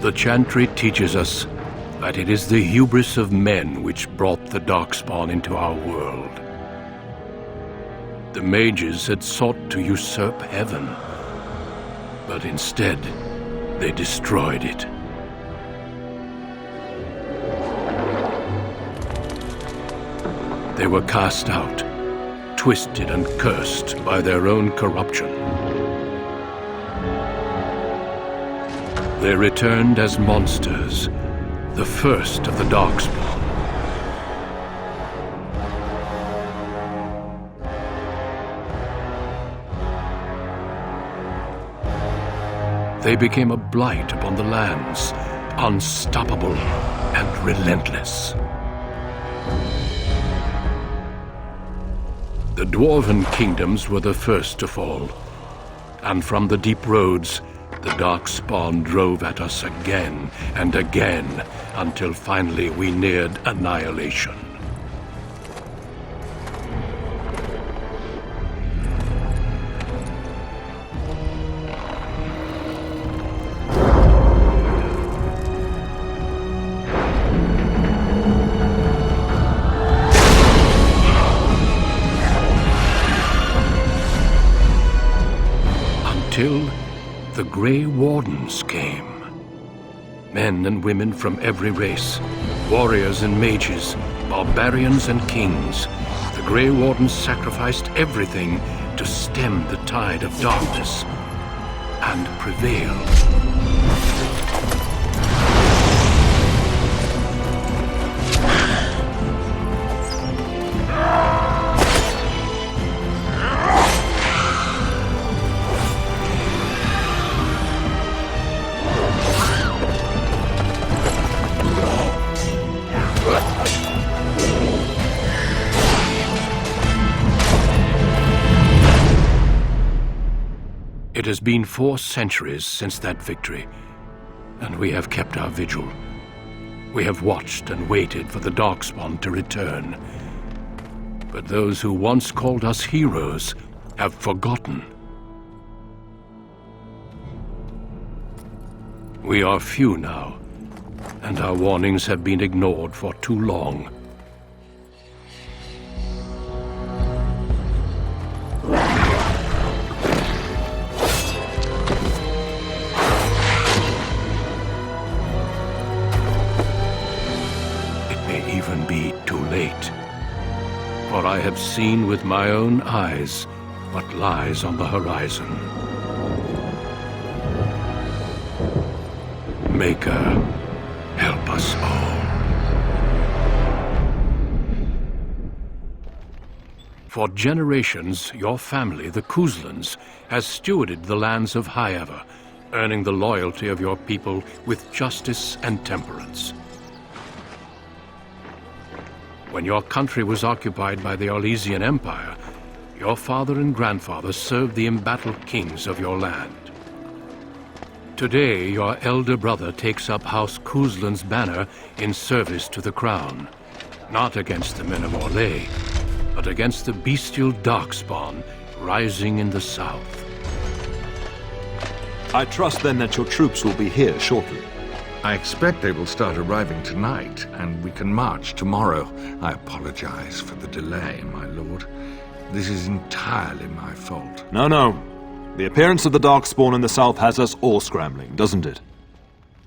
The Chantry teaches us that it is the hubris of men which brought the Darkspawn into our world. The mages had sought to usurp heaven, but instead, they destroyed it. They were cast out, twisted and cursed by their own corruption. They returned as monsters, the first of the Darkspawn. They became a blight upon the lands, unstoppable and relentless. The Dwarven kingdoms were the first to fall, and from the deep roads, the Darkspawn drove at us again and again, until finally we neared annihilation. Until the Grey Wardens came. Men and women from every race, warriors and mages, barbarians and kings. The Grey Wardens sacrificed everything to stem the tide of darkness and prevail. It has been 4 centuries since that victory, and we have kept our vigil. We have watched and waited for the Darkspawn to return. But those who once called us heroes have forgotten. We are few now, and our warnings have been ignored for too long. For I have seen with my own eyes what lies on the horizon. Maker, help us all. For generations, your family, the Couslands, has stewarded the lands of Highever, earning the loyalty of your people with justice and temperance. When your country was occupied by the Orlesian Empire, your father and grandfather served the embattled kings of your land. Today, your elder brother takes up House Cousland's banner in service to the crown, not against the men of Orlais, but against the bestial Darkspawn rising in the south. I trust then that your troops will be here shortly. I expect they will start arriving tonight, and we can march tomorrow. I apologize for the delay, my lord. This is entirely my fault. No. The appearance of the Darkspawn in the south has us all scrambling, doesn't it?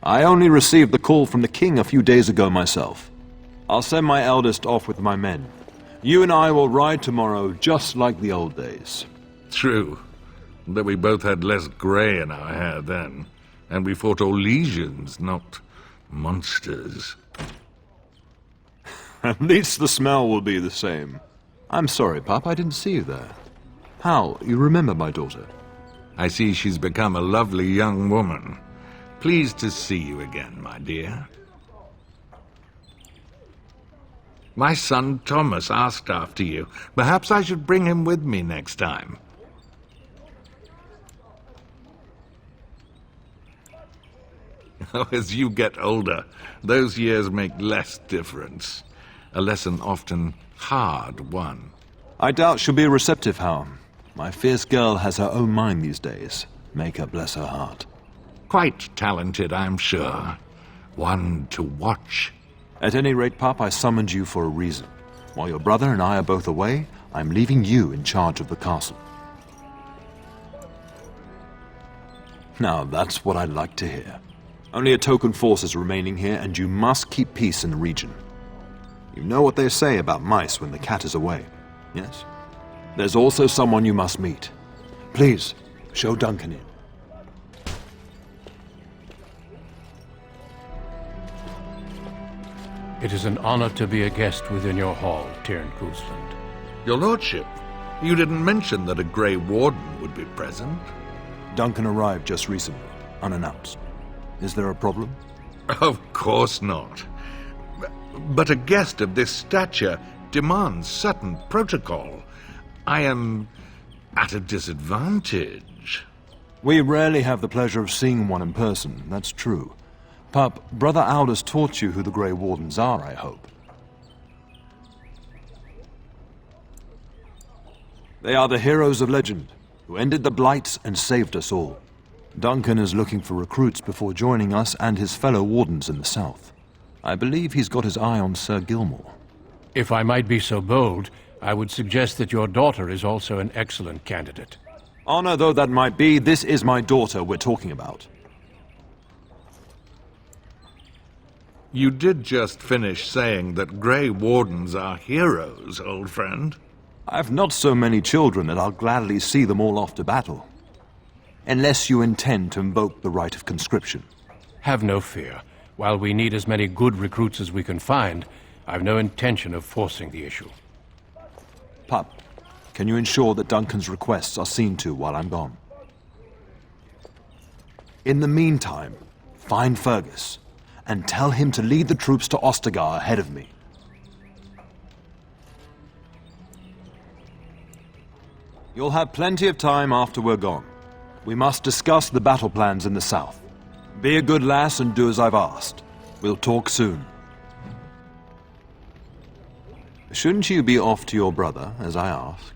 I only received the call from the king a few days ago myself. I'll send my eldest off with my men. You and I will ride tomorrow just like the old days. True, that we both had less grey in our hair then. And we fought Orlesians, not monsters. At least the smell will be the same. I'm sorry, Pup, I didn't see you there. How, you remember my daughter? I see she's become a lovely young woman. Pleased to see you again, my dear. My son Thomas asked after you. Perhaps I should bring him with me next time. As you get older, those years make less difference. A lesson often hard won. I doubt she'll be receptive, Howe. My fierce girl has her own mind these days. Make her bless her heart. Quite talented, I'm sure. One to watch. At any rate, Pup, I summoned you for a reason. While your brother and I are both away, I'm leaving you in charge of the castle. Now, that's what I'd like to hear. Only a token force is remaining here, and you must keep peace in the region. You know what they say about mice when the cat is away, yes? There's also someone you must meet. Please, show Duncan in. It is an honor to be a guest within your hall, Cousland. Your lordship, you didn't mention that a Grey Warden would be present. Duncan arrived just recently, unannounced. Is there a problem? Of course not. But a guest of this stature demands certain protocol. I am at a disadvantage. We rarely have the pleasure of seeing one in person, that's true. Pup, Brother Aldous taught you who the Grey Wardens are, I hope. They are the heroes of legend, who ended the Blights and saved us all. Duncan is looking for recruits before joining us and his fellow Wardens in the south. I believe he's got his eye on Sir Gilmore. If I might be so bold, I would suggest that your daughter is also an excellent candidate. Honor though that might be, this is my daughter we're talking about. You did just finish saying that Grey Wardens are heroes, old friend. I've not so many children that I'll gladly see them all off to battle. Unless you intend to invoke the right of conscription. Have no fear. While we need as many good recruits as we can find, I've no intention of forcing the issue. Pup, can you ensure that Duncan's requests are seen to while I'm gone? In the meantime, find Fergus, and tell him to lead the troops to Ostagar ahead of me. You'll have plenty of time after we're gone. We must discuss the battle plans in the south. Be a good lass and do as I've asked. We'll talk soon. Shouldn't you be off to your brother, as I asked?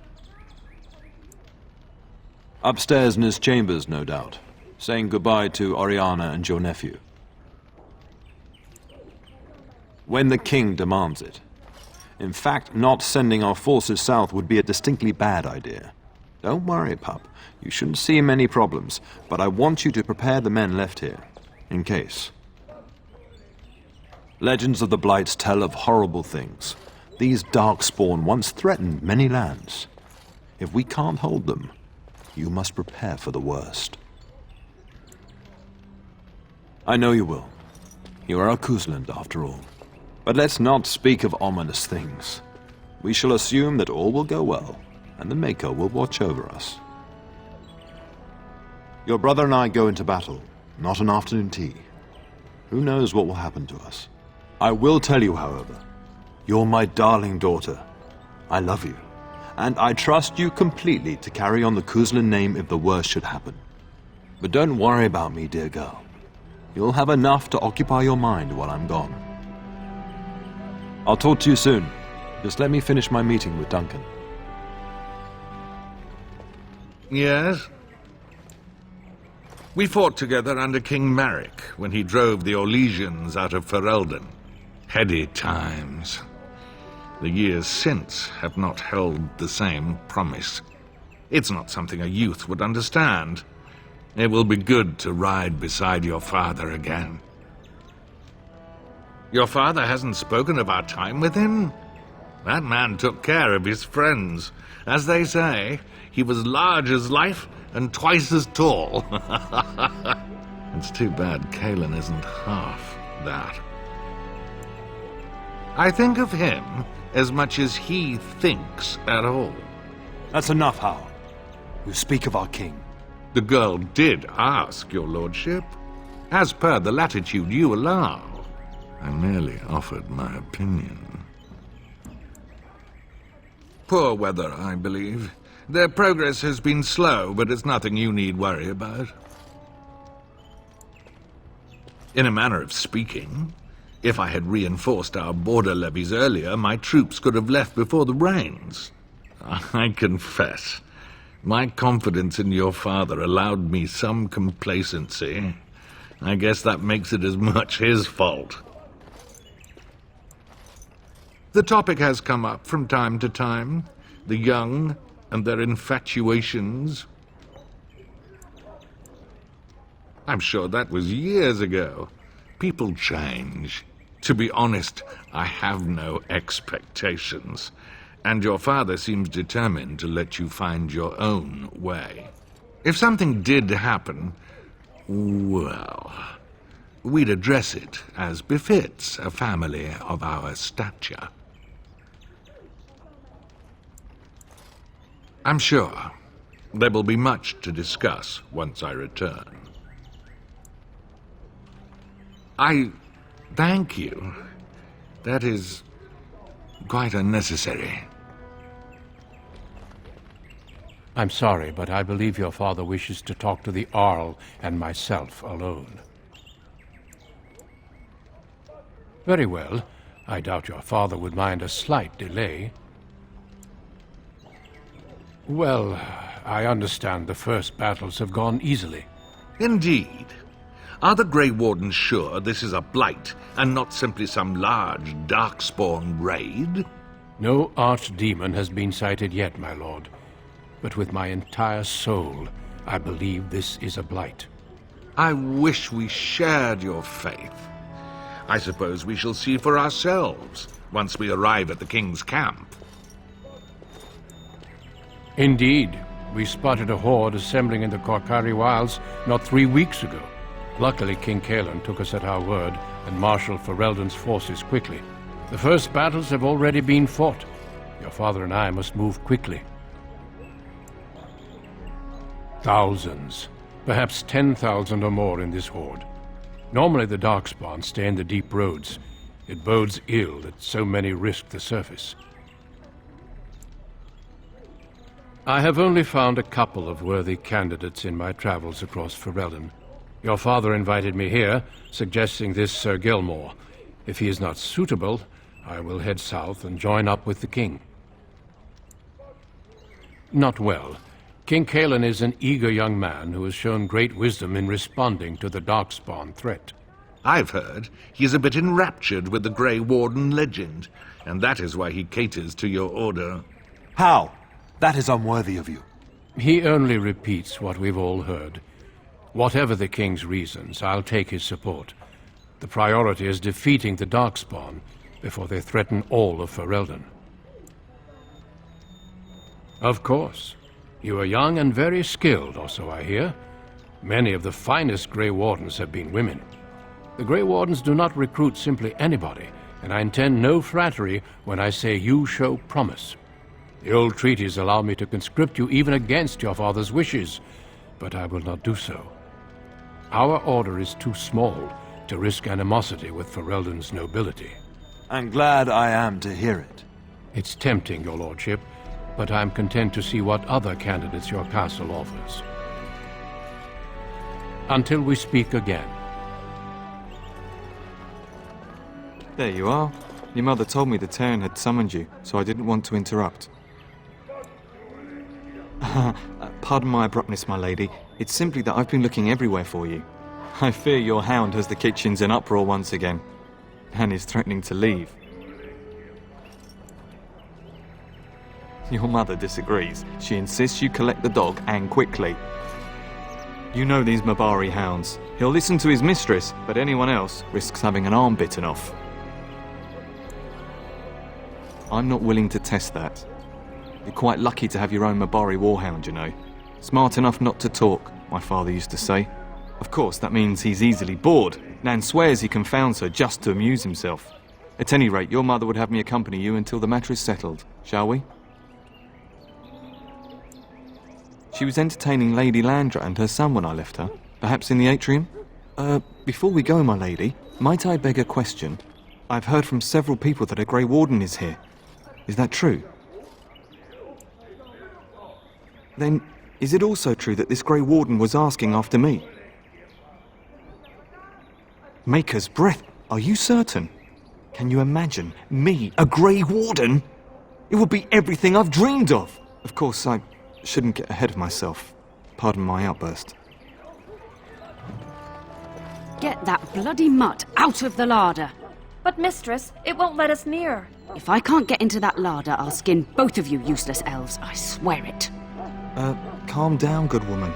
Upstairs in his chambers, no doubt, saying goodbye to Oriana and your nephew. When the king demands it. In fact, not sending our forces south would be a distinctly bad idea. Don't worry, pup. You shouldn't see many problems, but I want you to prepare the men left here, in case. Legends of the Blights tell of horrible things. These darkspawn once threatened many lands. If we can't hold them, you must prepare for the worst. I know you will. You are a Cousland, after all. But let's not speak of ominous things. We shall assume that all will go well, and the Maker will watch over us. Your brother and I go into battle, not an afternoon tea. Who knows what will happen to us? I will tell you, however, you're my darling daughter. I love you, and I trust you completely to carry on the Cousland name if the worst should happen. But don't worry about me, dear girl. You'll have enough to occupy your mind while I'm gone. I'll talk to you soon. Just let me finish my meeting with Duncan. Yes? We fought together under King Maric when he drove the Orlesians out of Ferelden. Heady times. The years since have not held the same promise. It's not something a youth would understand. It will be good to ride beside your father again. Your father hasn't spoken of our time with him? That man took care of his friends. As they say, he was large as life and twice as tall. It's too bad Kaelin isn't half that. I think of him as much as he thinks at all. That's enough, Howe. You speak of our king. The girl did ask, your lordship. As per the latitude you allow. I merely offered my opinion. Poor weather, I believe. Their progress has been slow, but it's nothing you need worry about. In a manner of speaking, if I had reinforced our border levies earlier, my troops could have left before the rains. I confess, my confidence in your father allowed me some complacency. I guess that makes it as much his fault. The topic has come up from time to time. The young and their infatuations. I'm sure that was years ago. People change. To be honest, I have no expectations. And your father seems determined to let you find your own way. If something did happen, well, we'd address it as befits a family of our stature. I'm sure there will be much to discuss once I return. I thank you. That is quite unnecessary. I'm sorry, but I believe your father wishes to talk to the Arl and myself alone. Very well. I doubt your father would mind a slight delay. Well, I understand the first battles have gone easily. Indeed. Are the Grey Wardens sure this is a blight, and not simply some large, darkspawn raid? No archdemon has been sighted yet, my lord. But with my entire soul, I believe this is a blight. I wish we shared your faith. I suppose we shall see for ourselves once we arrive at the King's camp. Indeed. We spotted a horde assembling in the Korcari Wilds not 3 weeks ago. Luckily, King Caelan took us at our word and marshaled Ferelden's forces quickly. The first battles have already been fought. Your father and I must move quickly. Thousands, perhaps 10,000 or more in this horde. Normally the Darkspawn stay in the deep roads. It bodes ill that so many risk the surface. I have only found a couple of worthy candidates in my travels across Ferelden. Your father invited me here, suggesting this Sir Gilmore. If he is not suitable, I will head south and join up with the king. Not well. King Caelan is an eager young man who has shown great wisdom in responding to the Darkspawn threat. I've heard he is a bit enraptured with the Grey Warden legend, and that is why he caters to your order. How? That is unworthy of you. He only repeats what we've all heard. Whatever the king's reasons, I'll take his support. The priority is defeating the Darkspawn before they threaten all of Ferelden. Of course. You are young and very skilled, or so I hear. Many of the finest Grey Wardens have been women. The Grey Wardens do not recruit simply anybody, and I intend no flattery when I say you show promise. The old treaties allow me to conscript you even against your father's wishes, but I will not do so. Our order is too small to risk animosity with Ferelden's nobility. And glad I am to hear it. It's tempting, your lordship, but I'm content to see what other candidates your castle offers. Until we speak again. There you are. Your mother told me the Theirin had summoned you, so I didn't want to interrupt. Pardon my abruptness, my lady. It's simply that I've been looking everywhere for you. I fear your hound has the kitchens in uproar once again, and is threatening to leave. Your mother disagrees. She insists you collect the dog, and quickly. You know these Mabari hounds. He'll listen to his mistress, but anyone else risks having an arm bitten off. I'm not willing to test that. You're quite lucky to have your own Mabari warhound, you know. Smart enough not to talk, my father used to say. Of course, that means he's easily bored. Nan swears he confounds her just to amuse himself. At any rate, your mother would have me accompany you until the matter is settled, shall we? She was entertaining Lady Landra and her son when I left her. Perhaps in the atrium? Before we go, my lady, might I beg a question? I've heard from several people that a Grey Warden is here. Is that true? Then, is it also true that this Grey Warden was asking after me? Maker's breath, are you certain? Can you imagine me, a Grey Warden? It would be everything I've dreamed of. Of course, I shouldn't get ahead of myself. Pardon my outburst. Get that bloody mutt out of the larder. But mistress, it won't let us near. If I can't get into that larder, I'll skin both of you useless elves, I swear it. Calm down, good woman.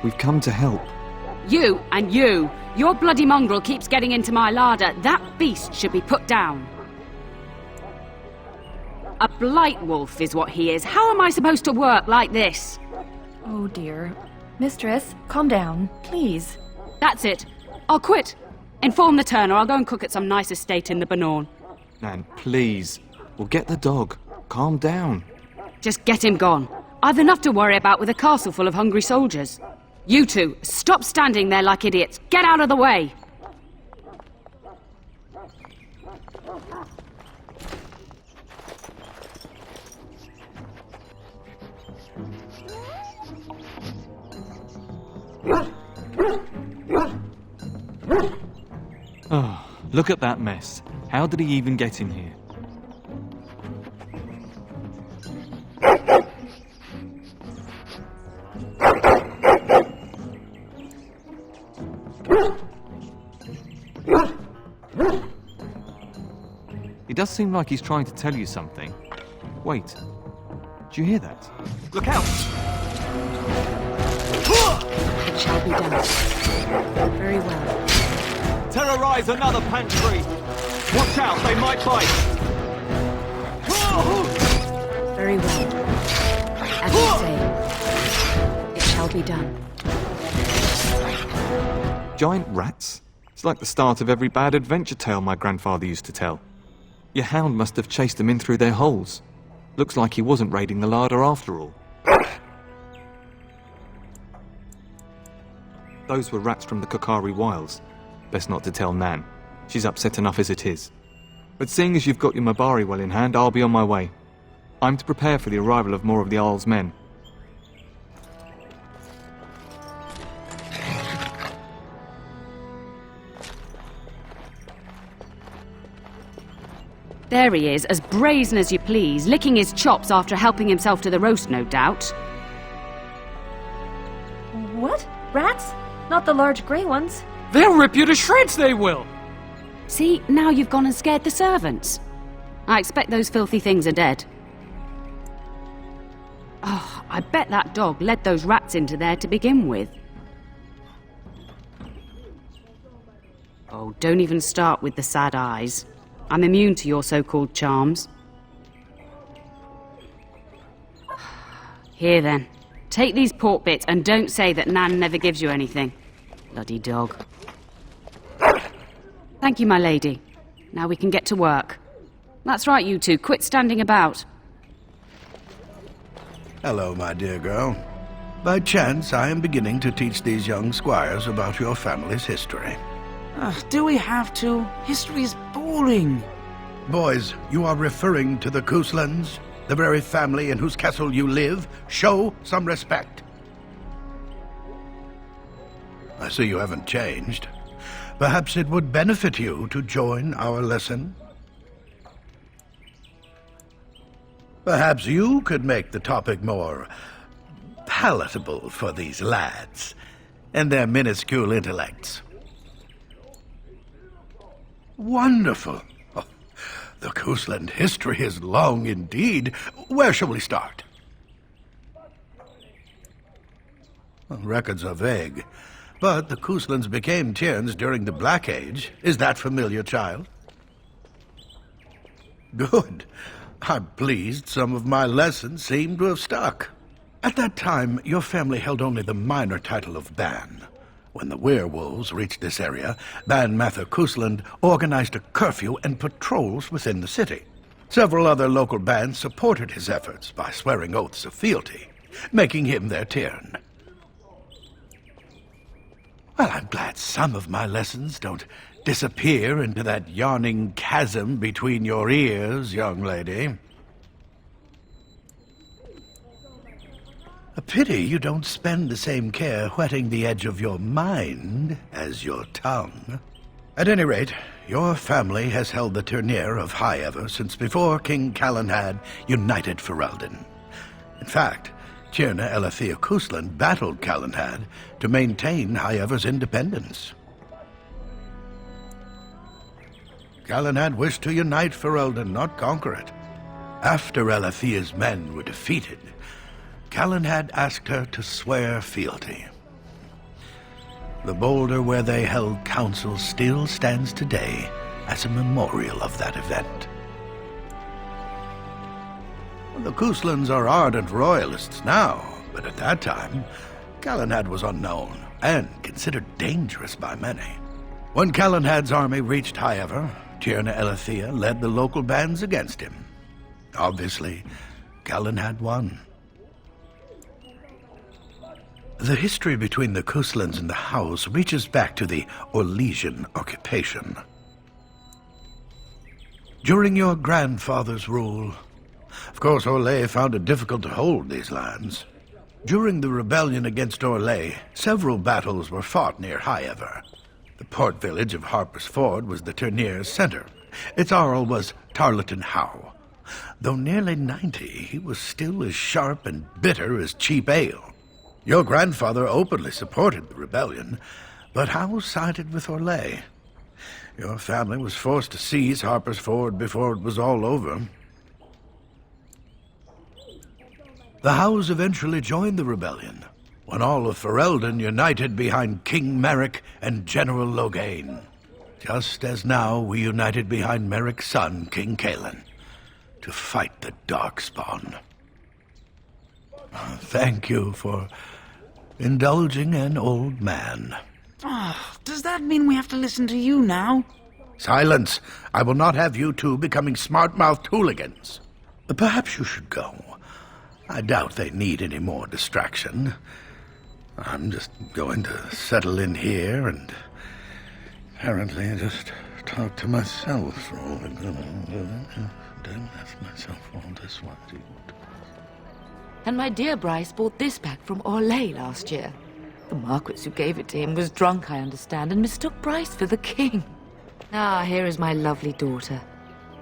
We've come to help. You and you! Your bloody mongrel keeps getting into my larder. That beast should be put down. A blight wolf is what he is. How am I supposed to work like this? Oh dear. Mistress, calm down, please. That's it. I'll quit. Inform the turner. I'll go and cook at some nice estate in the Bannorn. Nan, please. We'll get the dog. Calm down. Just get him gone. I've enough to worry about with a castle full of hungry soldiers. You two, stop standing there like idiots. Get out of the way! Oh, look at that mess. How did he even get in here? It does seem like he's trying to tell you something. Wait. Do you hear that? Look out! It shall be done. Very well. Terrorize another pantry! Watch out, they might bite! Very well. As I say, it shall be done. Giant rats? It's like the start of every bad adventure tale my grandfather used to tell. Your hound must have chased them in through their holes. Looks like he wasn't raiding the larder after all. Those were rats from the Korcari Wilds. Best not to tell Nan. She's upset enough as it is. But seeing as you've got your Mabari well in hand, I'll be on my way. I'm to prepare for the arrival of more of the Jarl's men. There he is, as brazen as you please, licking his chops after helping himself to the roast, no doubt. What? Rats? Not the large grey ones? They'll rip you to shreds, they will! See, now you've gone and scared the servants. I expect those filthy things are dead. Oh, I bet that dog led those rats into there to begin with. Oh, don't even start with the sad eyes. I'm immune to your so-called charms. Here then, take these pork bits and don't say that Nan never gives you anything. Bloody dog. Thank you, my lady. Now we can get to work. That's right, you two. Quit standing about. Hello, my dear girl. By chance, I am beginning to teach these young squires about your family's history. Do we have to? History is boring. Boys, you are referring to the Couslands, the very family in whose castle you live. Show some respect. I see you haven't changed. Perhaps it would benefit you to join our lesson. Perhaps you could make the topic more palatable for these lads and their minuscule intellects. Wonderful. Oh, the Cousland history is long indeed. Where shall we start? Well, records are vague, but the Couslands became Tierns during the Black Age. Is that familiar, child? Good. I'm pleased some of my lessons seem to have stuck. At that time, your family held only the minor title of Ban. When the werewolves reached this area, Ban Mather Cousland organized a curfew and patrols within the city. Several other local bands supported his efforts by swearing oaths of fealty, making him their Tiern. Well, I'm glad some of my lessons don't disappear into that yawning chasm between your ears, young lady. A pity you don't spend the same care whetting the edge of your mind as your tongue. At any rate, your family has held the tournure of High Ever since before King Callan had united Ferelden. In fact, Tierna Elathea Cousland battled Callan to maintain High Ever's independence. Galahad wished to unite Ferelden, not conquer it. After Alethea's men were defeated, Galahad asked her to swear fealty. The boulder where they held council still stands today as a memorial of that event. The Couslands are ardent royalists now, but at that time, Galahad was unknown and considered dangerous by many. When Galahad's army reached Highever, Tierna Alethea led the local bands against him. Obviously, Galahad won. The history between the Couslands and the Howes reaches back to the Orlesian occupation. During your grandfather's rule, of course, Orlais found it difficult to hold these lands. During the rebellion against Orlais, several battles were fought near Highever. The port village of Harper's Ford was the tournier's center. Its Jarl was Tarleton Howe. Though nearly 90, he was still as sharp and bitter as cheap ale. Your grandfather openly supported the rebellion, but Howe sided with Orlais. Your family was forced to seize Harper's Ford before it was all over. The Howes eventually joined the rebellion, when all of Ferelden united behind King Merrick and General Loghain, just as now we united behind Merrick's son, King Caelan, to fight the Darkspawn. Thank you for indulging an old man. Does that mean we have to listen to you now? Silence! I will not have you two becoming smart-mouthed hooligans. Perhaps you should go. I doubt they need any more distraction. I'm just going to settle in here and apparently just talk to myself for all the good. Then ask myself all this while. And my dear Bryce bought this back from Orlais last year. The Marquis who gave it to him was drunk, I understand, and mistook Bryce for the king. Ah, here is my lovely daughter.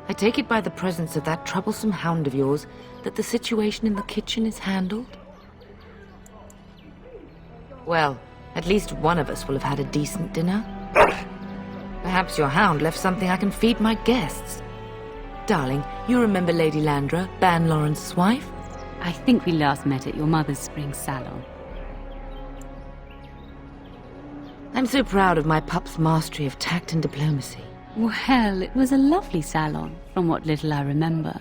I take it by the presence of that troublesome hound of yours that the situation in the kitchen is handled? Well, at least one of us will have had a decent dinner. Perhaps your hound left something I can feed my guests. Darling, you remember Lady Landra, Ban Lawrence's wife? I think we last met at your mother's spring salon. I'm so proud of my pup's mastery of tact and diplomacy. Well, it was a lovely salon, from what little I remember.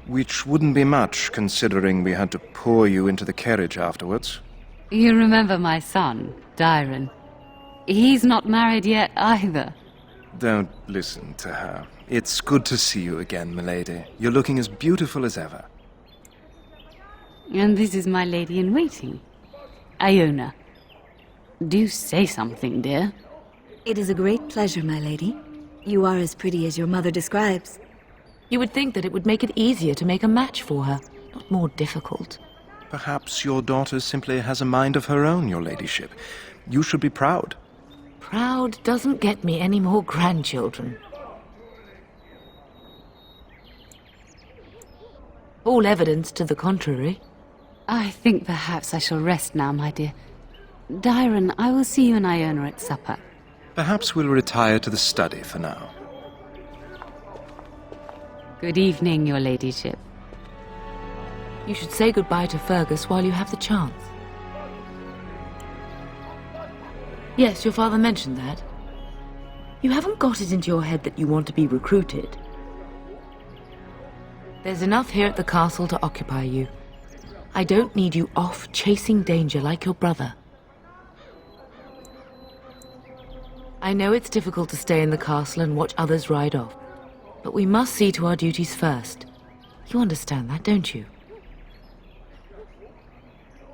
Which wouldn't be much, considering we had to pour you into the carriage afterwards. You remember my son, Theirin. He's not married yet, either. Don't listen to her. It's good to see you again, milady. You're looking as beautiful as ever. And this is my lady-in-waiting, Iona. Do say something, dear. It is a great pleasure, my lady. You are as pretty as your mother describes. You would think that it would make it easier to make a match for her, not more difficult. Perhaps your daughter simply has a mind of her own, your ladyship. You should be proud. Proud doesn't get me any more grandchildren. All evidence to the contrary. I think perhaps I shall rest now, my dear. Theirin, I will see you and Iona at supper. Perhaps we'll retire to the study for now. Good evening, your ladyship. You should say goodbye to Fergus while you have the chance. Yes, your father mentioned that. You haven't got it into your head that you want to be recruited. There's enough here at the castle to occupy you. I don't need you off chasing danger like your brother. I know it's difficult to stay in the castle and watch others ride off, but we must see to our duties first. You understand that, don't you?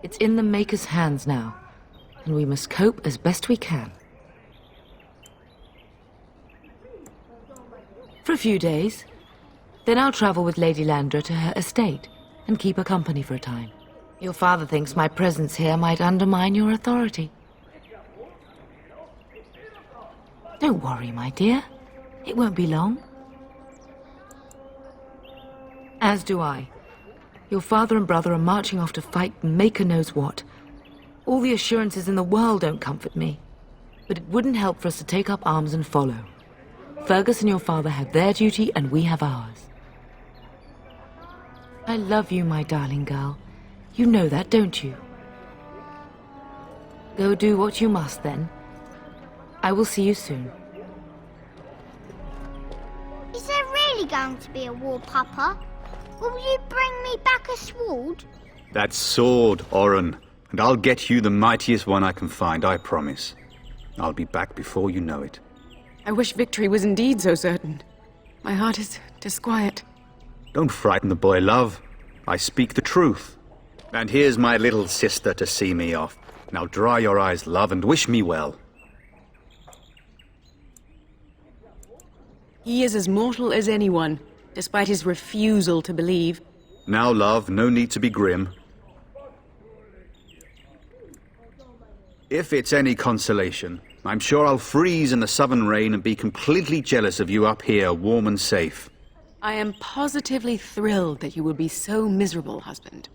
It's in the Maker's hands now, and we must cope as best we can. For a few days. Then I'll travel with Lady Landra to her estate and keep her company for a time. Your father thinks my presence here might undermine your authority. Don't worry, my dear. It won't be long. As do I. Your father and brother are marching off to fight Maker knows what. All the assurances in the world don't comfort me. But it wouldn't help for us to take up arms and follow. Fergus and your father have their duty, and we have ours. I love you, my darling girl. You know that, don't you? Go do what you must, then. I will see you soon. Is there really going to be a war, Papa? Will you bring me back a sword? That sword, Oghren, and I'll get you the mightiest one I can find, I promise. I'll be back before you know it. I wish victory was indeed so certain. My heart is disquiet. Don't frighten the boy, love. I speak the truth. And here's my little sister to see me off. Now dry your eyes, love, and wish me well. He is as mortal as anyone, despite his refusal to believe. Now, love, no need to be grim. If it's any consolation, I'm sure I'll freeze in the southern rain and be completely jealous of you up here, warm and safe. I am positively thrilled that you will be so miserable, husband.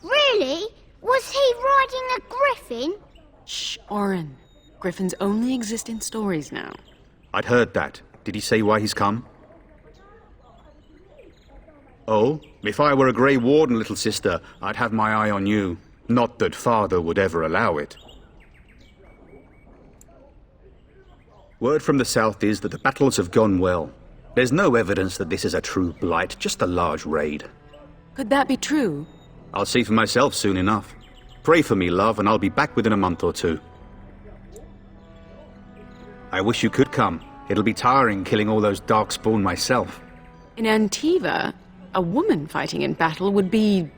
Really? Was he riding a griffin? Shh, Oghren. Griffins only exist in stories now. I'd heard that. Did he say why he's come? Oh, if I were a Grey Warden, little sister, I'd have my eye on you. Not that father would ever allow it. Word from the south is that the battles have gone well. There's no evidence that this is a true blight, just a large raid. Could that be true? I'll see for myself soon enough. Pray for me, love, and I'll be back within a month or two. I wish you could come. It'll be tiring killing all those darkspawn myself. In Antiva, a woman fighting in battle would be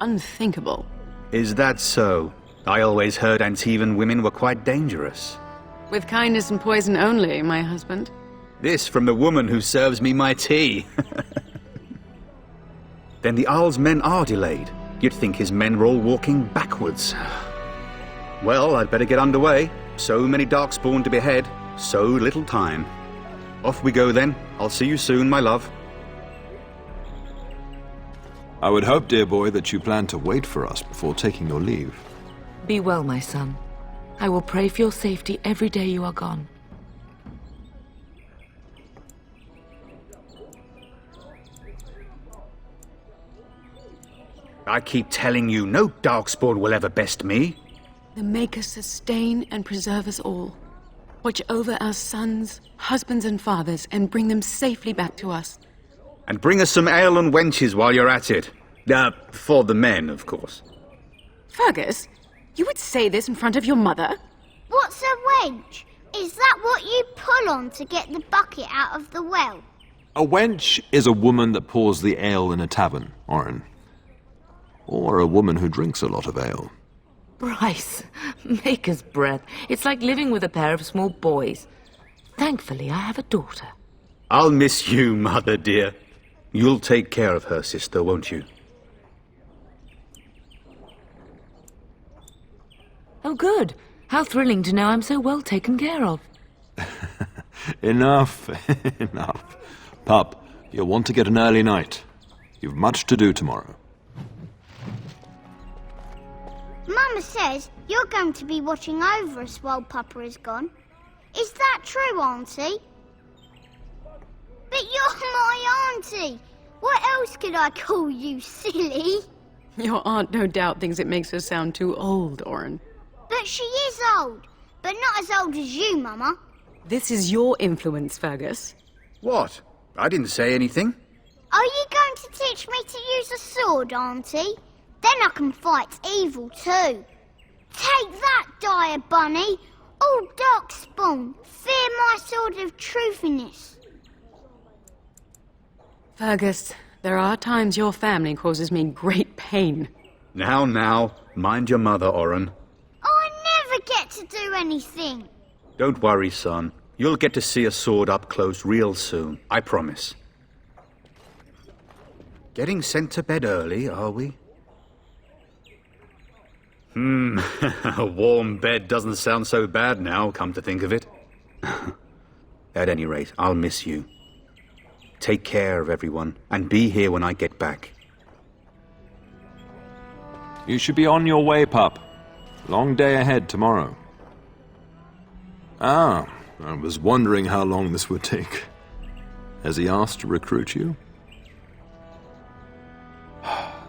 unthinkable. Is that so? I always heard Antivan women were quite dangerous. With kindness and poison only, my husband. This from the woman who serves me my tea. Then the Arl's men are delayed. You'd think his men were all walking backwards. Well, I'd better get underway. So many darkspawn to behead, so little time. Off we go then. I'll see you soon, my love. I would hope, dear boy, that you plan to wait for us before taking your leave. Be well, my son. I will pray for your safety every day you are gone. I keep telling you, no darkspawn will ever best me. The Maker sustain and preserve us all. Watch over our sons, husbands and fathers, and bring them safely back to us. And bring us some ale and wenches while you're at it. For the men, of course. Fergus, you would say this in front of your mother? What's a wench? Is that what you pull on to get the bucket out of the well? A wench is a woman that pours the ale in a tavern, Oghren. Or a woman who drinks a lot of ale. Bryce, maker's breath. It's like living with a pair of small boys. Thankfully, I have a daughter. I'll miss you, mother dear. You'll take care of her, sister, won't you? Oh, good. How thrilling to know I'm so well taken care of. Enough, enough. Pup, you'll want to get an early night. You've much to do tomorrow. Mama says you're going to be watching over us while Papa is gone. Is that true, Auntie? But you're my auntie! What else could I call you, silly? Your aunt no doubt thinks it makes her sound too old, Oghren. But she is old, but not as old as you, Mama. This is your influence, Fergus. What? I didn't say anything. Are you going to teach me to use a sword, Auntie? Then I can fight evil too. Take that, dire bunny! All darkspawn, fear my sword of truthiness. Fergus, there are times your family causes me great pain. Now, mind your mother, Oghren. I never get to do anything. Don't worry, son. You'll get to see a sword up close real soon, I promise. Getting sent to bed early, are we? A warm bed doesn't sound so bad now, come to think of it. At any rate, I'll miss you. Take care of everyone, and be here when I get back. You should be on your way, pup. Long day ahead tomorrow. Ah, I was wondering how long this would take. Has he asked to recruit you?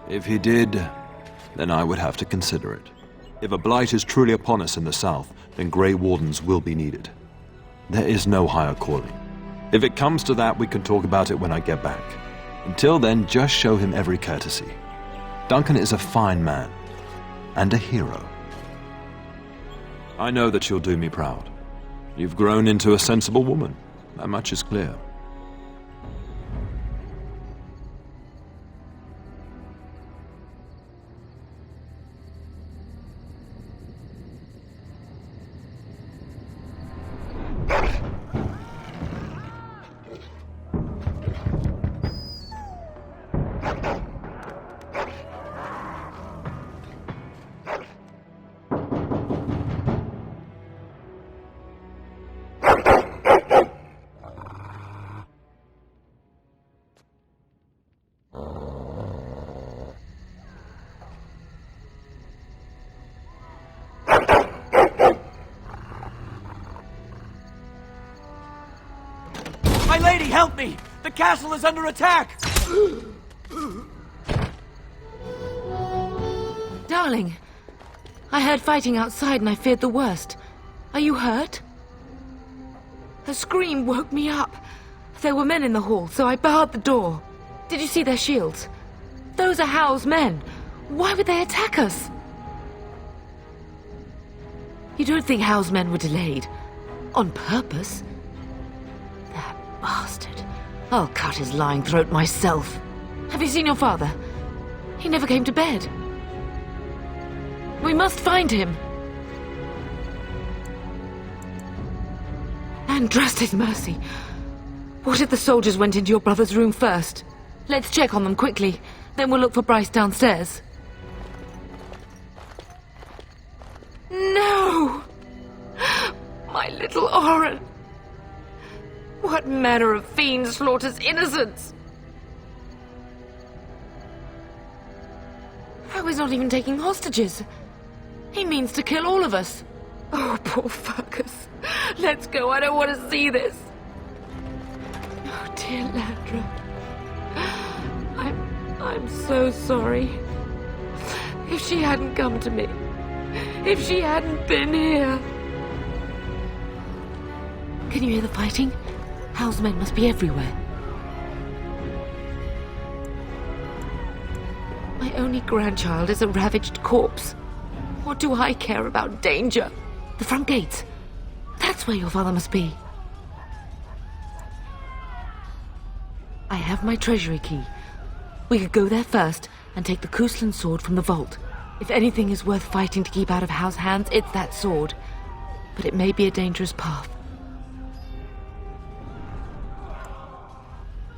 If he did, then I would have to consider it. If a blight is truly upon us in the south, then Grey Wardens will be needed. There is no higher calling. If it comes to that, we can talk about it when I get back. Until then, just show him every courtesy. Duncan is a fine man, and a hero. I know that you'll do me proud. You've grown into a sensible woman. That much is clear. My lady, help me! The castle is under attack! Darling, I heard fighting outside and I feared the worst. Are you hurt? Her scream woke me up. There were men in the hall, so I barred the door. Did you see their shields? Those are Howe's men. Why would they attack us? You don't think Howe's men were delayed? On purpose? That bastard. I'll cut his lying throat myself. Have you seen your father? He never came to bed. We must find him. And trust his mercy. What if the soldiers went into your brother's room first? Let's check on them quickly. Then we'll look for Bryce downstairs. No! My little Oghren. What manner of fiend slaughters innocents? Howe is not even taking hostages. He means to kill all of us. Oh, poor Fergus. Let's go. I don't want to see this. Oh, dear Landra. I'm so sorry. If she hadn't come to me. If she hadn't been here. Can you hear the fighting? Howe's men must be everywhere. My only grandchild is a ravaged corpse. What do I care about danger? The front gates. That's where your father must be. I have my treasury key. We could go there first and take the Cousland sword from the vault. If anything is worth fighting to keep out of Howe's hands, it's that sword. But it may be a dangerous path.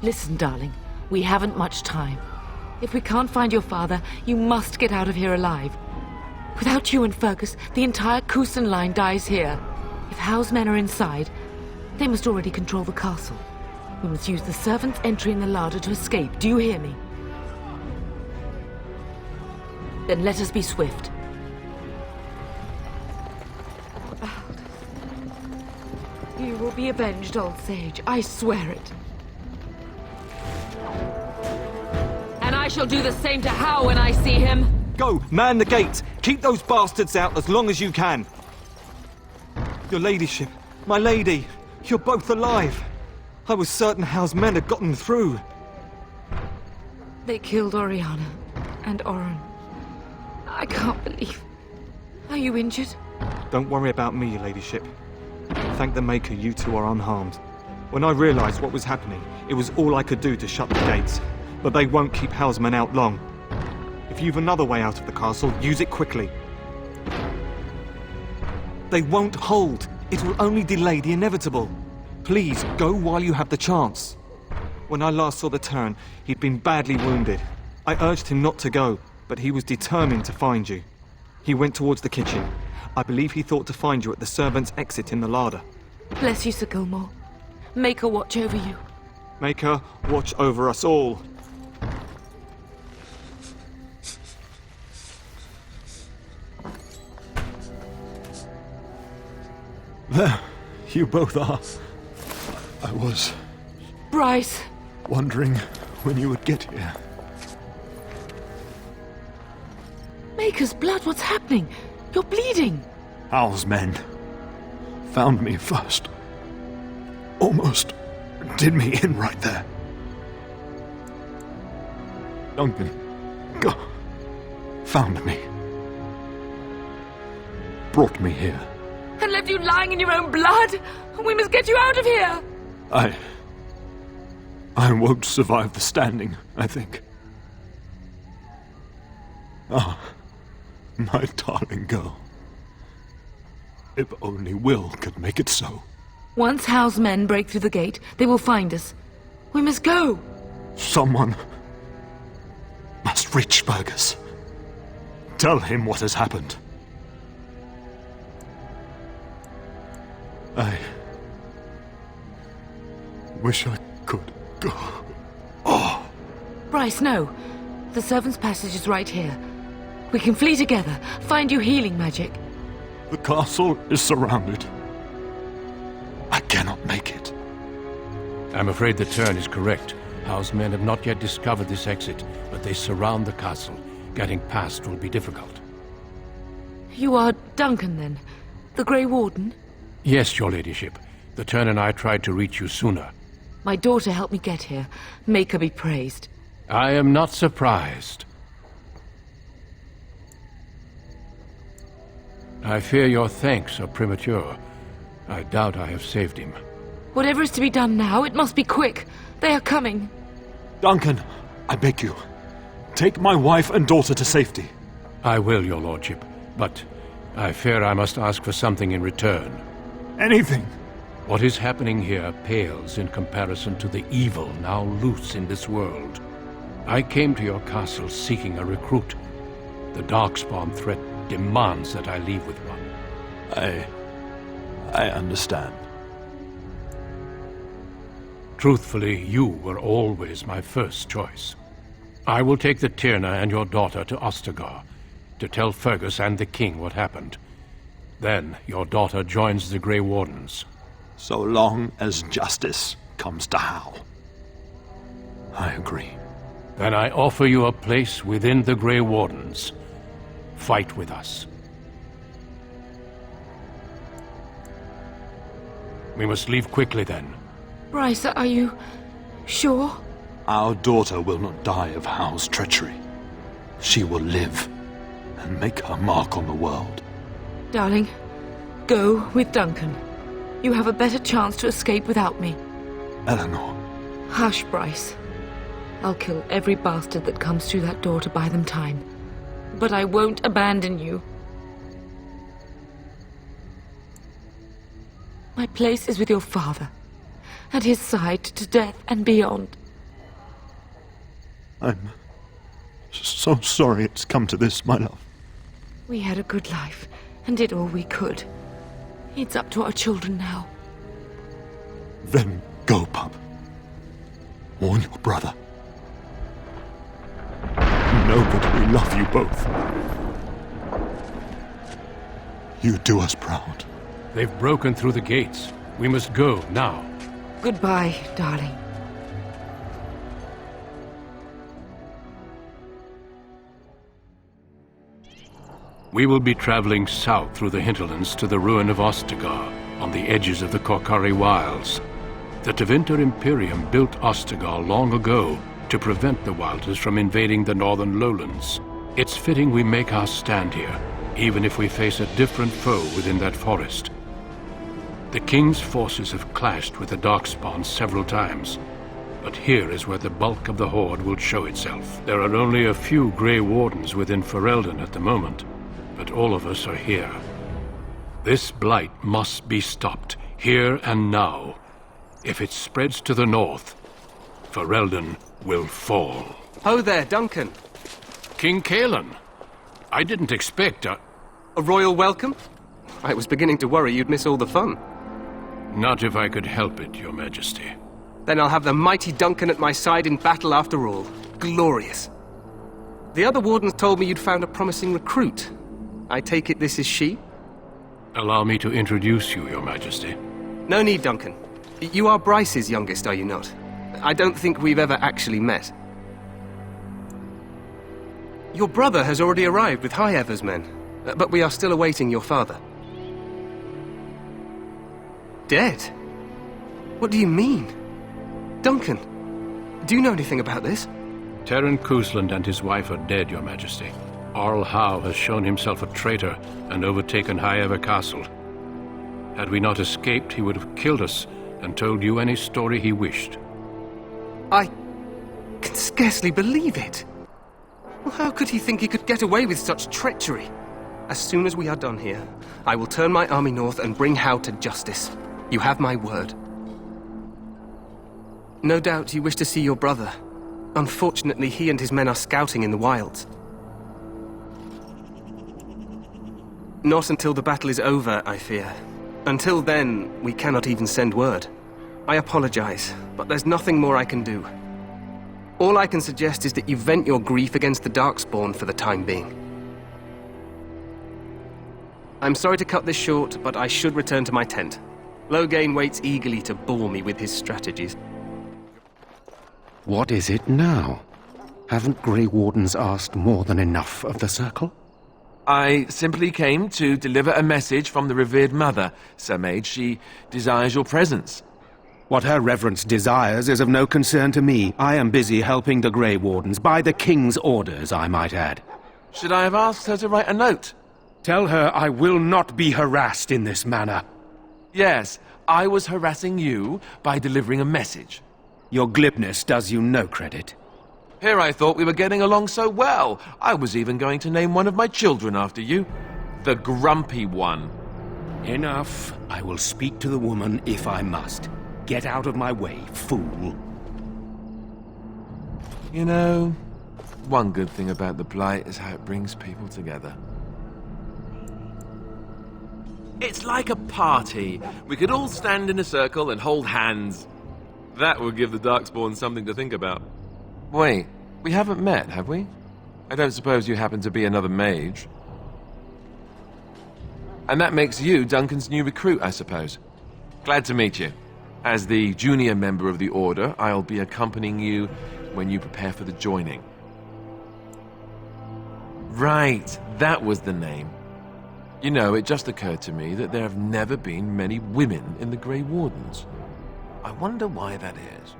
Listen, darling. We haven't much time. If we can't find your father, you must get out of here alive. Without you and Fergus, the entire Cousland line dies here. If Howe's men are inside, they must already control the castle. We must use the servants' entry in the larder to escape. Do you hear me? Then let us be swift. You will be avenged, old sage. I swear it. And I shall do the same to Howe when I see him. Go, man the gates. Keep those bastards out as long as you can. Your ladyship, my lady, you're both alive. I was certain Howe's men had gotten through. They killed Oriana and Oghren. I can't believe. Are you injured? Don't worry about me, your ladyship. Thank the Maker you two are unharmed. When I realized what was happening, it was all I could do to shut the gates. But they won't keep Howe's men out long. If you've another way out of the castle, use it quickly. They won't hold. It will only delay the inevitable. Please, go while you have the chance. When I last saw the Theirin, he'd been badly wounded. I urged him not to go, but he was determined to find you. He went towards the kitchen. I believe he thought to find you at the servants' exit in the larder. Bless you, Sir Gilmore. Make her watch over you. Make her watch over us all. You both are. I was Bryce! wondering when you would get here. Maker's blood, what's happening? You're bleeding! Hal's men found me first. Almost did me in right there. Duncan found me. Brought me here. And left you lying in your own blood? We must get you out of here! I won't survive the standing, I think. Ah, my darling girl. If only Will could make it so. Once Howe's men break through the gate, they will find us. We must go! Someone must reach Fergus. Tell him what has happened. I wish I could go. Oh! Bryce, no. The servants' passage is right here. We can flee together, find you healing magic. The castle is surrounded. I cannot make it. I'm afraid the turn is correct. Howe's men have not yet discovered this exit, but they surround the castle. Getting past will be difficult. You are Duncan, then? The Grey Warden? Yes, your ladyship. The turn and I tried to reach you sooner. My daughter helped me get here. Make her be praised. I am not surprised. I fear your thanks are premature. I doubt I have saved him. Whatever is to be done now, it must be quick. They are coming. Duncan, I beg you, take my wife and daughter to safety. I will, your lordship, but I fear I must ask for something in return. Anything. What is happening here pales in comparison to the evil now loose in this world. I came to your castle seeking a recruit. The Darkspawn threat demands that I leave with one. I understand. Truthfully, you were always my first choice. I will take the Tyrna and your daughter to Ostagar, to tell Fergus and the king what happened. Then your daughter joins the Grey Wardens. So long as justice comes to Howe. I agree. Then I offer you a place within the Grey Wardens. Fight with us. We must leave quickly then. Bryce, are you sure? Our daughter will not die of Howe's treachery. She will live and make her mark on the world. Darling, go with Duncan. You have a better chance to escape without me. Eleanor. Hush, Bryce. I'll kill every bastard that comes through that door to buy them time. But I won't abandon you. My place is with your father. At his side to death and beyond. I'm so sorry it's come to this, my love. We had a good life and did all we could. It's up to our children now. Then go, pup. Warn your brother. Know that we love you both. You do us proud. They've broken through the gates. We must go now. Goodbye, darling. We will be traveling south through the hinterlands to the ruin of Ostagar, on the edges of the Korcari Wilds. The Tevinter Imperium built Ostagar long ago to prevent the Wilders from invading the northern lowlands. It's fitting we make our stand here, even if we face a different foe within that forest. The King's forces have clashed with the Darkspawn several times, but here is where the bulk of the Horde will show itself. There are only a few Grey Wardens within Ferelden at the moment, but all of us are here. This blight must be stopped, here and now. If it spreads to the north, Ferelden will fall. Ho there, Duncan. King Caelan. I didn't expect a royal welcome? I was beginning to worry you'd miss all the fun. Not if I could help it, Your Majesty. Then I'll have the mighty Duncan at my side in battle after all. Glorious. The other wardens told me you'd found a promising recruit. I take it this is she? Allow me to introduce you, Your Majesty. No need, Duncan. You are Bryce's youngest, are you not? I don't think we've ever actually met. Your brother has already arrived with High Ever's men, but we are still awaiting your father. Dead? What do you mean? Duncan, do you know anything about this? Terran Cousland and his wife are dead, Your Majesty. Arl Howe has shown himself a traitor and overtaken High Ever Castle. Had we not escaped, he would have killed us and told you any story he wished. I can scarcely believe it. Well, how could he think he could get away with such treachery? As soon as we are done here, I will turn my army north and bring Howe to justice. You have my word. No doubt you wish to see your brother. Unfortunately, he and his men are scouting in the wilds. Not until the battle is over, I fear. Until then, we cannot even send word. I apologize, but there's nothing more I can do. All I can suggest is that you vent your grief against the Darkspawn for the time being. I'm sorry to cut this short, but I should return to my tent. Loghain waits eagerly to bore me with his strategies. What is it now? Haven't Grey Wardens asked more than enough of the Circle? I simply came to deliver a message from the revered mother, Sir Mage. She desires your presence. What her reverence desires is of no concern to me. I am busy helping the Grey Wardens, by the King's orders, I might add. Should I have asked her to write a note? Tell her I will not be harassed in this manner. Yes, I was harassing you by delivering a message. Your glibness does you no credit. Here I thought we were getting along so well. I was even going to name one of my children after you. The Grumpy One. Enough. I will speak to the woman if I must. Get out of my way, fool. You know, one good thing about the Blight is how it brings people together. It's like a party. We could all stand in a circle and hold hands. That would give the Darkspawn something to think about. Wait, we haven't met, have we? I don't suppose you happen to be another mage. And that makes you Duncan's new recruit, I suppose. Glad to meet you. As the junior member of the Order, I'll be accompanying you when you prepare for the joining. Right, that was the name. You know, it just occurred to me that there have never been many women in the Grey Wardens. I wonder why that is.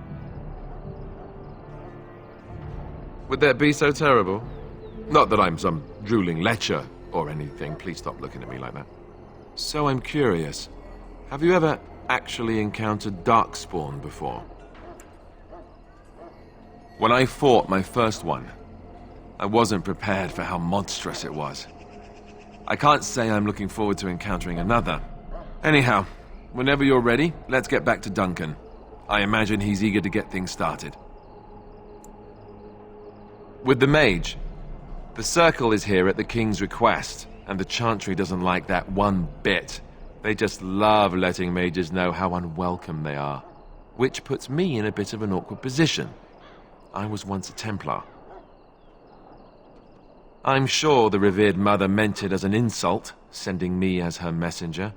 Would that be so terrible? Not that I'm some drooling lecher or anything. Please stop looking at me like that. So I'm curious. Have you ever actually encountered Darkspawn before? When I fought my first one, I wasn't prepared for how monstrous it was. I can't say I'm looking forward to encountering another. Anyhow, whenever you're ready, let's get back to Duncan. I imagine he's eager to get things started. With the Mage, the Circle is here at the King's request, and the Chantry doesn't like that one bit. They just love letting mages know how unwelcome they are, which puts me in a bit of an awkward position. I was once a Templar. I'm sure the revered mother meant it as an insult, sending me as her messenger,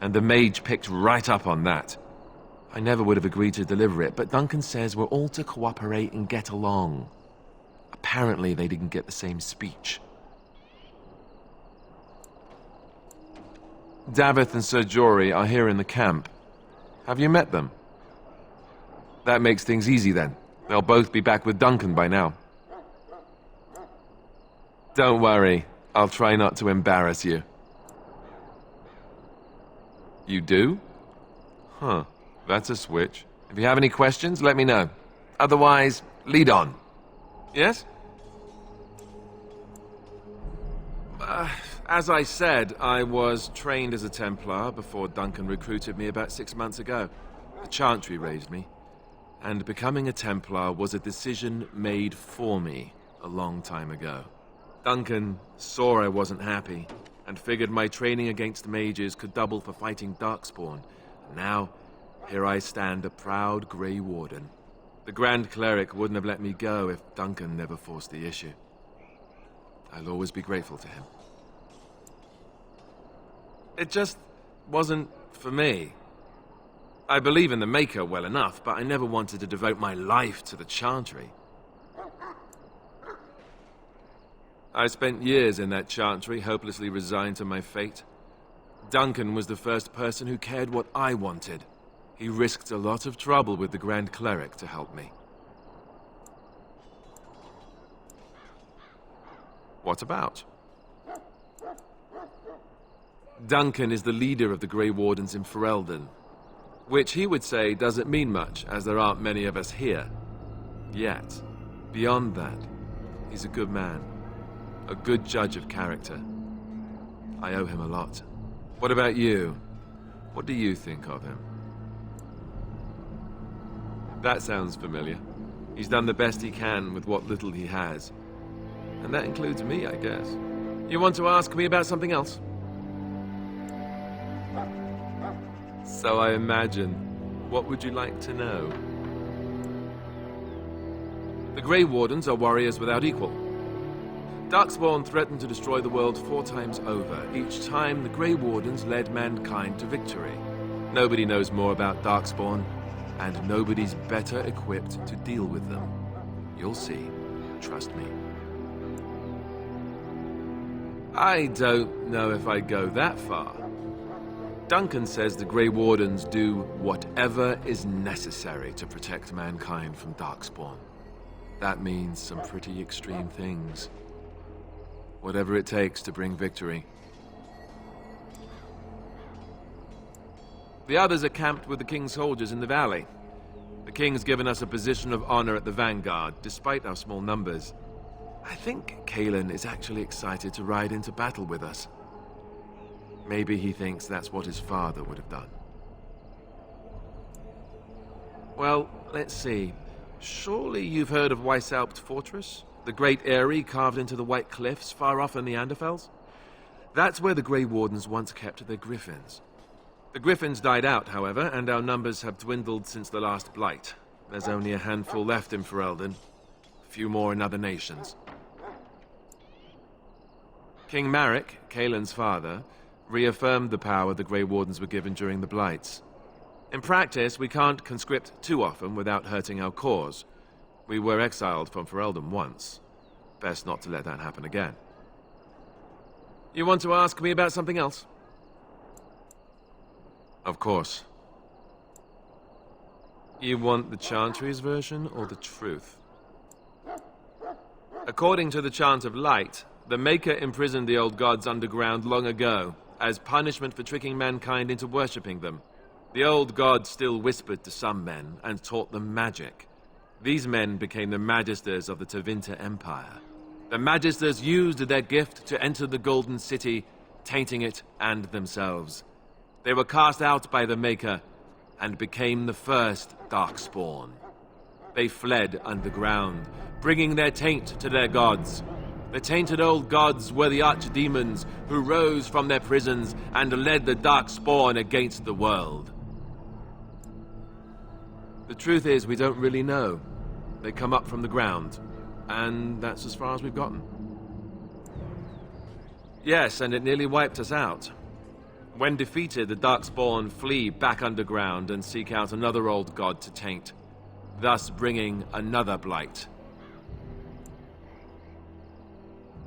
and the Mage picked right up on that. I never would have agreed to deliver it, but Duncan says we're all to cooperate and get along. Apparently they didn't get the same speech. Davith and Sir Jory are here in the camp. Have you met them? That makes things easy then. They'll both be back with Duncan by now. Don't worry, I'll try not to embarrass you. You do? Huh, that's a switch. If you have any questions, let me know. Otherwise, lead on. Yes? As I said, I was trained as a Templar before Duncan recruited me about 6 months ago. The Chantry raised me, and becoming a Templar was a decision made for me a long time ago. Duncan saw I wasn't happy, and figured my training against mages could double for fighting Darkspawn. Now, here I stand, a proud Grey Warden. The Grand Cleric wouldn't have let me go if Duncan never forced the issue. I'll always be grateful to him. It just wasn't for me. I believe in the Maker well enough, but I never wanted to devote my life to the Chantry. I spent years in that Chantry, hopelessly resigned to my fate. Duncan was the first person who cared what I wanted. He risked a lot of trouble with the Grand Cleric to help me. What about? Duncan is the leader of the Grey Wardens in Ferelden, which he would say doesn't mean much, as there aren't many of us here. Yet, beyond that, he's a good man. A good judge of character. I owe him a lot. What about you? What do you think of him? That sounds familiar. He's done the best he can with what little he has. And that includes me, I guess. You want to ask me about something else? So I imagine. What would you like to know? The Grey Wardens are warriors without equal. Darkspawn threatened to destroy the world 4 times over. Each time, the Grey Wardens led mankind to victory. Nobody knows more about Darkspawn, and nobody's better equipped to deal with them. You'll see. Trust me. I don't know if I'd go that far. Duncan says the Grey Wardens do whatever is necessary to protect mankind from Darkspawn. That means some pretty extreme things. Whatever it takes to bring victory. The others are camped with the King's soldiers in the valley. The King's given us a position of honor at the vanguard, despite our small numbers. I think Kalen is actually excited to ride into battle with us. Maybe he thinks that's what his father would have done. Well, let's see. Surely you've heard of Weishaupt Fortress? The great eyrie carved into the White Cliffs far off in the Anderfels? That's where the Grey Wardens once kept their griffins. The griffins died out, however, and our numbers have dwindled since the last blight. There's only a handful left in Ferelden. A few more in other nations. King Maric, Kaelin's father, reaffirmed the power the Grey Wardens were given during the blights. In practice, we can't conscript too often without hurting our cause. We were exiled from Ferelden once. Best not to let that happen again. You want to ask me about something else? Of course. You want the Chantry's version or the truth? According to the Chant of Light, the Maker imprisoned the old gods underground long ago, as punishment for tricking mankind into worshipping them. The old gods still whispered to some men and taught them magic. These men became the Magisters of the Tevinter Empire. The Magisters used their gift to enter the Golden City, tainting it and themselves. They were cast out by the Maker and became the first Darkspawn. They fled underground, bringing their taint to their gods. The tainted old gods were the archdemons who rose from their prisons and led the Darkspawn against the world. The truth is, we don't really know. They come up from the ground, and that's as far as we've gotten. Yes, and it nearly wiped us out. When defeated, the Darkspawn flee back underground and seek out another old god to taint, thus bringing another blight.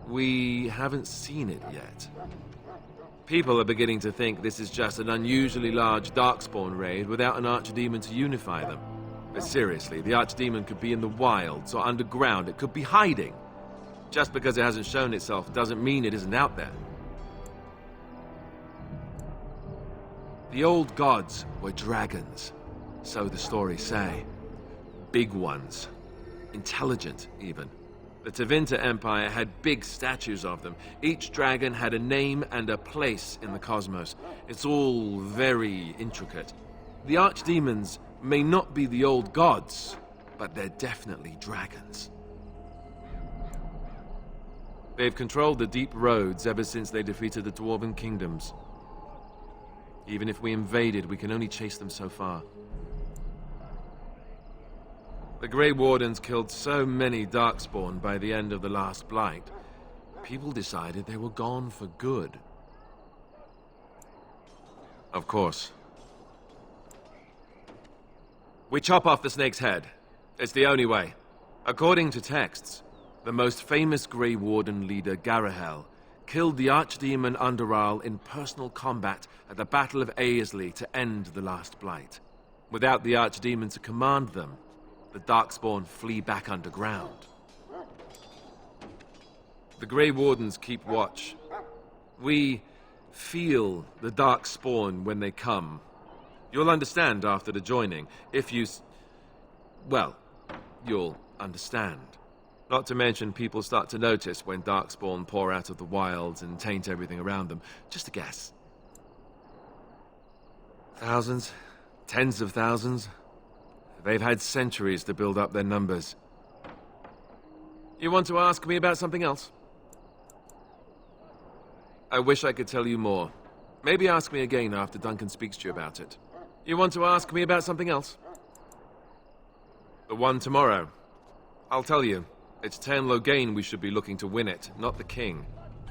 We haven't seen it yet. People are beginning to think this is just an unusually large Darkspawn raid without an archdemon to unify them. But seriously, the archdemon could be in the wilds or underground. It could be hiding. Just because it hasn't shown itself doesn't mean it isn't out there. The old gods were dragons, so the stories say. Big ones. Intelligent, even. The Tevinter Empire had big statues of them. Each dragon had a name and a place in the cosmos. It's all very intricate. The archdemons may not be the old gods, but they're definitely dragons. They've controlled the deep roads ever since they defeated the Dwarven kingdoms. Even if we invaded, we can only chase them so far. The Grey Wardens killed so many Darkspawn by the end of the last blight, people decided they were gone for good. Of course. We chop off the snake's head. It's the only way. According to texts, the most famous Grey Warden leader, Garahel, killed the archdemon Underal in personal combat at the Battle of Aesley to end the last blight. Without the archdemon to command them, the Darkspawn flee back underground. The Grey Wardens keep watch. We feel the Darkspawn when they come. You'll understand after the joining, if you... well, you'll understand. Not to mention people start to notice when Darkspawn pour out of the wilds and taint everything around them. Just a guess. Thousands? Tens of thousands? They've had centuries to build up their numbers. You want to ask me about something else? I wish I could tell you more. Maybe ask me again after Duncan speaks to you about it. You want to ask me about something else? The one tomorrow. I'll tell you. It's Tern Loghain we should be looking to win it, not the king.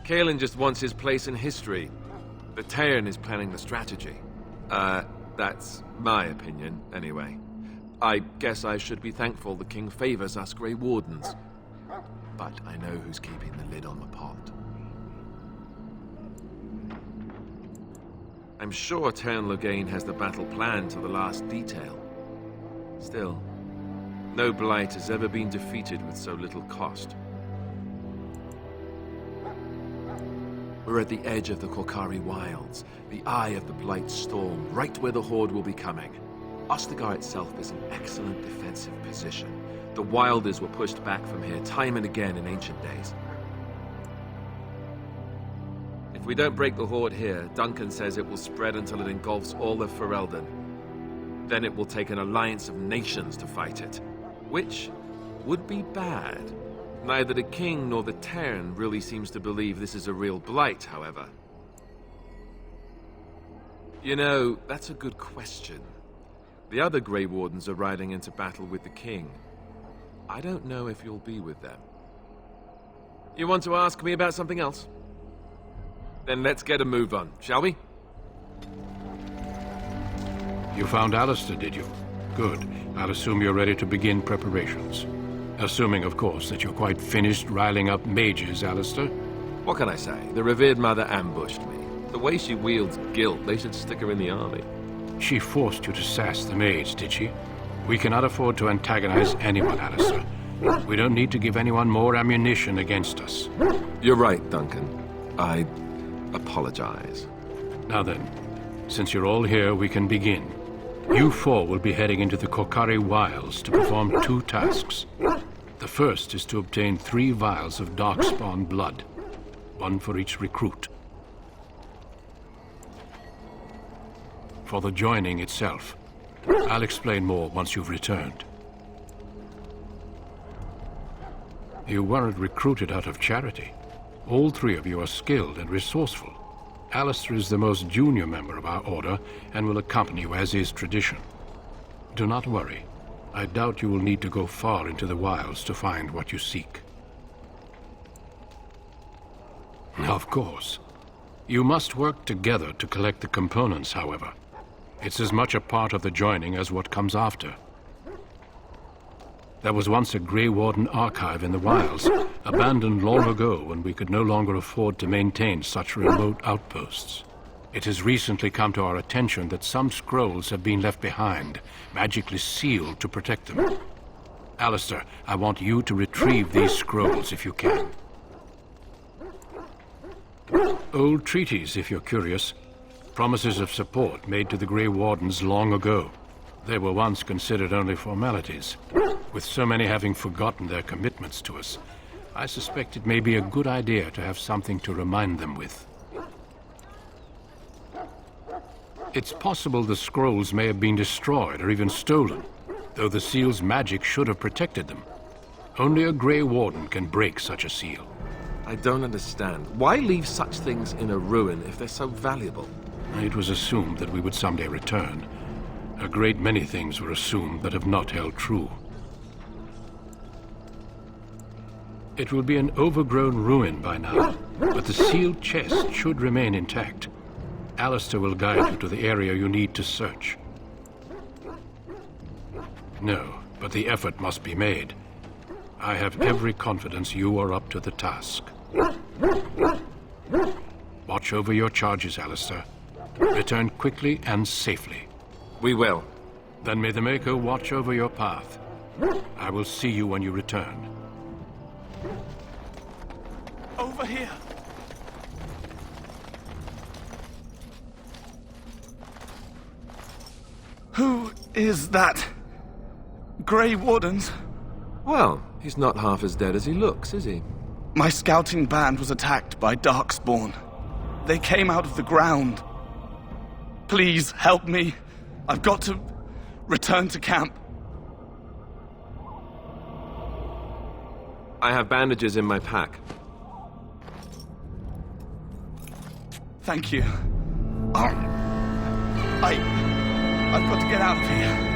Caelan just wants his place in history. The Tern is planning the strategy. That's my opinion, anyway. I guess I should be thankful the king favors us Grey Wardens. But I know who's keeping the lid on the pot. I'm sure Tern Loghain has the battle planned to the last detail. Still, no blight has ever been defeated with so little cost. We're at the edge of the Korcari Wilds, the eye of the Blight's storm, right where the Horde will be coming. Ostagar itself is an excellent defensive position. The Wilders were pushed back from here time and again in ancient days. If we don't break the Horde here, Duncan says it will spread until it engulfs all of Ferelden. Then it will take an alliance of nations to fight it, which would be bad. Neither the king nor the Tern really seems to believe this is a real blight, however. You know, that's a good question. The other Grey Wardens are riding into battle with the king. I don't know if you'll be with them. You want to ask me about something else? Then let's get a move on, shall we? You found Alistair, did you? Good. I'll assume you're ready to begin preparations. Assuming, of course, that you're quite finished riling up mages, Alistair. What can I say? The revered mother ambushed me. The way she wields guilt, they should stick her in the army. She forced you to sass the mage, did she? We cannot afford to antagonize anyone, Alistair. We don't need to give anyone more ammunition against us. You're right, Duncan. I apologize. Now then, since you're all here, we can begin. You four will be heading into the Korcari Wilds to perform 2 tasks. The first is to obtain 3 vials of Darkspawn blood, 1 for each recruit. For the joining itself, I'll explain more once you've returned. You weren't recruited out of charity. All 3 of you are skilled and resourceful. Alistair is the most junior member of our order and will accompany you as is tradition. Do not worry. I doubt you will need to go far into the wilds to find what you seek. Of course. You must work together to collect the components, however. It's as much a part of the joining as what comes after. There was once a Grey Warden archive in the wilds, abandoned long ago when we could no longer afford to maintain such remote outposts. It has recently come to our attention that some scrolls have been left behind, magically sealed to protect them. Alistair, I want you to retrieve these scrolls if you can. Old treaties, if you're curious. Promises of support made to the Grey Wardens long ago. They were once considered only formalities. With so many having forgotten their commitments to us, I suspect it may be a good idea to have something to remind them with. It's possible the scrolls may have been destroyed or even stolen, though the seal's magic should have protected them. Only a Grey Warden can break such a seal. I don't understand. Why leave such things in a ruin if they're so valuable? It was assumed that we would someday return. A great many things were assumed that have not held true. It will be an overgrown ruin by now, but the sealed chest should remain intact. Alistair will guide you to the area you need to search. No, but the effort must be made. I have every confidence you are up to the task. Watch over your charges, Alistair. Return quickly and safely. We will. Then may the Maker watch over your path. I will see you when you return. Over here. Who is that? Grey Wardens? Well, he's not half as dead as he looks, is he? My scouting band was attacked by Darkspawn. They came out of the ground. Please help me. I've got to return to camp. I have bandages in my pack. Thank you. I've got to get out of here.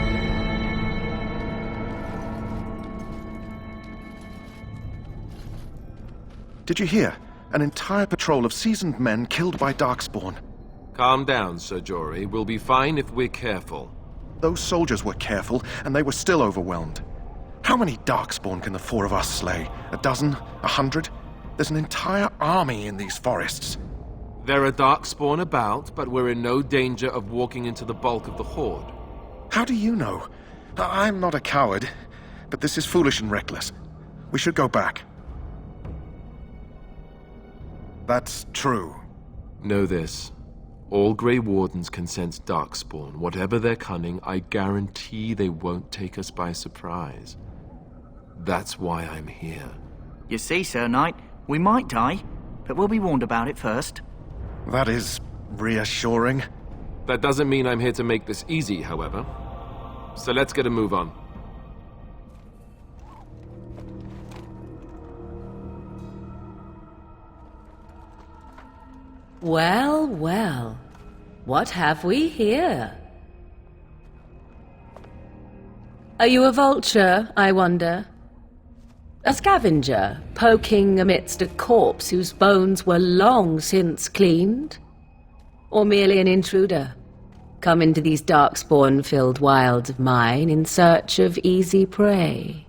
Did you hear? An entire patrol of seasoned men killed by Darkspawn. Calm down, Sir Jory. We'll be fine if we're careful. Those soldiers were careful, and they were still overwhelmed. How many Darkspawn can the four of us slay? A dozen? 100? There's an entire army in these forests. There are Darkspawn about, but we're in no danger of walking into the bulk of the Horde. How do you know? I'm not a coward, but this is foolish and reckless. We should go back. That's true. Know this. All Grey Wardens can sense Darkspawn. Whatever their cunning, I guarantee they won't take us by surprise. That's why I'm here. You see, Sir Knight, we might die, but we'll be warned about it first. That is reassuring. That doesn't mean I'm here to make this easy, however. So let's get a move on. Well, well. What have we here? Are you a vulture, I wonder? A scavenger, poking amidst a corpse whose bones were long since cleaned? Or merely an intruder, come into these darkspawn-filled wilds of mine in search of easy prey?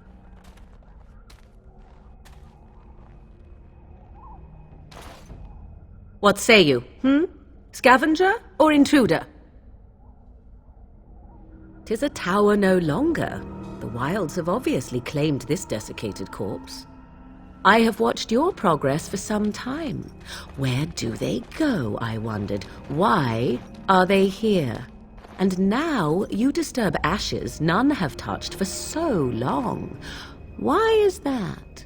What say you, Scavenger or intruder? 'Tis a tower no longer. The wilds have obviously claimed this desiccated corpse. I have watched your progress for some time. Where do they go, I wondered? Why are they here? And now you disturb ashes none have touched for so long. Why is that?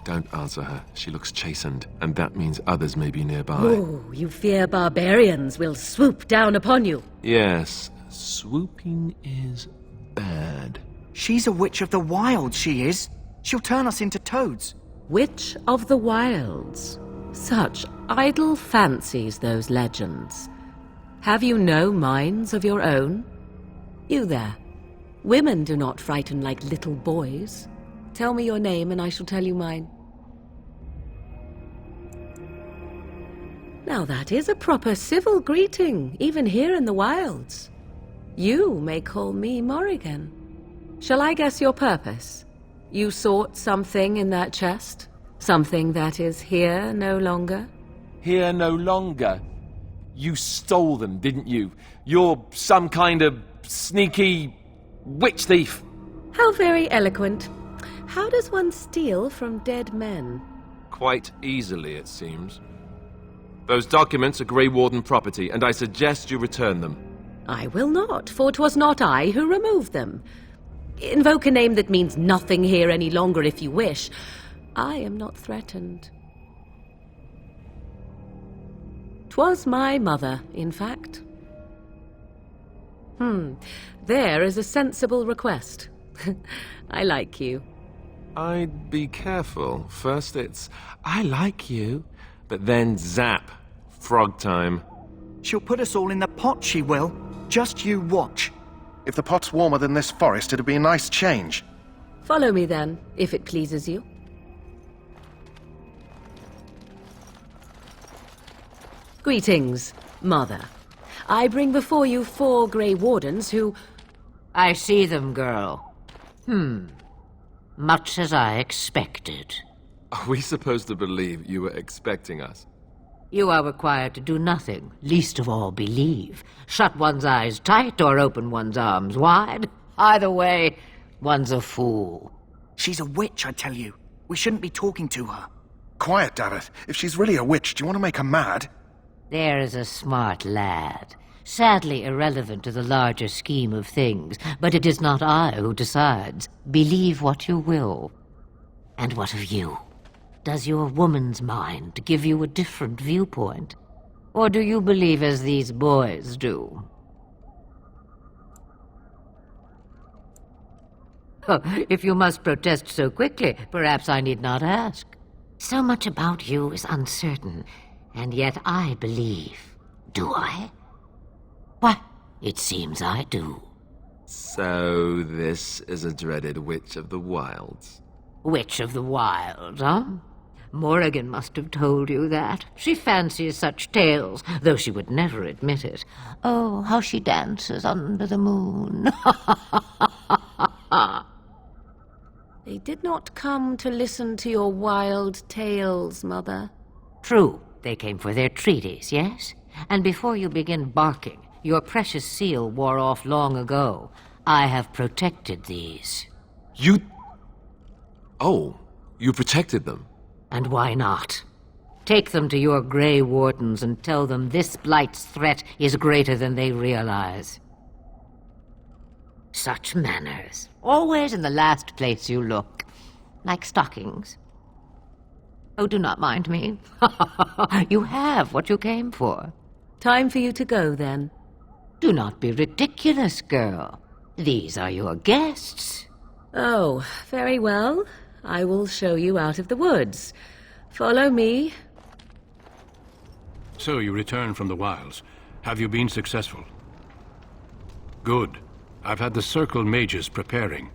Don't answer her. She looks chastened, and that means others may be nearby. Oh, you fear barbarians will swoop down upon you. Yes, swooping is bad. She's a witch of the wilds, she is. She'll turn us into toads. Witch of the wilds. Such idle fancies, those legends. Have you no minds of your own? You there. Women do not frighten like little boys. Tell me your name and I shall tell you mine. Now that is a proper civil greeting, even here in the wilds. You may call me Morrigan. Shall I guess your purpose? You sought something in that chest? Something that is here no longer? Here no longer? You stole them, didn't you? You're some kind of sneaky witch thief. How very eloquent. How does one steal from dead men? Quite easily, it seems. Those documents are Grey Warden property, and I suggest you return them. I will not, for 'twas not I who removed them. Invoke a name that means nothing here any longer if you wish. I am not threatened. 'Twas my mother, in fact. There is a sensible request. I like you. I'd be careful. First it's, I like you, but then zap. Frog time. She'll put us all in the pot, she will. Just you watch. If the pot's warmer than this forest, it'd be a nice change. Follow me then, if it pleases you. Greetings, Mother. I bring before you 4 Grey Wardens who... I see them, girl. Much as I expected. Are we supposed to believe you were expecting us? You are required to do nothing, least of all believe. Shut one's eyes tight or open one's arms wide. Either way, one's a fool. She's a witch, I tell you. We shouldn't be talking to her. Quiet, Davith. If she's really a witch, do you want to make her mad? There is a smart lad. Sadly irrelevant to the larger scheme of things, but it is not I who decides. Believe what you will. And what of you? Does your woman's mind give you a different viewpoint? Or do you believe as these boys do? Oh, if you must protest so quickly, perhaps I need not ask. So much about you is uncertain, and yet I believe. Do I? Why, it seems I do. So this is a dreaded Witch of the Wilds. Witch of the Wild, huh? Morrigan must have told you that. She fancies such tales, though she would never admit it. Oh, how she dances under the moon. They did not come to listen to your wild tales, Mother. True, they came for their treaties, yes? And before you begin barking, your precious seal wore off long ago. I have protected these. You... Oh, you protected them? And why not? Take them to your Grey Wardens and tell them this blight's threat is greater than they realize. Such manners. Always in the last place you look. Like stockings. Oh, do not mind me. You have what you came for. Time for you to go, then. Do not be ridiculous, girl. These are your guests. Oh, very well. I will show you out of the woods. Follow me. So you return from the wilds. Have you been successful? Good. I've had the Circle mages preparing.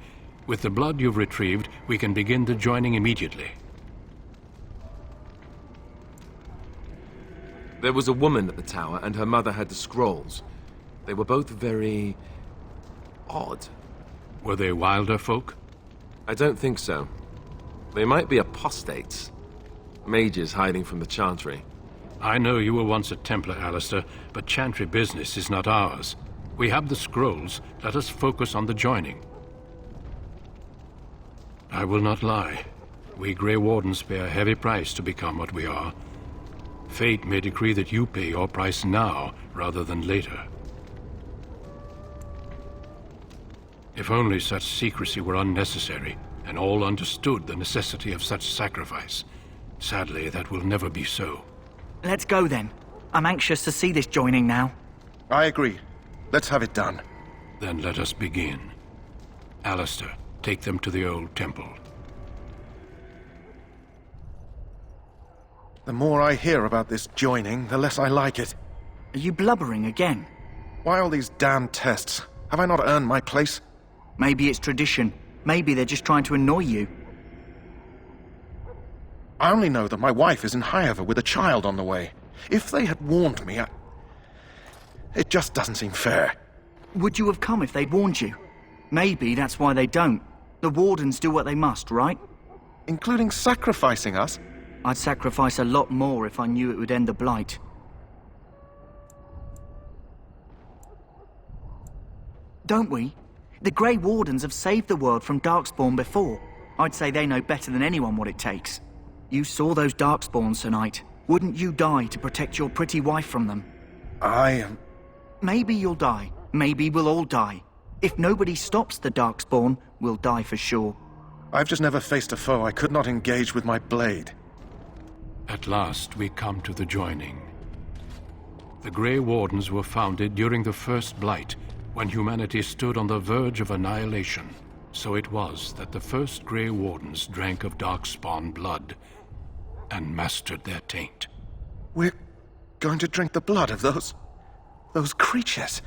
With the blood you've retrieved, we can begin the joining immediately. There was a woman at the tower, and her mother had the scrolls. They were both very... odd. Were they wilder folk? I don't think so. They might be apostates. Mages hiding from the Chantry. I know you were once a Templar, Alistair, but Chantry business is not ours. We have the scrolls. Let us focus on the joining. I will not lie. We Grey Wardens pay a heavy price to become what we are. Fate may decree that you pay your price now, rather than later. If only such secrecy were unnecessary, and all understood the necessity of such sacrifice. Sadly, that will never be so. Let's go, then. I'm anxious to see this joining now. I agree. Let's have it done. Then let us begin. Alistair, take them to the old temple. The more I hear about this joining, the less I like it. Are you blubbering again? Why all these damn tests? Have I not earned my place? Maybe it's tradition. Maybe they're just trying to annoy you. I only know that my wife is in Highever with a child on the way. If they had warned me, it just doesn't seem fair. Would you have come if they'd warned you? Maybe that's why they don't. The Wardens do what they must, right? Including sacrificing us? I'd sacrifice a lot more if I knew it would end the Blight. Don't we? The Grey Wardens have saved the world from Darkspawn before. I'd say they know better than anyone what it takes. You saw those Darkspawns tonight. Wouldn't you die to protect your pretty wife from them? Maybe you'll die. Maybe we'll all die. If nobody stops the Darkspawn, we'll die for sure. I've just never faced a foe I could not engage with my blade. At last, we come to the joining. The Grey Wardens were founded during the First Blight, when humanity stood on the verge of annihilation. So it was that the first Grey Wardens drank of Darkspawn blood and mastered their taint. We're going to drink the blood of those creatures?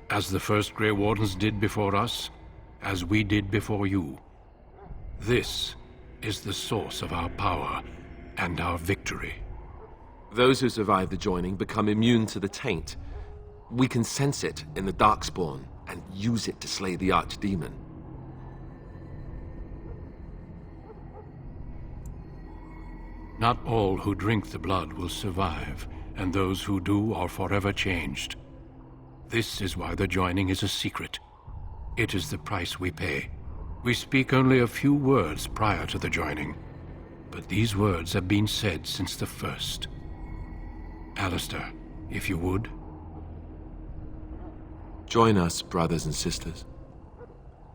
As the first Grey Wardens did before us, as we did before you. This is the source of our power and our victory. Those who survive the joining become immune to the taint. We can sense it in the Darkspawn and use it to slay the archdemon. Not all who drink the blood will survive, and those who do are forever changed. This is why the joining is a secret. It is the price we pay. We speak only a few words prior to the joining, but these words have been said since the first. Alistair, if you would. Join us, brothers and sisters.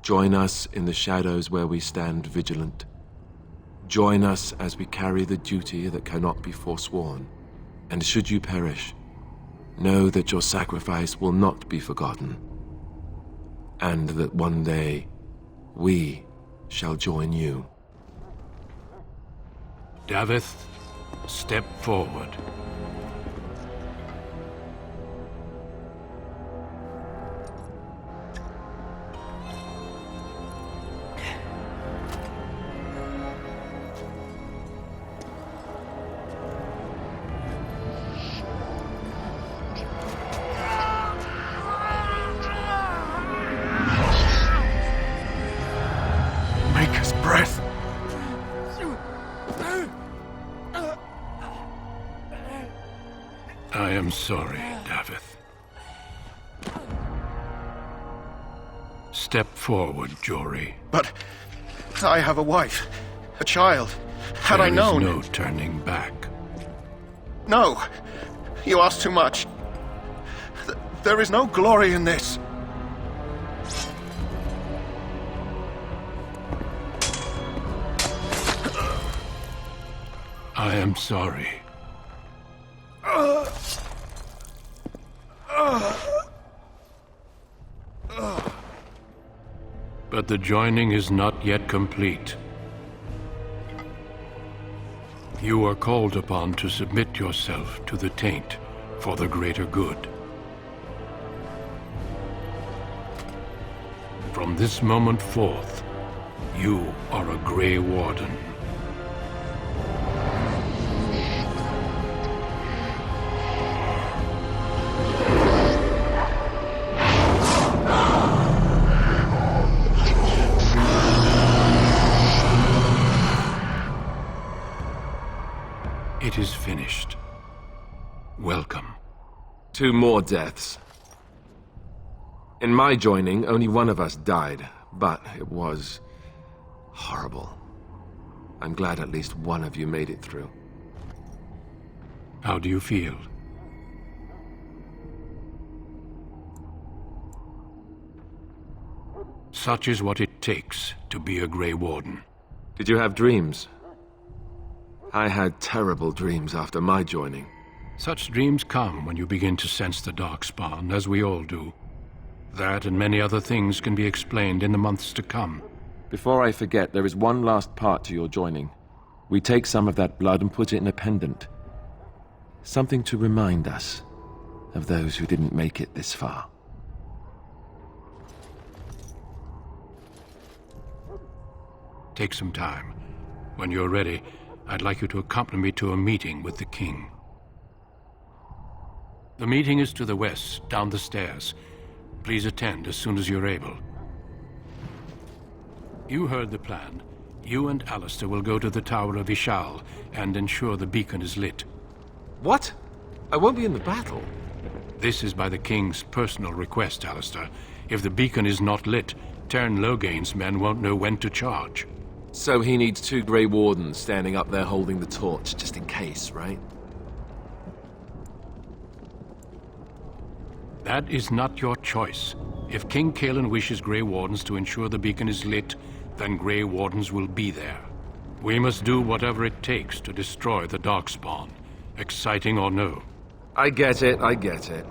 Join us in the shadows where we stand vigilant. Join us as we carry the duty that cannot be forsworn. And should you perish, know that your sacrifice will not be forgotten, and that one day we shall join you. Davith, step forward. I am sorry, Davith. Step forward, Jory. But I have a wife, a child. Had I known... There is no turning back. No! You ask too much. There is no glory in this. I am sorry. But the joining is not yet complete. You are called upon to submit yourself to the taint for the greater good. From this moment forth, you are a Grey Warden. It is finished. Welcome. 2 more deaths. In my joining, only one of us died, but it was horrible. I'm glad at least one of you made it through. How do you feel? Such is what it takes to be a Grey Warden. Did you have dreams? I had terrible dreams after my joining. Such dreams come when you begin to sense the Darkspawn, as we all do. That and many other things can be explained in the months to come. Before I forget, there is one last part to your joining. We take some of that blood and put it in a pendant. Something to remind us of those who didn't make it this far. Take some time. When you're ready, I'd like you to accompany me to a meeting with the king. The meeting is to the west, down the stairs. Please attend as soon as you're able. You heard the plan. You and Alistair will go to the Tower of Shayle and ensure the beacon is lit. What? I won't be in the battle. This is by the king's personal request, Alistair. If the beacon is not lit, Teyrn Loghain's men won't know when to charge. So he needs 2 Grey Wardens standing up there holding the torch, just in case, right? That is not your choice. If King Cailan wishes Grey Wardens to ensure the beacon is lit, then Grey Wardens will be there. We must do whatever it takes to destroy the Darkspawn, exciting or no. I get it, I get it.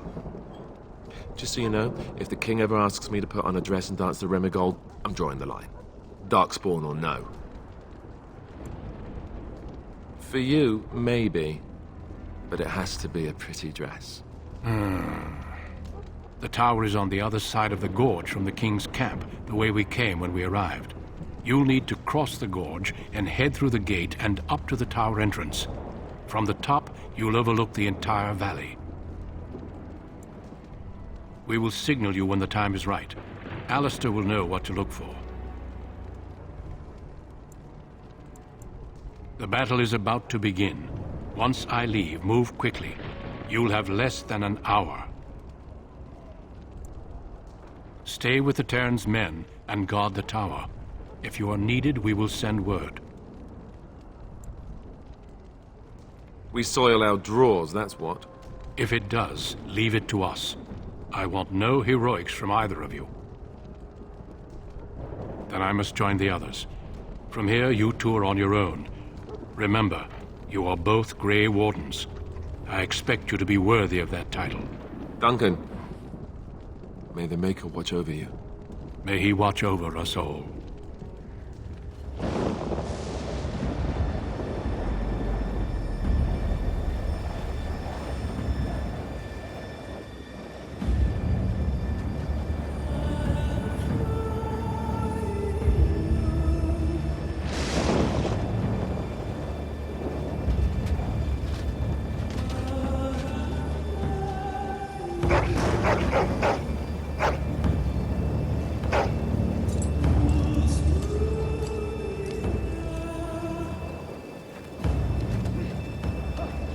Just so you know, if the king ever asks me to put on a dress and dance the Remigold, I'm drawing the line. Darkspawn or no. For you, maybe. But it has to be a pretty dress. The tower is on the other side of the gorge from the king's camp, the way we came when we arrived. You'll need to cross the gorge and head through the gate and up to the tower entrance. From the top, you'll overlook the entire valley. We will signal you when the time is right. Alistair will know what to look for. The battle is about to begin. Once I leave, move quickly. You'll have less than an hour. Stay with the Terran's men and guard the tower. If you are needed, we will send word. We soil our drawers, that's what. If it does, leave it to us. I want no heroics from either of you. Then I must join the others. From here, you two are on your own. Remember, you are both Grey Wardens. I expect you to be worthy of that title. Duncan, may the Maker watch over you. May he watch over us all.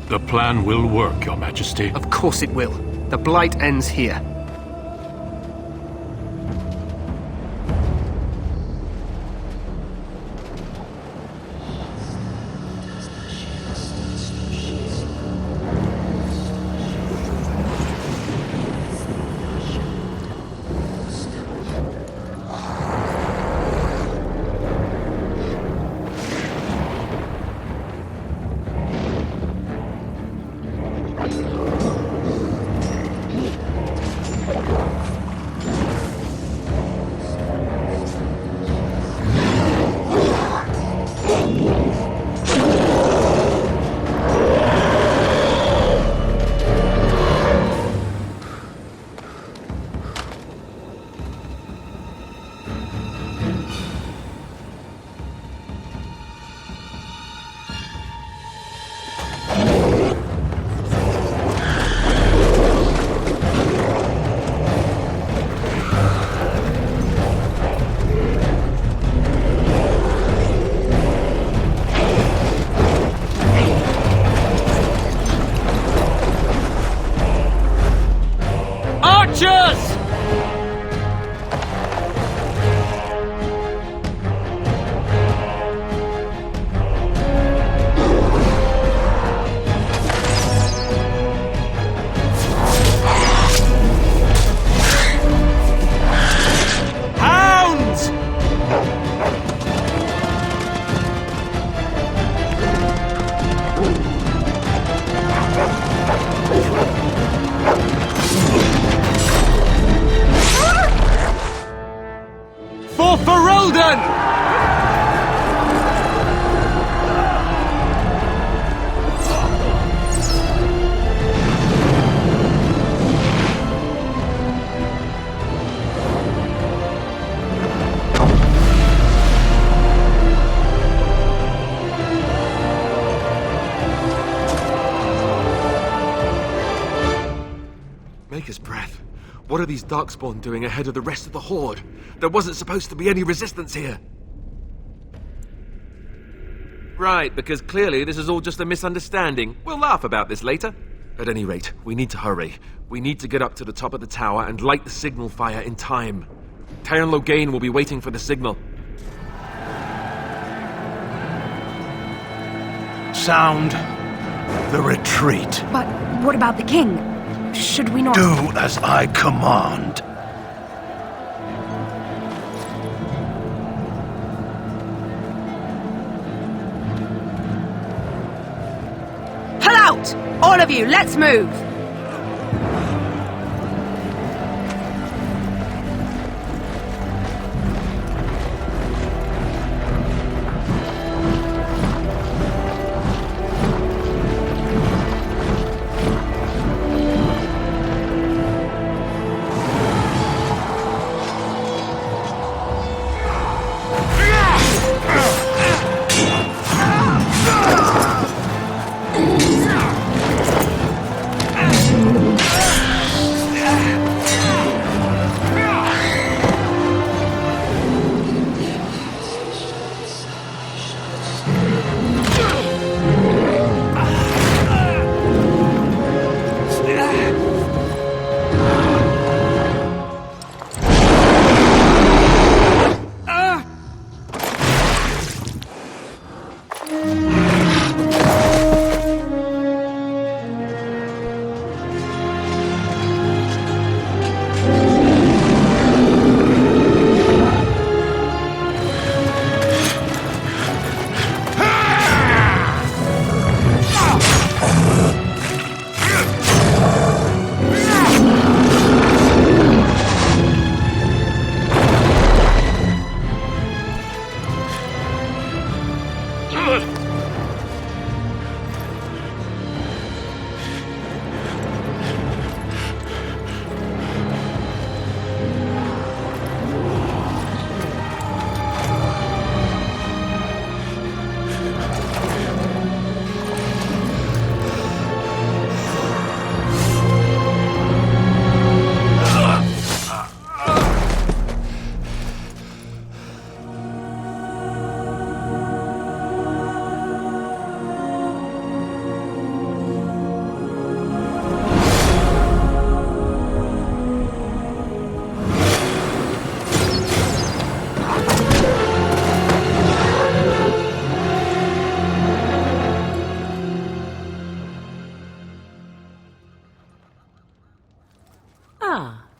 The plan will work, Your Majesty. Of course it will. The Blight ends here. Maker's breath. What are these Darkspawn doing ahead of the rest of the Horde? There wasn't supposed to be any resistance here. Right, because clearly this is all just a misunderstanding. We'll laugh about this later. At any rate, we need to hurry. We need to get up to the top of the tower and light the signal fire in time. Taron Loghain will be waiting for the signal. Sound the retreat. But what about the king? Should we not... Do as I command. Pull out! All of you, let's move! amulet!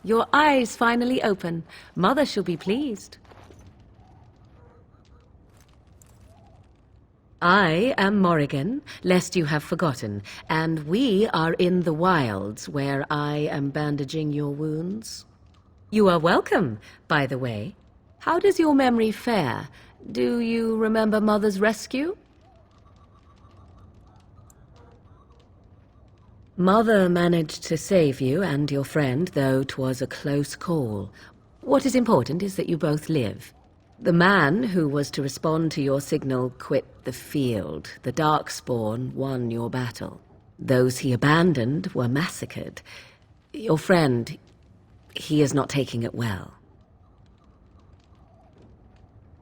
Your eyes finally open. Mother shall be pleased. I am Morrigan, lest you have forgotten, and we are in the wilds where I am bandaging your wounds. You are welcome, by the way. How does your memory fare? Do you remember Mother's rescue? Mother managed to save you and your friend, though 'twas a close call. What is important is that you both live. The man who was to respond to your signal quit the field. The Darkspawn won your battle. Those he abandoned were massacred. Your friend, he is not taking it well.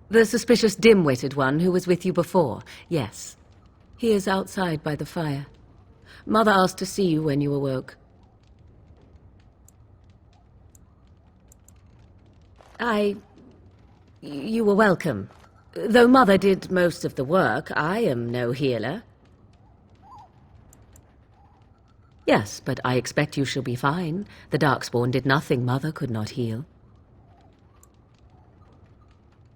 The suspicious dim-witted one who was with you before, yes. He is outside by the fire. Mother asked to see you when you awoke. You were welcome. Though Mother did most of the work, I am no healer. Yes, but I expect you shall be fine. The Darkspawn did nothing Mother could not heal.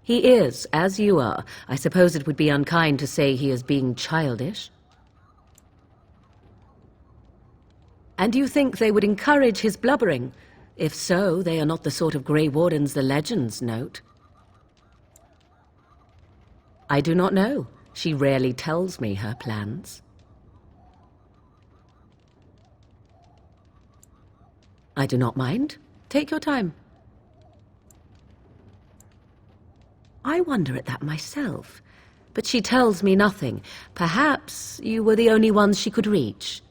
He is, as you are. I suppose it would be unkind to say he is being childish. And you think they would encourage his blubbering? If so, they are not the sort of Grey Wardens the legends note. I do not know. She rarely tells me her plans. I do not mind. Take your time. I wonder at that myself. But she tells me nothing. Perhaps you were the only ones she could reach.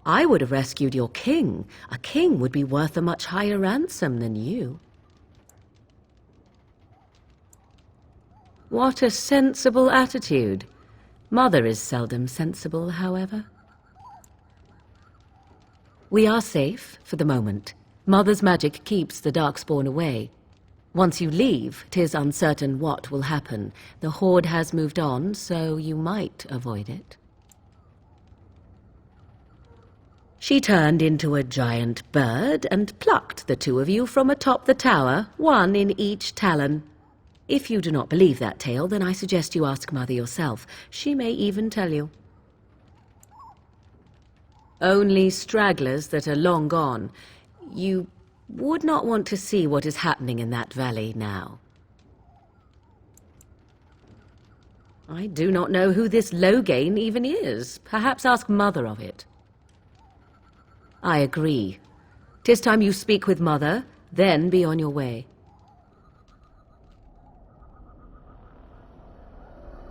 I would have rescued your king. A king would be worth a much higher ransom than you. What a sensible attitude. Mother is seldom sensible, however. We are safe, for the moment. Mother's magic keeps the Darkspawn away. Once you leave, 'tis uncertain what will happen. The Horde has moved on, so you might avoid it. She turned into a giant bird and plucked the two of you from atop the tower, one in each talon. If you do not believe that tale, then I suggest you ask Mother yourself. She may even tell you. Only stragglers that are long gone. You would not want to see what is happening in that valley now. I do not know who this Loghain even is. Perhaps ask Mother of it. I agree. 'Tis time you speak with Mother, then be on your way.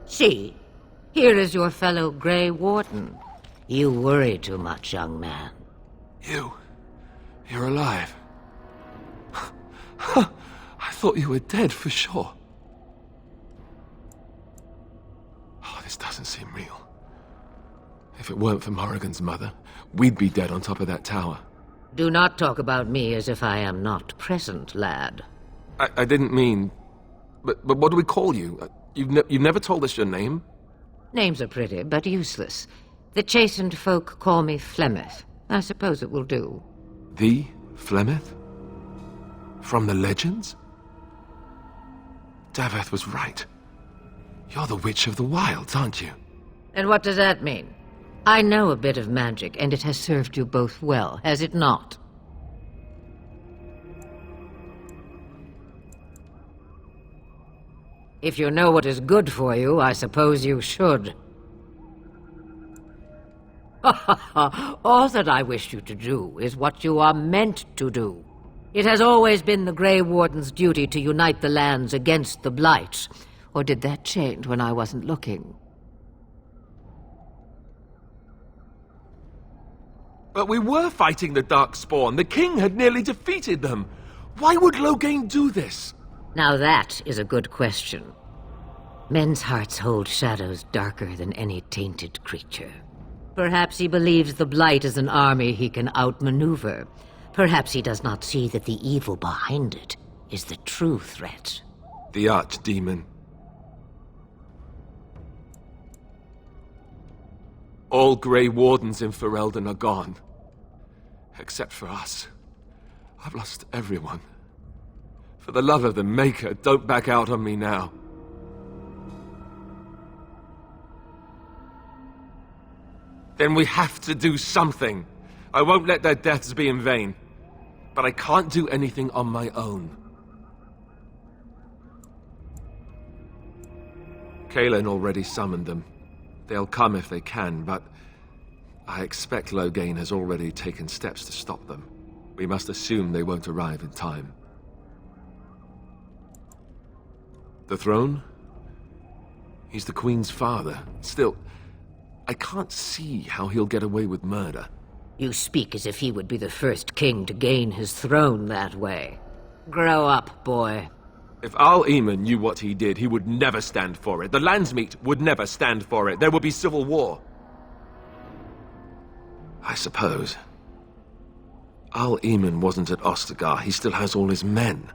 See, here is your fellow Grey Warden. You worry too much, young man. You're alive. I thought you were dead for sure. Oh, this doesn't seem real. If it weren't for Morrigan's mother, we'd be dead on top of that tower. Do not talk about me as if I am not present, lad. I didn't mean... But what do we call you? You've never told us your name? Names are pretty, but useless. The chastened folk call me Flemeth. I suppose it will do. The Flemeth? From the legends? Daveth was right. You're the Witch of the Wilds, aren't you? And what does that mean? I know a bit of magic, and it has served you both well, has it not? If you know what is good for you, I suppose you should. All that I wish you to do is what you are meant to do. It has always been the Grey Warden's duty to unite the lands against the Blight. Or did that change when I wasn't looking? But we were fighting the Darkspawn. The king had nearly defeated them. Why would Loghain do this? Now that is a good question. Men's hearts hold shadows darker than any tainted creature. Perhaps he believes the Blight is an army he can outmaneuver. Perhaps he does not see that the evil behind it is the true threat. The archdemon. All Grey Wardens in Ferelden are gone. Except for us. I've lost everyone. For the love of the Maker, don't back out on me now. Then we have to do something. I won't let their deaths be in vain. But I can't do anything on my own. Kaelin already summoned them. They'll come if they can, but I expect Loghain has already taken steps to stop them. We must assume they won't arrive in time. The throne? He's the Queen's father. Still, I can't see how he'll get away with murder. You speak as if he would be the first king to gain his throne that way. Grow up, boy. If Al Eamon knew what he did, he would never stand for it. The Landsmeet would never stand for it. There would be civil war. I suppose. Al Eamon wasn't at Ostagar. He still has all his men.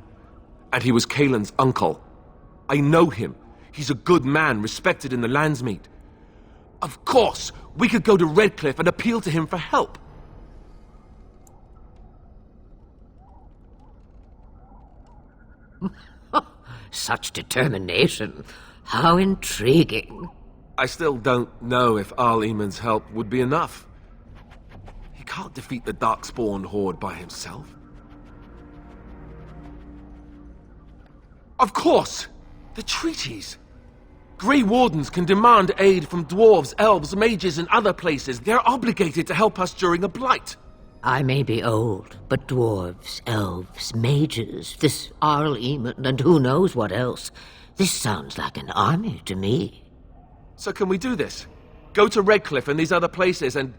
And he was Kaelin's uncle. I know him. He's a good man, respected in the Landsmeet. Of course, we could go to Redcliffe and appeal to him for help. Such determination. How intriguing. I still don't know if Al Eamon's help would be enough. He can't defeat the Darkspawn horde by himself. Of course! The treaties! Grey Wardens can demand aid from dwarves, elves, mages, and other places. They're obligated to help us during a blight. I may be old, but dwarves, elves, mages, this Arl Eamon, and who knows what else. This sounds like an army to me. So can we do this? Go to Redcliffe and these other places and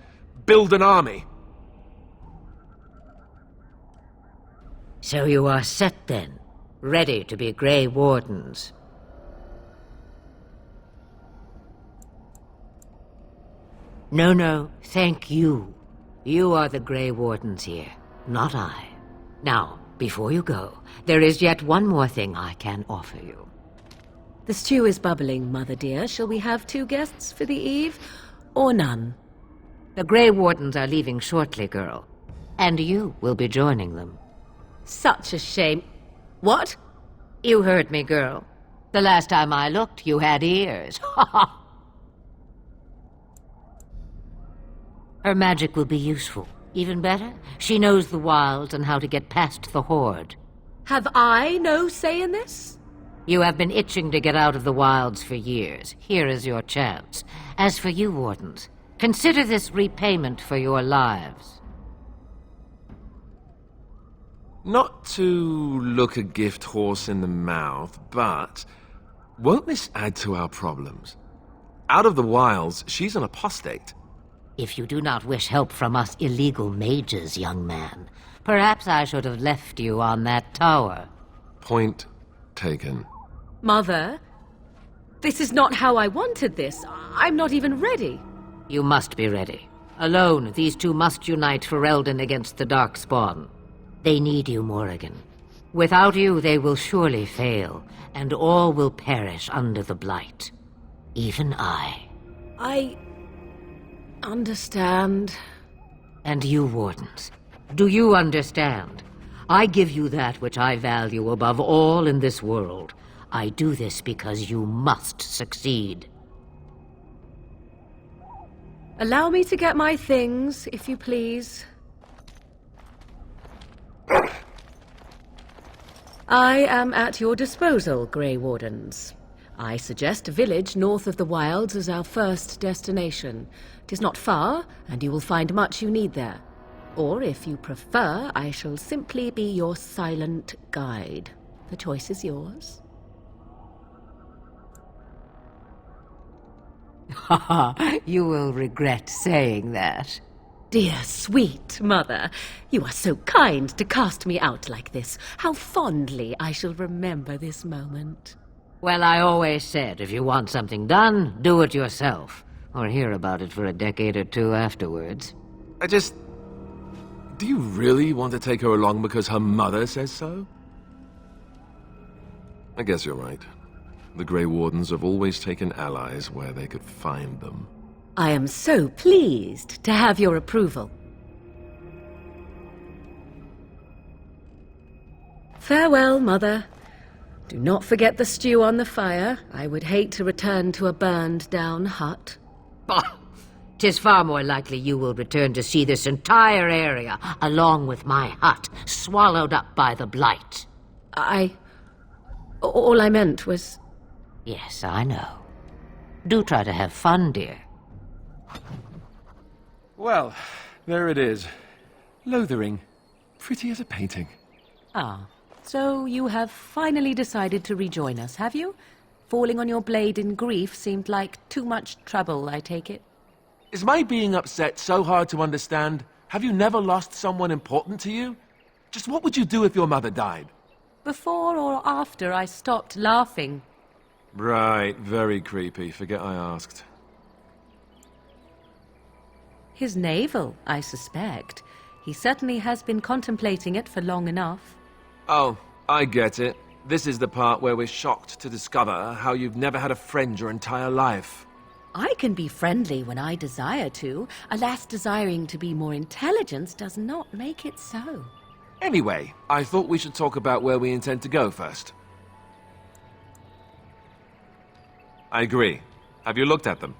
build an army? So you are set then, ready to be Grey Wardens. No, thank you. You are the Grey Wardens here, not I. Now, before you go, there is yet one more thing I can offer you. The stew is bubbling, Mother dear. Shall we have 2 guests for the eve, or none? The Grey Wardens are leaving shortly, girl. And you will be joining them. Such a shame. What? You heard me, girl. The last time I looked, you had ears. Her magic will be useful. Even better, she knows the wilds and how to get past the horde. Have I no say in this? You have been itching to get out of the wilds for years. Here is your chance. As for you, Wardens, consider this repayment for your lives. Not to look a gift horse in the mouth, but won't this add to our problems? Out of the wilds, she's an apostate. If you do not wish help from us illegal mages, young man, perhaps I should have left you on that tower. Point taken. Mother, this is not how I wanted this. I'm not even ready. You must be ready. Alone, these two must unite Ferelden against the Darkspawn. They need you, Morrigan. Without you, they will surely fail, and all will perish under the Blight. Even I. I understand. And you, Wardens, do you understand? I give you that which I value above all in this world. I do this because you must succeed. Allow me to get my things, if you please. I am at your disposal, Grey Wardens. I suggest a village north of the Wilds as our first destination. It is not far, and you will find much you need there. Or, if you prefer, I shall simply be your silent guide. The choice is yours. You will regret saying that. Dear, sweet mother, you are so kind to cast me out like this. How fondly I shall remember this moment. Well, I always said, if you want something done, do it yourself. Or hear about it for a decade or two afterwards. Do you really want to take her along because her mother says so? I guess you're right. The Grey Wardens have always taken allies where they could find them. I am so pleased to have your approval. Farewell, Mother. Do not forget the stew on the fire. I would hate to return to a burned-down hut. Bah! 'Tis far more likely you will return to see this entire area, along with my hut, swallowed up by the blight. All I meant was... Yes, I know. Do try to have fun, dear. Well, there it is. Lothering. Pretty as a painting. Ah, so you have finally decided to rejoin us, have you? Falling on your blade in grief seemed like too much trouble, I take it. Is my being upset so hard to understand? Have you never lost someone important to you? Just what would you do if your mother died? Before or after I stopped laughing. Right, very creepy. Forget I asked. His navel, I suspect. He certainly has been contemplating it for long enough. Oh, I get it. This is the part where we're shocked to discover how you've never had a friend your entire life. I can be friendly when I desire to. Alas, desiring to be more intelligent does not make it so. Anyway, I thought we should talk about where we intend to go first. I agree. Have you looked at them?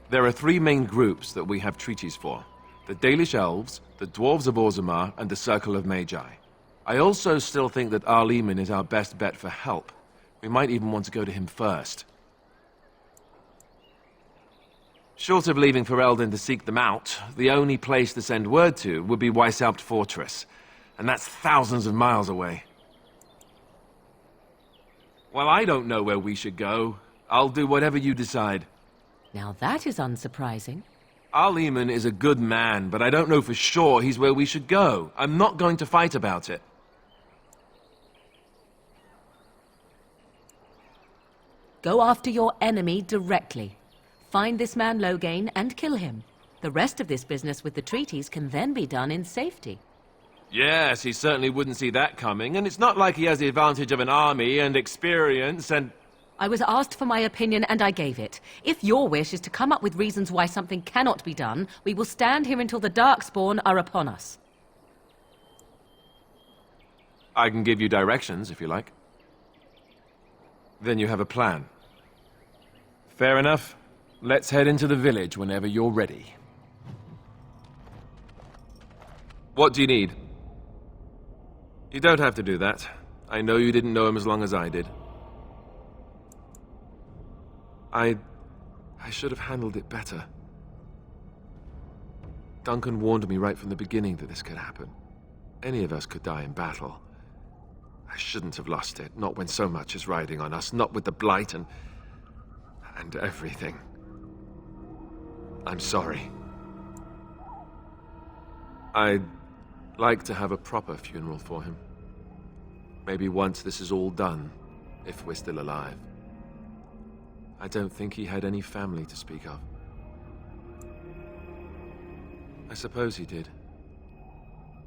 There are 3 main groups that we have treaties for. The Dalish Elves, the Dwarves of Orzammar, and the Circle of Magi. I also still think that Alistair is our best bet for help. We might even want to go to him first. Short of leaving Ferelden to seek them out, the only place to send word to would be Weishaupt Fortress, and that's thousands of miles away. Well, I don't know where we should go. I'll do whatever you decide. Now that is unsurprising. Alistair is a good man, but I don't know for sure he's where we should go. I'm not going to fight about it. Go after your enemy directly. Find this man Loghain and kill him. The rest of this business with the treaties can then be done in safety. Yes, he certainly wouldn't see that coming, and it's not like he has the advantage of an army and experience and... I was asked for my opinion and I gave it. If your wish is to come up with reasons why something cannot be done, we will stand here until the Darkspawn are upon us. I can give you directions, if you like. Then you have a plan. Fair enough. Let's head into the village whenever you're ready. What do you need? You don't have to do that. I know you didn't know him as long as I did. I should have handled it better. Duncan warned me right from the beginning that this could happen. Any of us could die in battle. I shouldn't have lost it, not when so much is riding on us, not with the blight and everything. I'm sorry. I'd like to have a proper funeral for him. Maybe once this is all done, if we're still alive. I don't think he had any family to speak of. I suppose he did.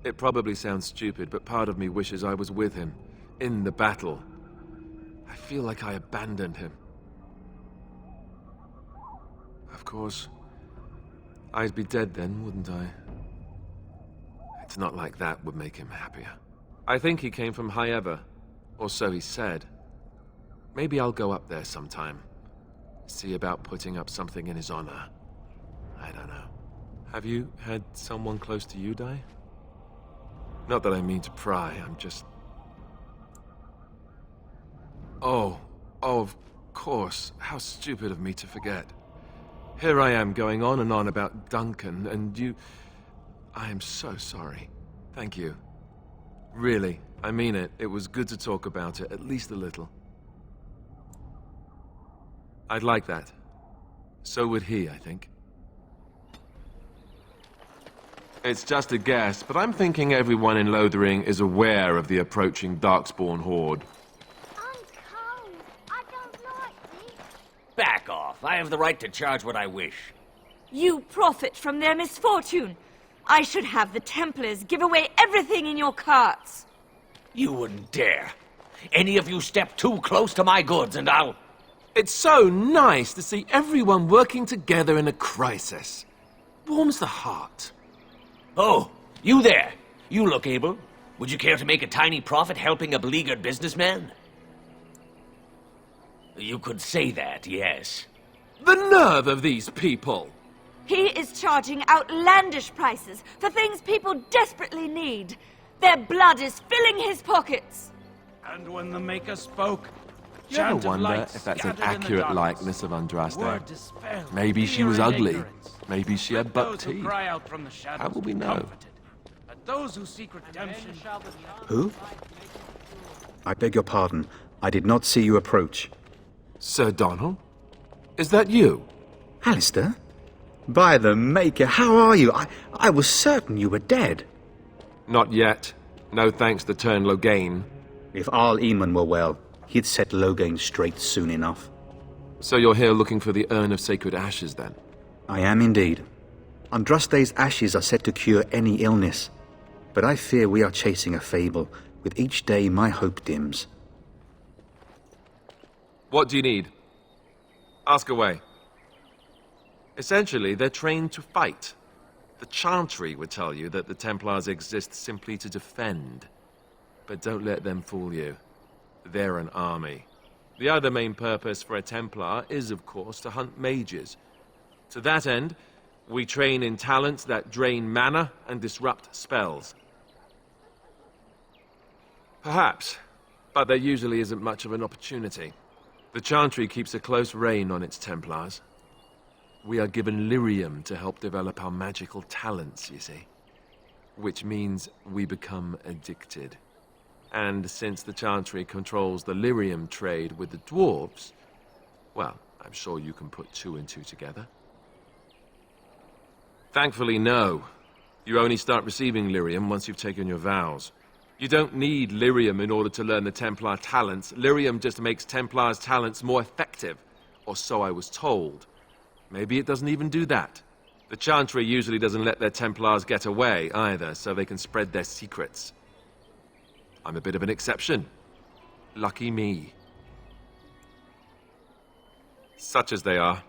It probably sounds stupid, but part of me wishes I was with him, in the battle. I feel like I abandoned him. Of course, I'd be dead then, wouldn't I? It's not like that would make him happier. I think he came from High Ever, or so he said. Maybe I'll go up there sometime. See about putting up something in his honor. I don't know. Have you had someone close to you die? Not that I mean to pry, I'm just... Oh, Oh, of course. How stupid of me to forget. Here I am going on and on about Duncan, and you... I am so sorry. Thank you. Really, I mean it. It was good to talk about it, at least a little. I'd like that. So would he, I think. It's just a guess, but I'm thinking everyone in Lothering is aware of the approaching Darkspawn horde. Back off. I have the right to charge what I wish. You profit from their misfortune. I should have the Templars give away everything in your carts. You wouldn't dare. Any of you step too close to my goods and I'll... It's so nice to see everyone working together in a crisis. Warms the heart. Oh, you there. You look able. Would you care to make a tiny profit helping a beleaguered businessman? You could say that, yes. The nerve of these people! He is charging outlandish prices for things people desperately need. Their blood is filling his pockets. And when the Maker spoke, Do you ever wonder if that's an accurate likeness of Andraste? Maybe she was ugly. Maybe she had buck teeth. How will we know? Those who seek redemption shall be... Who? I beg your pardon. I did not see you approach. Sir Donald? Is that you? Alistair? By the Maker, how are you? I was certain you were dead. Not yet. No thanks to Turn Loghain. If Arl Eamon were well, he'd set Loghain straight soon enough. So you're here looking for the Urn of Sacred Ashes, then? I am indeed. Andraste's ashes are said to cure any illness, but I fear we are chasing a fable. With each day, my hope dims. What do you need? Ask away. Essentially, they're trained to fight. The Chantry would tell you that the Templars exist simply to defend. But don't let them fool you. They're an army. The other main purpose for a Templar is, of course, to hunt mages. To that end, we train in talents that drain mana and disrupt spells. Perhaps, but there usually isn't much of an opportunity. The Chantry keeps a close rein on its Templars. We are given lyrium to help develop our magical talents, you see. Which means we become addicted. And since the Chantry controls the lyrium trade with the dwarves, well, I'm sure you can put two and two together. Thankfully, no. You only start receiving lyrium once you've taken your vows. You don't need lyrium in order to learn the Templar talents. Lyrium just makes Templars' talents more effective, or so I was told. Maybe it doesn't even do that. The Chantry usually doesn't let their Templars get away, either, so they can spread their secrets. I'm a bit of an exception. Lucky me. Such as they are.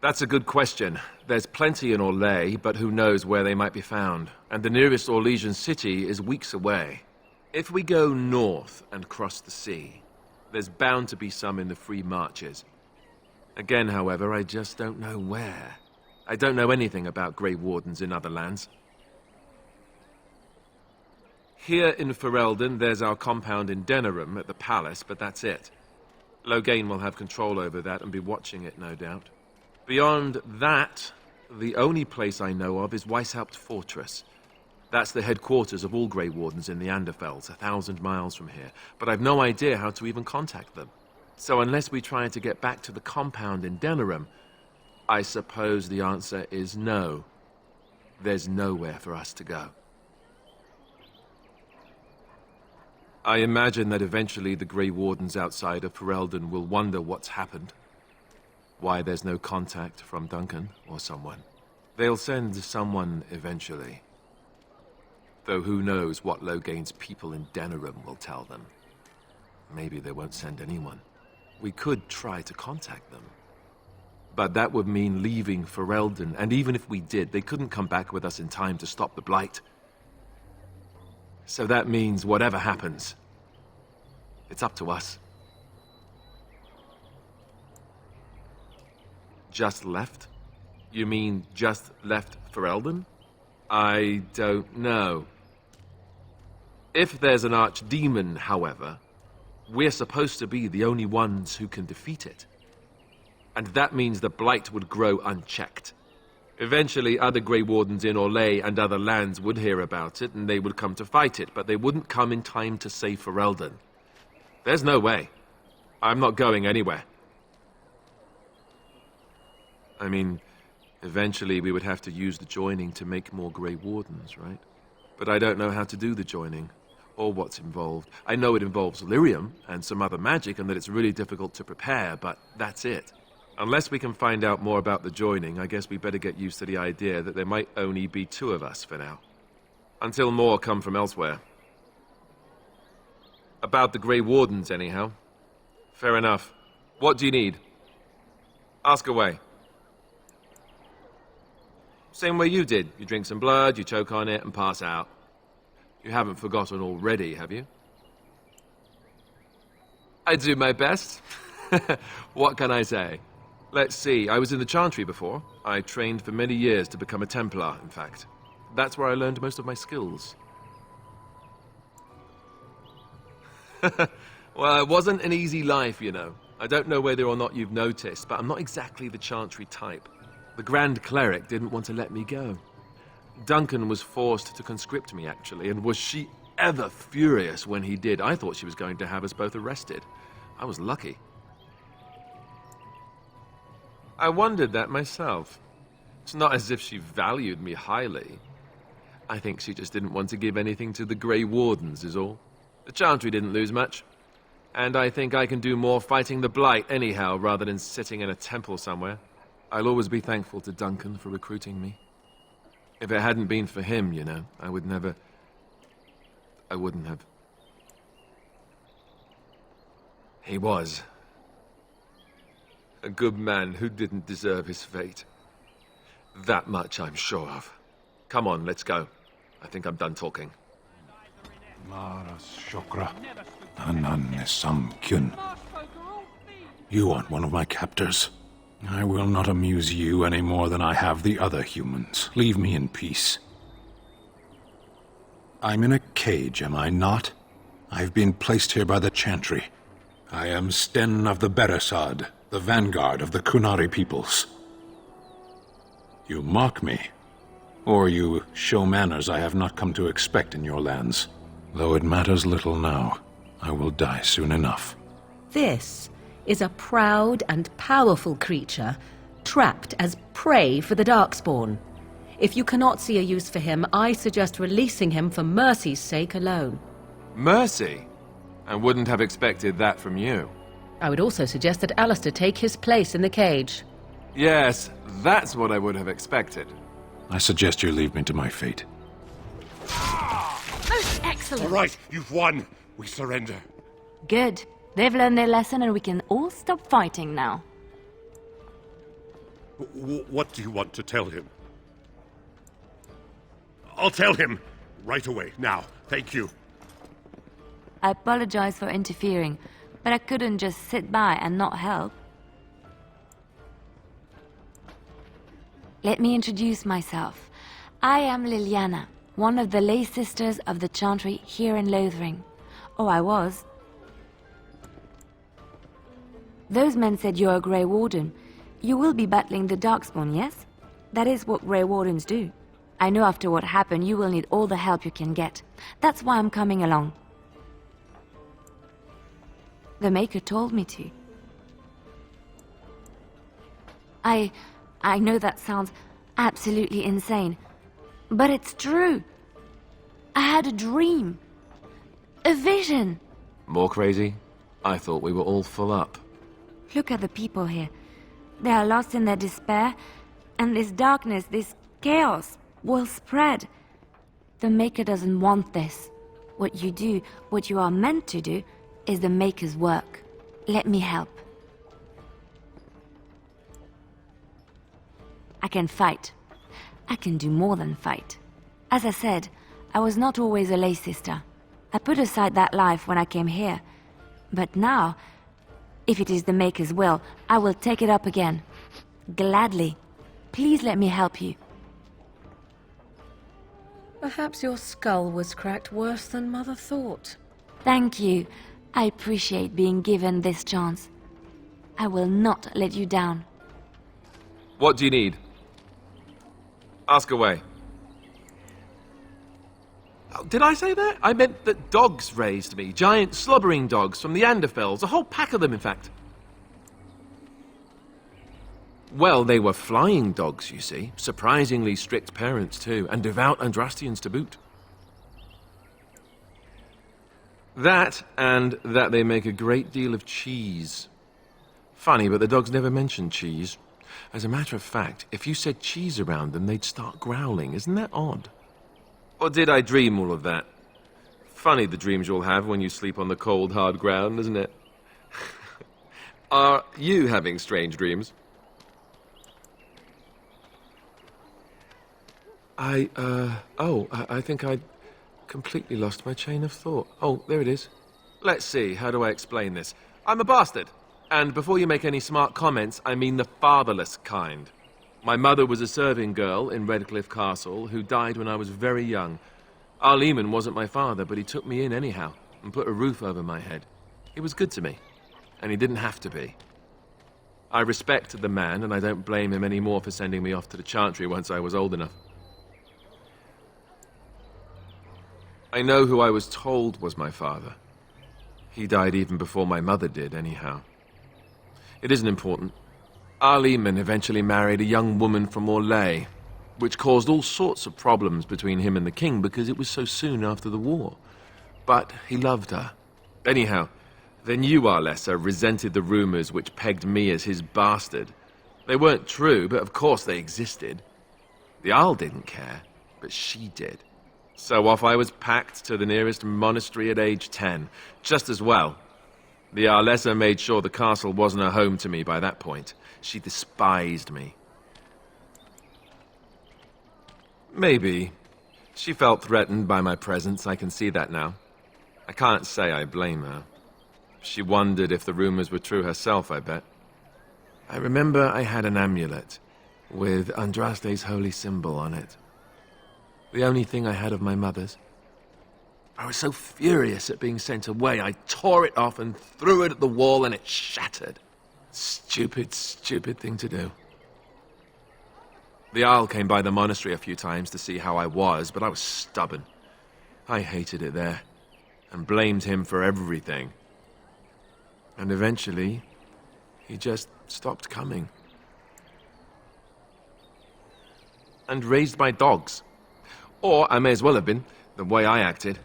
That's a good question. There's plenty in Orlais, but who knows where they might be found. And the nearest Orlesian city is weeks away. If we go north and cross the sea, there's bound to be some in the Free Marches. Again, however, I just don't know where. I don't know anything about Grey Wardens in other lands. Here in Ferelden, there's our compound in Denerim at the palace, but that's it. Loghain will have control over that and be watching it, no doubt. Beyond that, the only place I know of is Weishaupt Fortress. That's the headquarters of all Grey Wardens in the Anderfells, 1,000 miles from here, but I've no idea how to even contact them. So unless we try to get back to the compound in Denerim, I suppose the answer is no. There's nowhere for us to go. I imagine that eventually the Grey Wardens outside of Ferelden will wonder what's happened. Why there's no contact from Duncan or someone. They'll send someone eventually. Though who knows what Loghain's people in Denerim will tell them. Maybe they won't send anyone. We could try to contact them. But that would mean leaving Ferelden, and even if we did, they couldn't come back with us in time to stop the Blight. So that means whatever happens, it's up to us. Just left? You mean just left Ferelden? I don't know. If there's an archdemon, however, we're supposed to be the only ones who can defeat it. And that means the blight would grow unchecked. Eventually, other Grey Wardens in Orlais and other lands would hear about it, and they would come to fight it, but they wouldn't come in time to save Ferelden. There's no way. I'm not going anywhere. I mean, eventually we would have to use the joining to make more Grey Wardens, right? But I don't know how to do the joining, or what's involved. I know it involves lyrium and some other magic, and that it's really difficult to prepare, but that's it. Unless we can find out more about the joining, I guess we better get used to the idea that there might only be 2 of us for now. Until more come from elsewhere. About the Grey Wardens, anyhow. Fair enough. What do you need? Ask away. Same way you did. You drink some blood, you choke on it, and pass out. You haven't forgotten already, have you? I do my best. What can I say? Let's see, I was in the Chantry before. I trained for many years to become a Templar, in fact. That's where I learned most of my skills. Well, it wasn't an easy life, you know. I don't know whether or not you've noticed, but I'm not exactly the Chantry type. The Grand Cleric didn't want to let me go. Duncan was forced to conscript me, actually, and was she ever furious when he did. I thought she was going to have us both arrested. I was lucky. I wondered that myself. It's not as if she valued me highly. I think she just didn't want to give anything to the Grey Wardens, is all. The Chantry didn't lose much. And I think I can do more fighting the Blight anyhow, rather than sitting in a temple somewhere. I'll always be thankful to Duncan for recruiting me. If it hadn't been for him, you know, I wouldn't have. He was a good man who didn't deserve his fate. That much I'm sure of. Come on, let's go. I think I'm done talking. You aren't one of my captors. I will not amuse you any more than I have the other humans. Leave me in peace. I'm in a cage, am I not? I've been placed here by the Chantry. I am Sten of the Beresad, the vanguard of the Kunari peoples. You mock me, or you show manners I have not come to expect in your lands. Though it matters little now, I will die soon enough. This is a proud and powerful creature, trapped as prey for the Darkspawn. If you cannot see a use for him, I suggest releasing him for mercy's sake alone. Mercy? I wouldn't have expected that from you. I would also suggest that Alistair take his place in the cage. Yes, that's what I would have expected. I suggest you leave me to my fate. Most excellent. All right, you've won. We surrender. Good. They've learned their lesson and we can all stop fighting now. What do you want to tell him? I'll tell him. Right away, now. Thank you. I apologize for interfering, but I couldn't just sit by and not help. Let me introduce myself. I am Leliana, one of the lay sisters of the Chantry here in Lothering. Oh, I was. Those men said you're a Grey Warden. You will be battling the Darkspawn, yes? That is what Grey Wardens do. I know after what happened you will need all the help you can get. That's why I'm coming along. The Maker told me to. I know that sounds absolutely insane, but it's true. I had a dream. A vision. More crazy? I thought we were all full up. Look at the people here. They are lost in their despair, and this darkness, this chaos, will spread. The Maker doesn't want this. What you do, what you are meant to do, is the Maker's work. Let me help. I can fight. I can do more than fight. As I said, I was not always a lay sister. I put aside that life when I came here. But now, if it is the Maker's will, I will take it up again. Gladly. Please let me help you. Perhaps your skull was cracked worse than Mother thought. Thank you. I appreciate being given this chance. I will not let you down. What do you need? Ask away. Oh, did I say that? I meant that dogs raised me. Giant slobbering dogs from the Anderfells. A whole pack of them, in fact. Well, they were flying dogs, you see. Surprisingly strict parents, too. And devout Andrastians to boot. That, and that they make a great deal of cheese. Funny, but the dogs never mentioned cheese. As a matter of fact, if you said cheese around them, they'd start growling. Isn't that odd? Or did I dream all of that? Funny the dreams you'll have when you sleep on the cold, hard ground, isn't it? Are you having strange dreams? I think I completely lost my chain of thought. Oh, there it is. Let's see, how do I explain this? I'm a bastard. And before you make any smart comments, I mean the fatherless kind. My mother was a serving girl in Redcliffe Castle who died when I was very young. Our Leman wasn't my father, but he took me in anyhow and put a roof over my head. He was good to me, and he didn't have to be. I respect the man, and I don't blame him anymore for sending me off to the Chantry once I was old enough. I know who I was told was my father. He died even before my mother did, anyhow. It isn't important. Our Leman eventually married a young woman from Orlais, which caused all sorts of problems between him and the king because it was so soon after the war. But he loved her. Anyhow, then you, Arlessa, resented the rumors which pegged me as his bastard. They weren't true, but of course they existed. The Arl didn't care, but she did. So off I was packed to the nearest monastery at age 10, just as well. The Arlessa made sure the castle wasn't a home to me by that point. She despised me. Maybe. She felt threatened by my presence, I can see that now. I can't say I blame her. She wondered if the rumors were true herself, I bet. I remember I had an amulet with Andraste's holy symbol on it. The only thing I had of my mother's. I was so furious at being sent away, I tore it off and threw it at the wall and it shattered. Stupid, stupid thing to do. The Arl came by the monastery a few times to see how I was, but I was stubborn. I hated it there, and blamed him for everything. And eventually, he just stopped coming. And raised my dogs. Or I may as well have been, the way I acted.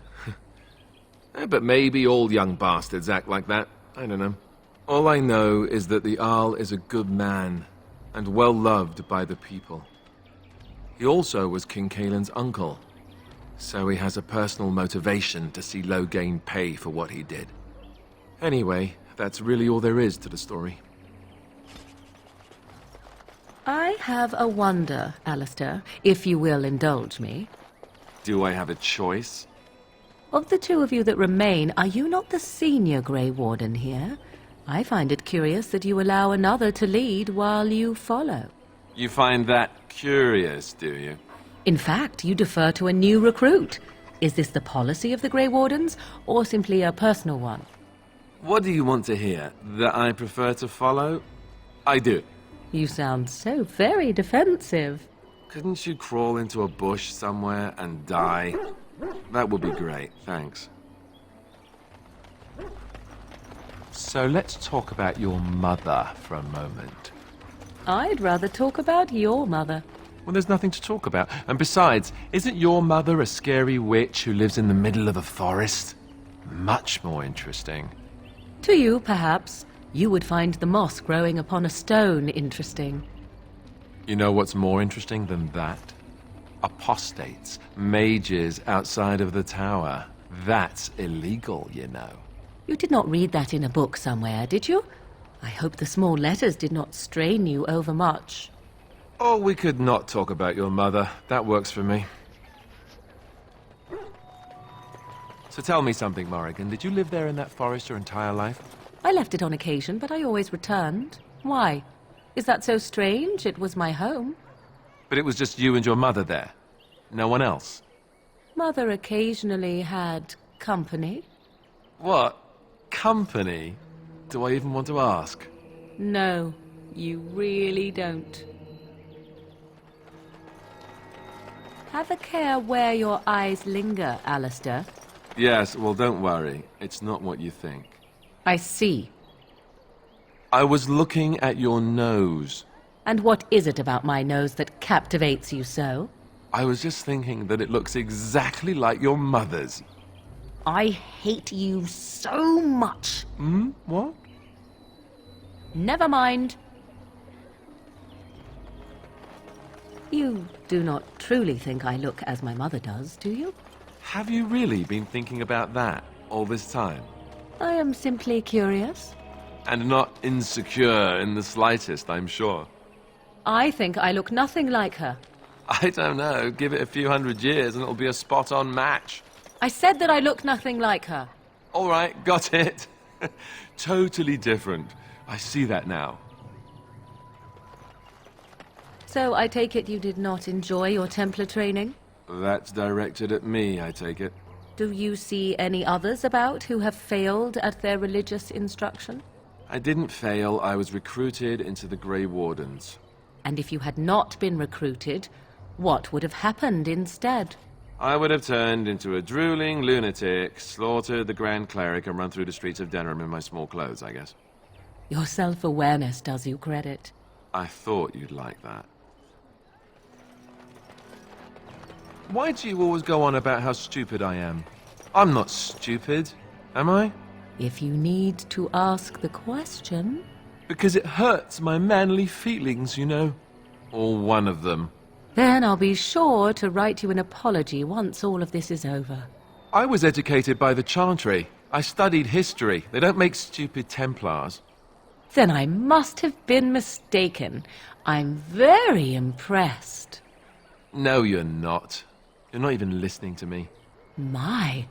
But maybe all young bastards act like that. I don't know. All I know is that the Arl is a good man, and well loved by the people. He also was King Caelan's uncle, so he has a personal motivation to see Loghain pay for what he did. Anyway, that's really all there is to the story. I have a wonder, Alistair, if you will indulge me. Do I have a choice? Of the two of you that remain, are you not the senior Grey Warden here? I find it curious that you allow another to lead while you follow. You find that curious, do you? In fact, you defer to a new recruit. Is this the policy of the Grey Wardens, or simply a personal one? What do you want to hear? That I prefer to follow? I do. You sound so very defensive. Couldn't you crawl into a bush somewhere and die? That would be great, thanks. So let's talk about your mother for a moment. I'd rather talk about your mother. Well, there's nothing to talk about. And besides, isn't your mother a scary witch who lives in the middle of a forest? Much more interesting. To you, perhaps. You would find the moss growing upon a stone interesting. You know what's more interesting than that? Apostates, mages outside of the tower. That's illegal, you know. You did not read that in a book somewhere, did you? I hope the small letters did not strain you overmuch. Oh, we could not talk about your mother. That works for me. So tell me something, Morrigan. Did you live there in that forest your entire life? I left it on occasion, but I always returned. Why? Is that so strange? It was my home. But it was just you and your mother there? No one else? Mother occasionally had company. What? Company? Do I even want to ask? No, you really don't. Have a care where your eyes linger, Alistair. Yes, well, don't worry. It's not what you think. I see. I was looking at your nose. And what is it about my nose that captivates you so? I was just thinking that it looks exactly like your mother's. I hate you so much. What? Never mind. You do not truly think I look as my mother does, do you? Have you really been thinking about that all this time? I am simply curious. And not insecure in the slightest, I'm sure. I think I look nothing like her. I don't know. Give it a few hundred years and it'll be a spot-on match. I said that I look nothing like her. All right, got it. Totally different. I see that now. So I take it you did not enjoy your Templar training? That's directed at me, I take it. Do you see any others about who have failed at their religious instruction? I didn't fail. I was recruited into the Grey Wardens. And if you had not been recruited, what would have happened instead? I would have turned into a drooling lunatic, slaughtered the Grand Cleric, and run through the streets of Denerim in my small clothes, I guess. Your self-awareness does you credit. I thought you'd like that. Why do you always go on about how stupid I am? I'm not stupid, am I? If you need to ask the question... Because it hurts my manly feelings, you know. Or one of them. Then I'll be sure to write you an apology once all of this is over. I was educated by the Chantry. I studied history. They don't make stupid Templars. Then I must have been mistaken. I'm very impressed. No, you're not. You're not even listening to me. My,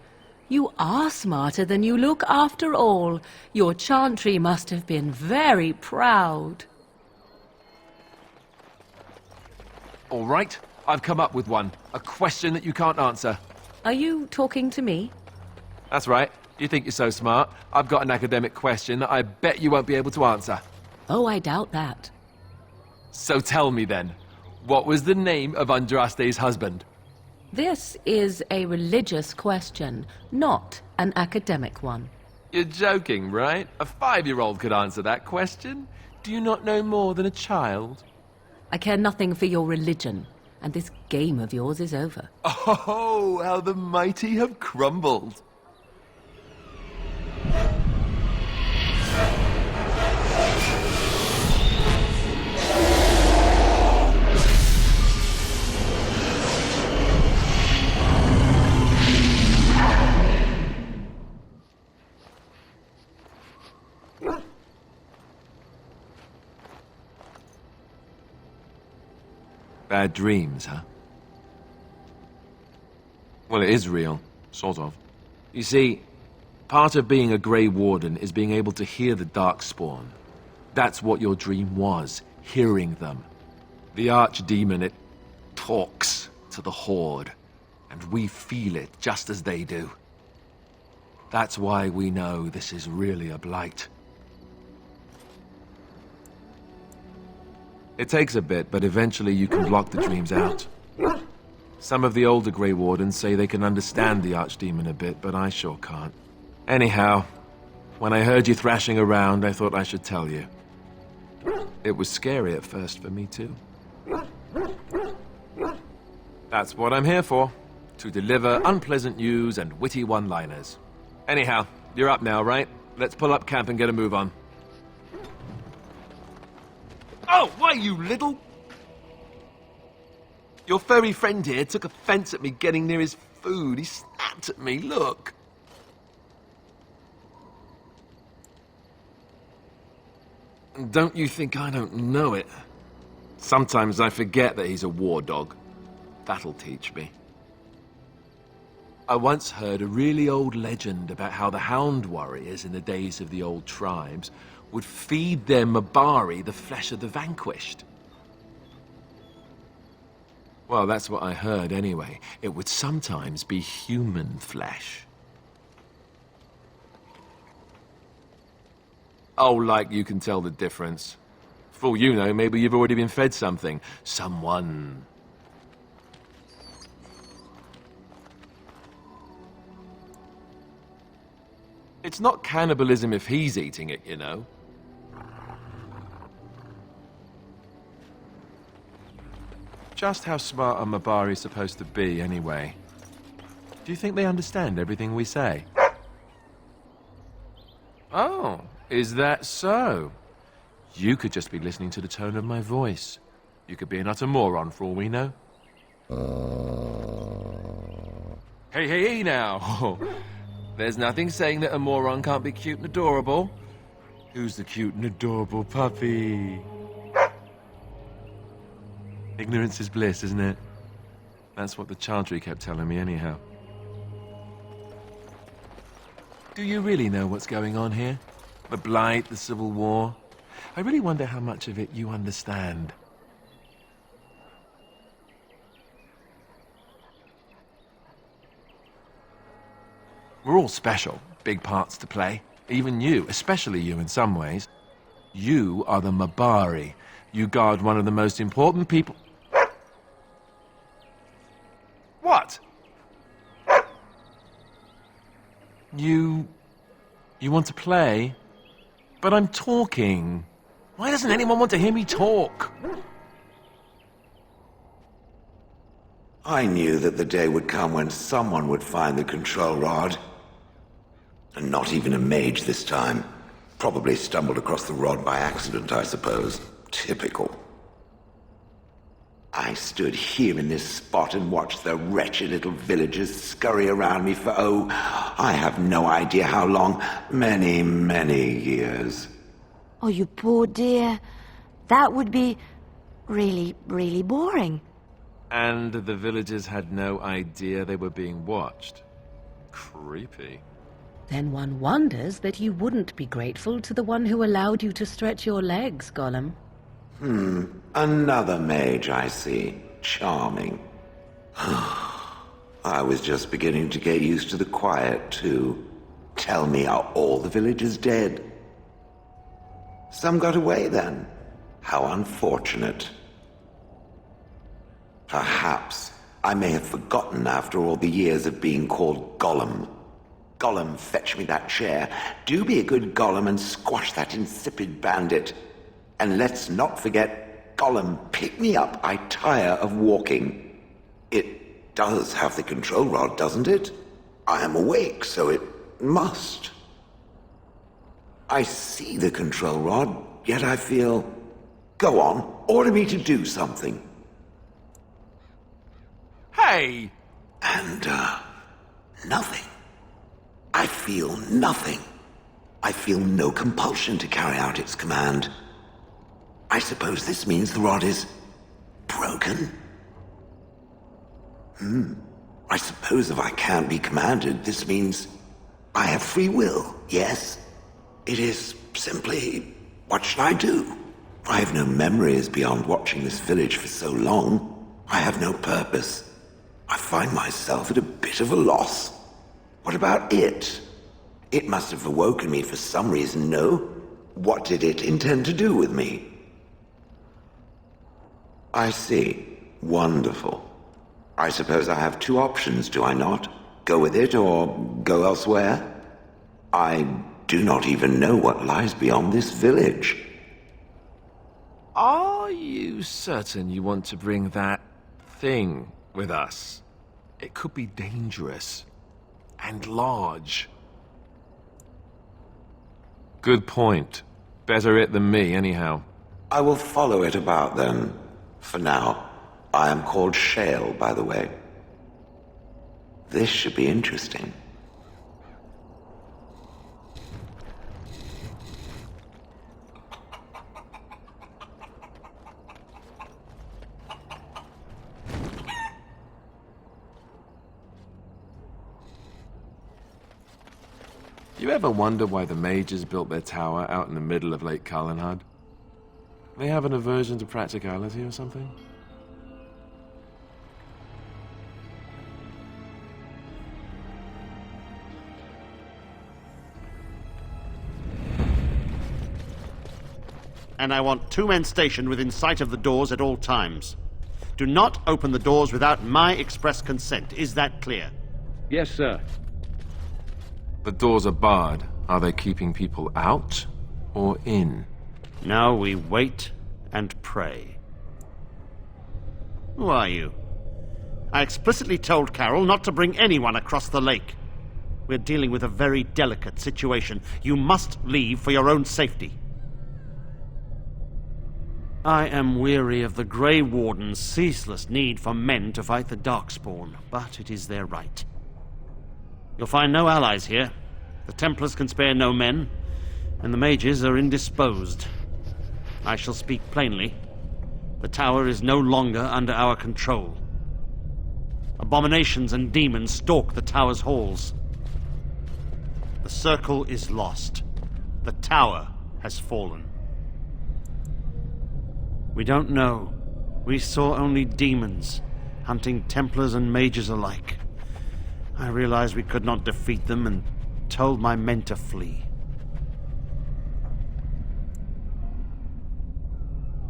you are smarter than you look after all. Your Chantry must have been very proud. All right, I've come up with one. A question that you can't answer. Are you talking to me? That's right. You think you're so smart. I've got an academic question that I bet you won't be able to answer. Oh, I doubt that. So tell me then, what was the name of Andraste's husband? This is a religious question, not an academic one. You're joking, right? A 5-year-old could answer that question. Do you not know more than a child? I care nothing for your religion, and this game of yours is over. Oh, how the mighty have crumbled. Bad dreams, huh? Well, it is real, sort of. You see, part of being a Grey Warden is being able to hear the Darkspawn. That's what your dream was, hearing them. The archdemon, it talks to the Horde, and we feel it just as they do. That's why we know this is really a blight. It takes a bit, but eventually you can block the dreams out. Some of the older Grey Wardens say they can understand the archdemon a bit, but I sure can't. Anyhow, when I heard you thrashing around, I thought I should tell you. It was scary at first for me, too. That's what I'm here for, to deliver unpleasant news and witty one-liners. Anyhow, you're up now, right? Let's pull up camp and get a move on. Oh, why, you little... Your furry friend here took offense at me getting near his food. He snapped at me, look. Don't you think I don't know it? Sometimes I forget that he's a war dog. That'll teach me. I once heard a really old legend about how the Hound warriors in the days of the old tribes would feed their Mabari the flesh of the vanquished. Well, that's what I heard anyway. It would sometimes be human flesh. Oh, like you can tell the difference. For all you know, maybe you've already been fed something. Someone. It's not cannibalism if he's eating it, you know. Just how smart are Mabari supposed to be, anyway? Do you think they understand everything we say? Oh, is that so? You could just be listening to the tone of my voice. You could be an utter moron for all we know. Hey now! There's nothing saying that a moron can't be cute and adorable. Who's the cute and adorable puppy? Ignorance is bliss, isn't it? That's what the Chantry kept telling me anyhow. Do you really know what's going on here? The Blight, the Civil War? I really wonder how much of it you understand. We're all special, big parts to play. Even you, especially you in some ways. You are the Mabari. You guard one of the most important people... What? You want to play? But I'm talking. Why doesn't anyone want to hear me talk? I knew that the day would come when someone would find the control rod. And not even a mage this time. Probably stumbled across the rod by accident, I suppose. Typical. I stood here in this spot and watched the wretched little villagers scurry around me for, oh, I have no idea how long. Many, many years. Oh, you poor dear. That would be really, really boring. And the villagers had no idea they were being watched. Creepy. Then one wonders that you wouldn't be grateful to the one who allowed you to stretch your legs, Gollum. Another mage, I see. Charming. I was just beginning to get used to the quiet, too. Tell me, are all the villagers dead? Some got away, then. How unfortunate. Perhaps I may have forgotten after all the years of being called Gollum. Gollum, fetch me that chair. Do be a good Gollum and squash that insipid bandit. And let's not forget, Gollum, pick me up. I tire of walking. It does have the control rod, doesn't it? I am awake, so it must. I see the control rod, yet I feel... Go on, order me to do something. Hey! And, nothing. I feel nothing. I feel no compulsion to carry out its command. I suppose this means the rod is... broken? I suppose if I can't be commanded, this means I have free will, yes? It is simply... what should I do? I have no memories beyond watching this village for so long. I have no purpose. I find myself at a bit of a loss. What about it? It must have awoken me for some reason, no? What did it intend to do with me? I see. Wonderful. I suppose I have two options, do I not? Go with it or go elsewhere? I do not even know what lies beyond this village. Are you certain you want to bring that thing with us? It could be dangerous. And large. Good point. Better it than me, anyhow. I will follow it about, then. For now. I am called Shayle, by the way. This should be interesting. You ever wonder why the mages built their tower out in the middle of Lake Carlinhad? They have an aversion to practicality or something? and I want 2 men stationed within sight of the doors at all times. Do not open the doors without my express consent. Is that clear? Yes, sir. The doors are barred. Are they keeping people out or in? Now we wait and pray. Who are you? I explicitly told Carol not to bring anyone across the lake. We're dealing with a very delicate situation. You must leave for your own safety. I am weary of the Grey Warden's ceaseless need for men to fight the Darkspawn, but it is their right. You'll find no allies here. The Templars can spare no men, and the mages are indisposed. I shall speak plainly. The tower is no longer under our control. Abominations and demons stalk the tower's halls. The circle is lost. The tower has fallen. We don't know. We saw only demons, hunting Templars and mages alike. I realized we could not defeat them and told my men to flee.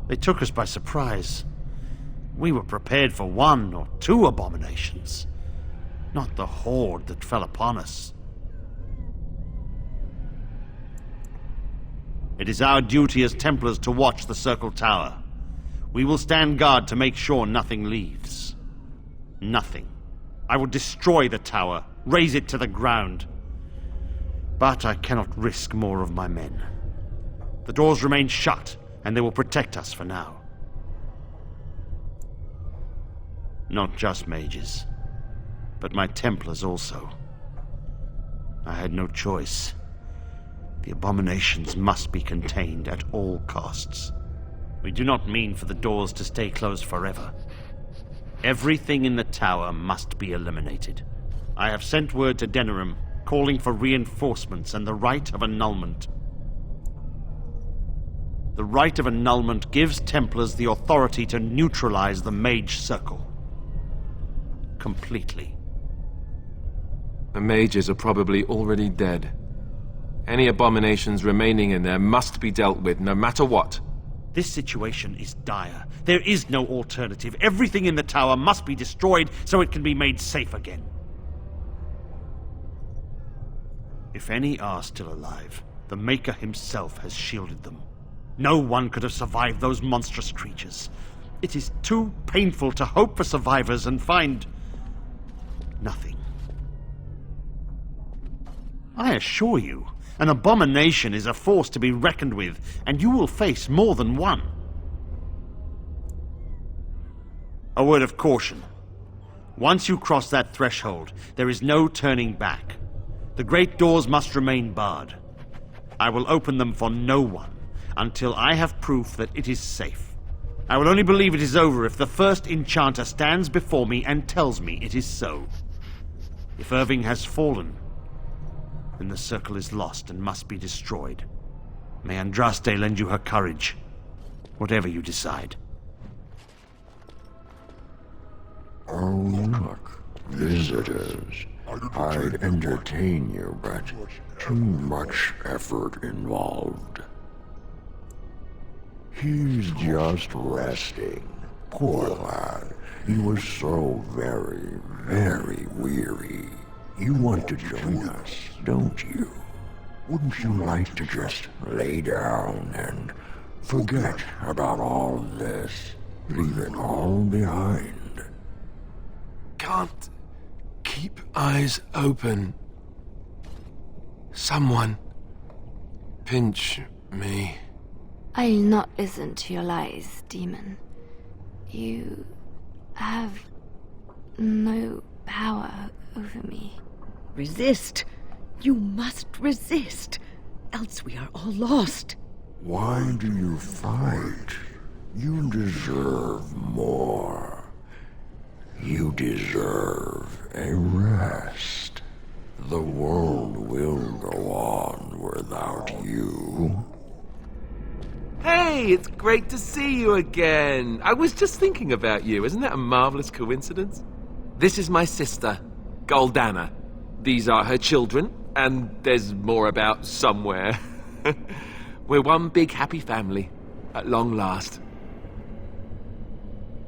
They took us by surprise. We were prepared for 1 or 2 abominations, not the horde that fell upon us. It is our duty as Templars to watch the Circle Tower. We will stand guard to make sure nothing leaves. Nothing. I will destroy the tower, raze it to the ground. But I cannot risk more of my men. The doors remain shut, and they will protect us for now. Not just mages, but my Templars also. I had no choice. The abominations must be contained at all costs. We do not mean for the doors to stay closed forever. Everything in the tower must be eliminated. I have sent word to Denerim, calling for reinforcements and the right of annulment. The right of annulment gives Templars the authority to neutralize the Mage Circle. Completely. The mages are probably already dead. Any abominations remaining in there must be dealt with, no matter what. This situation is dire. There is no alternative. Everything in the tower must be destroyed so it can be made safe again. If any are still alive, the Maker himself has shielded them. No one could have survived those monstrous creatures. It is too painful to hope for survivors and find nothing. I assure you, an abomination is a force to be reckoned with, and you will face more than one. A word of caution. Once you cross that threshold, there is no turning back. The great doors must remain barred. I will open them for no one until I have proof that it is safe. I will only believe it is over if the first enchanter stands before me and tells me it is so. If Irving has fallen, then the circle is lost and must be destroyed. May Andraste lend you her courage, whatever you decide. Oh, look, visitors. I'd entertain you, but too much effort involved. He's just resting. Poor lad. He was so very, very weary. You want to join us, don't you? Wouldn't you like to just lay down and forget about all this? Leave it all behind. Can't keep eyes open. Someone pinch me. I'll not listen to your lies, demon. You have no power over me. Resist. You must resist, else we are all lost. Why do you fight? You deserve more. You deserve a rest. The world will go on without you. Hey, it's great to see you again. I was just thinking about you. Isn't that a marvelous coincidence? This is my sister, Goldanna. These are her children, and there's more about somewhere. We're one big happy family. At long last.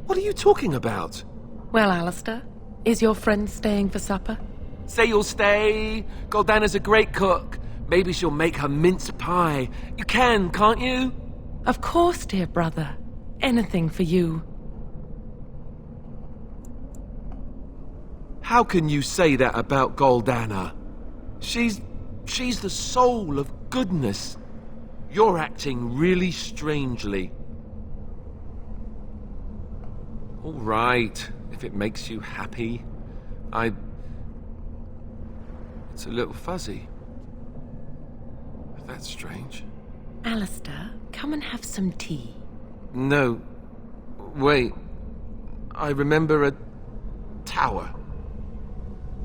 What are you talking about? Well, Alistair, is your friend staying for supper? Say you'll stay. Goldanna's a great cook. Maybe she'll make her mince pie. You can, can't you? Of course, dear brother. Anything for you. How can you say that about Goldanna? She's the soul of goodness. You're acting really strangely. All right, if it makes you happy. It's a little fuzzy. That's strange. Alistair, come and have some tea. No. Wait. I remember a tower.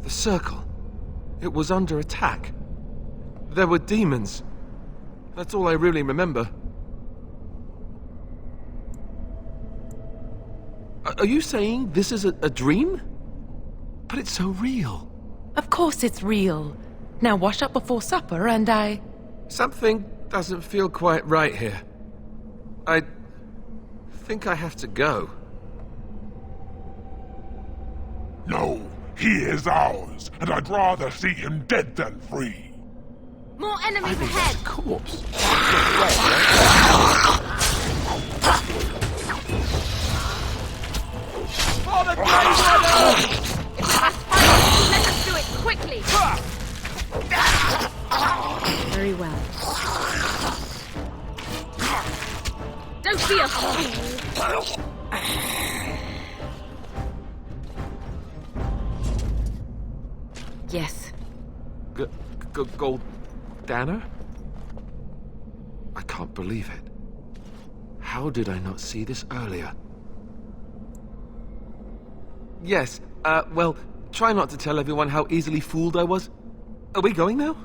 The circle. It was under attack. There were demons. That's all I really remember. Are you saying this is a dream? But it's so real. Of course it's real. Now wash up before supper and Something doesn't feel quite right here. I think I have to go. No, he is ours, and I'd rather see him dead than free. More enemies ahead! Corpse. For the Grey Warden! If you must fight, let us do it quickly! Very well. Don't be a fool! Yes. Goldanna? I can't believe it. How did I not see this earlier? Yes, well, try not to tell everyone how easily fooled I was. Are we going now?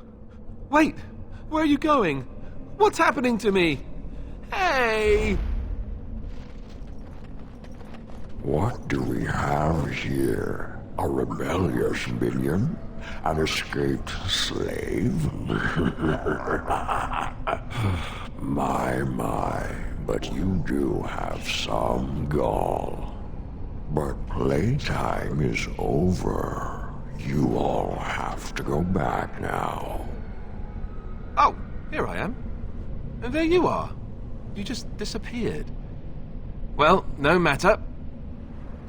Wait, where are you going? What's happening to me? Hey! What do we have here? A rebellious minion? An escaped slave? My, but you do have some gall. But playtime is over. You all have to go back now. Oh, here I am. And there you are. You just disappeared. Well, no matter.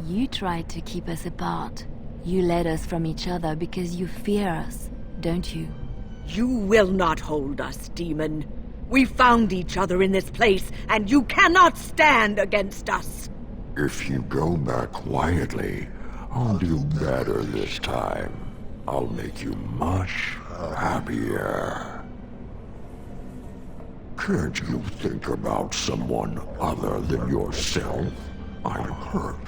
You tried to keep us apart. You led us from each other because you fear us, don't you? You will not hold us, demon. We found each other in this place, and you cannot stand against us. If you go back quietly, I'll do better this time. I'll make you much happier. Can't you think about someone other than yourself? I'm hurt.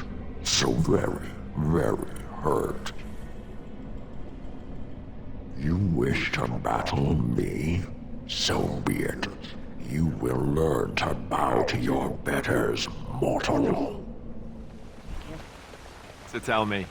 So very, very hurt. You wish to battle me? So be it. You will learn to bow to your betters, mortal. So tell me,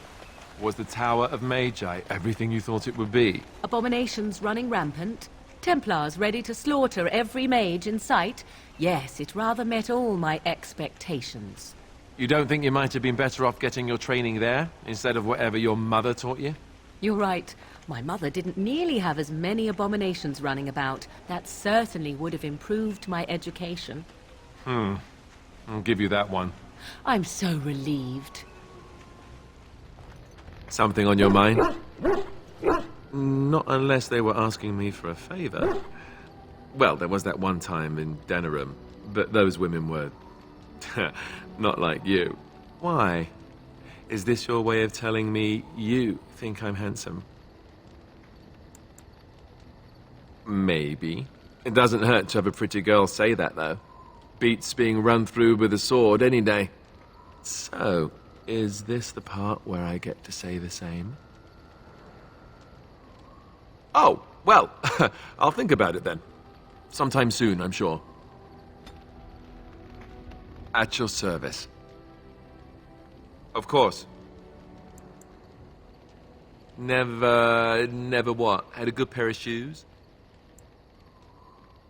was the Tower of Magi everything you thought it would be? Abominations running rampant? Templars ready to slaughter every mage in sight? Yes, it rather met all my expectations. You don't think you might have been better off getting your training there, instead of whatever your mother taught you? You're right. My mother didn't nearly have as many abominations running about. That certainly would have improved my education. I'll give you that one. I'm so relieved. Something on your mind? Not unless they were asking me for a favor. Well, there was that one time in Denerim, but those women were... not like you. Why? Is this your way of telling me you think I'm handsome? Maybe. It doesn't hurt to have a pretty girl say that, though. Beats being run through with a sword any day. So, is this the part where I get to say the same? Oh, well, I'll think about it then. Sometime soon, I'm sure. At your service. Of course. Never what? Had a good pair of shoes?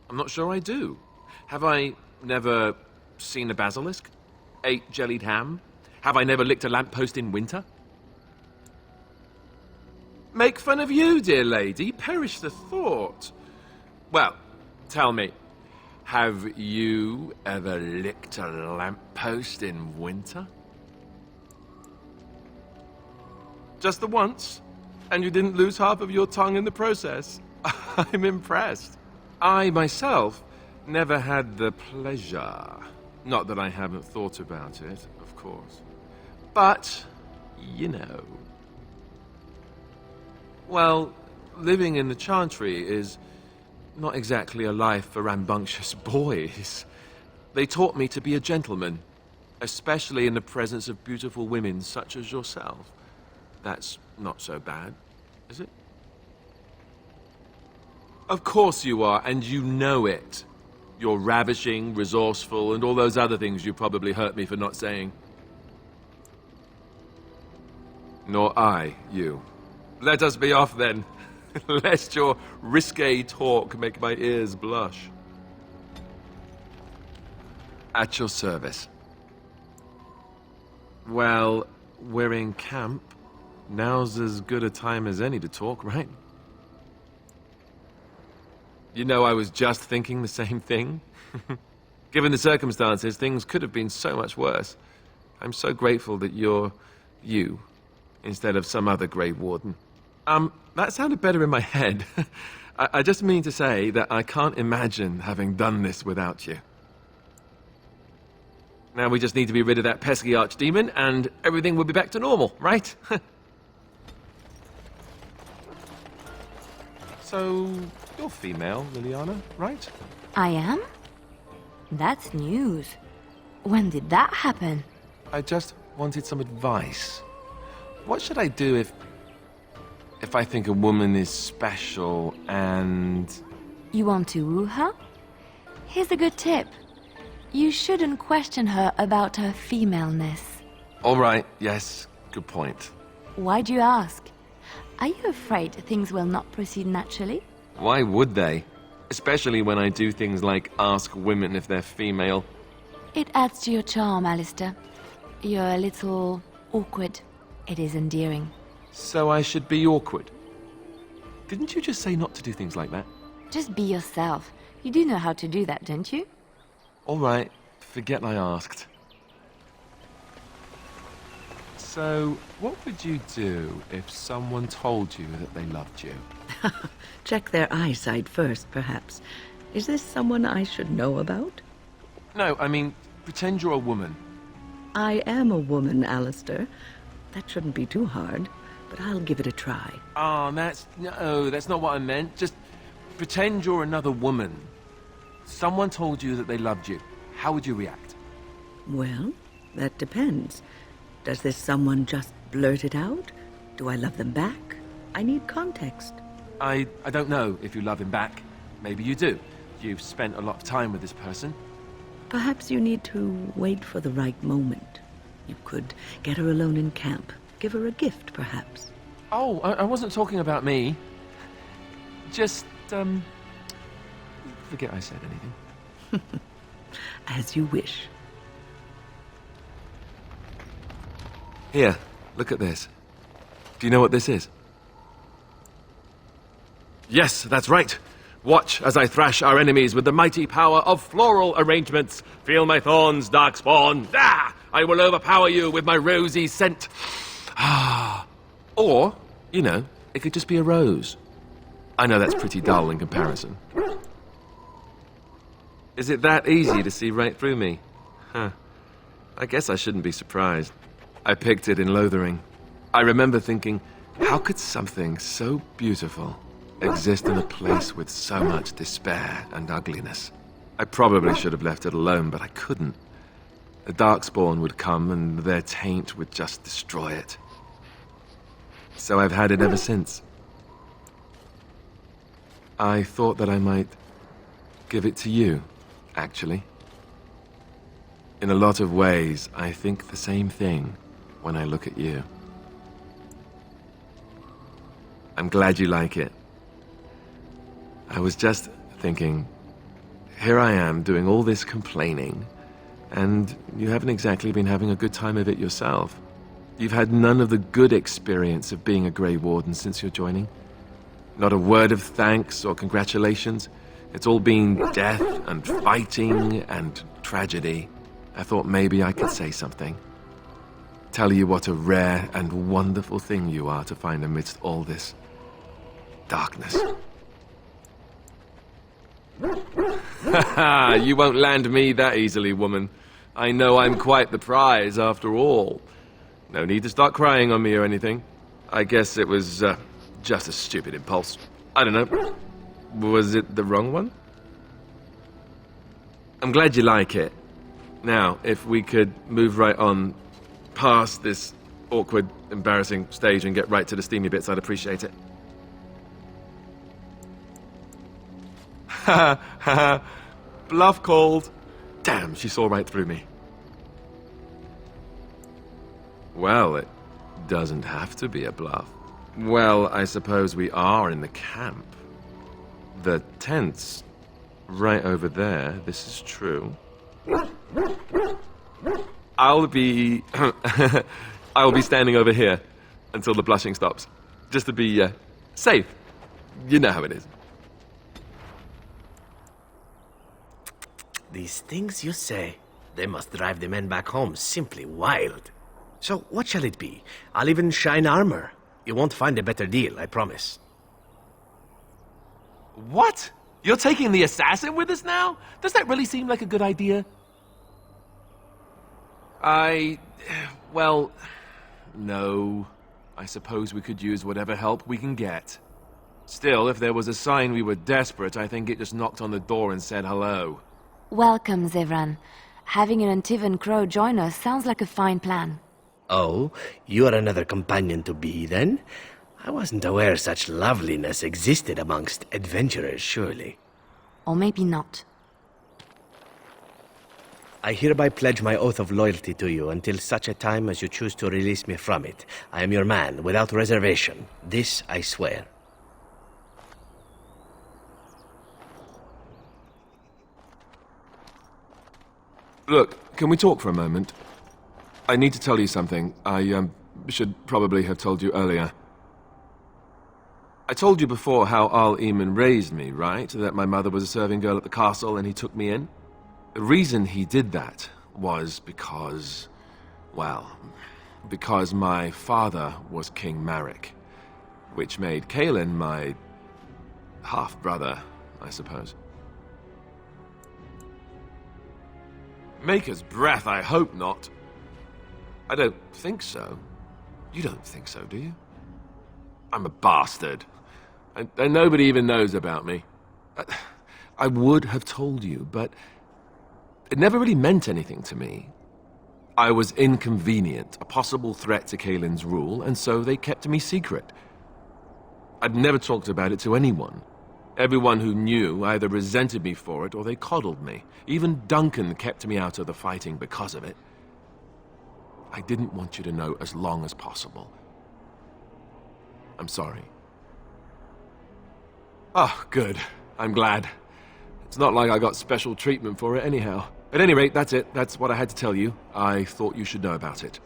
I'm not sure I do. Have I never seen a basilisk? Ate jellied ham? Have I never licked a lamppost in winter? Make fun of you, dear lady? Perish the thought. Well, tell me, have you ever licked a lamppost in winter? Just the once? And you didn't lose half of your tongue in the process? I'm impressed. I, myself, never had the pleasure. Not that I haven't thought about it, of course. But, you know. Well, living in the Chantry is not exactly a life for rambunctious boys. They taught me to be a gentleman, especially in the presence of beautiful women such as yourself. That's not so bad, is it? Of course you are, and you know it. You're ravishing, resourceful, and all those other things you probably hurt me for not saying. Nor I, you. Let us be off then, lest your risque talk make my ears blush. At your service. Well, we're in camp. Now's as good a time as any to talk, right? You know, I was just thinking the same thing. Given the circumstances, things could have been so much worse. I'm so grateful that you're you, instead of some other Grey Warden. That sounded better in my head. I just mean to say that I can't imagine having done this without you. Now we just need to be rid of that pesky archdemon, and everything will be back to normal, right? So, you're female, Leliana, right? I am? That's news. When did that happen? I just wanted some advice. What should I do if I think a woman is special and... You want to woo her? Here's a good tip. You shouldn't question her about her femaleness. All right, yes, good point. Why do you ask? Are you afraid things will not proceed naturally? Why would they? Especially when I do things like ask women if they're female. It adds to your charm, Alistair. You're a little awkward. It is endearing. So I should be awkward? Didn't you just say not to do things like that? Just be yourself. You do know how to do that, don't you? All right, forget I asked. So, what would you do if someone told you that they loved you? Check their eyesight first, perhaps. Is this someone I should know about? No, I mean, pretend you're a woman. I am a woman, Alistair. That shouldn't be too hard, but I'll give it a try. Oh, that's not what I meant. Just pretend you're another woman. Someone told you that they loved you. How would you react? Well, that depends. Does this someone just blurt it out? Do I love them back? I need context. I don't know if you love him back. Maybe you do. You've spent a lot of time with this person. Perhaps you need to wait for the right moment. You could get her alone in camp. Give her a gift, perhaps. Oh, I wasn't talking about me. Just, forget I said anything. As you wish. Here, look at this. Do you know what this is? Yes, that's right. Watch as I thrash our enemies with the mighty power of floral arrangements. Feel my thorns, darkspawn. Ah! I will overpower you with my rosy scent. Ah. Or, you know, it could just be a rose. I know that's pretty dull in comparison. Is it that easy to see right through me? Huh. I guess I shouldn't be surprised. I picked it in Lothering. I remember thinking, how could something so beautiful exist in a place with so much despair and ugliness? I probably should have left it alone, but I couldn't. The Darkspawn would come and their taint would just destroy it. So I've had it ever since. I thought that I might give it to you, actually. In a lot of ways, I think the same thing when I look at you. I'm glad you like it. I was just thinking, here I am doing all this complaining, And you haven't exactly been having a good time of it yourself. You've had none of the good experience of being a Grey Warden since your joining. Not a word of thanks or congratulations. It's all been death and fighting and tragedy. I thought maybe I could say something. Tell you what a rare and wonderful thing you are to find amidst all this darkness. Haha, you won't land me that easily, woman. I know I'm quite the prize, after all. No need to start crying on me or anything. I guess it was just a stupid impulse. I don't know. Was it the wrong one? I'm glad you like it. Now, if we could move right on past this awkward, embarrassing stage and get right to the steamy bits, I'd appreciate it. Ha ha. Bluff called. Damn, she saw right through me. Well, it doesn't have to be a bluff. Well, I suppose we are in the camp. The tent's right over there. This is true. I'll be standing over here until the blushing stops, just to be safe. You know how it is. These things you say, they must drive the men back home simply wild. So what shall it be? I'll even shine armor. You won't find a better deal, I promise. What? You're taking the assassin with us now? Does that really seem like a good idea? Well, no. I suppose we could use whatever help we can get. Still, if there was a sign we were desperate, I think it just knocked on the door and said hello. Welcome, Zevran. Having an Antivan Crow join us sounds like a fine plan. Oh, you're another companion to be, then? I wasn't aware such loveliness existed amongst adventurers, surely. Or maybe not. I hereby pledge my oath of loyalty to you until such a time as you choose to release me from it. I am your man, without reservation. This I swear. Look, can we talk for a moment? I need to tell you something. I should probably have told you earlier. I told you before how Al Eamon raised me, right? That my mother was a serving girl at the castle and he took me in? The reason he did that was because, well, because my father was King Marek, which made Kaelin my half-brother, I suppose. Maker's breath, I hope not. I don't think so. You don't think so, do you? I'm a bastard. And nobody even knows about me. I would have told you, but it never really meant anything to me. I was inconvenient, a possible threat to Kaelin's rule, and so they kept me secret. I'd never talked about it to anyone. Everyone who knew either resented me for it or they coddled me. Even Duncan kept me out of the fighting because of it. I didn't want you to know as long as possible. I'm sorry. Oh, good. I'm glad. It's not like I got special treatment for it anyhow. At any rate, that's it. That's what I had to tell you. I thought you should know about it.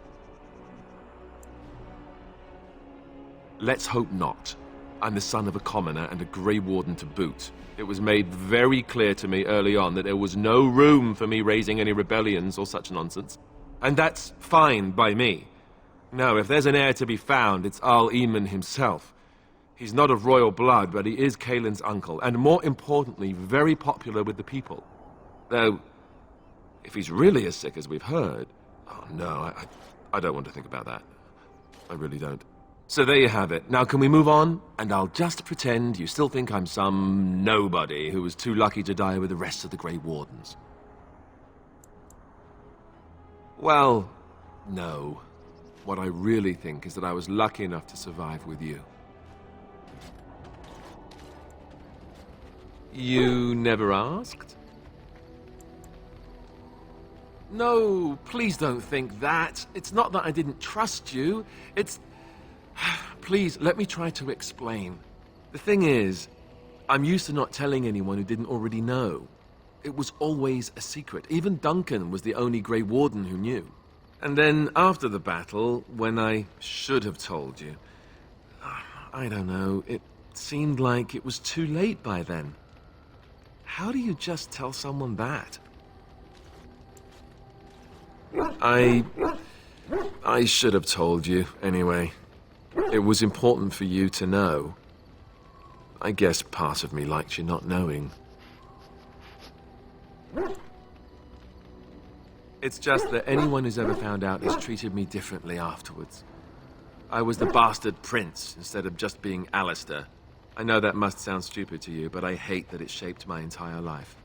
Let's hope not. I'm the son of a commoner and a Grey Warden to boot. It was made very clear to me early on that there was no room for me raising any rebellions or such nonsense. And that's fine by me. No, if there's an heir to be found, it's Al Eamon himself. He's not of royal blood, but he is Kaelin's uncle, and more importantly, very popular with the people. Though, if he's really as sick as we've heard... Oh, no, I don't want to think about that. I really don't. So there you have it. Now can we move on? And I'll just pretend you still think I'm some nobody who was too lucky to die with the rest of the Grey Wardens. Well, no. What I really think is that I was lucky enough to survive with you. You never asked? No, please don't think that. It's not that I didn't trust you. It's... Please, let me try to explain. The thing is, I'm used to not telling anyone who didn't already know. It was always a secret. Even Duncan was the only Grey Warden who knew. And then after the battle, when I should have told you, I don't know, it seemed like it was too late by then. How do you just tell someone that? I should have told you, anyway. It was important for you to know. I guess part of me liked you not knowing. It's just that anyone who's ever found out has treated me differently afterwards. I was the bastard prince instead of just being Alistair. I know that must sound stupid to you, but I hate that it shaped my entire life.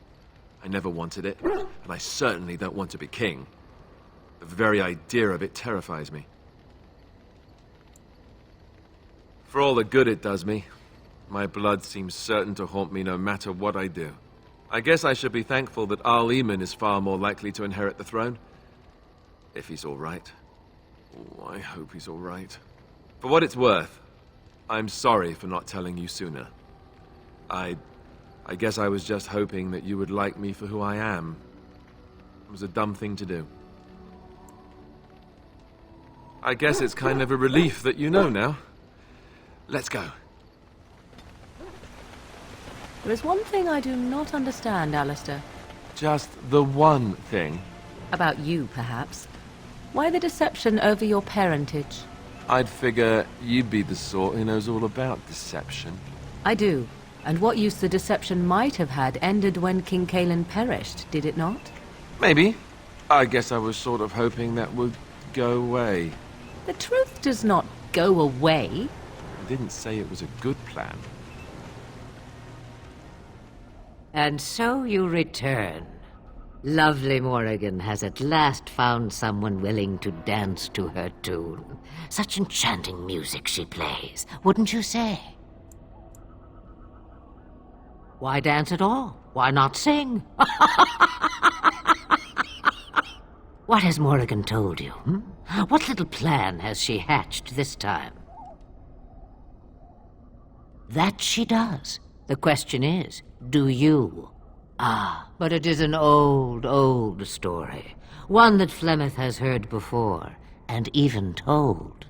I never wanted it, and I certainly don't want to be king. The very idea of it terrifies me. For all the good it does me, my blood seems certain to haunt me no matter what I do. I guess I should be thankful that Eamon is far more likely to inherit the throne. If he's all right. Oh, I hope he's all right. For what it's worth, I'm sorry for not telling you sooner. I guess I was just hoping that you would like me for who I am. It was a dumb thing to do. I guess it's kind of a relief that you know now. Let's go. There is one thing I do not understand, Alistair. Just the one thing. About you, perhaps. Why the deception over your parentage? I'd figure you'd be the sort who knows all about deception. I do. And what use the deception might have had ended when King Caelan perished, did it not? Maybe. I guess I was sort of hoping that would go away. The truth does not go away. I didn't say it was a good plan. And so you return. Lovely Morrigan has at last found someone willing to dance to her tune. Such enchanting music she plays, wouldn't you say? Why dance at all? Why not sing? What has Morrigan told you? What little plan has she hatched this time? That she does. The question is, do you? Ah, but it is an old, old story. One that Flemeth has heard before, and even told.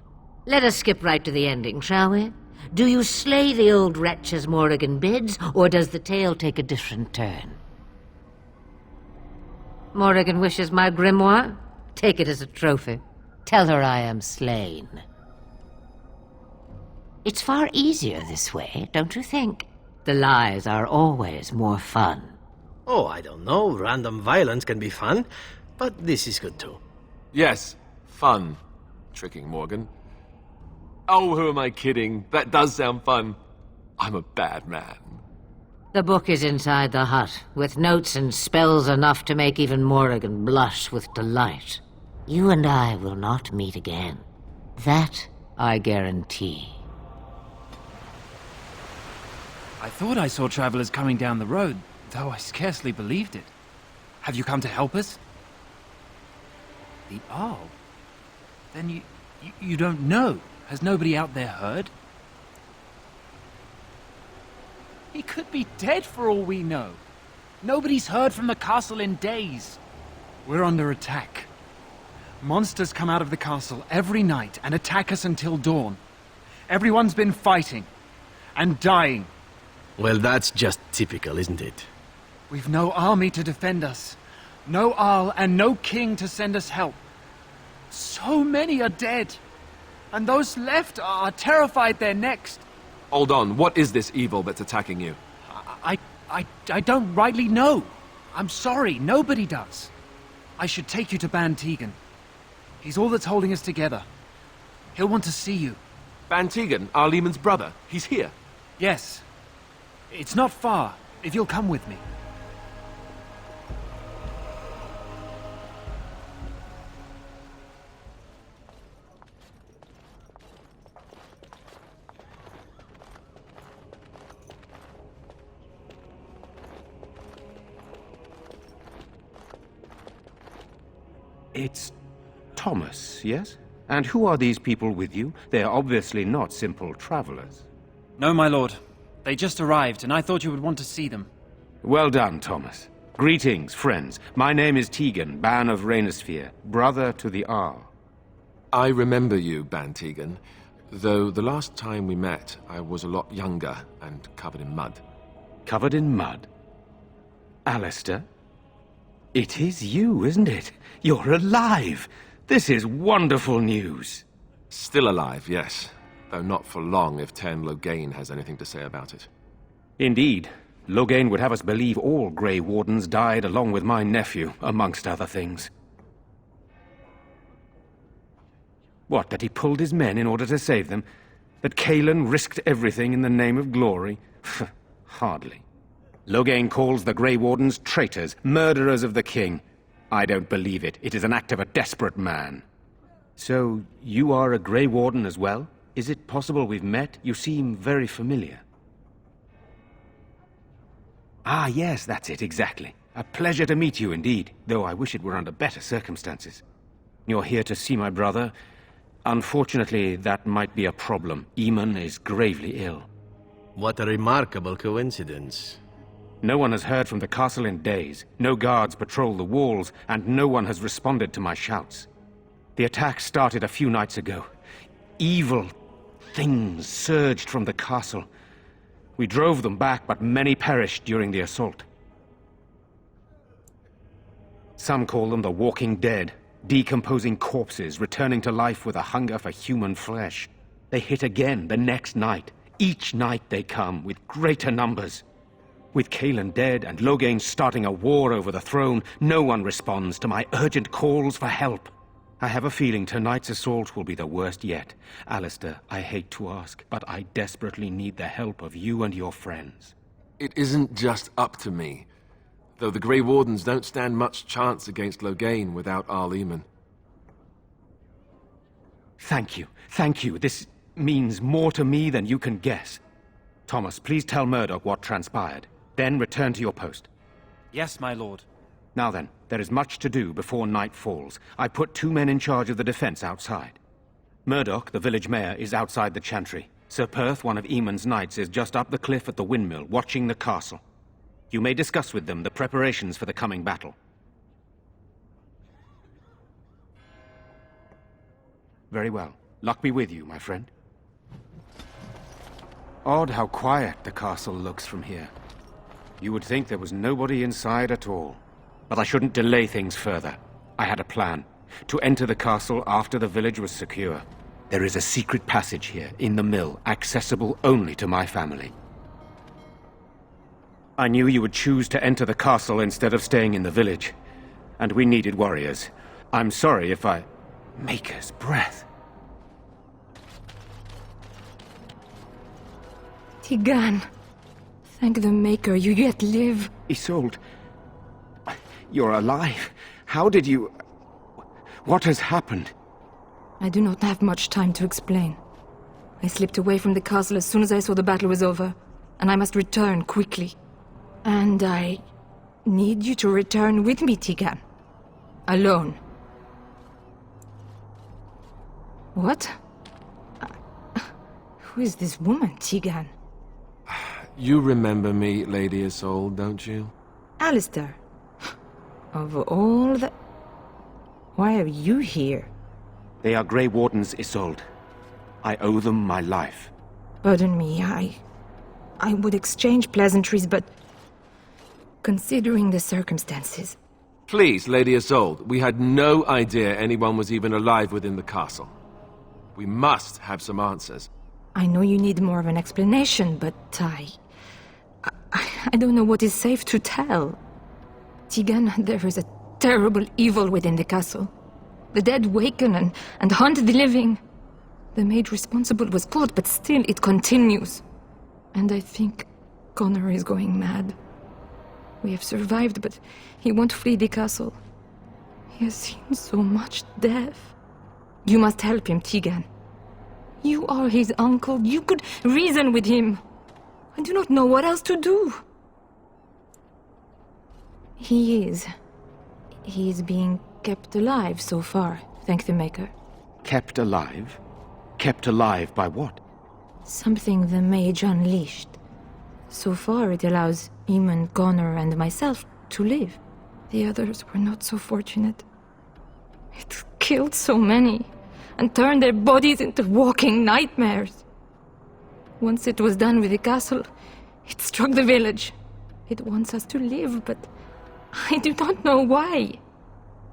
Let us skip right to the ending, shall we? Do you slay the old wretch as Morrigan bids, or does the tale take a different turn? Morrigan wishes my grimoire? Take it as a trophy. Tell her I am slain. It's far easier this way, don't you think? The lies are always more fun. Oh, I don't know. Random violence can be fun, but this is good too. Yes, fun. Tricking Morgan. Oh, who am I kidding? That does sound fun. I'm a bad man. The book is inside the hut, with notes and spells enough to make even Morrigan blush with delight. You and I will not meet again. That I guarantee. I thought I saw travelers coming down the road, though I scarcely believed it. Have you come to help us? The Arl? Then you don't know. Has nobody out there heard? He could be dead for all we know. Nobody's heard from the castle in days. We're under attack. Monsters come out of the castle every night and attack us until dawn. Everyone's been fighting and dying. Well, that's just typical, isn't it? We've no army to defend us. No Arl and no king to send us help. So many are dead. And those left are terrified they're next. Hold on, what is this evil that's attacking you? I don't rightly know. I'm sorry, nobody does. I should take you to Bantegan. He's all that's holding us together. He'll want to see you. Bantegan, Arlemon's brother. He's here. Yes. It's not far, if you'll come with me. It's Thomas, yes? And who are these people with you? They're obviously not simple travelers. No, my lord. They just arrived, and I thought you would want to see them. Well done, Thomas. Greetings, friends. My name is Tegan, Ban of Rainersphere, brother to the Ar. I remember you, Ban Tegan, though the last time we met, I was a lot younger and covered in mud. Covered in mud? Alistair? It is you, isn't it? You're alive! This is wonderful news. Still alive, yes. Though not for long if Ten Loghain has anything to say about it. Indeed. Loghain would have us believe all Grey Wardens died along with my nephew, amongst other things. What, that he pulled his men in order to save them? That Cailan risked everything in the name of glory? Hardly. Loghain calls the Grey Wardens traitors, murderers of the king. I don't believe it. It is an act of a desperate man. So, you are a Grey Warden as well? Is it possible we've met? You seem very familiar. Ah, yes, that's it, exactly. A pleasure to meet you indeed, though I wish it were under better circumstances. You're here to see my brother. Unfortunately, that might be a problem. Eamon is gravely ill. What a remarkable coincidence. No one has heard from the castle in days. No guards patrol the walls, and no one has responded to my shouts. The attack started a few nights ago. Evil things surged from the castle. We drove them back, but many perished during the assault. Some call them the Walking Dead, decomposing corpses returning to life with a hunger for human flesh. They hit again the next night. Each night they come, with greater numbers. With Cailan dead and Loghain starting a war over the throne, no one responds to my urgent calls for help. I have a feeling tonight's assault will be the worst yet. Alistair, I hate to ask, but I desperately need the help of you and your friends. It isn't just up to me, though the Grey Wardens don't stand much chance against Loghain without Arl Eamon. Thank you. This means more to me than you can guess. Thomas, please tell Murdoch what transpired. Then return to your post. Yes, my lord. Now then, there is much to do before night falls. I put 2 men in charge of the defense outside. Murdoch, the village mayor, is outside the chantry. Sir Perth, one of Eamon's knights, is just up the cliff at the windmill, watching the castle. You may discuss with them the preparations for the coming battle. Very well. Luck be with you, my friend. Odd how quiet the castle looks from here. You would think there was nobody inside at all. But I shouldn't delay things further. I had a plan. To enter the castle after the village was secure. There is a secret passage here, in the mill, accessible only to my family. I knew you would choose to enter the castle instead of staying in the village. And we needed warriors. I'm sorry if I... Maker's breath. Tegan. Thank the Maker, you yet live. Isolde. You're alive. How did you... What has happened? I do not have much time to explain. I slipped away from the castle as soon as I saw the battle was over, and I must return quickly. And I need you to return with me, Tegan. Alone. What? Who is this woman, Tegan? You remember me, Lady Isolde, don't you? Alistair. Of all the... Why are you here? They are Grey Wardens, Isolde. I owe them my life. Pardon me, I would exchange pleasantries, but... Considering the circumstances... Please, Lady Isolde, we had no idea anyone was even alive within the castle. We must have some answers. I know you need more of an explanation, but I don't know what is safe to tell. Tegan, there is a terrible evil within the castle. The dead waken and haunt the living. The maid responsible was caught, but still it continues. And I think Connor is going mad. We have survived, but he won't flee the castle. He has seen so much death. You must help him, Tegan. You are his uncle. You could reason with him. I do not know what else to do. He is being kept alive so far, thank the Maker. Kept alive? Kept alive by what? Something the mage unleashed. So far it allows Eamon, Connor, and myself to live. The others were not so fortunate. It killed so many, and turned their bodies into walking nightmares. Once it was done with the castle, it struck the village. It wants us to live, but I do not know why.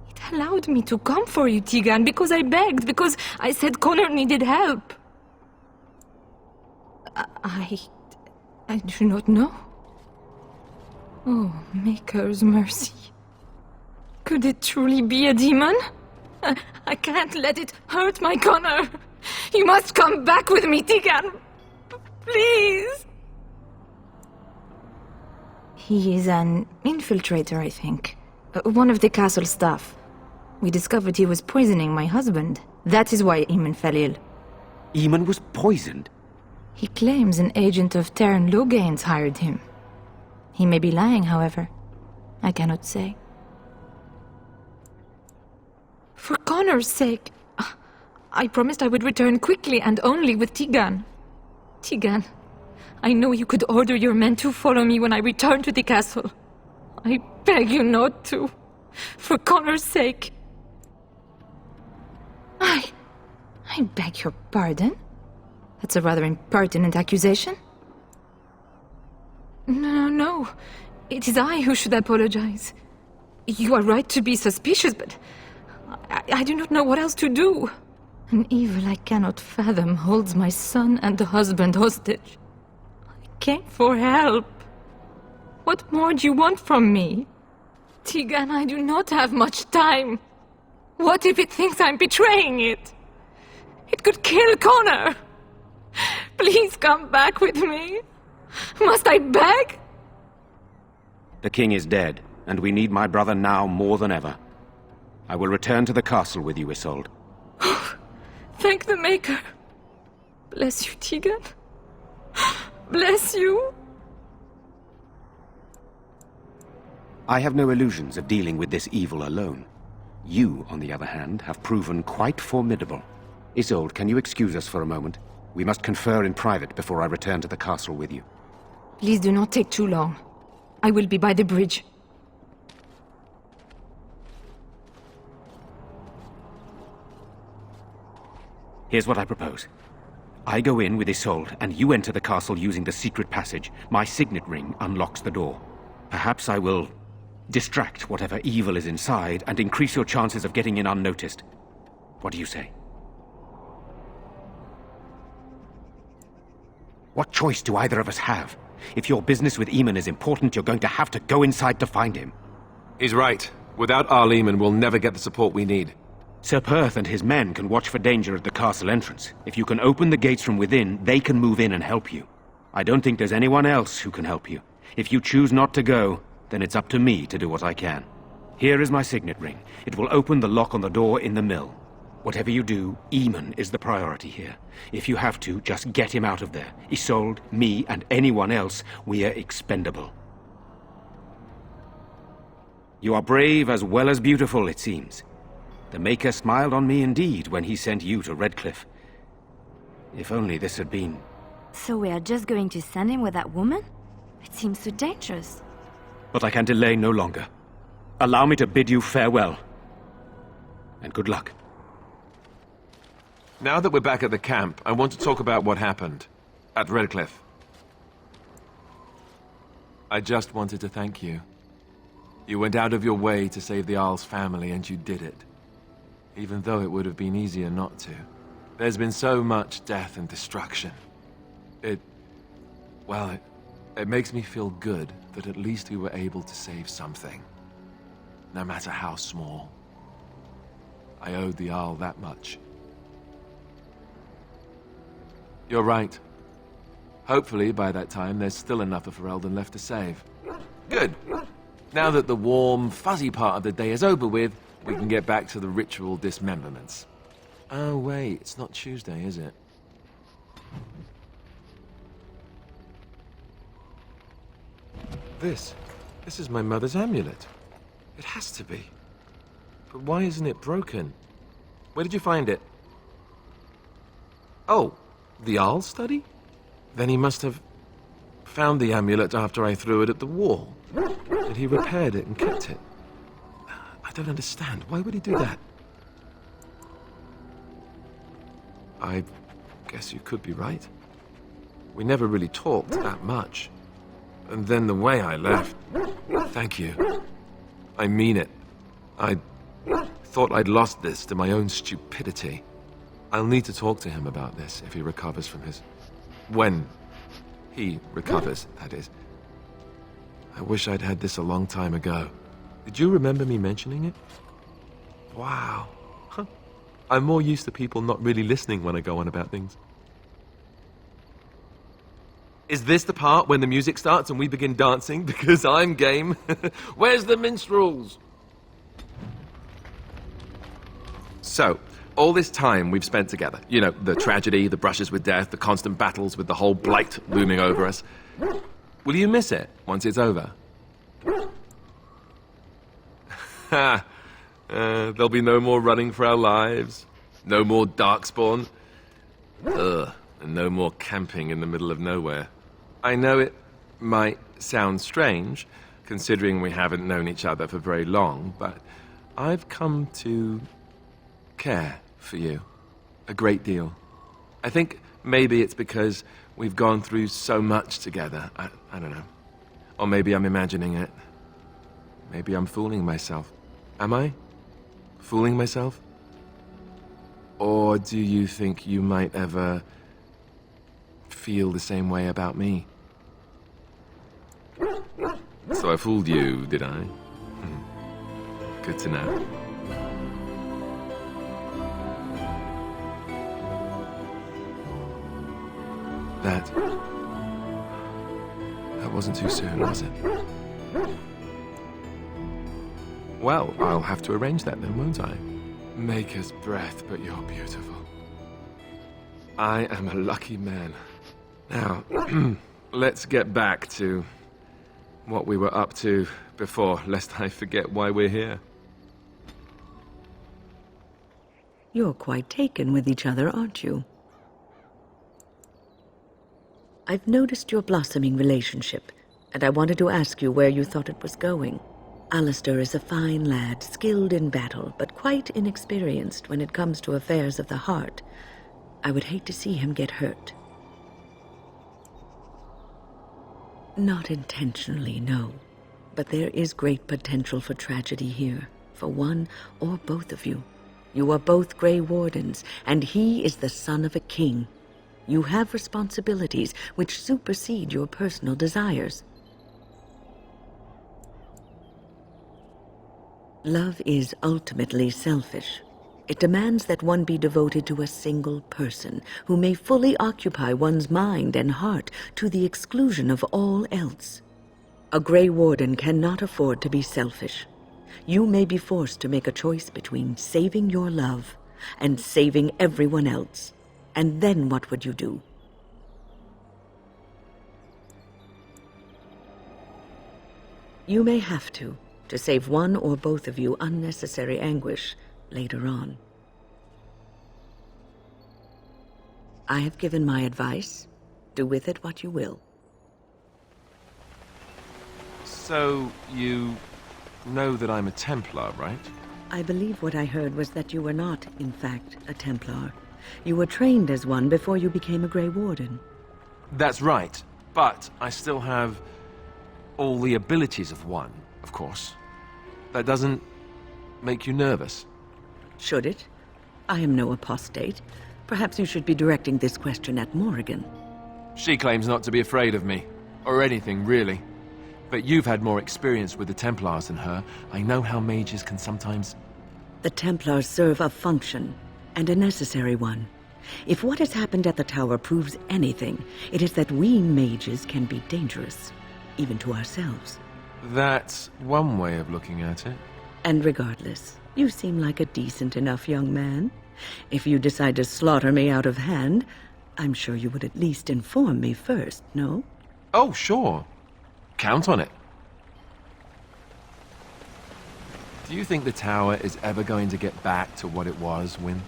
It allowed me to come for you, Tegan, because I begged, because I said Connor needed help. I do not know. Oh, Maker's mercy. Could it truly be a demon? I can't let it hurt my Connor. You must come back with me, Tegan. Please. He is an infiltrator, I think. One of the castle staff. We discovered he was poisoning my husband. That is why Eamon fell ill. Eamon was poisoned? He claims an agent of Terran Logain's hired him. He may be lying, however. I cannot say. For Connor's sake, I promised I would return quickly and only with Tegan. Tegan, I know you could order your men to follow me when I return to the castle. I beg you not to. For Connor's sake. I beg your pardon? That's a rather impertinent accusation. No. It is I who should apologize. You are right to be suspicious, but I do not know what else to do. An evil I cannot fathom holds my son and husband hostage. I came for help. What more do you want from me? Tegan, I do not have much time. What if it thinks I'm betraying it? It could kill Connor. Please come back with me. Must I beg? The king is dead, and we need my brother now more than ever. I will return to the castle with you, Isolde. Thank the Maker. Bless you, Tegan. Bless you. I have no illusions of dealing with this evil alone. You, on the other hand, have proven quite formidable. Isolde, can you excuse us for a moment? We must confer in private before I return to the castle with you. Please do not take too long. I will be by the bridge. Here's what I propose. I go in with Isolde, and you enter the castle using the secret passage. My signet ring unlocks the door. Perhaps I will distract whatever evil is inside and increase your chances of getting in unnoticed. What do you say? What choice do either of us have? If your business with Eamon is important, you're going to have to go inside to find him. He's right. Without our Eamon, we'll never get the support we need. Sir Perth and his men can watch for danger at the castle entrance. If you can open the gates from within, they can move in and help you. I don't think there's anyone else who can help you. If you choose not to go, then it's up to me to do what I can. Here is my signet ring. It will open the lock on the door in the mill. Whatever you do, Eamon is the priority here. If you have to, just get him out of there. Isolde, me, and anyone else, we are expendable. You are brave as well as beautiful, it seems. The Maker smiled on me indeed when he sent you to Redcliffe. If only this had been... So we are just going to send him with that woman? It seems so dangerous. But I can delay no longer. Allow me to bid you farewell. And good luck. Now that we're back at the camp, I want to talk about what happened at Redcliffe. I just wanted to thank you. You went out of your way to save the Isle's family, and you did it. Even though it would have been easier not to. There's been so much death and destruction. It makes me feel good that at least we were able to save something. No matter how small. I owed the Isle that much. You're right. Hopefully, by that time, there's still enough of Riordan left to save. Good. Now that the warm, fuzzy part of the day is over with, we can get back to the ritual dismemberments. Oh, wait, it's not Tuesday, is it? This is my mother's amulet. It has to be. But why isn't it broken? Where did you find it? Oh, the Arl study? Then he must have found the amulet after I threw it at the wall. and he repaired it and kept it. I don't understand. Why would he do that? I guess you could be right. We never really talked that much. And then the way I left... Thank you. I mean it. I thought I'd lost this to my own stupidity. I'll need to talk to him about this if he recovers from his... When he recovers, that is. I wish I'd had this a long time ago. Did you remember me mentioning it? Wow. Huh. I'm more used to people not really listening when I go on about things. Is this the part when the music starts and we begin dancing? Because I'm game. Where's the minstrels? So, all this time we've spent together. You know, the tragedy, the brushes with death, the constant battles with the whole blight looming over us. Will you miss it once it's over? Ha! There'll be no more running for our lives. No more darkspawn. Ugh. And no more camping in the middle of nowhere. I know it might sound strange, considering we haven't known each other for very long, but I've come to care for you a great deal. I think maybe it's because we've gone through so much together. I don't know. Or maybe I'm imagining it. Maybe I'm fooling myself. Am I? Fooling myself? Or do you think you might ever feel the same way about me? So I fooled you, did I? Good to know. That wasn't too soon, was it? Well, I'll have to arrange that then, won't I? Maker's breath, but you're beautiful. I am a lucky man. Now, let's get back to what we were up to before, lest I forget why we're here. You're quite taken with each other, aren't you? I've noticed your blossoming relationship, and I wanted to ask you where you thought it was going. Alistair is a fine lad, skilled in battle, but quite inexperienced when it comes to affairs of the heart. I would hate to see him get hurt. Not intentionally, no. But there is great potential for tragedy here, for one or both of you. You are both Grey Wardens, and he is the son of a king. You have responsibilities which supersede your personal desires. Love is ultimately selfish. It demands that one be devoted to a single person who may fully occupy one's mind and heart to the exclusion of all else. A Grey Warden cannot afford to be selfish. You may be forced to make a choice between saving your love and saving everyone else. And then what would you do? You may have to save one or both of you unnecessary anguish later on. I have given my advice. Do with it what you will. So, you know that I'm a Templar, right? I believe what I heard was that you were not, in fact, a Templar. You were trained as one before you became a Grey Warden. That's right, but I still have all the abilities of one, of course. That doesn't make you nervous. Should it? I am no apostate. Perhaps you should be directing this question at Morrigan. She claims not to be afraid of me, or anything, really. But you've had more experience with the Templars than her. I know how mages can sometimes... The Templars serve a function, and a necessary one. If what has happened at the tower proves anything, it is that we mages can be dangerous, even to ourselves. That's one way of looking at it. And regardless, you seem like a decent enough young man. If you decide to slaughter me out of hand, I'm sure you would at least inform me first, no? Oh, sure. Count on it. Do you think the tower is ever going to get back to what it was, Wynne?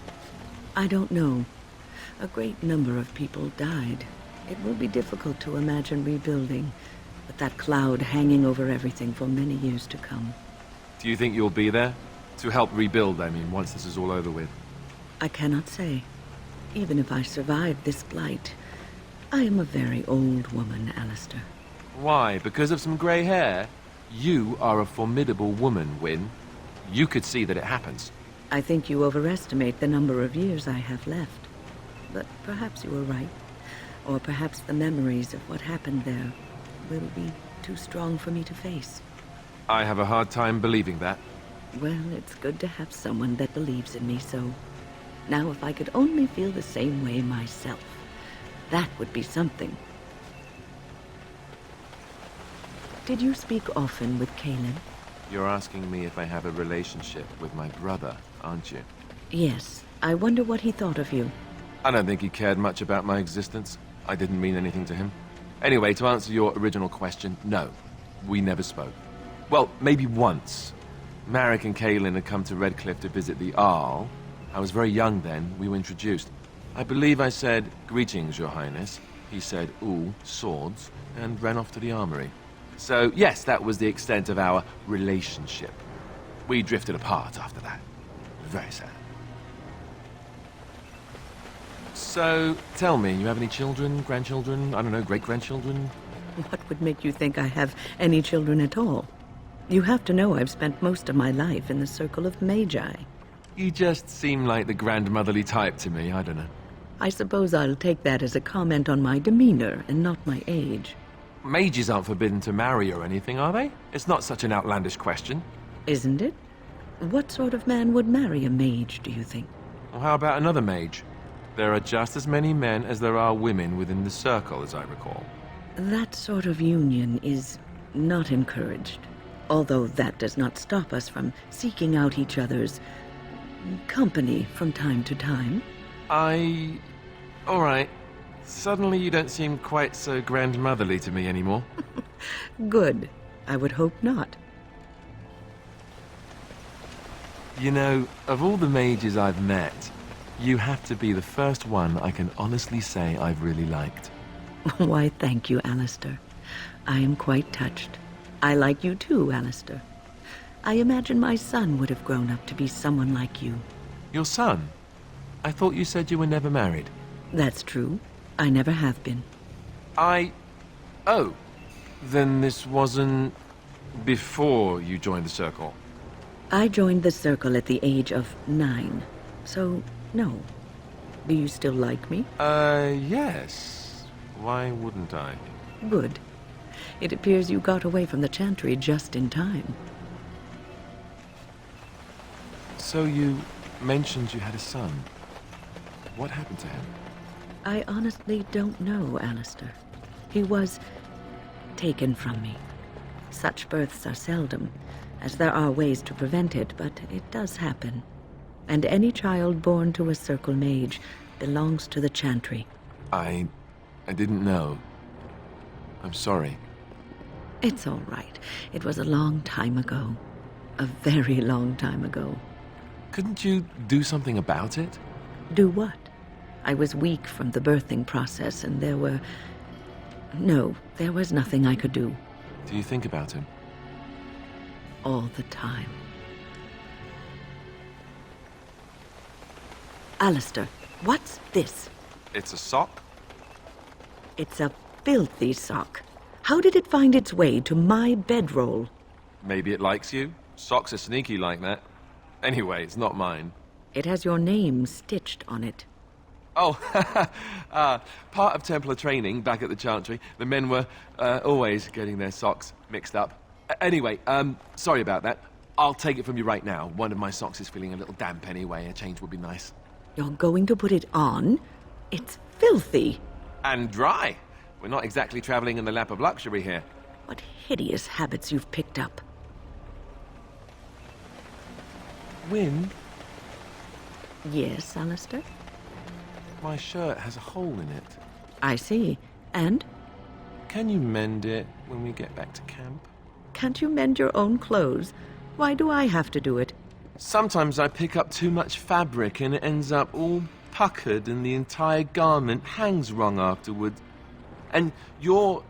I don't know. A great number of people died. It will be difficult to imagine rebuilding. with that cloud hanging over everything for many years to come. Do you think you'll be there? To help rebuild, I mean, once this is all over with. I cannot say. Even if I survive this blight, I am a very old woman, Alistair. Why? Because of some grey hair? You are a formidable woman, Wynne. You could see that it happens. I think you overestimate the number of years I have left. But perhaps you are right. Or perhaps the memories of what happened there will be too strong for me to face. I have a hard time believing that. Well, it's good to have someone that believes in me, so... Now, if I could only feel the same way myself, that would be something. Did you speak often with Caelan? You're asking me if I have a relationship with my brother, aren't you? Yes. I wonder what he thought of you. I don't think he cared much about my existence. I didn't mean anything to him. Anyway, to answer your original question, no. We never spoke. Well, maybe once. Marek and Caelan had come to Redcliffe to visit the Arl. I was very young then. We were introduced. I believe I said, "Greetings, Your Highness." He said, "Ooh, swords," and ran off to the armory. So, yes, that was the extent of our relationship. We drifted apart after that. Very sad. So, tell me, you have any children, grandchildren, I don't know, great-grandchildren? What would make you think I have any children at all? You have to know I've spent most of my life in the circle of magi. You just seem like the grandmotherly type to me, I don't know. I suppose I'll take that as a comment on my demeanor and not my age. Mages aren't forbidden to marry or anything, are they? It's not such an outlandish question. Isn't it? What sort of man would marry a mage, do you think? Well, how about another mage? There are just as many men as there are women within the circle, as I recall. That sort of union is not encouraged. Although that does not stop us from seeking out each other's company from time to time. All right. Suddenly you don't seem quite so grandmotherly to me anymore. Good. I would hope not. You know, of all the mages I've met, you have to be the first one I can honestly say I've really liked. Why, thank you, Alistair. I am quite touched. I like you too, Alistair. I imagine my son would have grown up to be someone like you. Your son? I thought you said you were never married. That's true. I never have been. Oh. Then this wasn't before you joined the circle? I joined the circle at the age of 9. So, no. Do you still like me? Yes. Why wouldn't I? Good. It appears you got away from the chantry just in time. So you mentioned you had a son. What happened to him? I honestly don't know, Alistair. He was taken from me. Such births are seldom, as there are ways to prevent it, but it does happen. And any child born to a circle mage belongs to the chantry. I didn't know. I'm sorry. It's all right. It was a long time ago. A very long time ago. Couldn't you do something about it? Do what? I was weak from the birthing process, and there was nothing I could do. Do you think about him? All the time. Alistair, what's this? It's a sock? It's a filthy sock. How did it find its way to my bedroll? Maybe it likes you. Socks are sneaky like that. Anyway, it's not mine. It has your name stitched on it. Oh, part of Templar training back at the Chantry. The men were always getting their socks mixed up. Anyway, sorry about that. I'll take it from you right now. One of my socks is feeling a little damp anyway. A change would be nice. You're going to put it on? It's filthy. And dry. We're not exactly traveling in the lap of luxury here. What hideous habits you've picked up. Wynne? Yes, Alistair? My shirt has a hole in it. I see. And? Can you mend it when we get back to camp? Can't you mend your own clothes? Why do I have to do it? Sometimes I pick up too much fabric and it ends up all puckered and the entire garment hangs wrong afterward. And you're,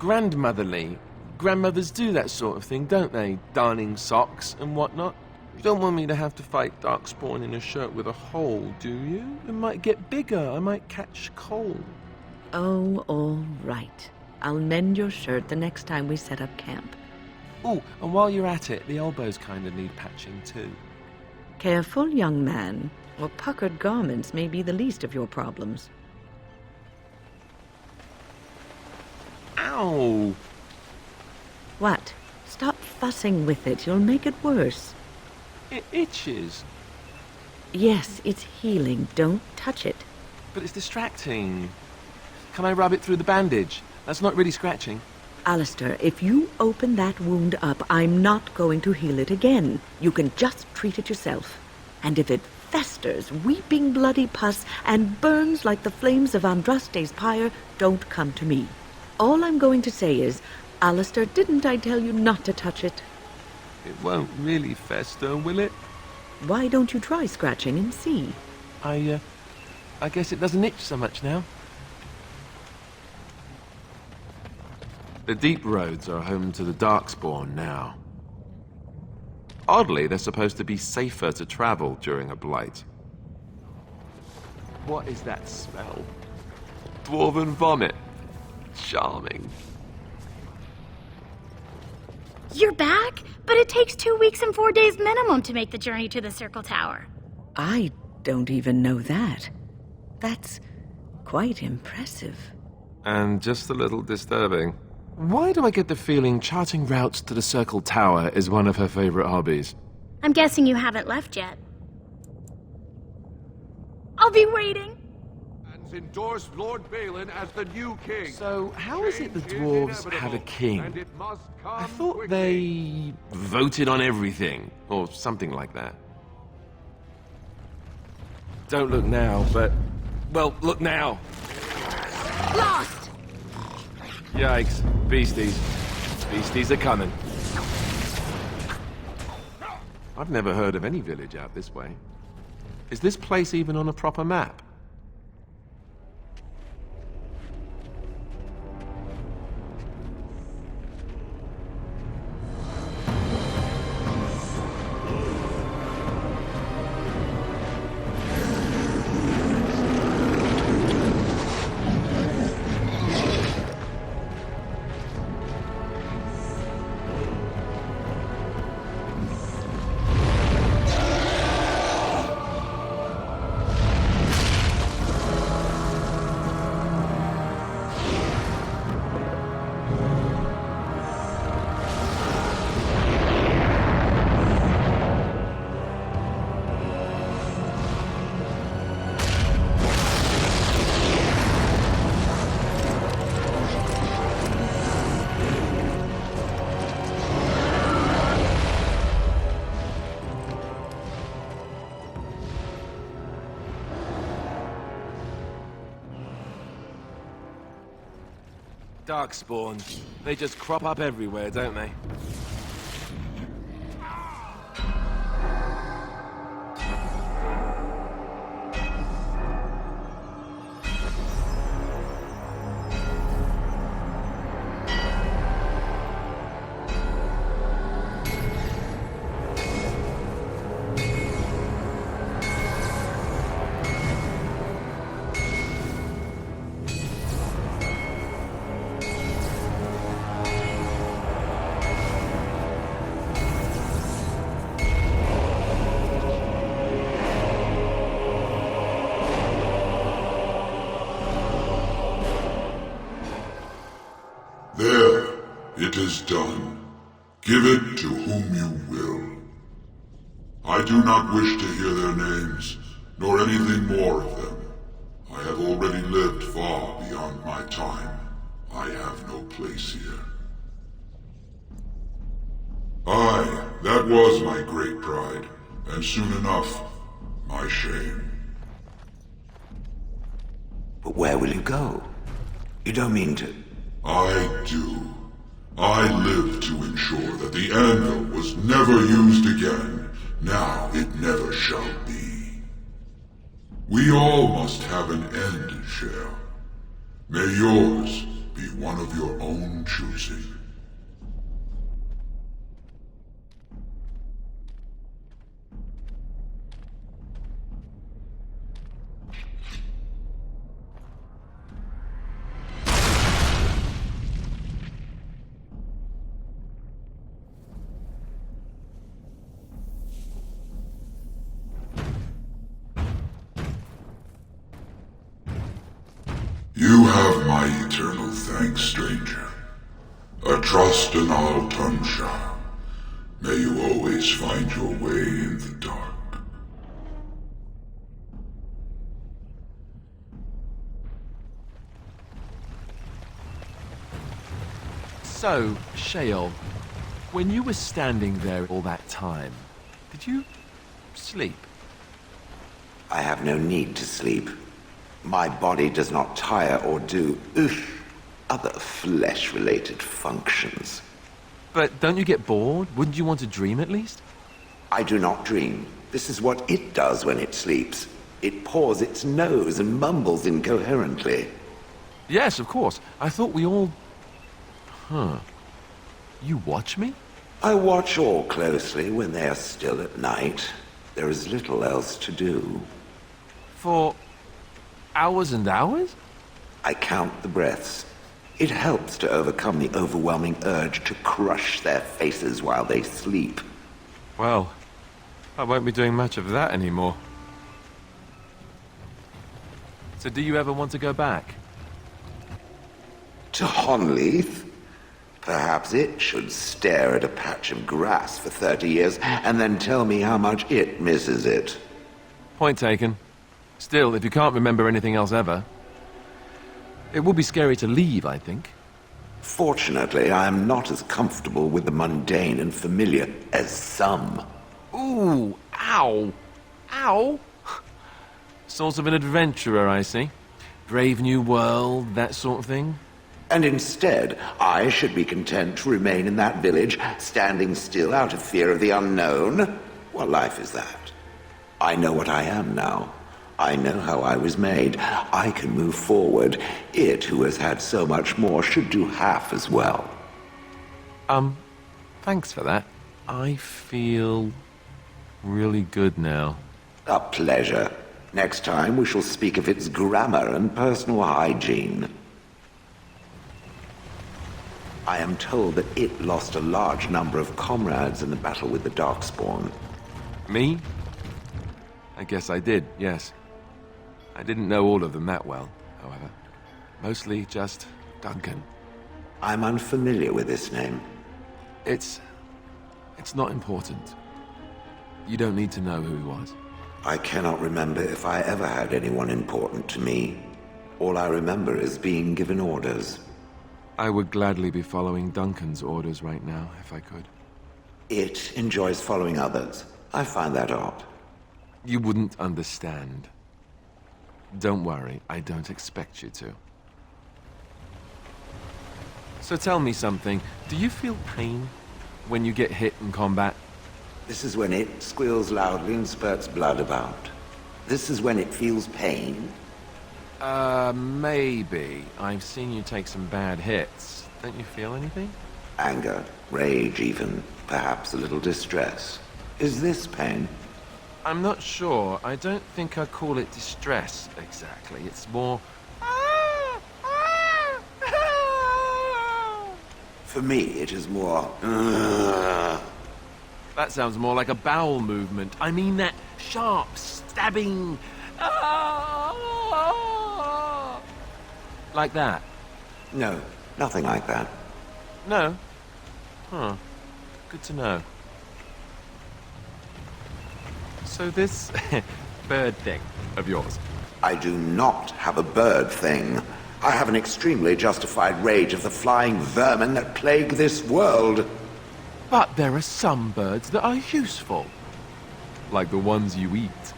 grandmotherly. Grandmothers do that sort of thing, don't they? Darning socks and whatnot. You don't want me to have to fight Darkspawn in a shirt with a hole, do you? It might get bigger. I might catch cold. Oh, all right. I'll mend your shirt the next time we set up camp. Oh, and while you're at it, the elbows kind of need patching too. Careful, young man, or puckered garments may be the least of your problems. Ow! What? Stop fussing with it. You'll make it worse. It itches. Yes, it's healing. Don't touch it. But it's distracting. Can I rub it through the bandage? That's not really scratching. Alistair, if you open that wound up, I'm not going to heal it again. You can just treat it yourself. And if it festers, weeping bloody pus, and burns like the flames of Andraste's pyre, don't come to me. All I'm going to say is, Alistair, didn't I tell you not to touch it? It won't really fester, will it? Why don't you try scratching and see? I guess it doesn't itch so much now. The deep roads are home to the Darkspawn now. Oddly, they're supposed to be safer to travel during a blight. What is that smell? Dwarven vomit. Charming. You're back? But it takes 2 weeks and 4 days minimum to make the journey to the Circle Tower. I don't even know that. That's quite impressive. And just a little disturbing. Why do I get the feeling charting routes to the Circle Tower is one of her favorite hobbies? I'm guessing you haven't left yet. I'll be waiting. Endorsed Lord Balin as the new king. So, how is it the dwarves have a king? I thought they voted on everything, or something like that. Don't look now, but... well, look now! Lost! Yikes. Beasties. Beasties are coming. I've never heard of any village out this way. Is this place even on a proper map? Darkspawn. They just crop up everywhere, don't they? There, it is done. Give it to whom you will. I do not wish to hear their names, nor anything more of them. I have already lived far beyond my time. I have no place here. Aye, that was my great pride, and soon enough, my shame. But where will you go? You don't mean to... I do. I live to ensure that the anvil was never used again. Now it never shall be. We all must have an end, Shayle. May yours be be one of your own choosing. You have my eternal thanks, stranger. A trust and all Tunsha. May you always find your way in the dark. So, Shayle, when you were standing there all that time, did you sleep? I have no need to sleep. My body does not tire or do other flesh-related functions. But don't you get bored? Wouldn't you want to dream at least? I do not dream. This is what it does when it sleeps. It paws its nose and mumbles incoherently. Yes, of course. I thought we all... You watch me? I watch all closely when they are still at night. There is little else to do. For... hours and hours? I count the breaths. It helps to overcome the overwhelming urge to crush their faces while they sleep. Well, I won't be doing much of that anymore. So do you ever want to go back? To Honleith? Perhaps it should stare at a patch of grass for 30 years and then tell me how much it misses it. Point taken. Still, if you can't remember anything else ever, it would be scary to leave, I think. Fortunately, I am not as comfortable with the mundane and familiar as some. Ooh, ow, ow. Sort of an adventurer, I see. Brave new world, that sort of thing. And instead, I should be content to remain in that village, standing still out of fear of the unknown. What life is that? I know what I am now. I know how I was made. I can move forward. It, who has had so much more, should do half as well. Thanks for that. I feel really good now. A pleasure. Next time we shall speak of its grammar and personal hygiene. I am told that it lost a large number of comrades in the battle with the Darkspawn. Me? I guess I did, yes. I didn't know all of them that well, however. Mostly just Duncan. I'm unfamiliar with this name. It's not important. You don't need to know who he was. I cannot remember if I ever had anyone important to me. All I remember is being given orders. I would gladly be following Duncan's orders right now, if I could. It enjoys following others. I find that odd. You wouldn't understand. Don't worry, I don't expect you to. So tell me something. Do you feel pain when you get hit in combat? This is when it squeals loudly and spurts blood about. This is when it feels pain. Maybe. I've seen you take some bad hits. Don't you feel anything? Anger, rage even, perhaps a little distress. Is this pain? I'm not sure. I don't think I'd call it distress, exactly. It's more... For me, it is more... That sounds more like a bowel movement. I mean that sharp, stabbing... Like that? No, nothing like that. No? Huh. Good to know. So this bird thing of yours? I do not have a bird thing. I have an extremely justified rage of the flying vermin that plague this world. But there are some birds that are useful. Like the ones you eat.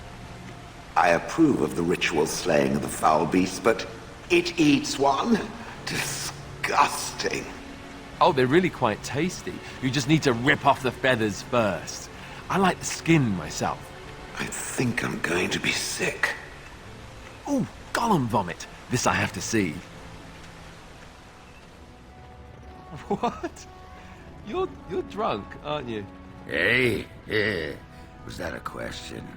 I approve of the ritual slaying of the foul beast, but it eats one? Disgusting. Oh, they're really quite tasty. You just need to rip off the feathers first. I like the skin myself. I think I'm going to be sick. Ooh, golem vomit. This I have to see. What? You're drunk, aren't you? Hey, was that a question?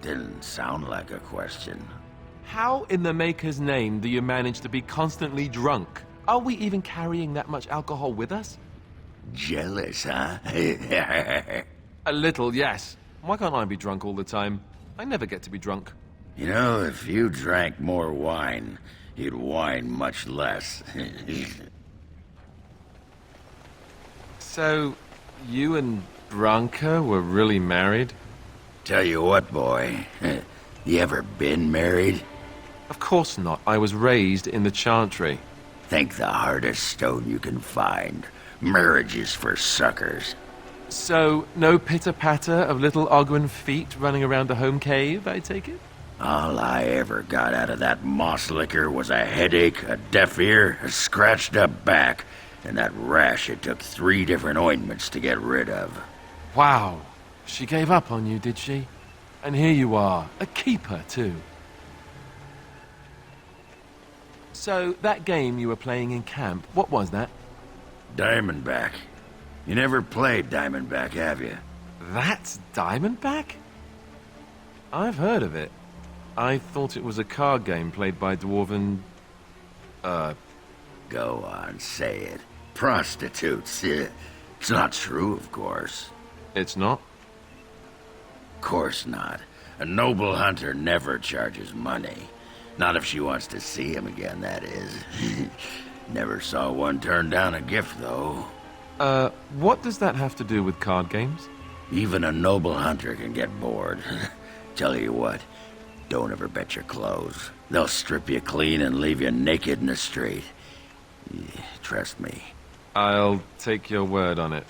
Didn't sound like a question. How in the Maker's name do you manage to be constantly drunk? Are we even carrying that much alcohol with us? Jealous, huh? A little, yes. Why can't I be drunk all the time? I never get to be drunk. You know, if you drank more wine, you'd whine much less. So, you and Branka were really married? Tell you what, boy. You ever been married? Of course not. I was raised in the Chantry. Think the hardest stone you can find. Marriage is for suckers. So, no pitter-patter of little Oghren feet running around the home cave, I take it? All I ever got out of that moss liquor was a headache, a deaf ear, a scratched up back, and that rash it took 3 different ointments to get rid of. Wow. She gave up on you, did she? And here you are, a keeper, too. So, that game you were playing in camp, what was that? Diamondback. You never played Diamondback, have you? That's Diamondback? I've heard of it. I thought it was a card game played by dwarven... Go on, say it. Prostitutes. It's not true, of course. It's not? Course not. A noble hunter never charges money. Not if she wants to see him again, that is. Never saw one turn down a gift, though. What does that have to do with card games? Even a noble hunter can get bored. Tell you what, don't ever bet your clothes. They'll strip you clean and leave you naked in the street. Trust me. I'll take your word on it.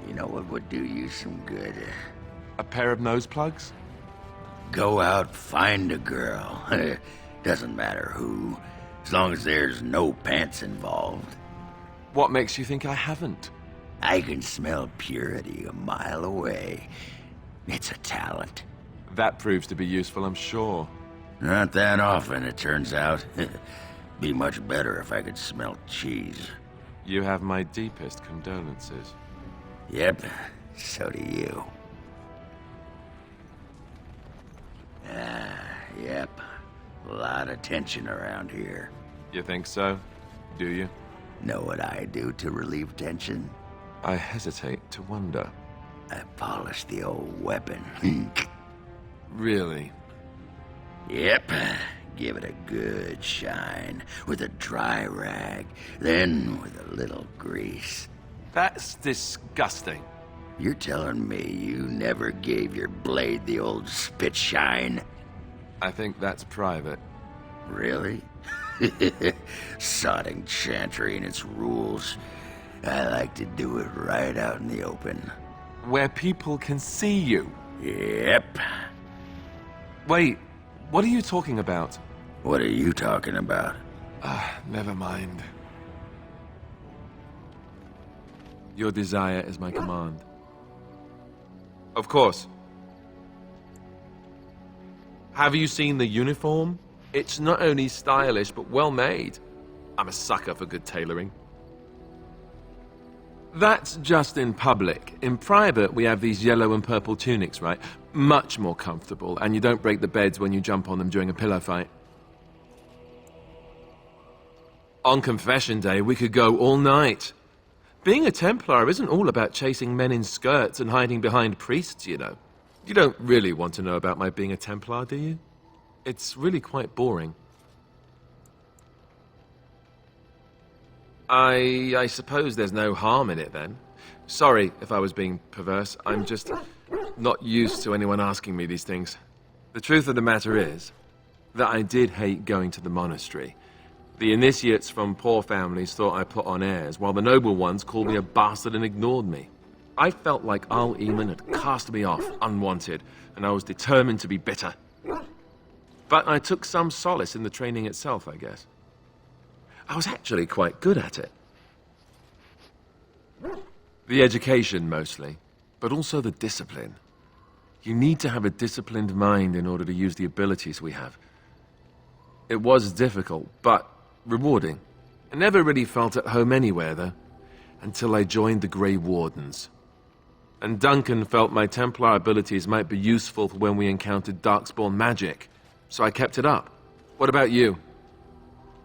You know what would do you some good? A pair of nose plugs? Go out, find a girl. Doesn't matter who, as long as there's no pants involved. What makes you think I haven't? I can smell purity a mile away. It's a talent. That proves to be useful, I'm sure. Not that often, it turns out. Be much better if I could smell cheese. You have my deepest condolences. Yep, so do you. Yep. A lot of tension around here. You think so? Do you? Know what I do to relieve tension? I hesitate to wonder. I polish the old weapon. Really? Yep. Give it a good shine with a dry rag, then with a little grease. That's disgusting. You're telling me you never gave your blade the old spit shine? I think that's private. Really? Sodding Chantry and its rules. I like to do it right out in the open. Where people can see you? Yep. Wait, what are you talking about? What are you talking about? Never mind. Your desire is my command. Of course. Have you seen the uniform? It's not only stylish, but well made. I'm a sucker for good tailoring. That's just in public. In private, we have these yellow and purple tunics, right? Much more comfortable, and you don't break the beds when you jump on them during a pillow fight. On confession day, we could go all night. Being a Templar isn't all about chasing men in skirts and hiding behind priests, you know. You don't really want to know about my being a Templar, do you? It's really quite boring. I suppose there's no harm in it, then. Sorry if I was being perverse. I'm just not used to anyone asking me these things. The truth of the matter is that I did hate going to the monastery. The initiates from poor families thought I put on airs, while the noble ones called me a bastard and ignored me. I felt like Al-Eamon had cast me off, unwanted, and I was determined to be bitter. But I took some solace in the training itself, I guess. I was actually quite good at it. The education, mostly, but also the discipline. You need to have a disciplined mind in order to use the abilities we have. It was difficult, but rewarding. I never really felt at home anywhere, though, until I joined the Grey Wardens. And Duncan felt my Templar abilities might be useful for when we encountered Darkspawn magic, so I kept it up. What about you?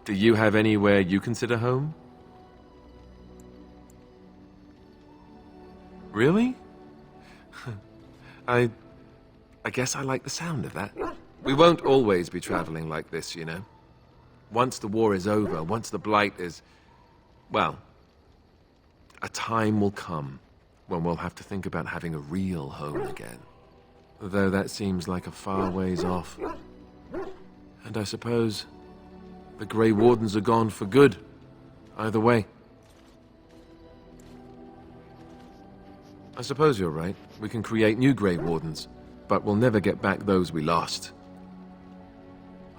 Do you have anywhere you consider home? Really? I guess I like the sound of that. We won't always be traveling like this, you know. Once the war is over, once the Blight is... well, a time will come when we'll have to think about having a real home again. Though that seems like a far ways off. And I suppose the Grey Wardens are gone for good, either way. I suppose you're right. We can create new Grey Wardens, but we'll never get back those we lost.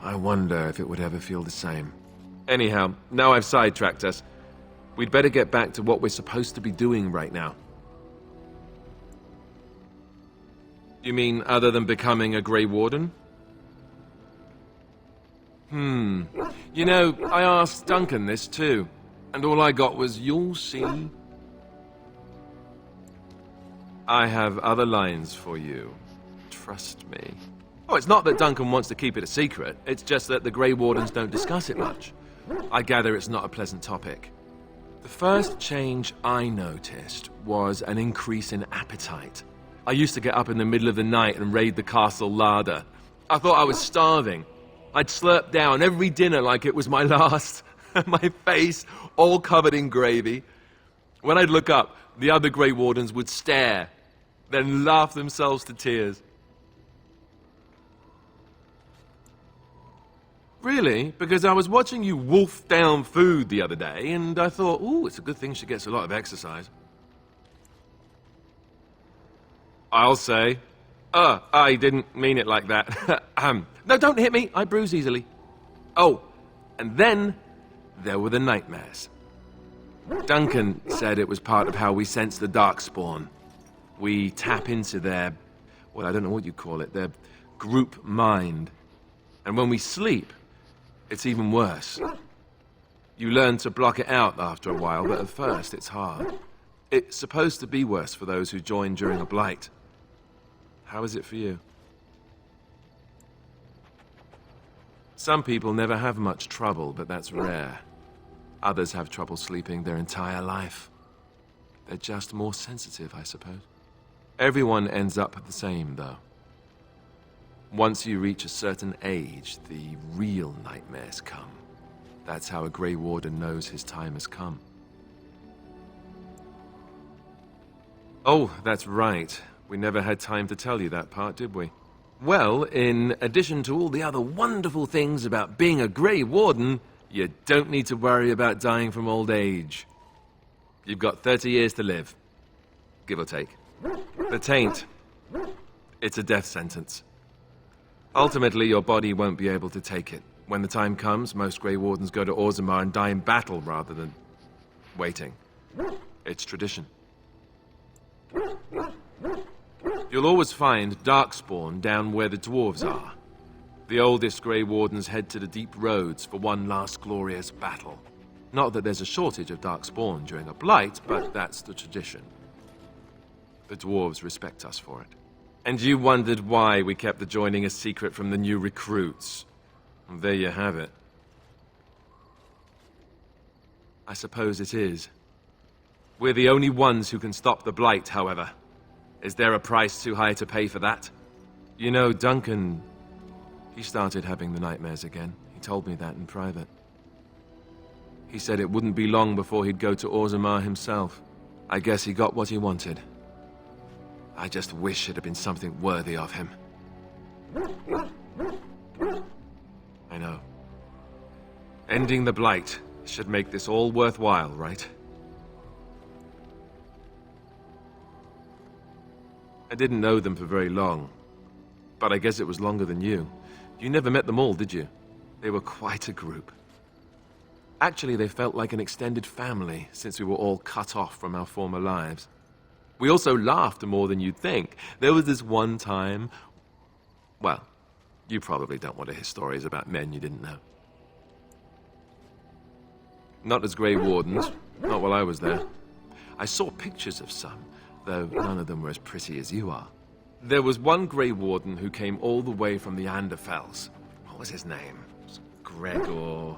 I wonder if it would ever feel the same. Anyhow, now I've sidetracked us. We'd better get back to what we're supposed to be doing right now. You mean other than becoming a Grey Warden? You know, I asked Duncan this too, and all I got was, "You'll see." I have other lines for you. Trust me. Oh, it's not that Duncan wants to keep it a secret. It's just that the Grey Wardens don't discuss it much. I gather it's not a pleasant topic. The first change I noticed was an increase in appetite. I used to get up in the middle of the night and raid the castle larder. I thought I was starving. I'd slurp down every dinner like it was my last. My face all covered in gravy. When I'd look up, the other Grey Wardens would stare, then laugh themselves to tears. Really? Because I was watching you wolf down food the other day, and I thought, ooh, it's a good thing she gets a lot of exercise. I'll say. I didn't mean it like that. No, don't hit me. I bruise easily. Oh, and then there were the nightmares. Duncan said it was part of how we sense the Darkspawn. We tap into their, well, I don't know what you call it, their group mind. And when we sleep, it's even worse. You learn to block it out after a while, but at first it's hard. It's supposed to be worse for those who join during a blight. How is it for you? Some people never have much trouble, but that's rare. Others have trouble sleeping their entire life. They're just more sensitive, I suppose. Everyone ends up the same, though. Once you reach a certain age, the real nightmares come. That's how a Grey Warden knows his time has come. Oh, that's right. We never had time to tell you that part, did we? Well, in addition to all the other wonderful things about being a Grey Warden, you don't need to worry about dying from old age. You've got 30 years to live, give or take. The taint, it's a death sentence. Ultimately, your body won't be able to take it. When the time comes, most Grey Wardens go to Orzammar and die in battle rather than waiting. It's tradition. You'll always find Darkspawn down where the dwarves are. The oldest Grey Wardens head to the deep roads for one last glorious battle. Not that there's a shortage of Darkspawn during a blight, but that's the tradition. The dwarves respect us for it. And you wondered why we kept the joining a secret from the new recruits. And there you have it. I suppose it is. We're the only ones who can stop the blight, however. Is there a price too high to pay for that? You know, Duncan, he started having the nightmares again. He told me that in private. He said it wouldn't be long before he'd go to Orzammar himself. I guess he got what he wanted. I just wish it had been something worthy of him. I know. Ending the blight should make this all worthwhile, right? I didn't know them for very long, but I guess it was longer than you. You never met them all, did you? They were quite a group. Actually, they felt like an extended family, since we were all cut off from our former lives. We also laughed more than you'd think. There was this one time... Well, you probably don't want to hear stories about men you didn't know. Not as Grey Wardens. Not while I was there. I saw pictures of some, though none of them were as pretty as you are. There was one Grey Warden who came all the way from the Anderfells. What was his name? Gregor.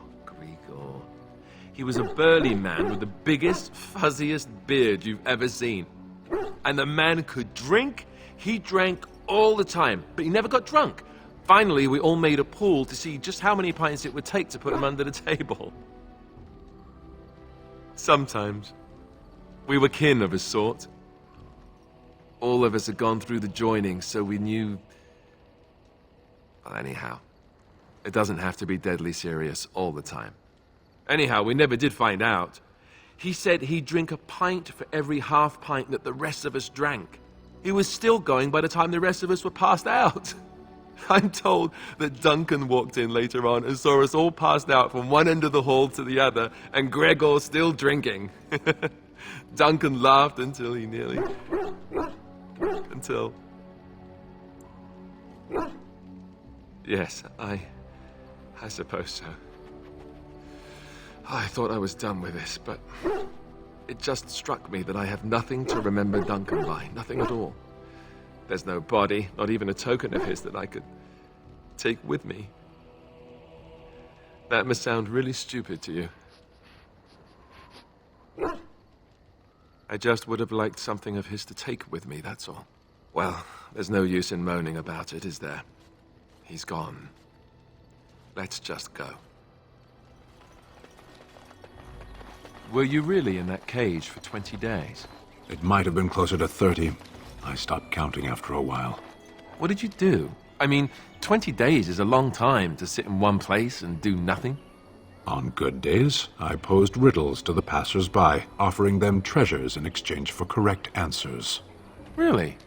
He was a burly man with the biggest, fuzziest beard you've ever seen. And the man could drink. He drank all the time, but he never got drunk. Finally, we all made a pool to see just how many pints it would take to put him under the table. Sometimes, we were kin of a sort. All of us had gone through the joining, so we knew... Well, anyhow, it doesn't have to be deadly serious all the time. Anyhow, we never did find out. He said he'd drink a pint for every half pint that the rest of us drank. He was still going by the time the rest of us were passed out. I'm told that Duncan walked in later on and saw us all passed out from one end of the hall to the other, and Gregor still drinking. Duncan laughed until he nearly... Until... Yes, I suppose so. I thought I was done with this, but it just struck me that I have nothing to remember Duncan by, nothing at all. There's no body, not even a token of his that I could take with me. That must sound really stupid to you. I just would have liked something of his to take with me, that's all. Well, there's no use in moaning about it, is there? He's gone. Let's just go. Were you really in that cage for 20 days? It might have been closer to 30. I stopped counting after a while. What did you do? I mean, 20 days is a long time to sit in one place and do nothing. On good days, I posed riddles to the passers-by, offering them treasures in exchange for correct answers. Really?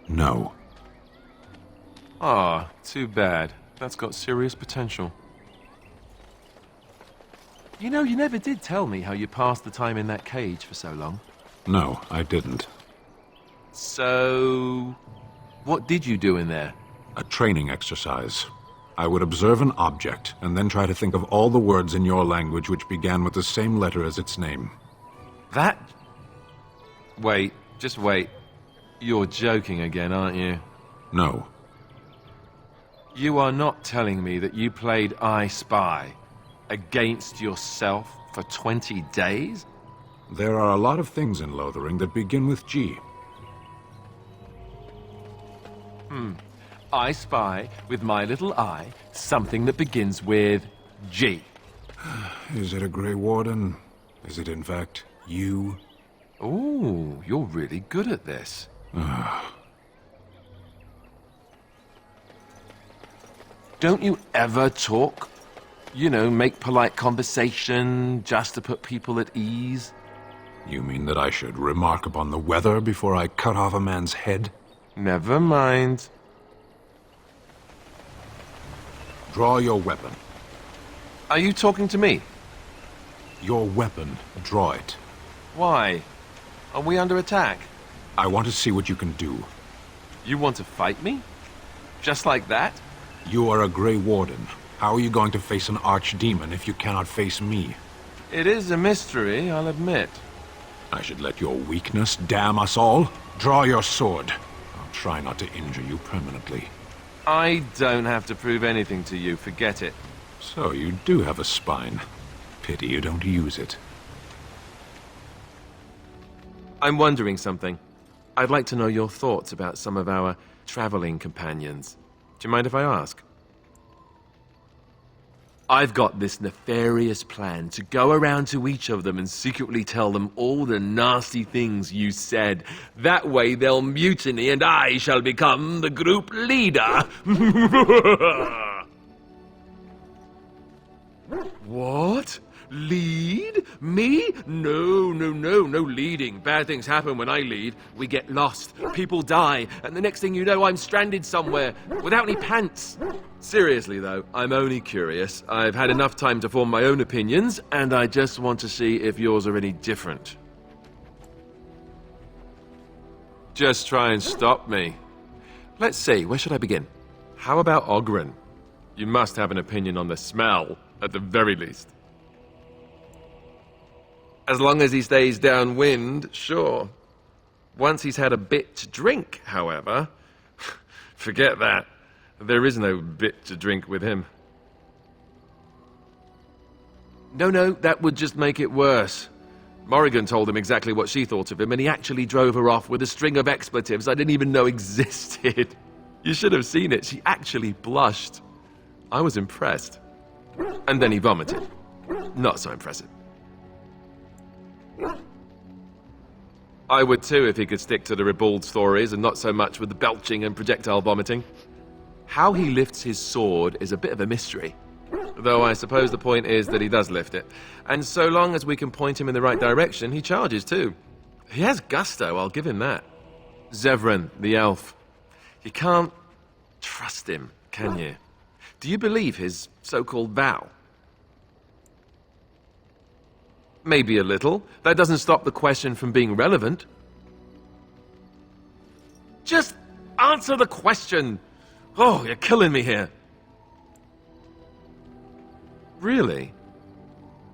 No. Ah, too bad. That's got serious potential. You know, you never did tell me how you passed the time in that cage for so long. No, I didn't. So... what did you do in there? A training exercise. I would observe an object, and then try to think of all the words in your language which began with the same letter as its name. That... Wait, just wait. You're joking again, aren't you? No. You are not telling me that you played I Spy against yourself for 20 days? There are a lot of things in Lothering that begin with G. I spy with my little eye something that begins with G. Is it a Grey Warden? Is it in fact you? Ooh, you're really good at this. Don't you ever talk? You know, make polite conversation just to put people at ease? You mean that I should remark upon the weather before I cut off a man's head? Never mind. Draw your weapon. Are you talking to me? Your weapon. Draw it. Why? Are we under attack? I want to see what you can do. You want to fight me? Just like that? You are a Grey Warden. How are you going to face an archdemon if you cannot face me? It is a mystery, I'll admit. I should let your weakness damn us all. Draw your sword. I'll try not to injure you permanently. I don't have to prove anything to you, forget it. So you do have a spine. Pity you don't use it. I'm wondering something. I'd like to know your thoughts about some of our traveling companions. Do you mind if I ask? I've got this nefarious plan to go around to each of them and secretly tell them all the nasty things you said. That way they'll mutiny and I shall become the group leader. What? Lead? Me? No leading. Bad things happen when I lead. We get lost, people die, and the next thing you know, I'm stranded somewhere, without any pants. Seriously though, I'm only curious. I've had enough time to form my own opinions, and I just want to see if yours are any different. Just try and stop me. Let's see, where should I begin? How about Oghren? You must have an opinion on the smell, at the very least. As long as he stays downwind, sure. Once he's had a bit to drink, however, forget that. There is no bit to drink with him. No, that would just make it worse. Morrigan told him exactly what she thought of him, and he actually drove her off with a string of expletives I didn't even know existed. You should have seen it. She actually blushed. I was impressed. And then he vomited. Not so impressive. I would too if he could stick to the ribald stories and not so much with the belching and projectile vomiting. How he lifts his sword is a bit of a mystery. Though I suppose the point is that he does lift it. And so long as we can point him in the right direction, he charges too. He has gusto, I'll give him that. Zevran, the elf. You can't trust him, can you? Do you believe his so-called vow? Maybe a little. That doesn't stop the question from being relevant. Just answer the question! Oh, you're killing me here. Really?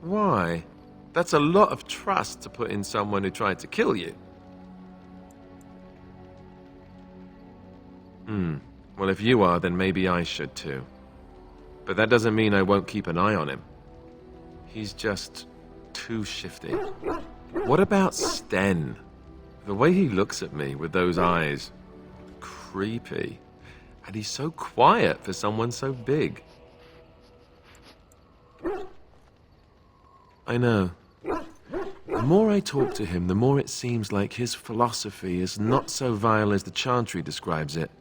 Why? That's a lot of trust to put in someone who tried to kill you. Well, if you are, then maybe I should too. But that doesn't mean I won't keep an eye on him. He's just too shifty. What about Sten? The way he looks at me with those eyes. Creepy. And he's so quiet for someone so big. I know. The more I talk to him, the more it seems like his philosophy is not so vile as the Chantry describes it.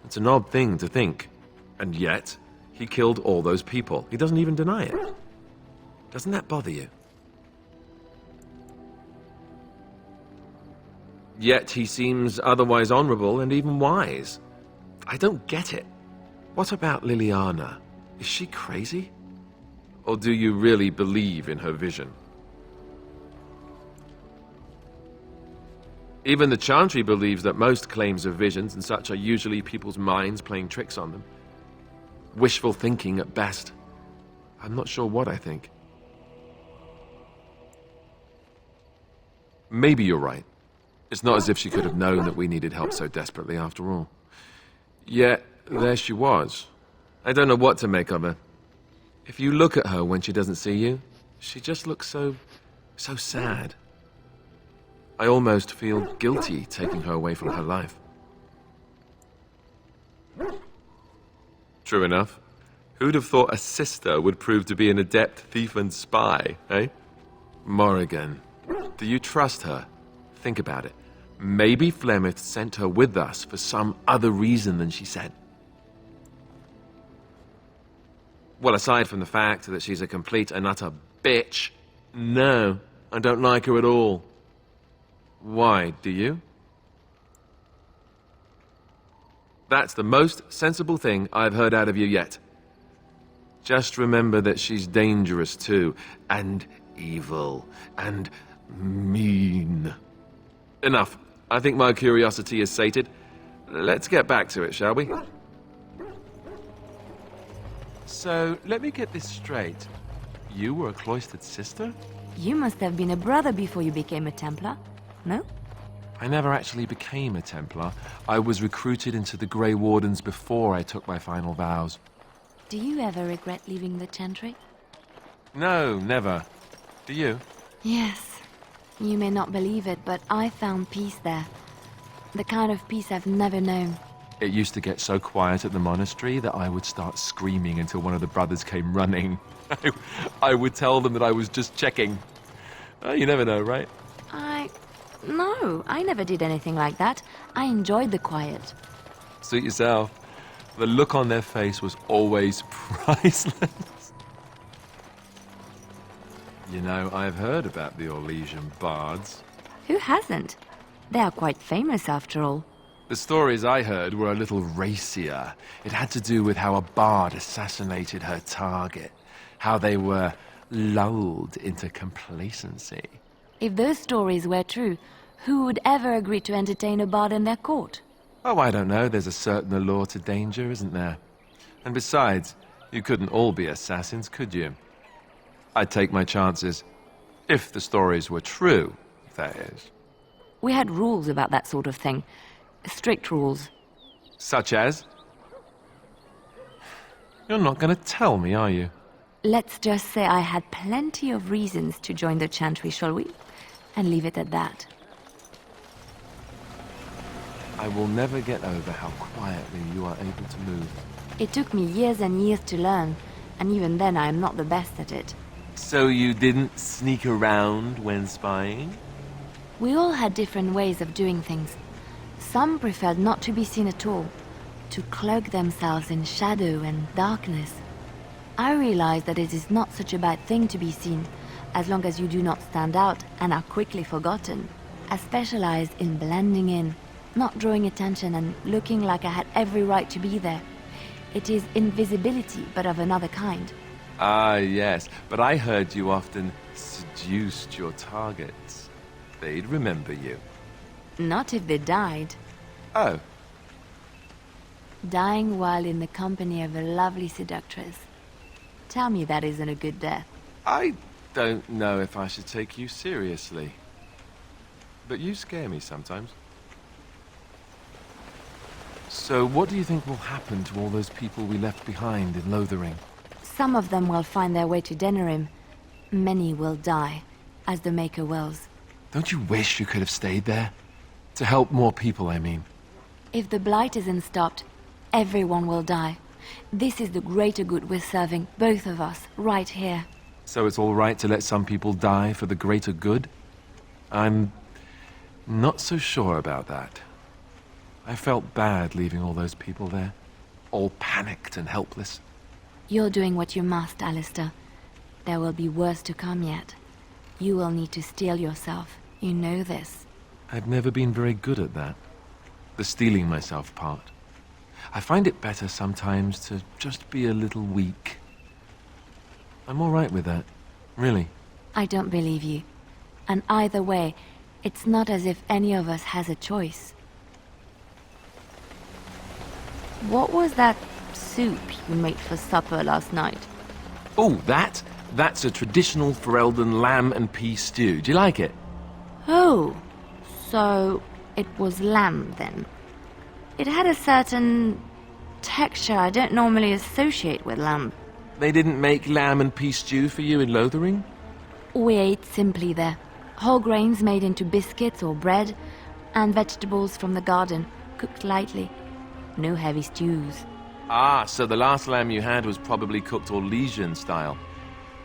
It's an odd thing to think. And yet, he killed all those people. He doesn't even deny it. Doesn't that bother you? Yet he seems otherwise honorable and even wise. I don't get it. What about Leliana? Is she crazy? Or do you really believe in her vision? Even the Chantry believes that most claims of visions and such are usually people's minds playing tricks on them. Wishful thinking at best. I'm not sure what I think. Maybe you're right. It's not as if she could have known that we needed help so desperately after all. Yet, there she was. I don't know what to make of her. If you look at her when she doesn't see you, she just looks so sad. I almost feel guilty taking her away from her life. True enough. Who'd have thought a sister would prove to be an adept thief and spy, eh? Morrigan. Do you trust her? Think about it. Maybe Flemeth sent her with us for some other reason than she said. Well, aside from the fact that she's a complete and utter bitch, no, I don't like her at all. Why, do you? That's the most sensible thing I've heard out of you yet. Just remember that she's dangerous too, and evil, and mean. Enough. I think my curiosity is sated. Let's get back to it, shall we? So, let me get this straight. You were a cloistered sister? You must have been a brother before you became a Templar, no? I never actually became a Templar. I was recruited into the Grey Wardens before I took my final vows. Do you ever regret leaving the Chantry? No, never. Do you? Yes. You may not believe it, but I found peace there. The kind of peace I've never known. It used to get so quiet at the monastery that I would start screaming until one of the brothers came running. I would tell them that I was just checking. You never know, right? No, I never did anything like that. I enjoyed the quiet. Suit yourself. The look on their face was always priceless. You know, I've heard about the Orlesian bards. Who hasn't? They are quite famous after all. The stories I heard were a little racier. It had to do with how a bard assassinated her target. How they were lulled into complacency. If those stories were true, who would ever agree to entertain a bard in their court? Oh, I don't know. There's a certain allure to danger, isn't there? And besides, you couldn't all be assassins, could you? I'd take my chances. If the stories were true, that is. We had rules about that sort of thing. Strict rules. Such as? You're not going to tell me, are you? Let's just say I had plenty of reasons to join the Chantry, shall we? And leave it at that. I will never get over how quietly you are able to move. It took me years and years to learn, and even then I am not the best at it. So you didn't sneak around when spying? We all had different ways of doing things. Some preferred not to be seen at all, to cloak themselves in shadow and darkness. I realized that it is not such a bad thing to be seen, as long as you do not stand out and are quickly forgotten. I specialized in blending in, not drawing attention and looking like I had every right to be there. It is invisibility, but of another kind. Ah, yes, but I heard you often seduced your targets. They'd remember you. Not if they died. Oh. Dying while in the company of a lovely seductress. Tell me that isn't a good death. I don't know if I should take you seriously. But you scare me sometimes. So what do you think will happen to all those people we left behind in Lothering? Some of them will find their way to Denerim. Many will die, as the Maker wills. Don't you wish you could have stayed there? To help more people, I mean. If the Blight isn't stopped, everyone will die. This is the greater good we're serving, both of us, right here. So it's all right to let some people die for the greater good? I'm not so sure about that. I felt bad leaving all those people there, all panicked and helpless. You're doing what you must, Alistair. There will be worse to come yet. You will need to steel yourself. You know this. I've never been very good at that. The steeling myself part. I find it better sometimes to just be a little weak. I'm all right with that, really. I don't believe you. And either way, it's not as if any of us has a choice. What was that soup you made for supper last night? Oh, that's a traditional Ferelden lamb and pea stew. Do you like it? Oh, so it was lamb then. It had a certain texture I don't normally associate with lamb. They didn't make lamb and pea stew for you in Lothering? We ate simply there. Whole grains made into biscuits or bread, and vegetables from the garden, cooked lightly. No heavy stews. Ah, so the last lamb you had was probably cooked Orlesian style.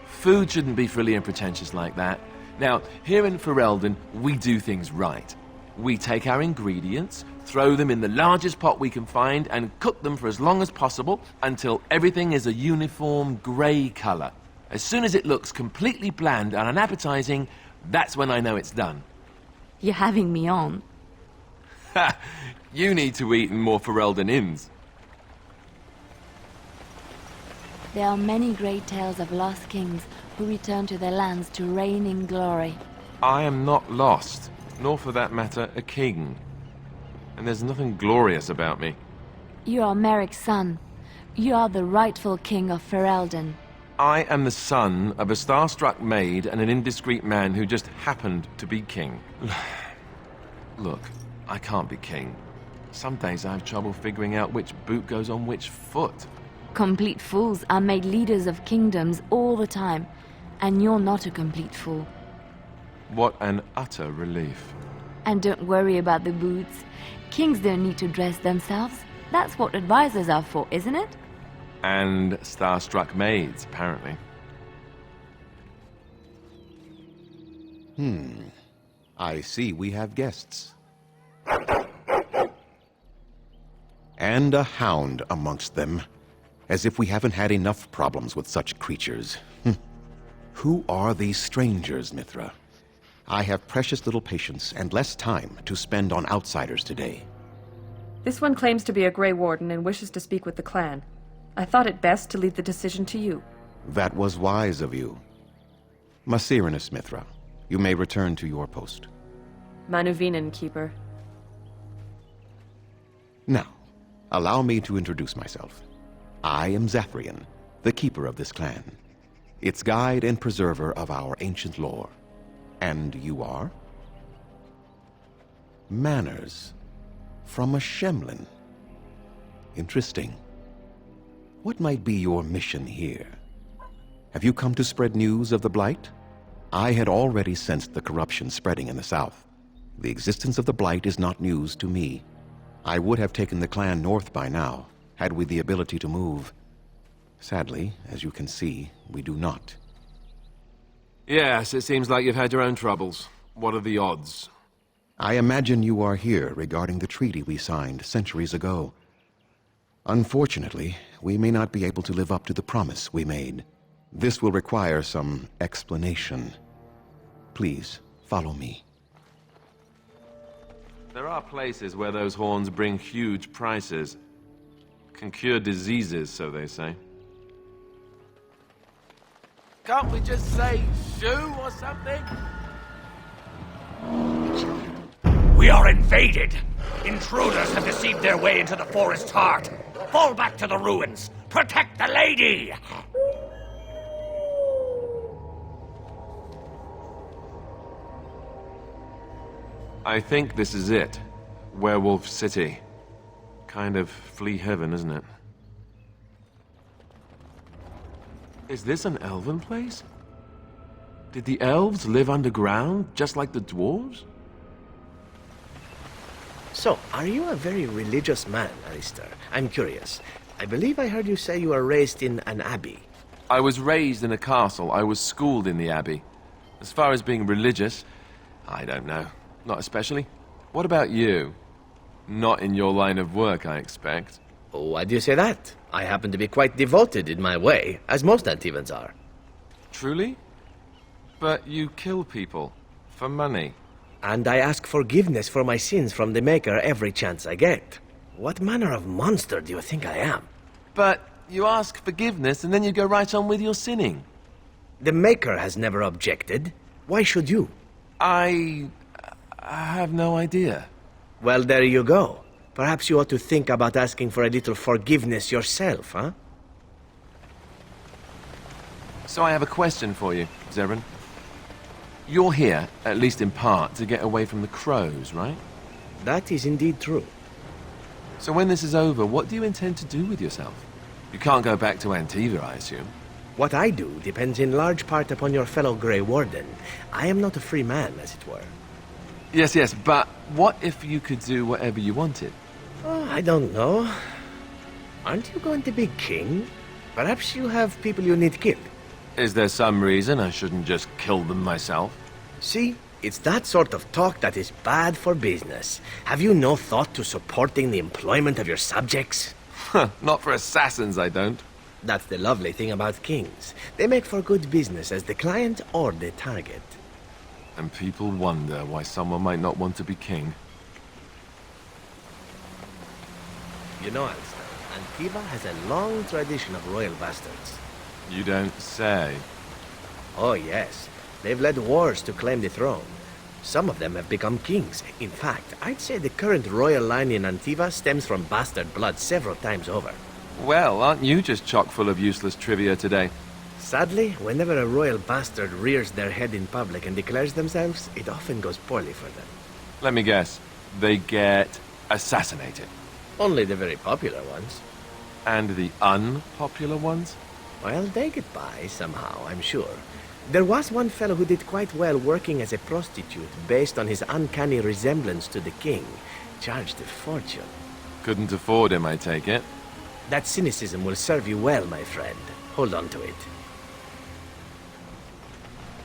Food shouldn't be frilly and pretentious like that. Now, here in Ferelden, we do things right. We take our ingredients, throw them in the largest pot we can find, and cook them for as long as possible until everything is a uniform grey colour. As soon as it looks completely bland and unappetizing, that's when I know it's done. You're having me on. Ha! You need to eat in more Ferelden inns. There are many great tales of lost kings who return to their lands to reign in glory. I am not lost, nor for that matter, a king. And there's nothing glorious about me. You are Merrick's son. You are the rightful king of Ferelden. I am the son of a starstruck maid and an indiscreet man who just happened to be king. Look, I can't be king. Some days I have trouble figuring out which boot goes on which foot. Complete fools are made leaders of kingdoms all the time, and you're not a complete fool. What an utter relief. And don't worry about the boots. Kings don't need to dress themselves. That's what advisors are for, isn't it? And starstruck maids, apparently. I see we have guests. And a hound amongst them. As if we haven't had enough problems with such creatures. Who are these strangers, Mithra? I have precious little patience and less time to spend on outsiders today. This one claims to be a Grey Warden and wishes to speak with the clan. I thought it best to leave the decision to you. That was wise of you. Maserenus, Mithra, you may return to your post. Manuvinen, Keeper. Now, allow me to introduce myself. I am Zevran, the keeper of this clan, its guide and preserver of our ancient lore. And you are? Manners. From a Shemlin. Interesting. What might be your mission here? Have you come to spread news of the Blight? I had already sensed the corruption spreading in the south. The existence of the Blight is not news to me. I would have taken the clan north by now, had we the ability to move. Sadly, as you can see, we do not. Yes, it seems like you've had your own troubles. What are the odds? I imagine you are here regarding the treaty we signed centuries ago. Unfortunately, we may not be able to live up to the promise we made. This will require some explanation. Please, follow me. There are places where those horns bring huge prices. Can cure diseases, so they say. Can't we just say shoo or something? We are invaded! Intruders have deceived their way into the forest's heart. Fall back to the ruins! Protect the lady! I think this is it. Werewolf City. Kind of flea heaven, isn't it? Is this an elven place? Did the elves live underground, just like the dwarves? So, are you a very religious man, Alistair? I'm curious. I believe I heard you say you were raised in an abbey. I was raised in a castle. I was schooled in the abbey. As far as being religious, I don't know. Not especially. What about you? Not in your line of work, I expect. Why do you say that? I happen to be quite devoted in my way, as most Antivans are. Truly? But you kill people. For money. And I ask forgiveness for my sins from the Maker every chance I get. What manner of monster do you think I am? But you ask forgiveness and then you go right on with your sinning. The Maker has never objected. Why should you? I have no idea. Well, there you go. Perhaps you ought to think about asking for a little forgiveness yourself, huh? So I have a question for you, Zevran. You're here, at least in part, to get away from the crows, right? That is indeed true. So when this is over, what do you intend to do with yourself? You can't go back to Antiva, I assume. What I do depends in large part upon your fellow Grey Warden. I am not a free man, as it were. Yes, but what if you could do whatever you wanted? Oh, I don't know. Aren't you going to be king? Perhaps you have people you need killed. Is there some reason I shouldn't just kill them myself? See, it's that sort of talk that is bad for business. Have you no thought to supporting the employment of your subjects? Not for assassins, I don't. That's the lovely thing about kings. They make for good business as the client or the target. And people wonder why someone might not want to be king. You know, Alistair, Antiva has a long tradition of royal bastards. You don't say. Oh, yes. They've led wars to claim the throne. Some of them have become kings. In fact, I'd say the current royal line in Antiva stems from bastard blood several times over. Well, aren't you just chock full of useless trivia today? Sadly, whenever a royal bastard rears their head in public and declares themselves, it often goes poorly for them. Let me guess. They get assassinated. Only the very popular ones. And the unpopular ones? Well, they get by somehow, I'm sure. There was one fellow who did quite well working as a prostitute based on his uncanny resemblance to the king. Charged a fortune. Couldn't afford him, I take it. That cynicism will serve you well, my friend. Hold on to it.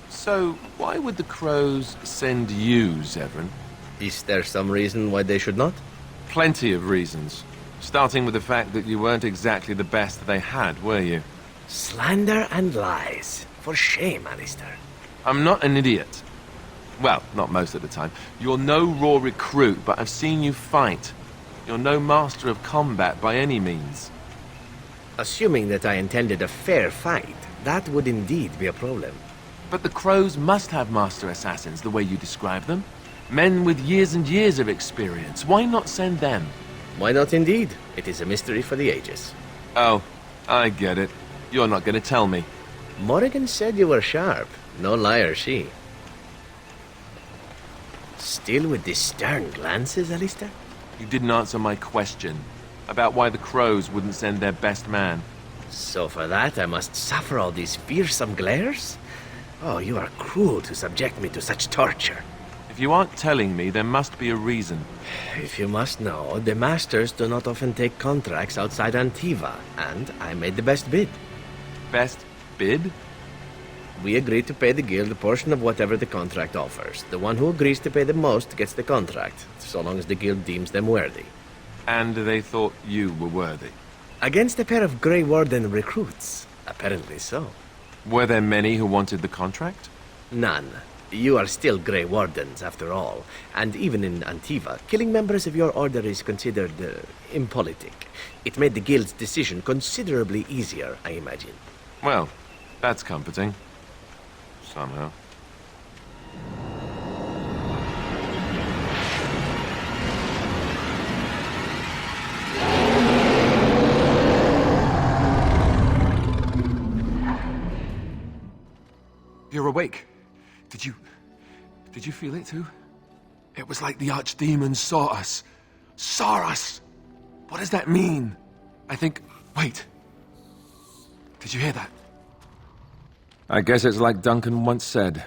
So, why would the crows send you, Zevran? Is there some reason why they should not? Plenty of reasons. Starting with the fact that you weren't exactly the best they had, were you? Slander and lies. For shame, Alistair. I'm not an idiot. Well, not most of the time. You're no raw recruit, but I've seen you fight. You're no master of combat by any means. Assuming that I intended a fair fight, that would indeed be a problem. But the crows must have master assassins the way you describe them. Men with years and years of experience. Why not send them? Why not indeed? It is a mystery for the ages. Oh, I get it. You're not going to tell me. Morrigan said you were sharp. No liar, she. Still with these stern glances, Alistair? You didn't answer my question about why the crows wouldn't send their best man. So for that I must suffer all these fearsome glares? Oh, you are cruel to subject me to such torture. If you aren't telling me, there must be a reason. If you must know, the masters do not often take contracts outside Antiva, and I made the best bid. Best bid? We agreed to pay the guild a portion of whatever the contract offers. The one who agrees to pay the most gets the contract, so long as the guild deems them worthy. And they thought you were worthy? Against a pair of Grey Warden recruits. Apparently so. Were there many who wanted the contract? None. You are still Grey Wardens, after all. And even in Antiva, killing members of your order is considered impolitic. It made the guild's decision considerably easier, I imagine. Well, that's comforting. Somehow. You're awake. Did you feel it too? It was like the archdemon saw us. Saw us! What does that mean? I think... Wait. Did you hear that? I guess it's like Duncan once said.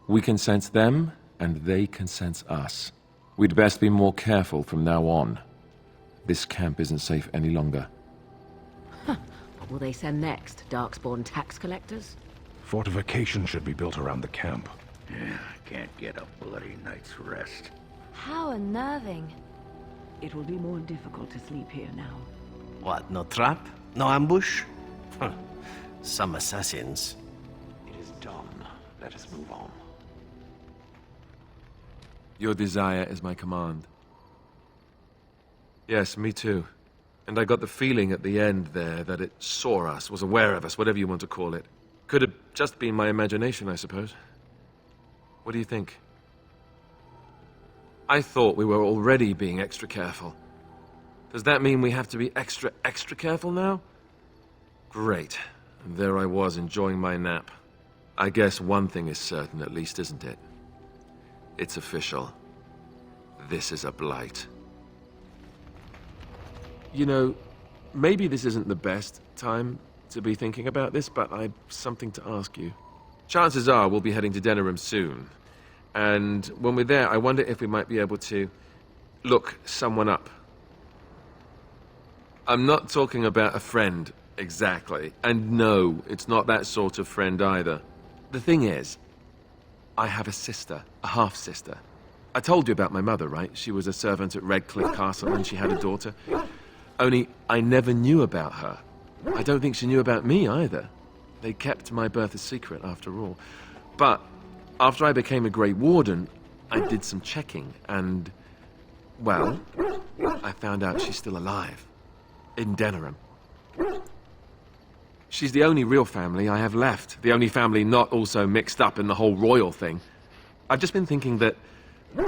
We can sense them, and they can sense us. We'd best be more careful from now on. This camp isn't safe any longer. What will they send next? Darkspawn tax collectors? Fortification should be built around the camp. Yeah, I can't get a bloody night's rest. How unnerving. It will be more difficult to sleep here now. What, no trap? No ambush? Huh. Some assassins. It is done. Let us move on. Your desire is my command. Yes, me too. And I got the feeling at the end there that it saw us, was aware of us, whatever you want to call it. Could have just been my imagination, I suppose. What do you think? I thought we were already being extra careful. Does that mean we have to be extra careful now? Great. And there I was, enjoying my nap. I guess one thing is certain, at least, isn't it? It's official. This is a blight. You know, maybe this isn't the best time to be thinking about this, but I've something to ask you. Chances are we'll be heading to Denerim soon. And when we're there, I wonder if we might be able to look someone up. I'm not talking about a friend, exactly. And no, it's not that sort of friend either. The thing is, I have a sister, a half-sister. I told you about my mother, right? She was a servant at Redcliffe Castle and she had a daughter. Only I never knew about her. I don't think she knew about me either. They kept my birth a secret after all. But after I became a Grey Warden, I did some checking and, well, I found out she's still alive. In Denerim. She's the only real family I have left. The only family not also mixed up in the whole royal thing. I've just been thinking that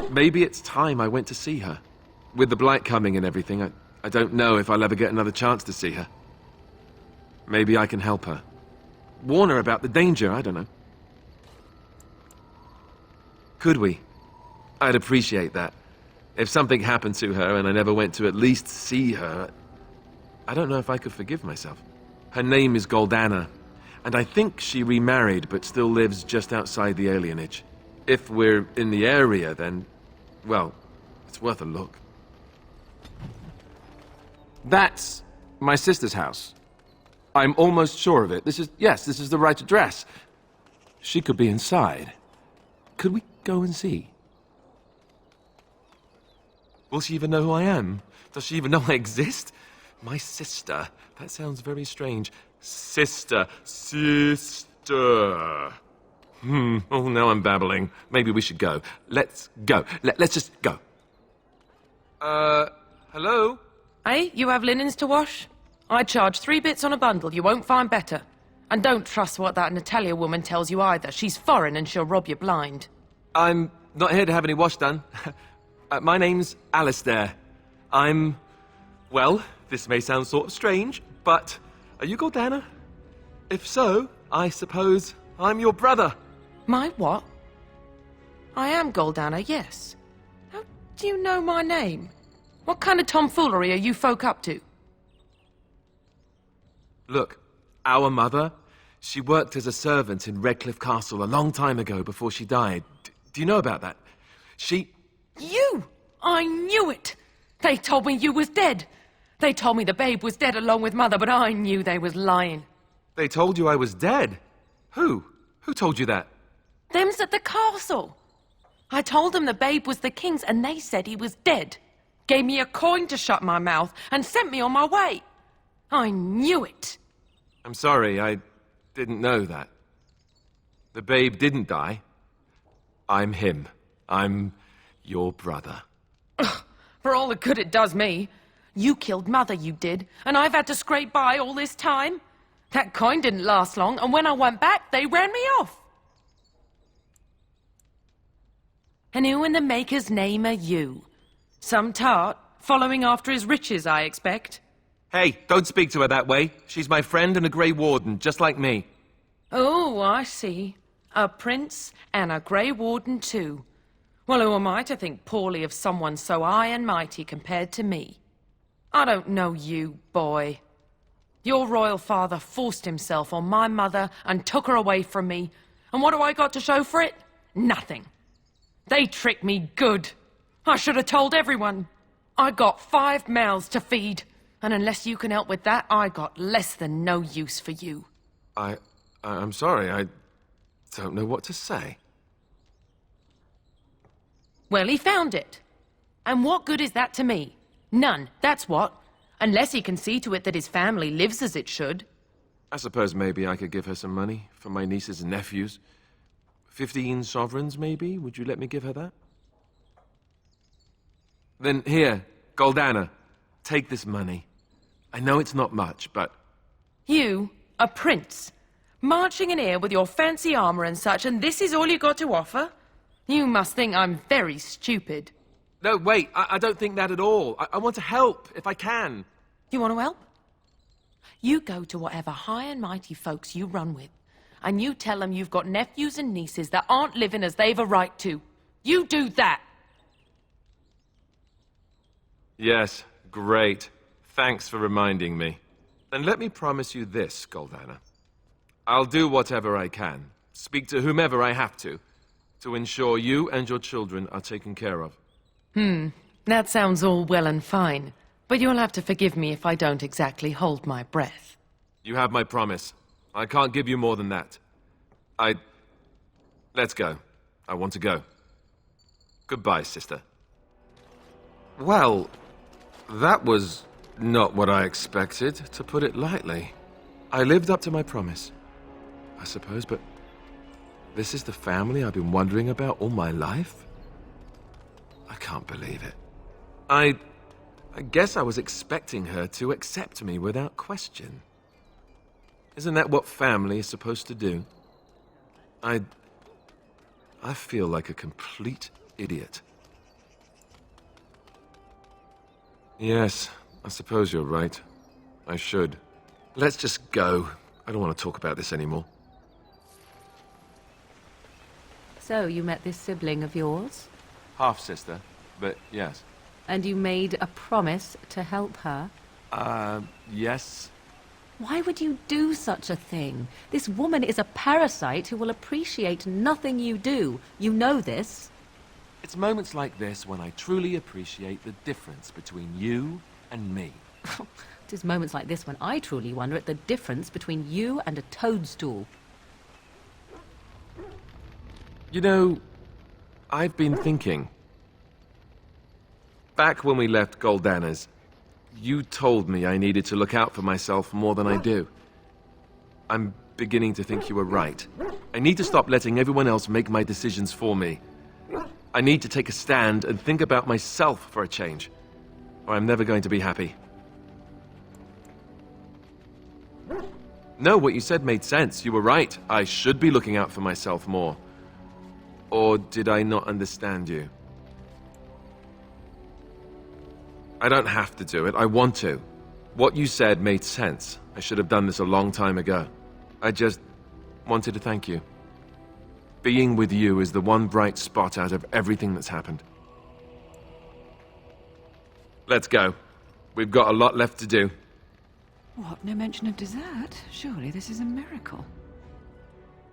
maybe it's time I went to see her. With the blight coming and everything, I don't know if I'll ever get another chance to see her. Maybe I can help her. Warn her about the danger, I don't know. Could we? I'd appreciate that. If something happened to her and I never went to at least see her, I don't know if I could forgive myself. Her name is Goldanna, and I think she remarried but still lives just outside the alienage. If we're in the area, then, well, it's worth a look. That's my sister's house. I'm almost sure of it. This is the right address. She could be inside. Could we go and see? Will she even know who I am? Does she even know I exist? My sister. That sounds very strange. Sister. Oh, now I'm babbling. Maybe we should go. Let's go. Let's just go. Hello? Hey, you have linens to wash? I charge 3 bits on a bundle. You won't find better. And don't trust what that Natalia woman tells you either. She's foreign and she'll rob you blind. I'm not here to have any wash done. My name's Alistair. Well, this may sound sort of strange, but are you Goldanna? If so, I suppose I'm your brother. My what? I am Goldanna, yes. How do you know my name? What kind of tomfoolery are you folk up to? Look, our mother, she worked as a servant in Redcliffe Castle a long time ago before she died. Do you know about that? You! I knew it! They told me you was dead. They told me the babe was dead along with mother, but I knew they was lying. They told you I was dead? Who? Who told you that? Them's at the castle. I told them the babe was the king's, and they said he was dead. Gave me a coin to shut my mouth, and sent me on my way. I knew it. I'm sorry, I didn't know that. The babe didn't die. I'm him. I'm your brother. Ugh, for all the good it does me. You killed mother, you did, and I've had to scrape by all this time. That coin didn't last long, and when I went back, they ran me off. And who in the Maker's name are you? Some tart, following after his riches, I expect. Hey, don't speak to her that way. She's my friend and a Grey Warden, just like me. Oh, I see. A prince and a Grey Warden too. Well, who am I to think poorly of someone so high and mighty compared to me? I don't know you, boy. Your royal father forced himself on my mother and took her away from me. And what do I got to show for it? Nothing. They tricked me good. I should have told everyone. I got 5 mouths to feed. And unless you can help with that, I got less than no use for you. I'm sorry, I don't know what to say. Well, he found it. And what good is that to me? None, that's what. Unless he can see to it that his family lives as it should. I suppose maybe I could give her some money for my nieces and nephews. 15 sovereigns, maybe? Would you let me give her that? Then here, Goldanna, take this money. I know it's not much, but... You, a prince, marching in here with your fancy armor and such, and this is all you got to offer? You must think I'm very stupid. No, wait, I don't think that at all. I want to help, if I can. You want to help? You go to whatever high and mighty folks you run with, and you tell them you've got nephews and nieces that aren't living as they've a right to. You do that! Yes, great. Thanks for reminding me. And let me promise you this, Goldanna. I'll do whatever I can, speak to whomever I have to ensure you and your children are taken care of. That sounds all well and fine, but you'll have to forgive me if I don't exactly hold my breath. You have my promise. I can't give you more than that. Let's go. I want to go. Goodbye, sister. Well, that was not what I expected, to put it lightly. I lived up to my promise, I suppose, but this is the family I've been wondering about all my life? I can't believe it. I guess I was expecting her to accept me without question. Isn't that what family is supposed to do? I feel like a complete idiot. Yes, I suppose you're right. I should. Let's just go. I don't want to talk about this anymore. So, you met this sibling of yours? Half-sister, but yes. And you made a promise to help her? Yes. Why would you do such a thing? This woman is a parasite who will appreciate nothing you do. You know this. It's moments like this when I truly appreciate the difference between you and me. It is moments like this when I truly wonder at the difference between you and a toadstool. You know, I've been thinking. Back when we left Goldanna's, you told me I needed to look out for myself more than I do. I'm beginning to think you were right. I need to stop letting everyone else make my decisions for me. I need to take a stand and think about myself for a change, or I'm never going to be happy. No, what you said made sense. You were right. I should be looking out for myself more. Or did I not understand you? I don't have to do it. I want to. What you said made sense. I should have done this a long time ago. I just wanted to thank you. Being with you is the one bright spot out of everything that's happened. Let's go. We've got a lot left to do. What, no mention of dessert? Surely this is a miracle.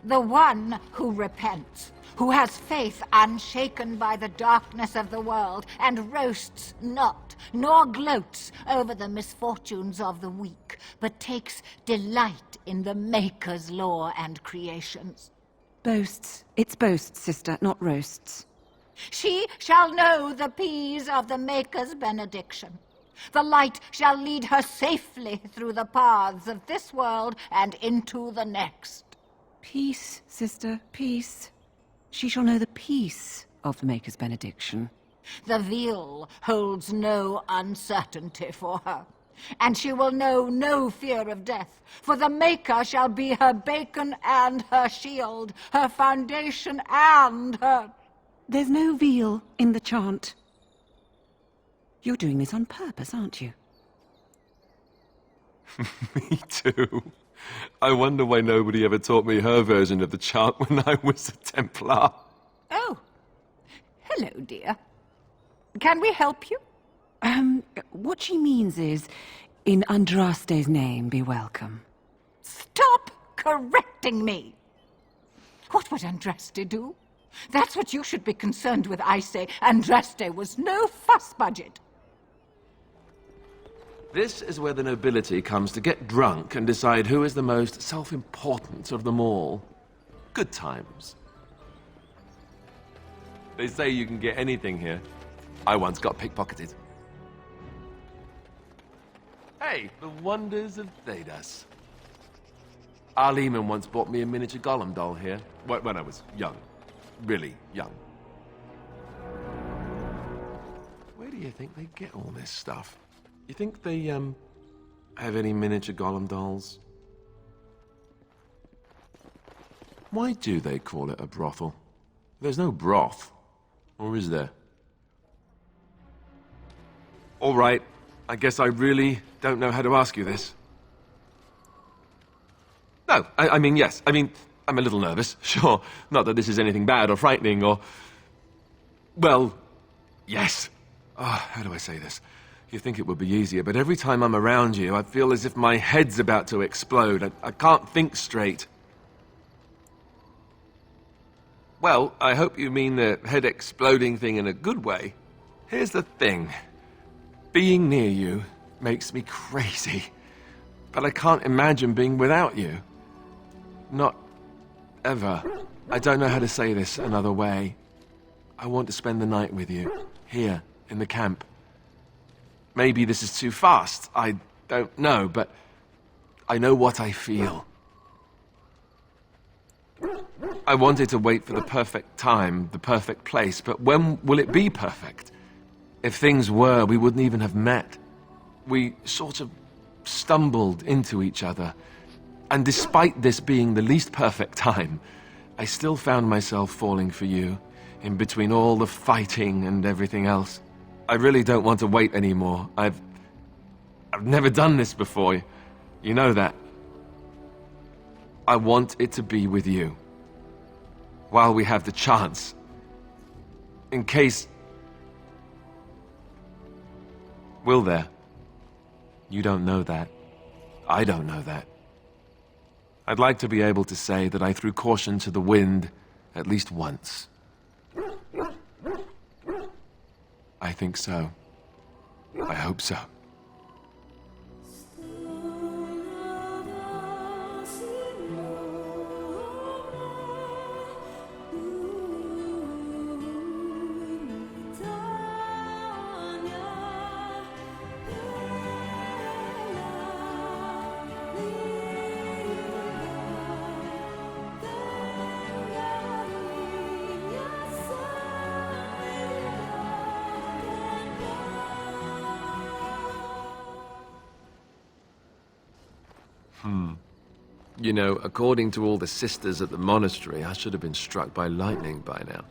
The one who repents, who has faith unshaken by the darkness of the world, and roasts not, nor gloats over the misfortunes of the weak, but takes delight in the Maker's law and creations. Boasts. It's boasts, sister, not roasts. She shall know the peace of the Maker's benediction. The light shall lead her safely through the paths of this world and into the next. Peace, sister, peace. She shall know the peace of the Maker's benediction. The veil holds no uncertainty for her, and she will know no fear of death, for the Maker shall be her beacon and her shield, her foundation and her... There's no veal in the chant. You're doing this on purpose, aren't you? Me too. I wonder why nobody ever taught me her version of the chant when I was a Templar. Oh, hello, dear. Can we help you? What she means is, in Andraste's name, be welcome. Stop correcting me! What would Andraste do? That's what you should be concerned with, I say. Andraste was no fuss budget. This is where the nobility comes to get drunk and decide who is the most self-important of them all. Good times. They say you can get anything here. I once got pickpocketed. Hey, the wonders of Thedas. Arleman once bought me a miniature golem doll here, when I was young. Really young. Where do you think they get all this stuff? You think they, have any miniature golem dolls? Why do they call it a brothel? There's no broth. Or is there? All right. I guess I really don't know how to ask you this. No, I mean, yes. I mean, I'm a little nervous, sure. Not that this is anything bad or frightening or... Well, yes. Oh, how do I say this? You think it would be easier, but every time I'm around you, I feel as if my head's about to explode. I can't think straight. Well, I hope you mean the head-exploding thing in a good way. Here's the thing. Being near you makes me crazy. But I can't imagine being without you. Not ever. I don't know how to say this another way. I want to spend the night with you, here, in the camp. Maybe this is too fast, I don't know, but I know what I feel. I wanted to wait for the perfect time, the perfect place, but when will it be perfect? If things were, we wouldn't even have met. We sort of stumbled into each other, and despite this being the least perfect time, I still found myself falling for you, in between all the fighting and everything else. I really don't want to wait anymore. I've never done this before. You know that. I want it to be with you. While we have the chance. In case... Will there? You don't know that. I don't know that. I'd like to be able to say that I threw caution to the wind at least once. I think so. I hope so. You know, according to all the sisters at the monastery, I should have been struck by lightning by now.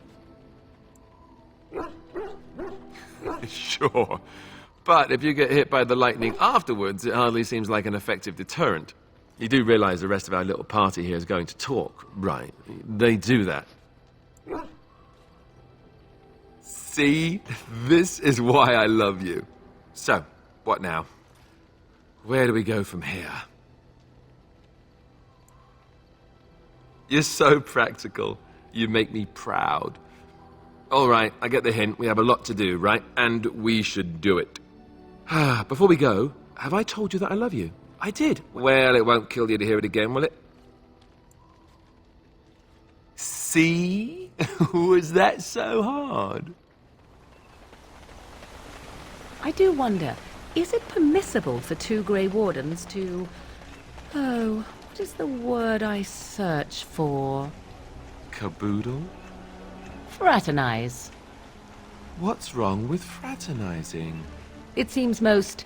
Sure. But if you get hit by the lightning afterwards, it hardly seems like an effective deterrent. You do realize the rest of our little party here is going to talk, right? They do that. See? This is why I love you. So, what now? Where do we go from here? You're so practical. You make me proud. All right, I get the hint. We have a lot to do, right? And we should do it. Before we go, have I told you that I love you? I did. Well, it won't kill you to hear it again, will it? See? Was that so hard? I do wonder, is it permissible for two Grey Wardens to... Oh, what is the word I search for? Caboodle? Fraternize. What's wrong with fraternizing? It seems most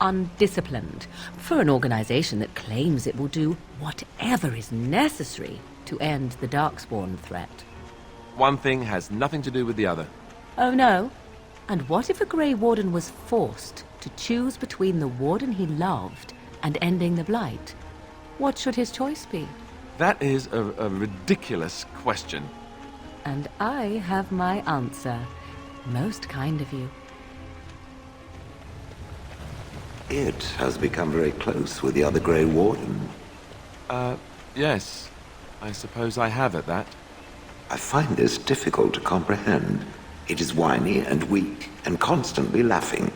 undisciplined for an organization that claims it will do whatever is necessary to end the Darkspawn threat. One thing has nothing to do with the other. Oh no? And what if a Grey Warden was forced to choose between the Warden he loved and ending the Blight? What should his choice be? That is a ridiculous question. And I have my answer. Most kind of you. It has become very close with the other Grey Warden. Yes. I suppose I have at that. I find this difficult to comprehend. It is whiny and weak and constantly laughing.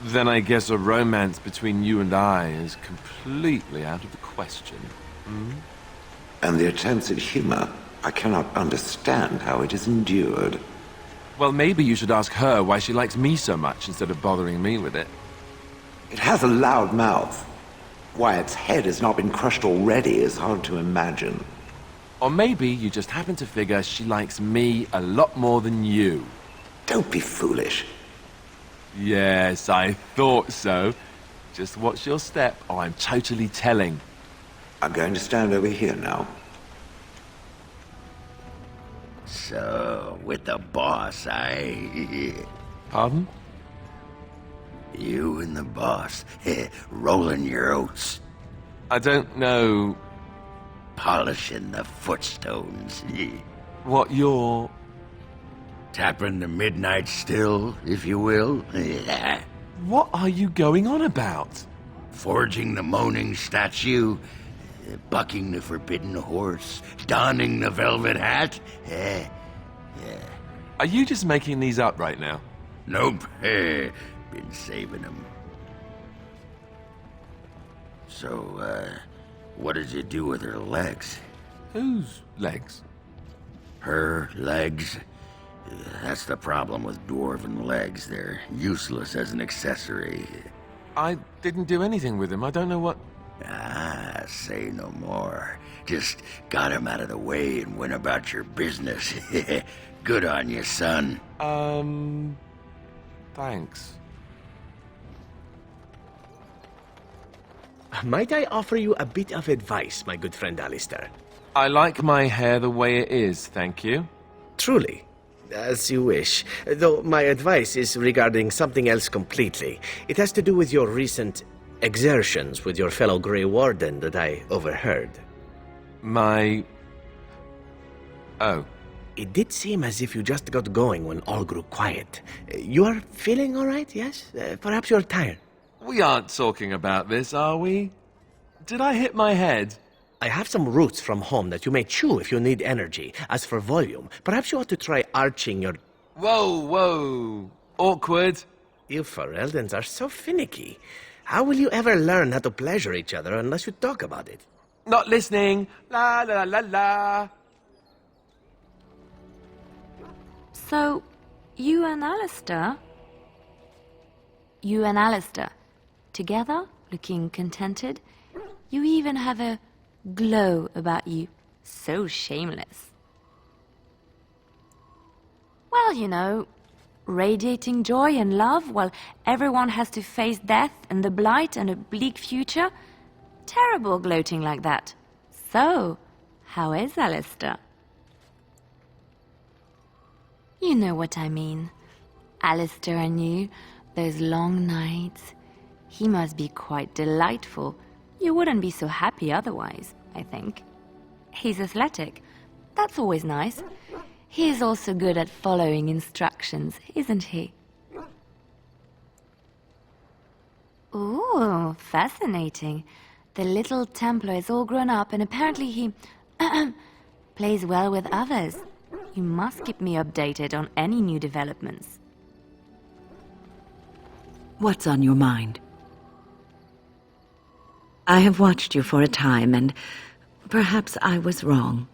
Then I guess a romance between you and I is completely out of the question. Hmm? And the attempts at humor, I cannot understand how it is endured. Well, maybe you should ask her why she likes me so much instead of bothering me with it. It has a loud mouth. Why its head has not been crushed already is hard to imagine. Or maybe you just happen to figure she likes me a lot more than you. Don't be foolish. Yes, I thought so. Just watch your step, or I'm totally telling. I'm going to stand over here now. So, with the boss, Pardon? You and the boss, rolling your oats. I don't know... Polishing the footstones. What you're... Tapping the midnight still, if you will. What are you going on about? Forging the moaning statue, bucking the forbidden horse, donning the velvet hat. Are you just making these up right now? Nope. Been saving them. So, what did you do with her legs? Whose legs? Her legs. That's the problem with dwarven legs. They're useless as an accessory. I didn't do anything with him. I don't know what... Say no more. Just got him out of the way and went about your business. Good on you, son. Thanks. Might I offer you a bit of advice, my good friend Alistair? I like my hair the way it is, thank you. Truly. As you wish. Though my advice is regarding something else completely. It has to do with your recent exertions with your fellow Grey Warden that I overheard. My... Oh. It did seem as if you just got going when all grew quiet. You are feeling all right, yes? Perhaps you're tired. We aren't talking about this, are we? Did I hit my head? I have some roots from home that you may chew if you need energy. As for volume, perhaps you ought to try arching your... Whoa! Awkward. You Fereldans are so finicky. How will you ever learn how to pleasure each other unless you talk about it? Not listening. La la la la. So, you and Alistair, together, looking contented. You even have a glow about you. So shameless. Well, you know, radiating joy and love while everyone has to face death and the blight and a bleak future. Terrible gloating like that. So, how is Alistair? You know what I mean. Alistair and you, those long nights. He must be quite delightful. You wouldn't be so happy otherwise, I think. He's athletic. That's always nice. He is also good at following instructions, isn't he? Ooh, fascinating. The little Templar is all grown up and apparently he plays well with others. You must keep me updated on any new developments. What's on your mind? I have watched you for a time, and perhaps I was wrong.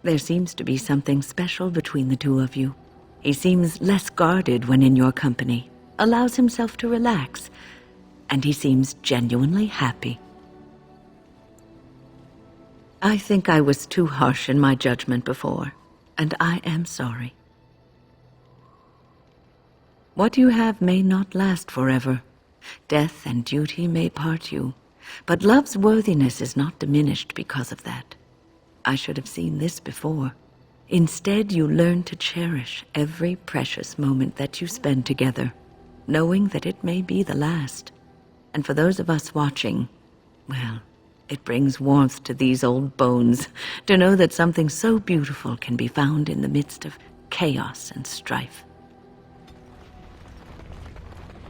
There seems to be something special between the two of you. He seems less guarded when in your company, allows himself to relax, and he seems genuinely happy. I think I was too harsh in my judgment before, and I am sorry. What you have may not last forever. Death and duty may part you, but love's worthiness is not diminished because of that. I should have seen this before. Instead, you learn to cherish every precious moment that you spend together, knowing that it may be the last. And for those of us watching, well, it brings warmth to these old bones to know that something so beautiful can be found in the midst of chaos and strife.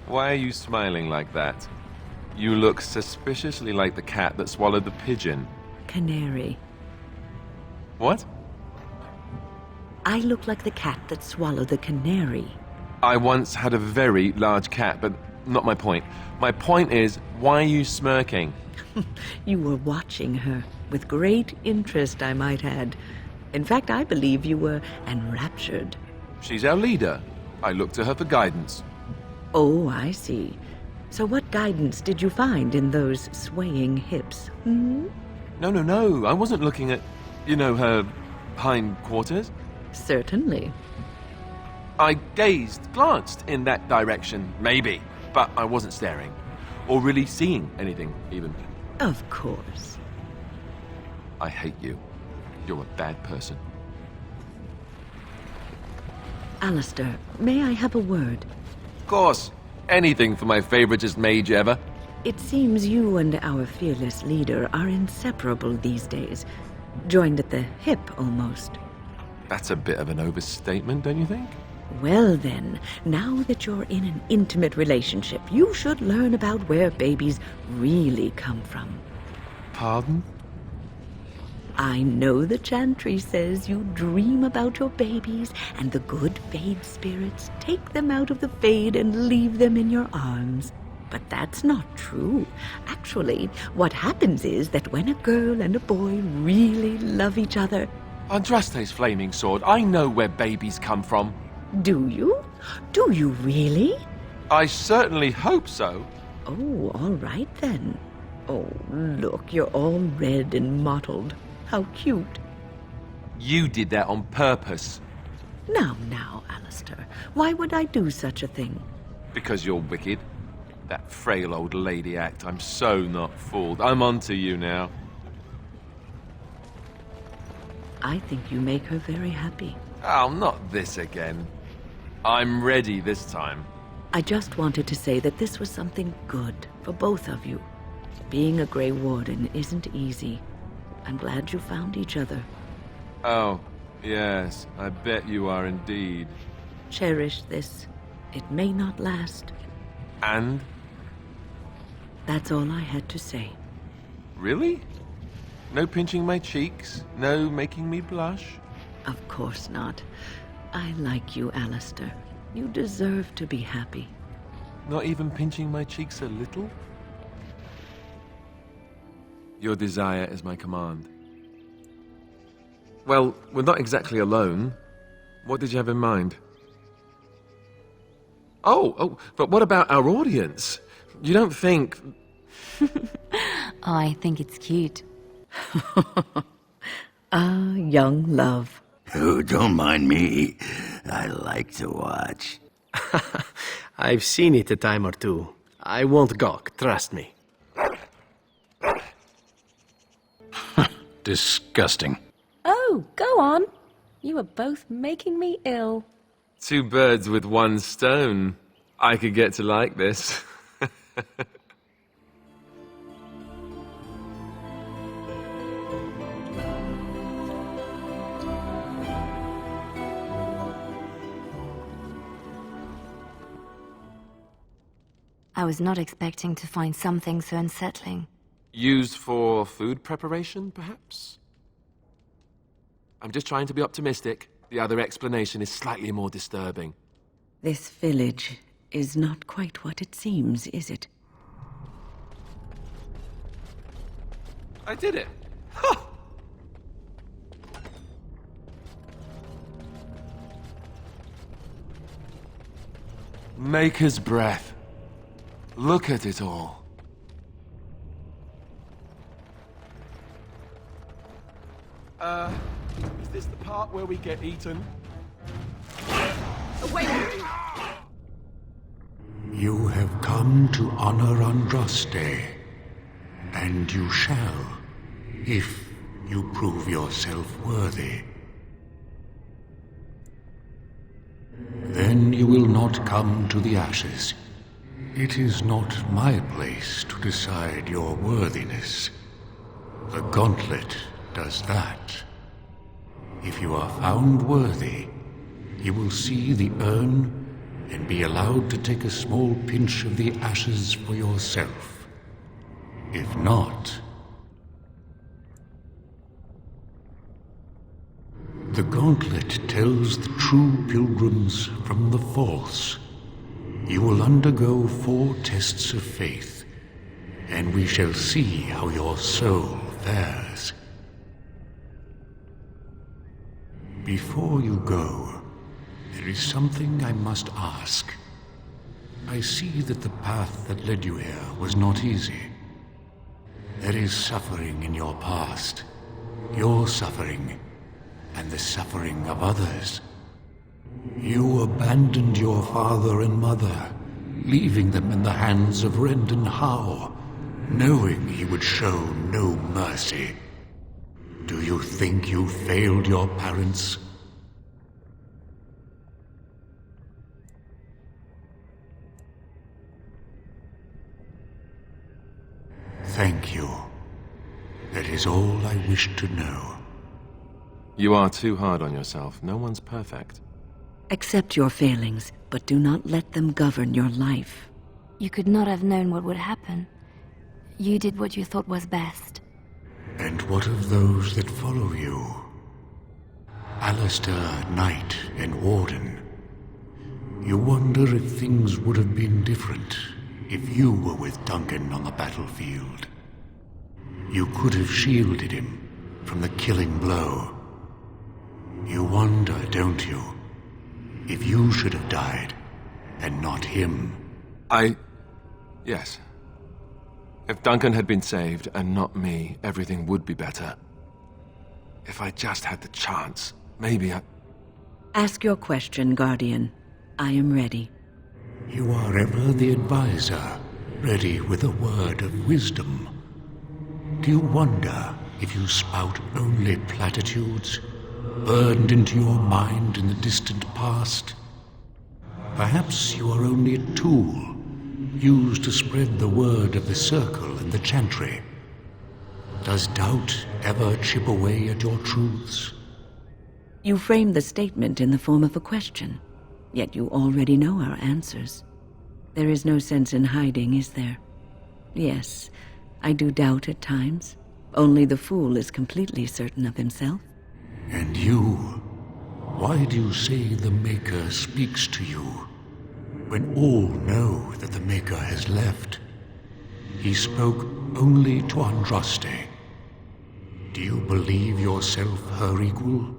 Why are you smiling like that? You look suspiciously like the cat that swallowed the pigeon. Canary. What? I look like the cat that swallowed the canary. I once had a very large cat, but not my point. My point is, why are you smirking? You were watching her, with great interest, I might add. In fact, I believe you were enraptured. She's our leader. I look to her for guidance. Oh, I see. So what guidance did you find in those swaying hips, hmm? No. I wasn't looking at, her hindquarters. Certainly. I glanced in that direction, maybe, but I wasn't staring. Or really seeing anything, even. Of course. I hate you. You're a bad person. Alistair, may I have a word? Of course. Anything for my favoritist mage ever. It seems you and our fearless leader are inseparable these days. Joined at the hip, almost. That's a bit of an overstatement, don't you think? Well then, now that you're in an intimate relationship, you should learn about where babies really come from. Pardon? I know the chantry says you dream about your babies, and the good Fade spirits take them out of the Fade and leave them in your arms. But that's not true. Actually, what happens is that when a girl and a boy really love each other... Andraste's flaming sword, I know where babies come from. Do you? Do you really? I certainly hope so. Oh, all right then. Oh, look, you're all red and mottled. How cute. You did that on purpose. Now, Alistair, why would I do such a thing? Because you're wicked. That frail old lady act, I'm so not fooled. I'm onto you now. I think you make her very happy. Oh, not this again. I'm ready this time. I just wanted to say that this was something good for both of you. Being a Grey Warden isn't easy. I'm glad you found each other. Oh, yes, I bet you are indeed. Cherish this. It may not last. And? That's all I had to say. Really? No pinching my cheeks? No making me blush? Of course not. I like you, Alistair. You deserve to be happy. Not even pinching my cheeks a little? Your desire is my command. Well, we're not exactly alone. What did you have in mind? Oh, but what about our audience? You don't think... I think it's cute. Ah, young love. Oh, don't mind me. I like to watch. I've seen it a time or two. I won't gawk, trust me. Disgusting. Oh, go on. You are both making me ill. 2 birds with 1 stone. I could get to like this. I was not expecting to find something so unsettling. Used for food preparation, perhaps? I'm just trying to be optimistic. The other explanation is slightly more disturbing. This village is not quite what it seems, is it? I did it! Maker's breath. Look at it all. Is this the part where we get eaten? Wait! You have come to honor Andraste, and you shall, if you prove yourself worthy. Then you will not come to the ashes. It is not my place to decide your worthiness. The gauntlet does that. If you are found worthy, you will see the urn and be allowed to take a small pinch of the ashes for yourself. If not, the gauntlet tells the true pilgrims from the false. You will undergo 4 tests of faith, and we shall see how your soul fares. Before you go, there is something I must ask. I see that the path that led you here was not easy. There is suffering in your past, your suffering, and the suffering of others. You abandoned your father and mother, leaving them in the hands of Rendon Howe, knowing he would show no mercy. Do you think you failed your parents? Thank you. That is all I wish to know. You are too hard on yourself. No one's perfect. Accept your failings, but do not let them govern your life. You could not have known what would happen. You did what you thought was best. And what of those that follow you? Alistair, Knight, and Warden. You wonder if things would have been different if you were with Duncan on the battlefield. You could have shielded him from the killing blow. You wonder, don't you, if you should have died and not him? Yes. If Duncan had been saved and not me, everything would be better. If I just had the chance, maybe I... Ask your question, Guardian. I am ready. You are ever the advisor, ready with a word of wisdom. Do you wonder if you spout only platitudes, burned into your mind in the distant past? Perhaps you are only a tool, used to spread the word of the circle and the chantry. Does doubt ever chip away at your truths? You framed the statement in the form of a question, yet you already know our answers. There is no sense in hiding, is there? Yes, I do doubt at times. Only the fool is completely certain of himself. And you? Why do you say the Maker speaks to you, when all know that the Maker has left? He spoke only to Andraste. Do you believe yourself her equal?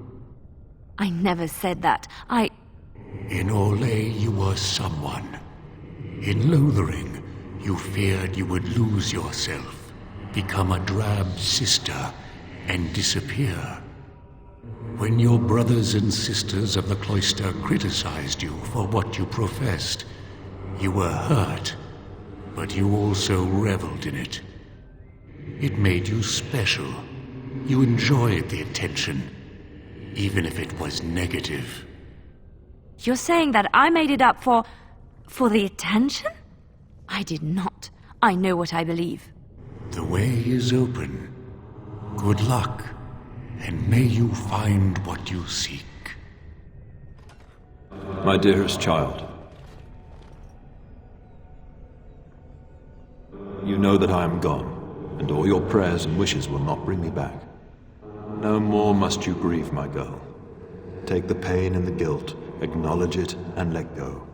I never said that. In Orlais you were someone. In Lothering, you feared you would lose yourself, become a drab sister, and disappear. When your brothers and sisters of the cloister criticized you for what you professed, you were hurt, but you also reveled in it. It made you special. You enjoyed the attention, even if it was negative. You're saying that I made it up for the attention? I did not. I know what I believe. The way is open. Good luck, and may you find what you seek. My dearest child, You know that I am gone, and all your prayers and wishes will not bring me back. No more must you grieve, my girl. Take the pain and the guilt, acknowledge it, and let go.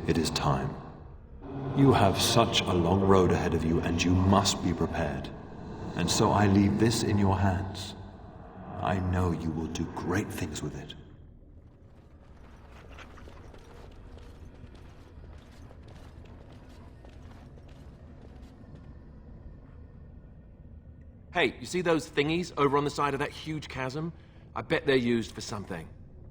It is time. You have such a long road ahead of you, and you must be prepared. And so I leave this in your hands. I know you will do great things with it. Hey, you see those thingies over on the side of that huge chasm? I bet they're used for something.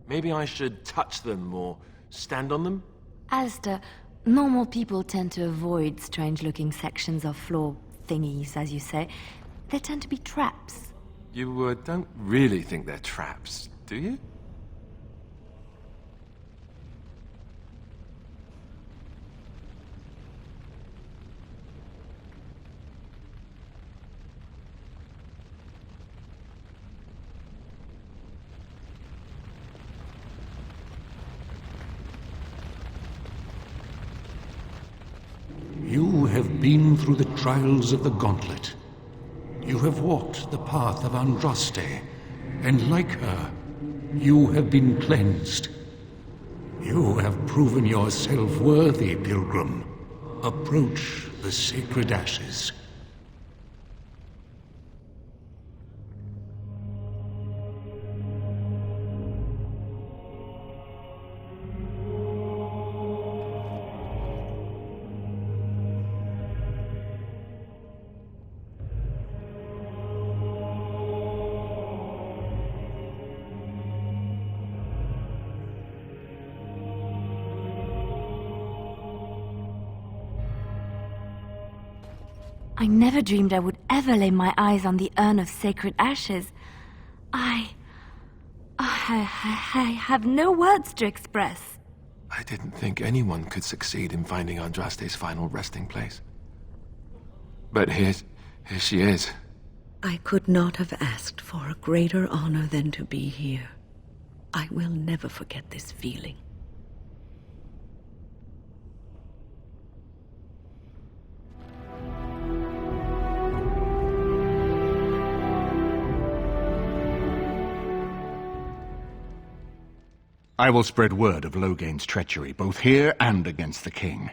Maybe I should touch them or stand on them? Alistair, normal people tend to avoid strange-looking sections of floor thingies, as you say. They tend to be traps. You don't really think they're traps, do you? You have been through the trials of the gauntlet. You have walked the path of Andraste, and like her, you have been cleansed. You have proven yourself worthy, pilgrim. Approach the sacred ashes. I never dreamed I would ever lay my eyes on the urn of sacred ashes. I have no words to express. I didn't think anyone could succeed in finding Andraste's final resting place. But here she is. I could not have asked for a greater honor than to be here. I will never forget this feeling. I will spread word of Logain's treachery, both here and against the king.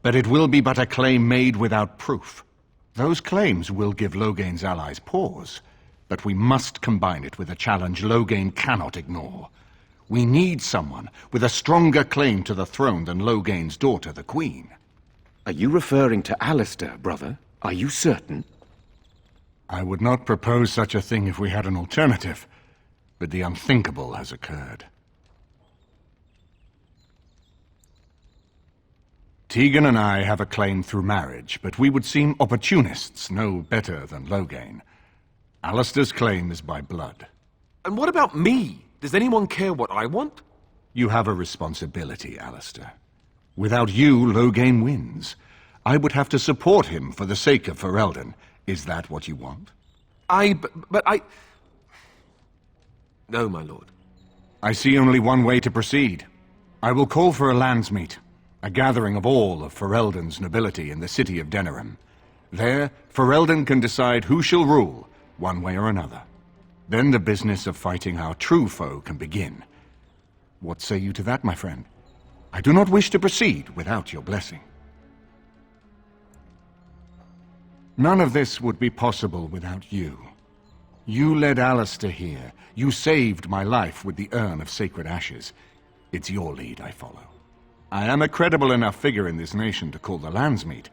But it will be but a claim made without proof. Those claims will give Logain's allies pause, but we must combine it with a challenge Logain cannot ignore. We need someone with a stronger claim to the throne than Logain's daughter, the Queen. Are you referring to Alistair, brother? Are you certain? I would not propose such a thing if we had an alternative, but the unthinkable has occurred. Tegan and I have a claim through marriage, but we would seem opportunists no better than Logain. Alistair's claim is by blood. And what about me? Does anyone care what I want? You have a responsibility, Alistair. Without you, Logain wins. I would have to support him for the sake of Ferelden. Is that what you want? But I... No, my lord. I see only one way to proceed. I will call for a Landsmeet. A gathering of all of Ferelden's nobility in the city of Denerim. There, Ferelden can decide who shall rule, one way or another. Then the business of fighting our true foe can begin. What say you to that, my friend? I do not wish to proceed without your blessing. None of this would be possible without you. You led Alistair here. You saved my life with the urn of sacred ashes. It's your lead I follow. I am a credible enough figure in this nation to call the Landsmeet,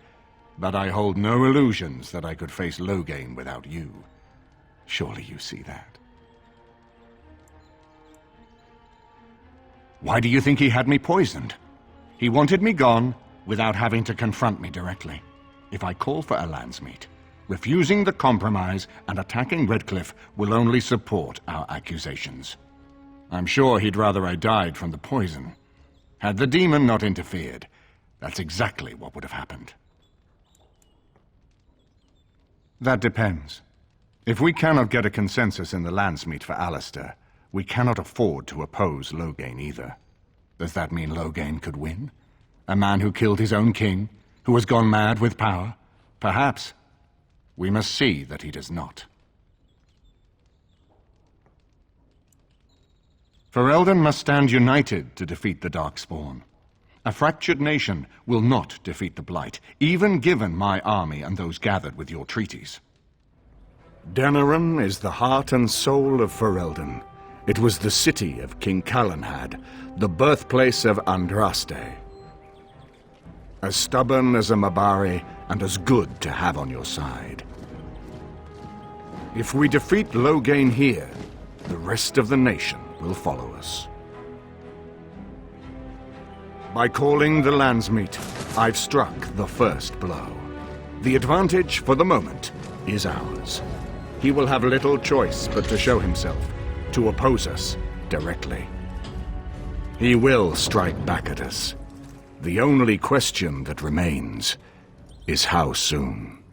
but I hold no illusions that I could face Logain without you. Surely you see that. Why do you think he had me poisoned? He wanted me gone without having to confront me directly. If I call for a Landsmeet, refusing the compromise and attacking Redcliffe will only support our accusations. I'm sure he'd rather I died from the poison. Had the demon not interfered, that's exactly what would have happened. That depends. If we cannot get a consensus in the Landsmeet for Alistair, we cannot afford to oppose Logain either. Does that mean Logain could win? A man who killed his own king, who has gone mad with power? Perhaps. We must see that he does not. Ferelden must stand united to defeat the Darkspawn. A fractured nation will not defeat the Blight, even given my army and those gathered with your treaties. Denerim is the heart and soul of Ferelden. It was the city of King Calenhad, the birthplace of Andraste. As stubborn as a Mabari, and as good to have on your side. If we defeat Loghain here, the rest of the nation will follow us. By calling the Landsmeet, I've struck the first blow. The advantage, for the moment, is ours. He will have little choice but to show himself, to oppose us directly. He will strike back at us. The only question that remains is how soon.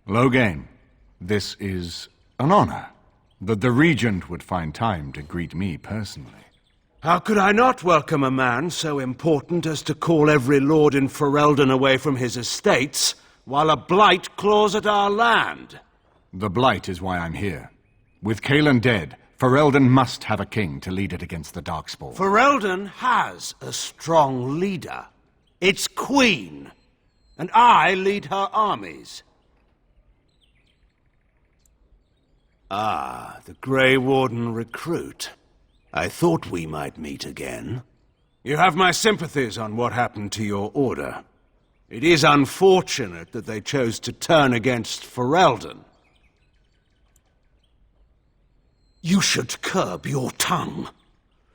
Loghain, this is an honor, that the Regent would find time to greet me personally. How could I not welcome a man so important as to call every lord in Ferelden away from his estates, while a blight claws at our land? The Blight is why I'm here. With Caelan dead, Ferelden must have a king to lead it against the Darkspawn. Ferelden has a strong leader. Its queen. And I lead her armies. Ah, the Grey Warden recruit. I thought we might meet again. You have my sympathies on what happened to your order. It is unfortunate that they chose to turn against Ferelden. You should curb your tongue.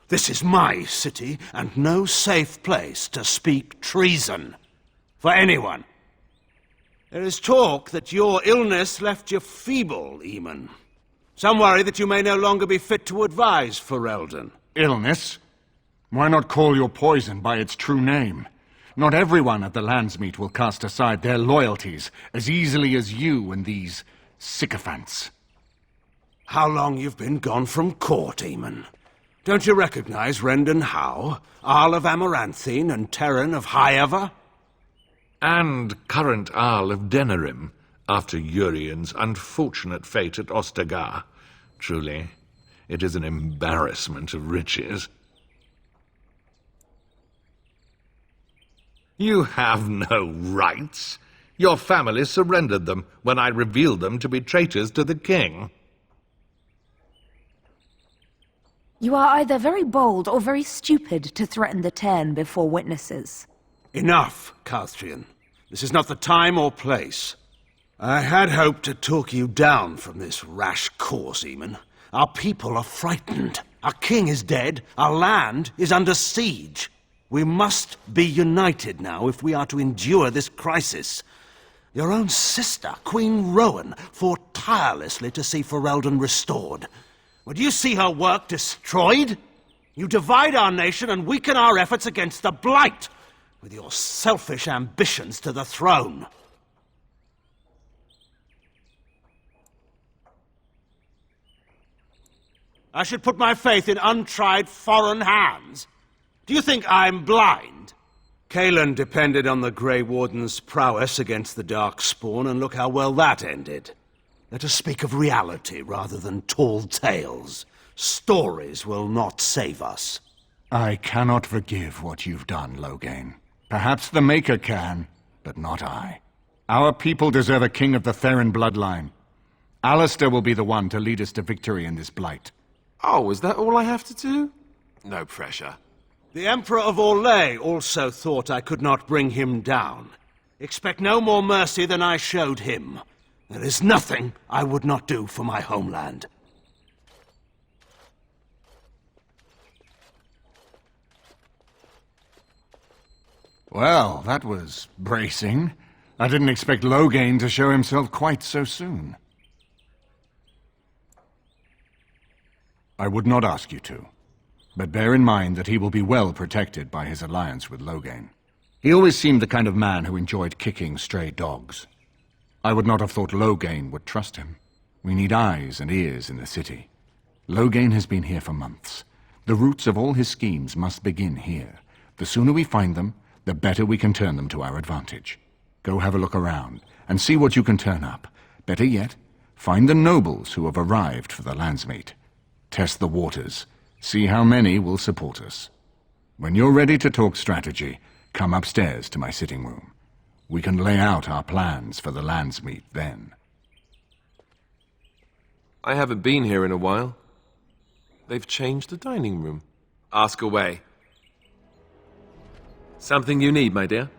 This is my city, and no safe place to speak treason. For anyone. There is talk that your illness left you feeble, Eamon. Some worry that you may no longer be fit to advise Ferelden. Illness? Why not call your poison by its true name? Not everyone at the Landsmeet will cast aside their loyalties as easily as you and these sycophants. How long you've been gone from court, Eamon? Don't you recognize Rendon Howe, Arl of Amaranthine and Terran of Highever? And current Arl of Denerim, after Urian's unfortunate fate at Ostagar. Truly, it is an embarrassment of riches. You have no rights. Your family surrendered them when I revealed them to be traitors to the king. You are either very bold or very stupid to threaten the Ten before witnesses. Enough, Calthrian. This is not the time or place. I had hoped to talk you down from this rash course, Eamon. Our people are frightened. Our king is dead. Our land is under siege. We must be united now if we are to endure this crisis. Your own sister, Queen Rowan, fought tirelessly to see Ferelden restored. Would you see her work destroyed? You divide our nation and weaken our efforts against the Blight, with your selfish ambitions to the throne. I should put my faith in untried foreign hands? Do you think I'm blind? Caelan depended on the Grey Warden's prowess against the Darkspawn, and look how well that ended. Let us speak of reality rather than tall tales. Stories will not save us. I cannot forgive what you've done, Loghain. Perhaps the Maker can, but not I. Our people deserve a king of the Theirin bloodline. Alistair will be the one to lead us to victory in this blight. Oh, is that all I have to do? No pressure. The Emperor of Orlais also thought I could not bring him down. Expect no more mercy than I showed him. There is nothing I would not do for my homeland. Well, that was bracing. I didn't expect Loghain to show himself quite so soon. I would not ask you to, but bear in mind that he will be well protected by his alliance with Loghain. He always seemed the kind of man who enjoyed kicking stray dogs. I would not have thought Loghain would trust him. We need eyes and ears in the city. Loghain has been here for months. The roots of all his schemes must begin here. The sooner we find them, the better we can turn them to our advantage. Go have a look around, and see what you can turn up. Better yet, find the nobles who have arrived for the Landsmeet. Test the waters. See how many will support us. When you're ready to talk strategy, come upstairs to my sitting room. We can lay out our plans for the Landsmeet then. I haven't been here in a while. They've changed the dining room. Ask away. Something you need, my dear?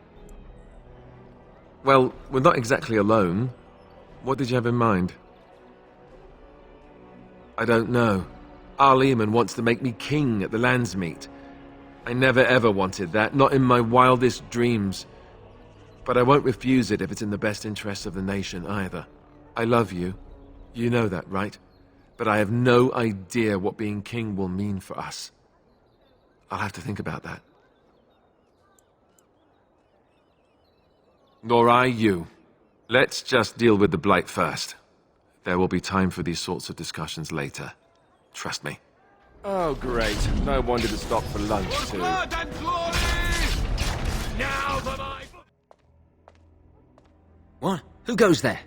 Well, we're not exactly alone. What did you have in mind? I don't know. Eamon wants to make me king at the Landsmeet. I never ever wanted that, not in my wildest dreams. But I won't refuse it if it's in the best interest of the nation either. I love you. You know that, right? But I have no idea what being king will mean for us. I'll have to think about that. Nor I you. Let's just deal with the Blight first. There will be time for these sorts of discussions later. Trust me. Oh, great. No wonder to stop for lunch, too. Blood and glory! Now that I... What? Who goes there?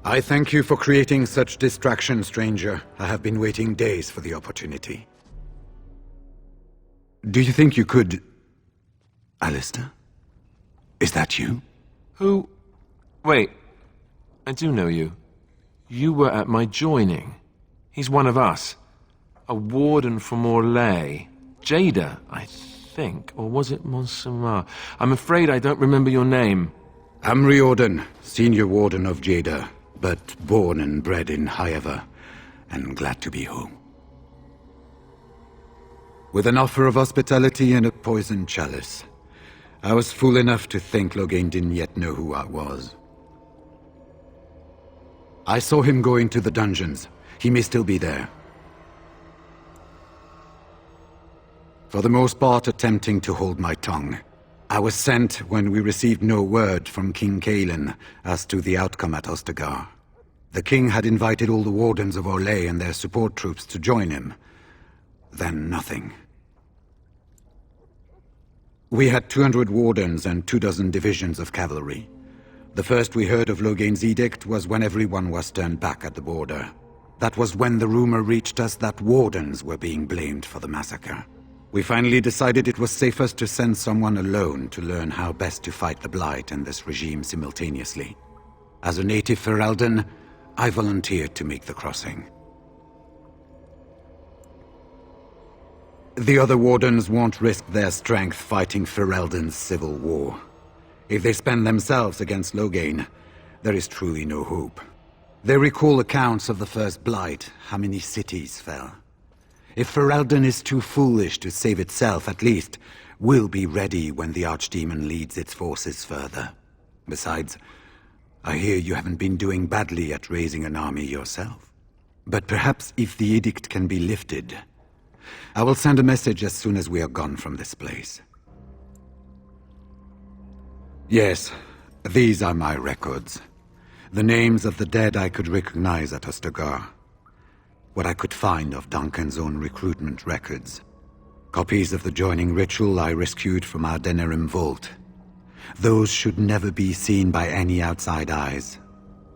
I thank you for creating such distraction, stranger. I have been waiting days for the opportunity. Do you think you could... Alistair? Is that you? Who? Wait. I do know you. You were at my joining. He's one of us. A warden from Orlais. Jada, I think. Or was it Orzammar? I'm afraid I don't remember your name. I'm Riordan, senior warden of Jada, but born and bred in Highever, and glad to be home. With an offer of hospitality and a poisoned chalice, I was fool enough to think Loghain didn't yet know who I was. I saw him go into the dungeons. He may still be there. For the most part, attempting to hold my tongue. I was sent when we received no word from King Caelan as to the outcome at Ostagar. The king had invited all the wardens of Orlais and their support troops to join him. Then nothing. We had 200 wardens and 24 divisions of cavalry. The first we heard of Loghain's edict was when everyone was turned back at the border. That was when the rumor reached us that wardens were being blamed for the massacre. We finally decided it was safest to send someone alone to learn how best to fight the Blight and this regime simultaneously. As a native Ferelden, I volunteered to make the crossing. The other wardens won't risk their strength fighting Ferelden's civil war. If they spend themselves against Loghain, there is truly no hope. They recall accounts of the first Blight, how many cities fell. If Ferelden is too foolish to save itself, at least, we'll be ready when the archdemon leads its forces further. Besides, I hear you haven't been doing badly at raising an army yourself. But perhaps if the edict can be lifted, I will send a message as soon as we are gone from this place. Yes, these are my records. The names of the dead I could recognize at Ostagar. What I could find of Duncan's own recruitment records. Copies of the joining ritual I rescued from our Denerim vault. Those should never be seen by any outside eyes,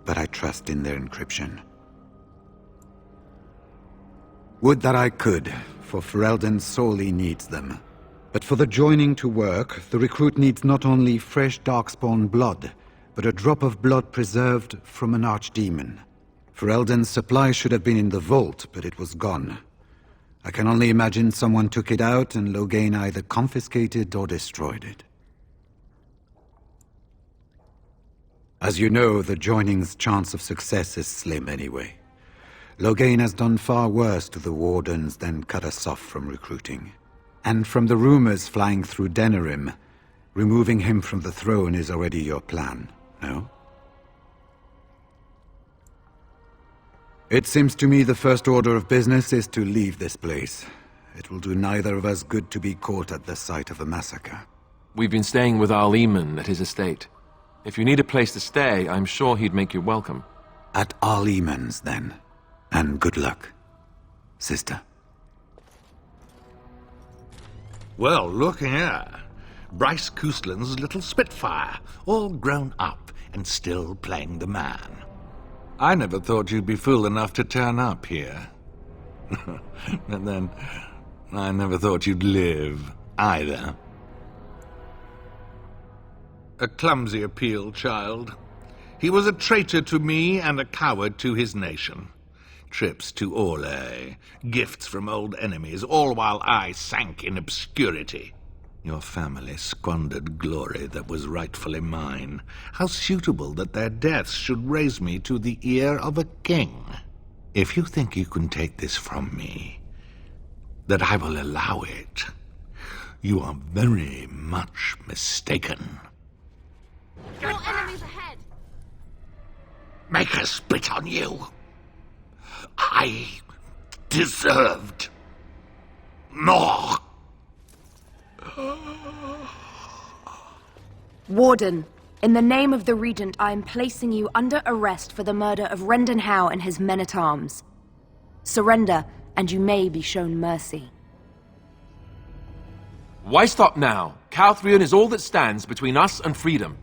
but I trust in their encryption. Would that I could, for Ferelden sorely needs them. But for the joining to work, the recruit needs not only fresh darkspawn blood, but a drop of blood preserved from an archdemon. Ferelden's supply should have been in the vault, but it was gone. I can only imagine someone took it out and Loghain either confiscated or destroyed it. As you know, the joining's chance of success is slim anyway. Loghain has done far worse to the wardens than cut us off from recruiting. And from the rumors flying through Denerim, removing him from the throne is already your plan, no? It seems to me the first order of business is to leave this place. It will do neither of us good to be caught at the site of a massacre. We've been staying with our Leman at his estate. If you need a place to stay, I'm sure he'd make you welcome. At our Leman's, then. And good luck, sister. Well, look here. Bryce Cousland's little Spitfire, all grown up and still playing the man. I never thought you'd be fool enough to turn up here. And then, I never thought you'd live, either. A clumsy appeal, child. He was a traitor to me and a coward to his nation. Trips to Orlais, gifts from old enemies, all while I sank in obscurity. Your family squandered glory that was rightfully mine. How suitable that their deaths should raise me to the ear of a king. If you think you can take this from me, that I will allow it, you are very much mistaken. More enemies ahead! Make her spit on you. I deserved more. Warden, in the name of the Regent, I am placing you under arrest for the murder of Rendon Howe and his men-at-arms. Surrender, and you may be shown mercy. Why stop now? Calthrion is all that stands between us and freedom.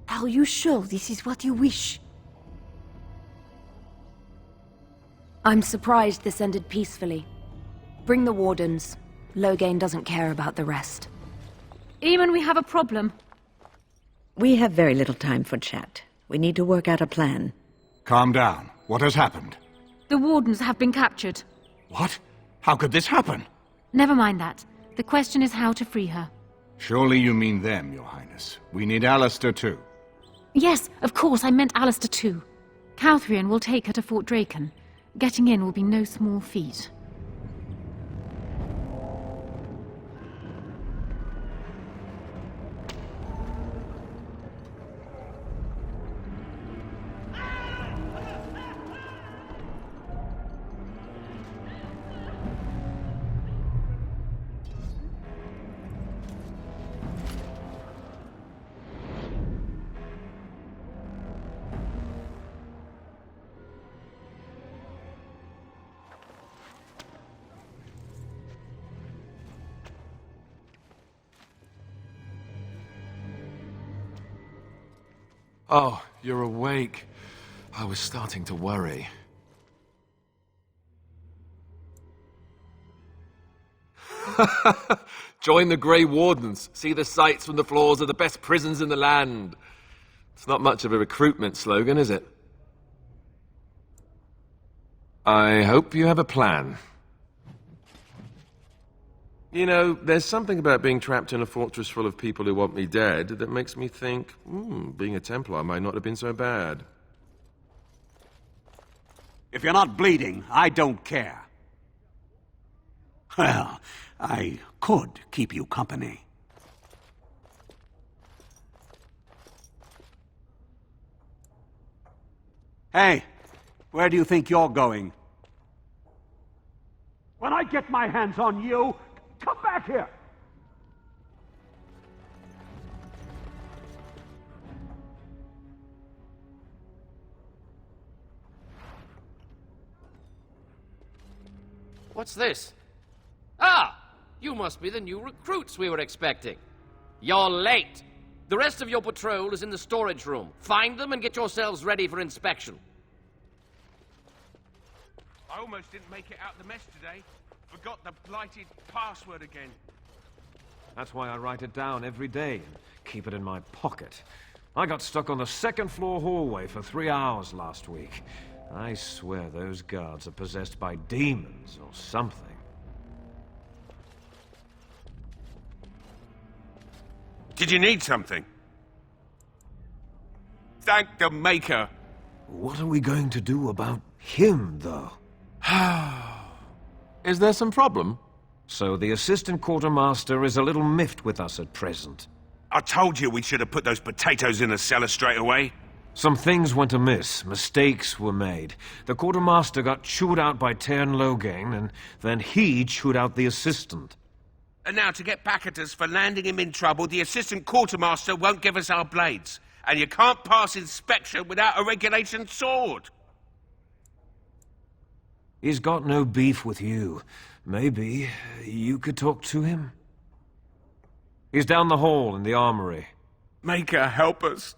Are you sure this is what you wish? I'm surprised this ended peacefully. Bring the wardens. Loghain doesn't care about the rest. Eamon, we have a problem. We have very little time for chat. We need to work out a plan. Calm down. What has happened? The wardens have been captured. What? How could this happen? Never mind that. The question is how to free her. Surely you mean them, Your Highness. We need Alistair too. Yes, of course, I meant Alistair too. Calthrion will take her to Fort Drakon. Getting in will be no small feat. Oh, you're awake. I was starting to worry. Join the Grey Wardens. See the sights from the floors of the best prisons in the land. It's not much of a recruitment slogan, is it? I hope you have a plan. You know, there's something about being trapped in a fortress full of people who want me dead that makes me think, being a Templar might not have been so bad. If you're not bleeding, I don't care. Well, I could keep you company. Hey, where do you think you're going? When I get my hands on you, come back here! What's this? Ah! You must be the new recruits we were expecting. You're late. The rest of your patrol is in the storage room. Find them and get yourselves ready for inspection. I almost didn't make it out the mess today. Forgot the blighted password again. That's why I write it down every day and keep it in my pocket. I got stuck on the second floor hallway for 3 hours last week. I swear those guards are possessed by demons or something. Did you need something? Thank the Maker. What are we going to do about him, though? Is there some problem? So the assistant quartermaster is a little miffed with us at present. I told you we should have put those potatoes in the cellar straight away. Some things went amiss. Mistakes were made. The quartermaster got chewed out by Lothering, and then he chewed out the assistant. And now to get back at us for landing him in trouble, the assistant quartermaster won't give us our blades. And you can't pass inspection without a regulation sword. He's got no beef with you. Maybe you could talk to him? He's down the hall in the armory. Make her help us.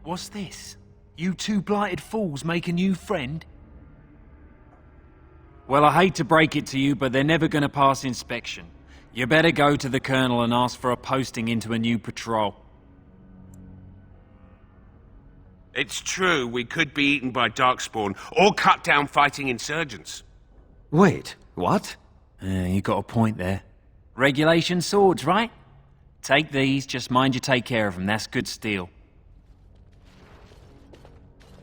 What's this? You two blighted fools make a new friend? Well, I hate to break it to you, but they're never going to pass inspection. You better go to the Colonel and ask for a posting into a new patrol. It's true, we could be eaten by darkspawn, or cut down fighting insurgents. Wait, what? You got a point there. Regulation swords, right? Take these, just mind you take care of them, that's good steel.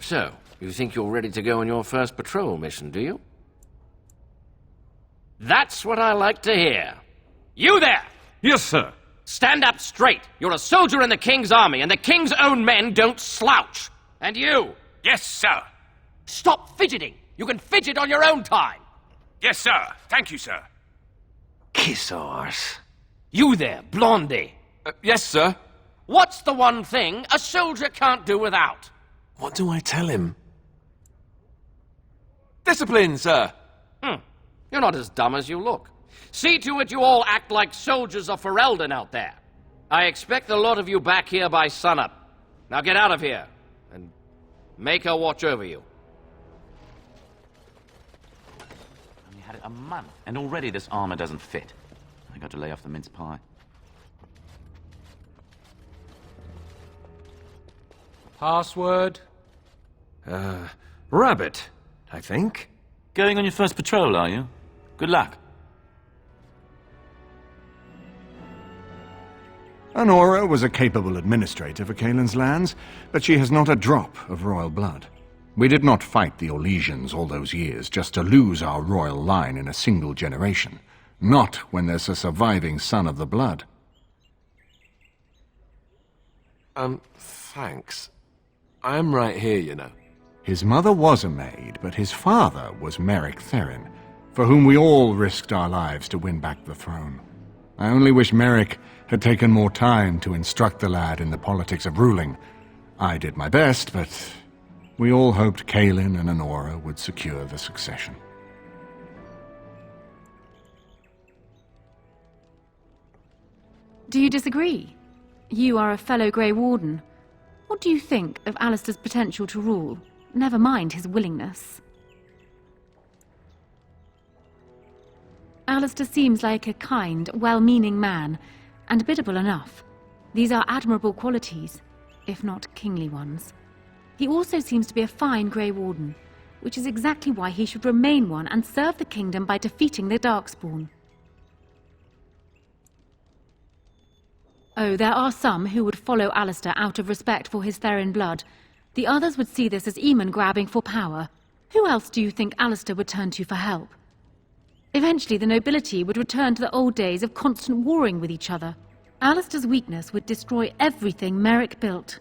So, you think you're ready to go on your first patrol mission, do you? That's what I like to hear. You there! Yes, sir. Stand up straight. You're a soldier in the King's army, and the King's own men don't slouch. And you? Yes, sir. Stop fidgeting. You can fidget on your own time. Yes, sir. Thank you, sir. Kiss arse. You there, Blondie. Yes, sir. What's the one thing a soldier can't do without? What do I tell him? Discipline, sir. You're not as dumb as you look. See to it you all act like soldiers of Ferelden out there. I expect a lot of you back here by sunup. Now get out of here, and make her watch over you. Only had it a month, and already this armor doesn't fit. I got to lay off the mince pie. Password? Rabbit, I think. Going on your first patrol, are you? Good luck. Honora was a capable administrator for Caelan's lands, but she has not a drop of royal blood. We did not fight the Orlesians all those years just to lose our royal line in a single generation. Not when there's a surviving son of the blood. Thanks. I'm right here, you know. His mother was a maid, but his father was Mage Theirin, for whom we all risked our lives to win back the throne. I only wish Mage had taken more time to instruct the lad in the politics of ruling. I did my best, but we all hoped Caelan and Honora would secure the succession. Do you disagree? You are a fellow Grey Warden. What do you think of Alistair's potential to rule? Never mind his willingness. Alistair seems like a kind, well-meaning man, and biddable enough. These are admirable qualities, if not kingly ones. He also seems to be a fine Grey Warden, which is exactly why he should remain one and serve the kingdom by defeating the Darkspawn. Oh, there are some who would follow Alistair out of respect for his Theirin blood. The others would see this as Eamon grabbing for power. Who else do you think Alistair would turn to for help? Eventually, the nobility would return to the old days of constant warring with each other. Alistair's weakness would destroy everything Merrick built.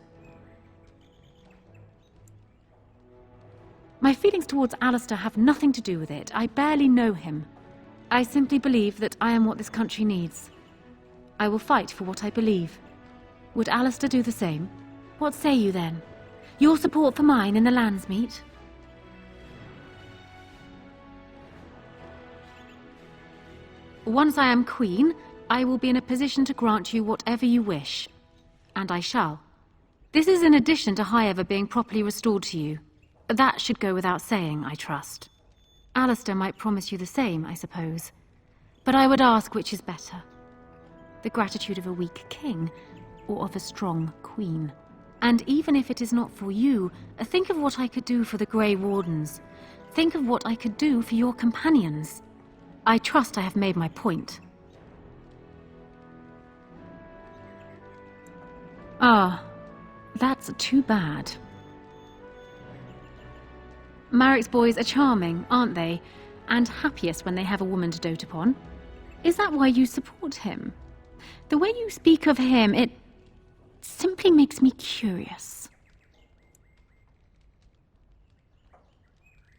My feelings towards Alistair have nothing to do with it. I barely know him. I simply believe that I am what this country needs. I will fight for what I believe. Would Alistair do the same? What say you then? Your support for mine in the Landsmeet? Once I am queen, I will be in a position to grant you whatever you wish. And I shall. This is in addition to Highever being properly restored to you. That should go without saying, I trust. Alistair might promise you the same, I suppose. But I would ask which is better. The gratitude of a weak king, or of a strong queen. And even if it is not for you, think of what I could do for the Grey Wardens. Think of what I could do for your companions. I trust I have made my point. Ah, that's too bad. Marrick's boys are charming, aren't they? And happiest when they have a woman to dote upon. Is that why you support him? The way you speak of him, it simply makes me curious.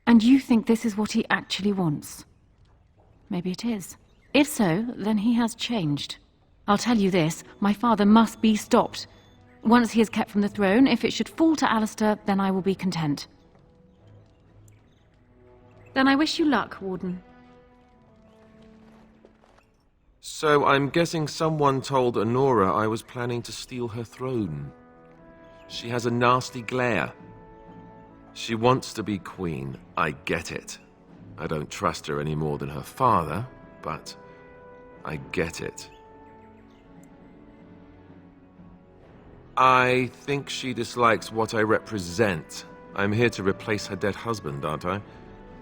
And you think this is what he actually wants? Maybe it is. If so, then he has changed. I'll tell you this, my father must be stopped. Once he is kept from the throne, if it should fall to Alistair, then I will be content. Then I wish you luck, Warden. So I'm guessing someone told Honora I was planning to steal her throne. She has a nasty glare. She wants to be queen, I get it. I don't trust her any more than her father, but I get it. I think she dislikes what I represent. I'm here to replace her dead husband, aren't I?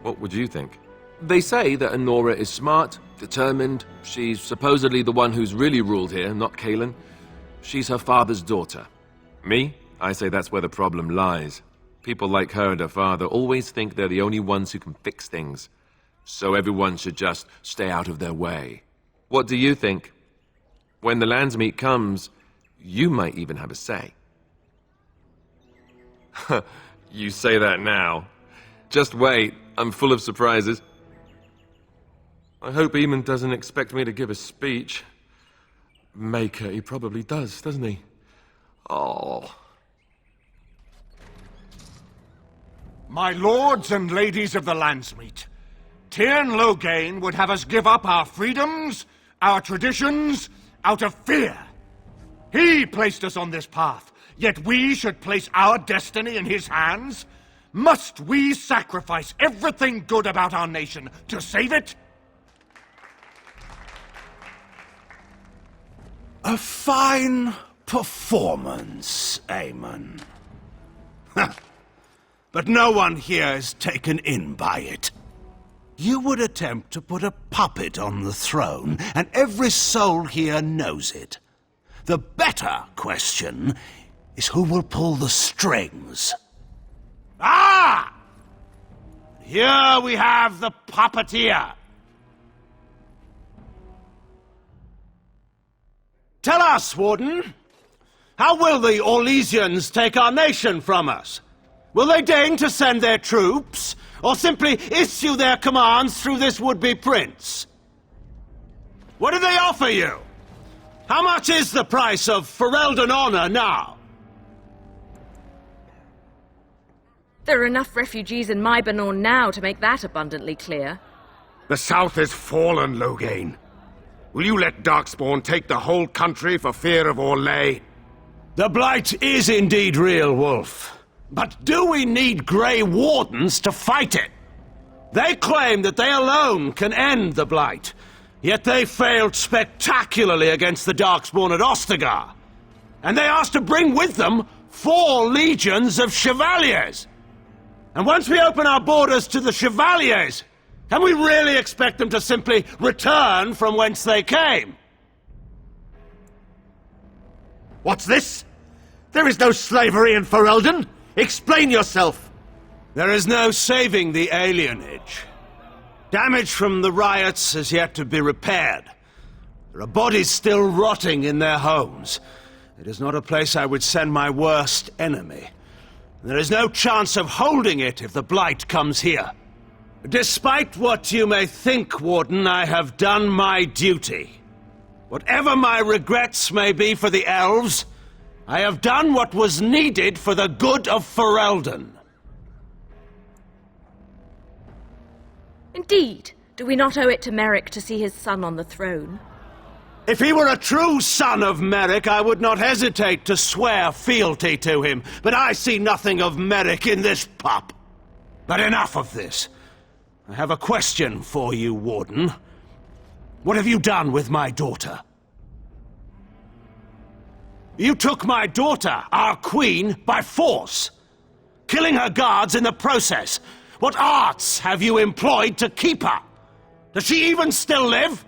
What would you think? They say that Honora is smart, determined. She's supposedly the one who's really ruled here, not Kaelin. She's her father's daughter. Me? I say that's where the problem lies. People like her and her father always think they're the only ones who can fix things. So everyone should just stay out of their way. What do you think? When the Landsmeet comes, you might even have a say. You say that now. Just wait, I'm full of surprises. I hope Eamon doesn't expect me to give a speech. Maker, he probably does, doesn't he? Oh. My lords and ladies of the Landsmeet, Tyrn Loghain would have us give up our freedoms, our traditions, out of fear. He placed us on this path, yet we should place our destiny in his hands? Must we sacrifice everything good about our nation to save it? A fine performance, Aemon. But no one here is taken in by it. You would attempt to put a puppet on the throne, and every soul here knows it. The better question is who will pull the strings. Ah! Here we have the puppeteer. Tell us, Warden, how will the Orlesians take our nation from us? Will they deign to send their troops, or simply issue their commands through this would-be prince? What do they offer you? How much is the price of Ferelden honor now? There are enough refugees in Mybanor now to make that abundantly clear. The south is fallen, Loghain. Will you let Darkspawn take the whole country for fear of Orlais? The Blight is indeed real, Wolf. But do we need Grey Wardens to fight it? They claim that they alone can end the Blight, yet they failed spectacularly against the Darkspawn at Ostagar. And they asked to bring with them 4 legions of Chevaliers. And once we open our borders to the Chevaliers, can we really expect them to simply return from whence they came? What's this? There is no slavery in Ferelden! Explain yourself! There is no saving the alienage. Damage from the riots has yet to be repaired. There are bodies still rotting in their homes. It is not a place I would send my worst enemy. There is no chance of holding it if the Blight comes here. Despite what you may think, Warden, I have done my duty. Whatever my regrets may be for the elves, I have done what was needed for the good of Ferelden. Indeed. Do we not owe it to Merrick to see his son on the throne? If he were a true son of Merrick, I would not hesitate to swear fealty to him. But I see nothing of Merrick in this pup. But enough of this. I have a question for you, Warden. What have you done with my daughter? You took my daughter, our queen, by force, killing her guards in the process. What arts have you employed to keep her? Does she even still live?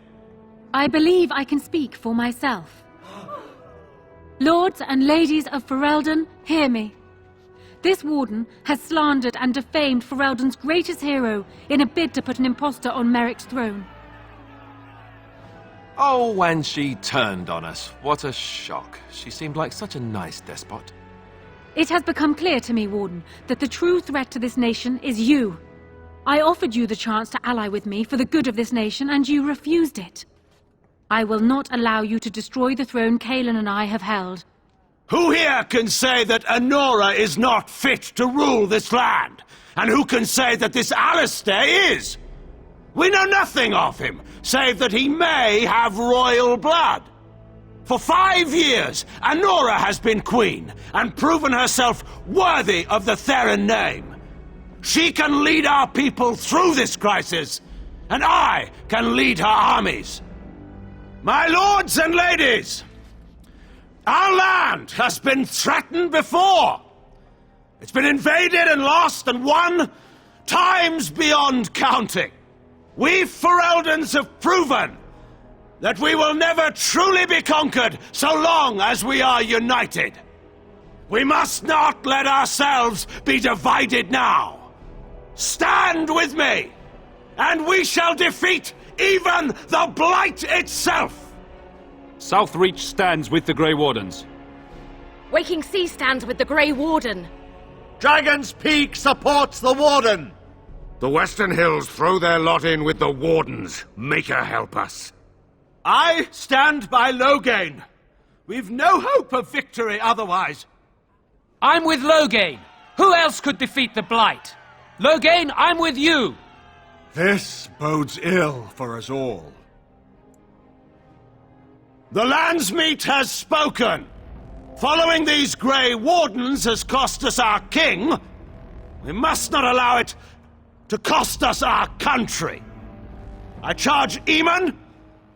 I believe I can speak for myself. Lords and ladies of Ferelden, hear me. This warden has slandered and defamed Ferelden's greatest hero in a bid to put an impostor on Merrick's throne. Oh, when she turned on us. What a shock. She seemed like such a nice despot. It has become clear to me, Warden, that the true threat to this nation is you. I offered you the chance to ally with me for the good of this nation, and you refused it. I will not allow you to destroy the throne Caelan and I have held. Who here can say that Anora is not fit to rule this land? And who can say that this Alistair is? We know nothing of him, save that he may have royal blood. For 5 years, Anora has been queen, and proven herself worthy of the Theirin name. She can lead our people through this crisis, and I can lead her armies. My lords and ladies, our land has been threatened before. It's been invaded and lost and won times beyond counting. We Fereldans have proven that we will never truly be conquered so long as we are united. We must not let ourselves be divided now. Stand with me, and we shall defeat even the Blight itself! Southreach stands with the Grey Wardens. Waking Sea stands with the Grey Warden. Dragon's Peak supports the Warden! The Western Hills throw their lot in with the Wardens. Make her help us. I stand by Loghain. We've no hope of victory otherwise. I'm with Loghain. Who else could defeat the Blight? Loghain, I'm with you! This bodes ill for us all. The Landsmeet has spoken. Following these Grey Wardens has cost us our king. We must not allow it to cost us our country. I charge Eamon,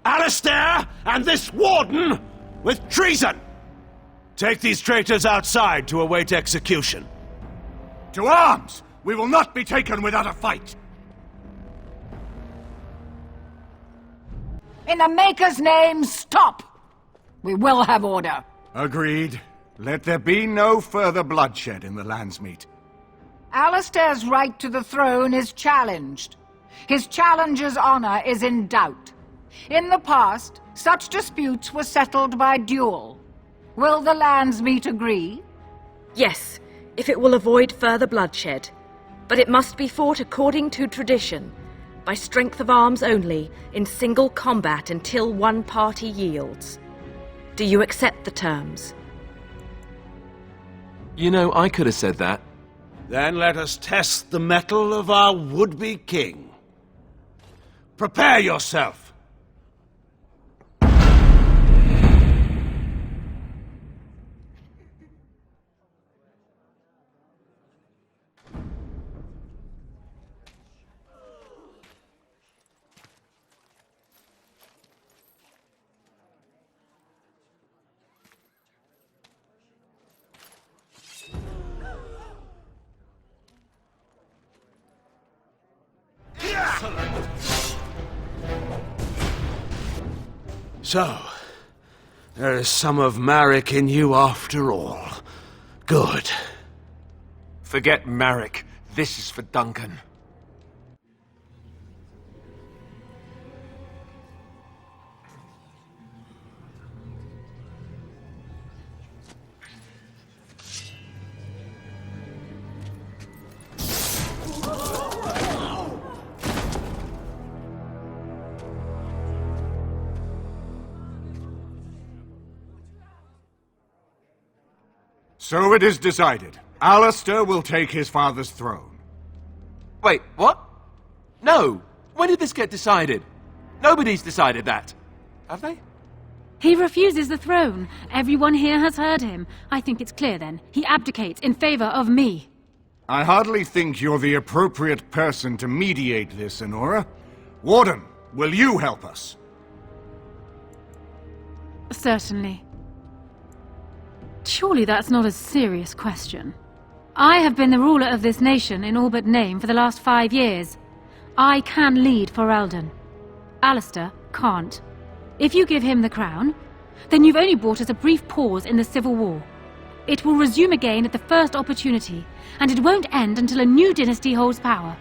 Alistair, and this Warden with treason. Take these traitors outside to await execution. To arms! We will not be taken without a fight! In the Maker's name, stop! We will have order. Agreed. Let there be no further bloodshed in the Landsmeet. Alistair's right to the throne is challenged. His challenger's honor is in doubt. In the past, such disputes were settled by duel. Will the Landsmeet agree? Yes, if it will avoid further bloodshed. But it must be fought according to tradition, by strength of arms only, in single combat until one party yields. Do you accept the terms? You know, I could have said that. Then let us test the mettle of our would-be king. Prepare yourself. So, there is some of Marek in you after all. Good. Forget Marek. This is for Duncan. So it is decided. Alistair will take his father's throne. Wait, what? No! When did this get decided? Nobody's decided that. Have they? He refuses the throne. Everyone here has heard him. I think it's clear then. He abdicates in favor of me. I hardly think you're the appropriate person to mediate this, Anora. Warden, will you help us? Certainly. Surely that's not a serious question. I have been the ruler of this nation in all but name for the last 5 years. I can lead Ferelden. Alistair can't. If you give him the crown, then you've only brought us a brief pause in the civil war. It will resume again at the first opportunity, and it won't end until a new dynasty holds power.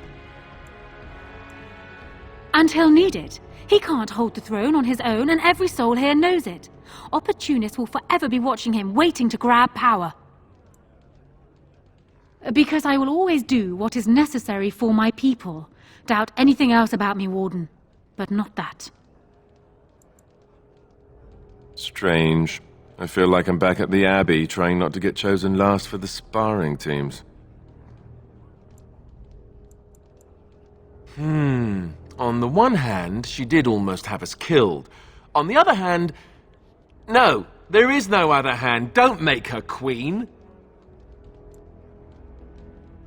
And he'll need it. He can't hold the throne on his own, and every soul here knows it. Opportunists will forever be watching him, waiting to grab power. Because I will always do what is necessary for my people. Doubt anything else about me, Warden, but not that. Strange. I feel like I'm back at the Abbey, trying not to get chosen last for the sparring teams. On the one hand, she did almost have us killed. On the other hand... No, there is no other hand. Don't make her queen.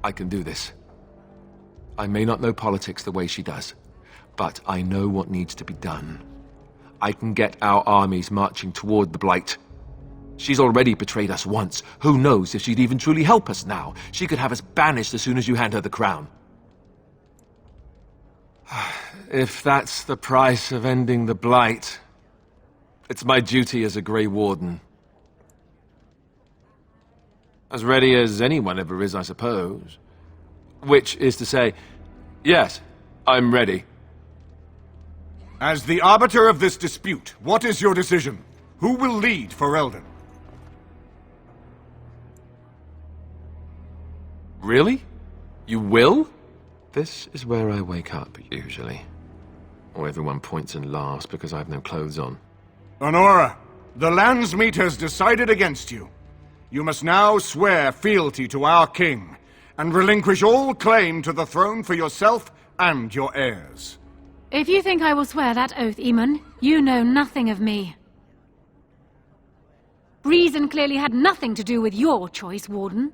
I can do this. I may not know politics the way she does, but I know what needs to be done. I can get our armies marching toward the Blight. She's already betrayed us once. Who knows if she'd even truly help us now? She could have us banished as soon as you hand her the crown. If that's the price of ending the Blight, it's my duty as a Grey Warden. As ready as anyone ever is, I suppose. Which is to say, yes, I'm ready. As the arbiter of this dispute, what is your decision? Who will lead Ferelden? Really? You will? This is where I wake up, usually. Or everyone points and laughs because I have no clothes on. Honora, the Landsmeet has decided against you. You must now swear fealty to our king, and relinquish all claim to the throne for yourself and your heirs. If you think I will swear that oath, Eamon, you know nothing of me. Reason clearly had nothing to do with your choice, Warden.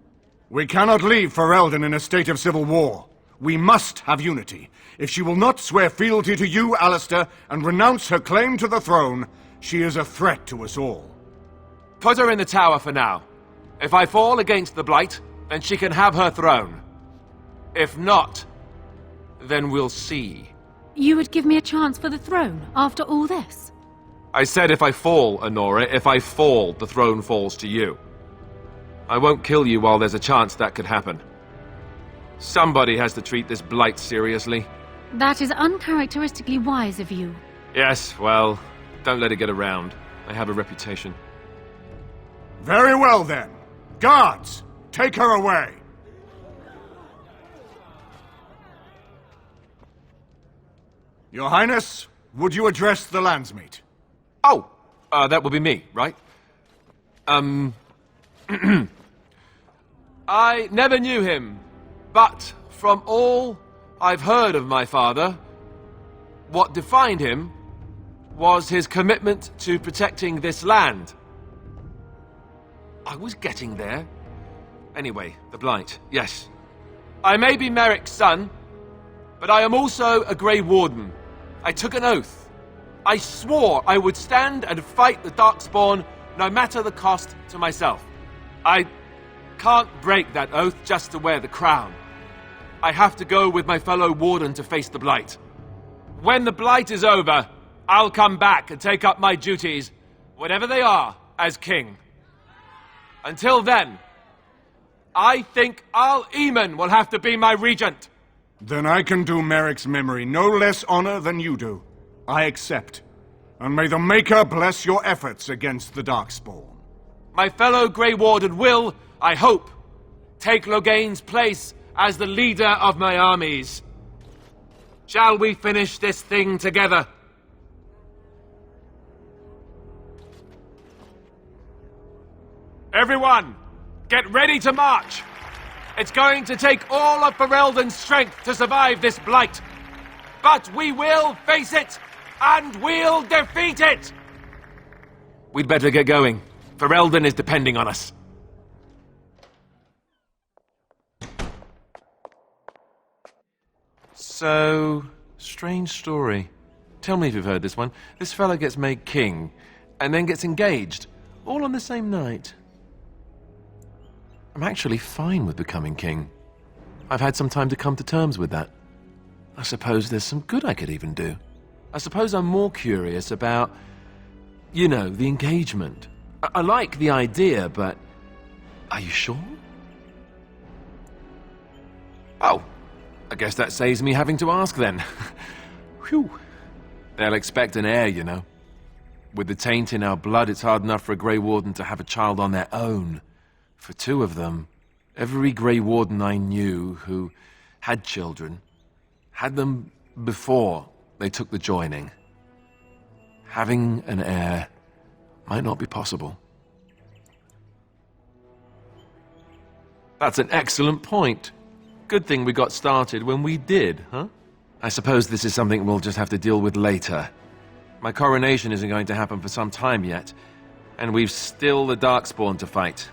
We cannot leave Ferelden in a state of civil war. We must have unity. If she will not swear fealty to you, Alistair, and renounce her claim to the throne, she is a threat to us all. Put her in the tower for now. If I fall against the Blight, then she can have her throne. If not, then we'll see. You would give me a chance for the throne after all this? I said if I fall, Honora. If I fall, the throne falls to you. I won't kill you while there's a chance that could happen. Somebody has to treat this Blight seriously. That is uncharacteristically wise of you. Yes, well, don't let it get around. I have a reputation. Very well, then. Guards, take her away. Your Highness, would you address the Landsmeet? Oh, that would be me, right? I never knew him, but from all I've heard of my father, what defined him was his commitment to protecting this land. I was getting there. Anyway, the Blight, yes. I may be Merrick's son, but I am also a Grey Warden. I took an oath. I swore I would stand and fight the Darkspawn, no matter the cost to myself. I can't break that oath just to wear the crown. I have to go with my fellow Warden to face the Blight. When the Blight is over, I'll come back and take up my duties, whatever they are, as king. Until then, I think Al Eamon will have to be my regent. Then I can do Merrick's memory no less honor than you do. I accept. And may the Maker bless your efforts against the Darkspawn. My fellow Grey Warden will, I hope, take Logain's place as the leader of my armies. Shall we finish this thing together? Everyone, get ready to march! It's going to take all of Ferelden's strength to survive this Blight. But we will face it, and we'll defeat it! We'd better get going. Ferelden is depending on us. So, strange story. Tell me if you've heard this one. This fella gets made king, and then gets engaged, all on the same night. I'm actually fine with becoming king. I've had some time to come to terms with that. I suppose there's some good I could even do. I suppose I'm more curious about, you know, the engagement. I like the idea, but are you sure? Oh, I guess that saves me having to ask then. Phew. They'll expect an heir, you know. With the taint in our blood, it's hard enough for a Grey Warden to have a child on their own. For two of them, every Grey Warden I knew who had children had them before they took the joining. Having an heir might not be possible. That's an excellent point. Good thing we got started when we did, huh? I suppose this is something we'll just have to deal with later. My coronation isn't going to happen for some time yet, and we've still the Darkspawn to fight.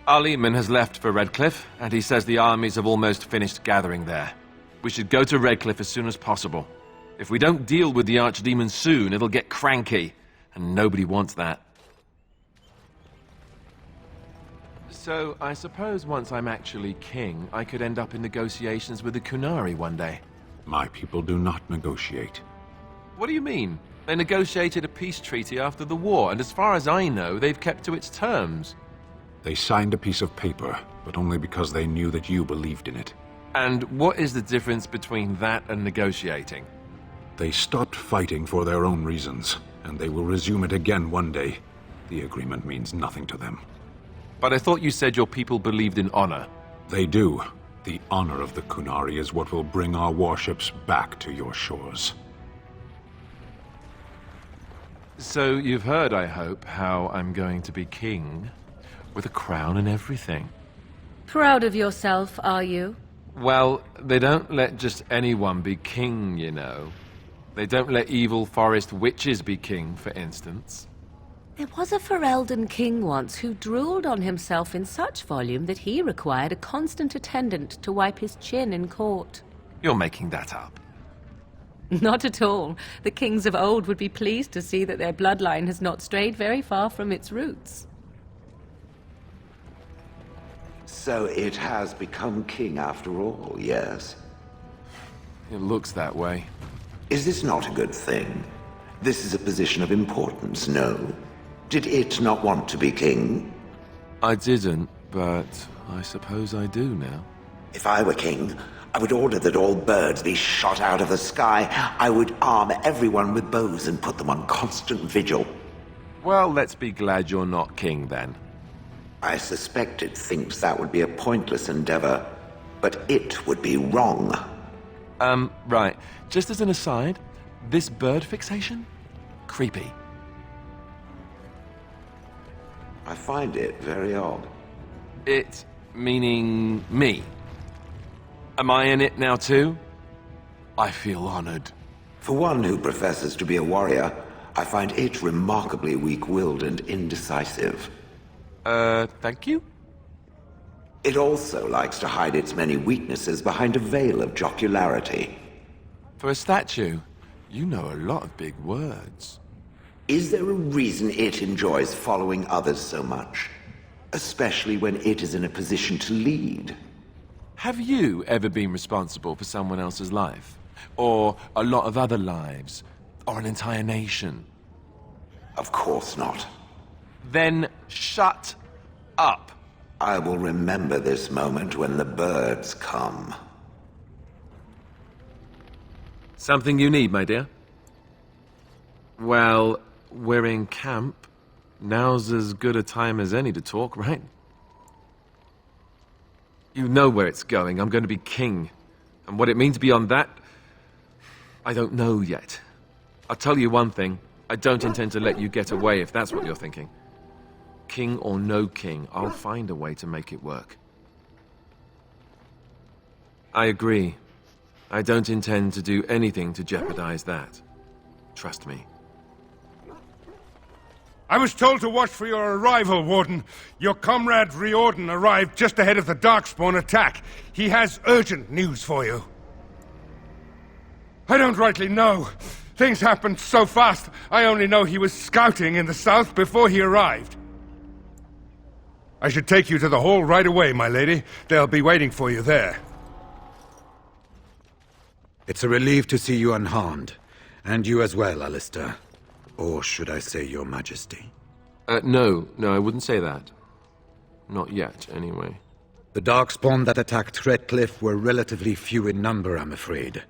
Our leman has left for Redcliffe, and he says the armies have almost finished gathering there. We should go to Redcliffe as soon as possible. If we don't deal with the archdemon soon, it'll get cranky, and nobody wants that. So, I suppose once I'm actually king, I could end up in negotiations with the Korcari one day. My people do not negotiate. What do you mean? They negotiated a peace treaty after the war, and as far as I know, they've kept to its terms. They signed a piece of paper, but only because they knew that you believed in it. And what is the difference between that and negotiating? They stopped fighting for their own reasons, and they will resume it again one day. The agreement means nothing to them. But I thought you said your people believed in honor. They do. The honor of the Korcari is what will bring our warships back to your shores. So you've heard, I hope, how I'm going to be king, with a crown and everything. Proud of yourself, are you? Well, they don't let just anyone be king, you know. They don't let evil forest witches be king, for instance. There was a Ferelden king once who drooled on himself in such volume that he required a constant attendant to wipe his chin in court. You're making that up. Not at all. The kings of old would be pleased to see that their bloodline has not strayed very far from its roots. So it has become king after all, yes? It looks that way. Is this not a good thing? This is a position of importance, no? Did it not want to be king? I didn't, but I suppose I do now. If I were king, I would order that all birds be shot out of the sky. I would arm everyone with bows and put them on constant vigil. Well, let's be glad you're not king, then. I suspect it thinks that would be a pointless endeavor, but it would be wrong. Right. Just as an aside, this bird fixation? Creepy. I find it very odd. It meaning me. Am I in it now too? I feel honored. For one who professes to be a warrior, I find it remarkably weak-willed and indecisive. Thank you? It also likes to hide its many weaknesses behind a veil of jocularity. For a statue, you know a lot of big words. Is there a reason it enjoys following others so much? Especially when it is in a position to lead? Have you ever been responsible for someone else's life? Or a lot of other lives? Or an entire nation? Of course not. Then shut up. I will remember this moment when the birds come. Something you need, my dear? Well, we're in camp. Now's as good a time as any to talk, right? You know where it's going. I'm going to be king. And what it means beyond that, I don't know yet. I'll tell you one thing. I don't intend to let you get away if that's what you're thinking. King or no king, I'll find a way to make it work. I agree. I don't intend to do anything to jeopardize that. Trust me. I was told to watch for your arrival, Warden. Your comrade Riordan arrived just ahead of the Darkspawn attack. He has urgent news for you. I don't rightly know. Things happened so fast, I only know he was scouting in the south before he arrived. I should take you to the hall right away, my lady. They'll be waiting for you there. It's a relief to see you unharmed. And you as well, Alistair. Or should I say your majesty? No, I wouldn't say that. Not yet, anyway. The Darkspawn that attacked Redcliffe were relatively few in number, I'm afraid.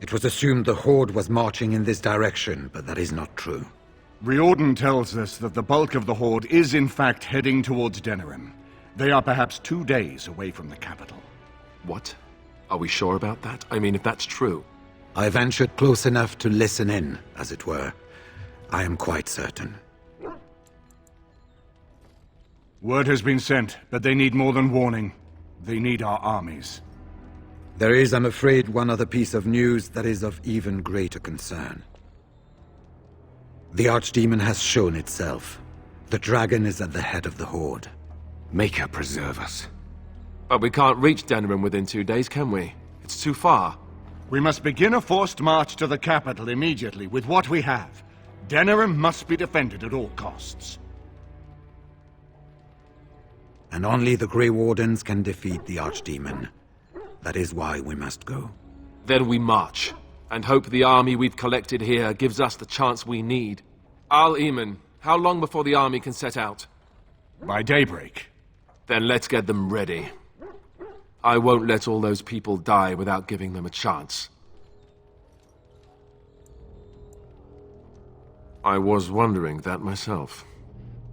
It was assumed the Horde was marching in this direction, but that is not true. Riordan tells us that the bulk of the Horde is in fact heading towards Denerim. They are perhaps 2 days away from the capital. What? Are we sure about that? I mean, if that's true. I ventured close enough to listen in, as it were. I am quite certain. Word has been sent, but they need more than warning. They need our armies. There is, I'm afraid, one other piece of news that is of even greater concern. The archdemon has shown itself. The dragon is at the head of the Horde. Maker preserve us. But we can't reach Denerim within 2 days, can we? It's too far. We must begin a forced march to the capital immediately with what we have. Denerim must be defended at all costs. And only the Grey Wardens can defeat the archdemon. That is why we must go. Then we march, and hope the army we've collected here gives us the chance we need. Al-Eamon, how long before the army can set out? By daybreak. Then let's get them ready. I won't let all those people die without giving them a chance. I was wondering that myself.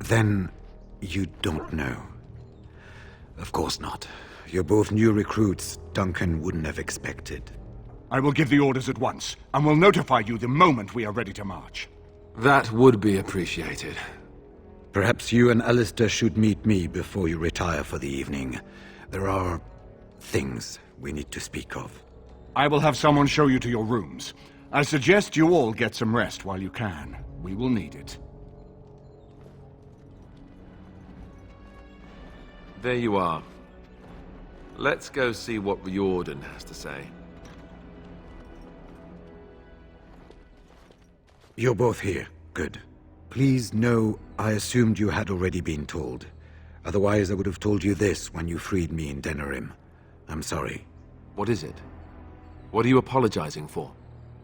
Then you don't know. Of course not. You're both new recruits Duncan wouldn't have expected. I will give the orders at once, and will notify you the moment we are ready to march. That would be appreciated. Perhaps you and Alistair should meet me before you retire for the evening. There are things we need to speak of. I will have someone show you to your rooms. I suggest you all get some rest while you can. We will need it. There you are. Let's go see what Riordan has to say. You're both here. Good. Please know I assumed you had already been told. Otherwise I would have told you this when you freed me in Denerim. I'm sorry. What is it? What are you apologizing for?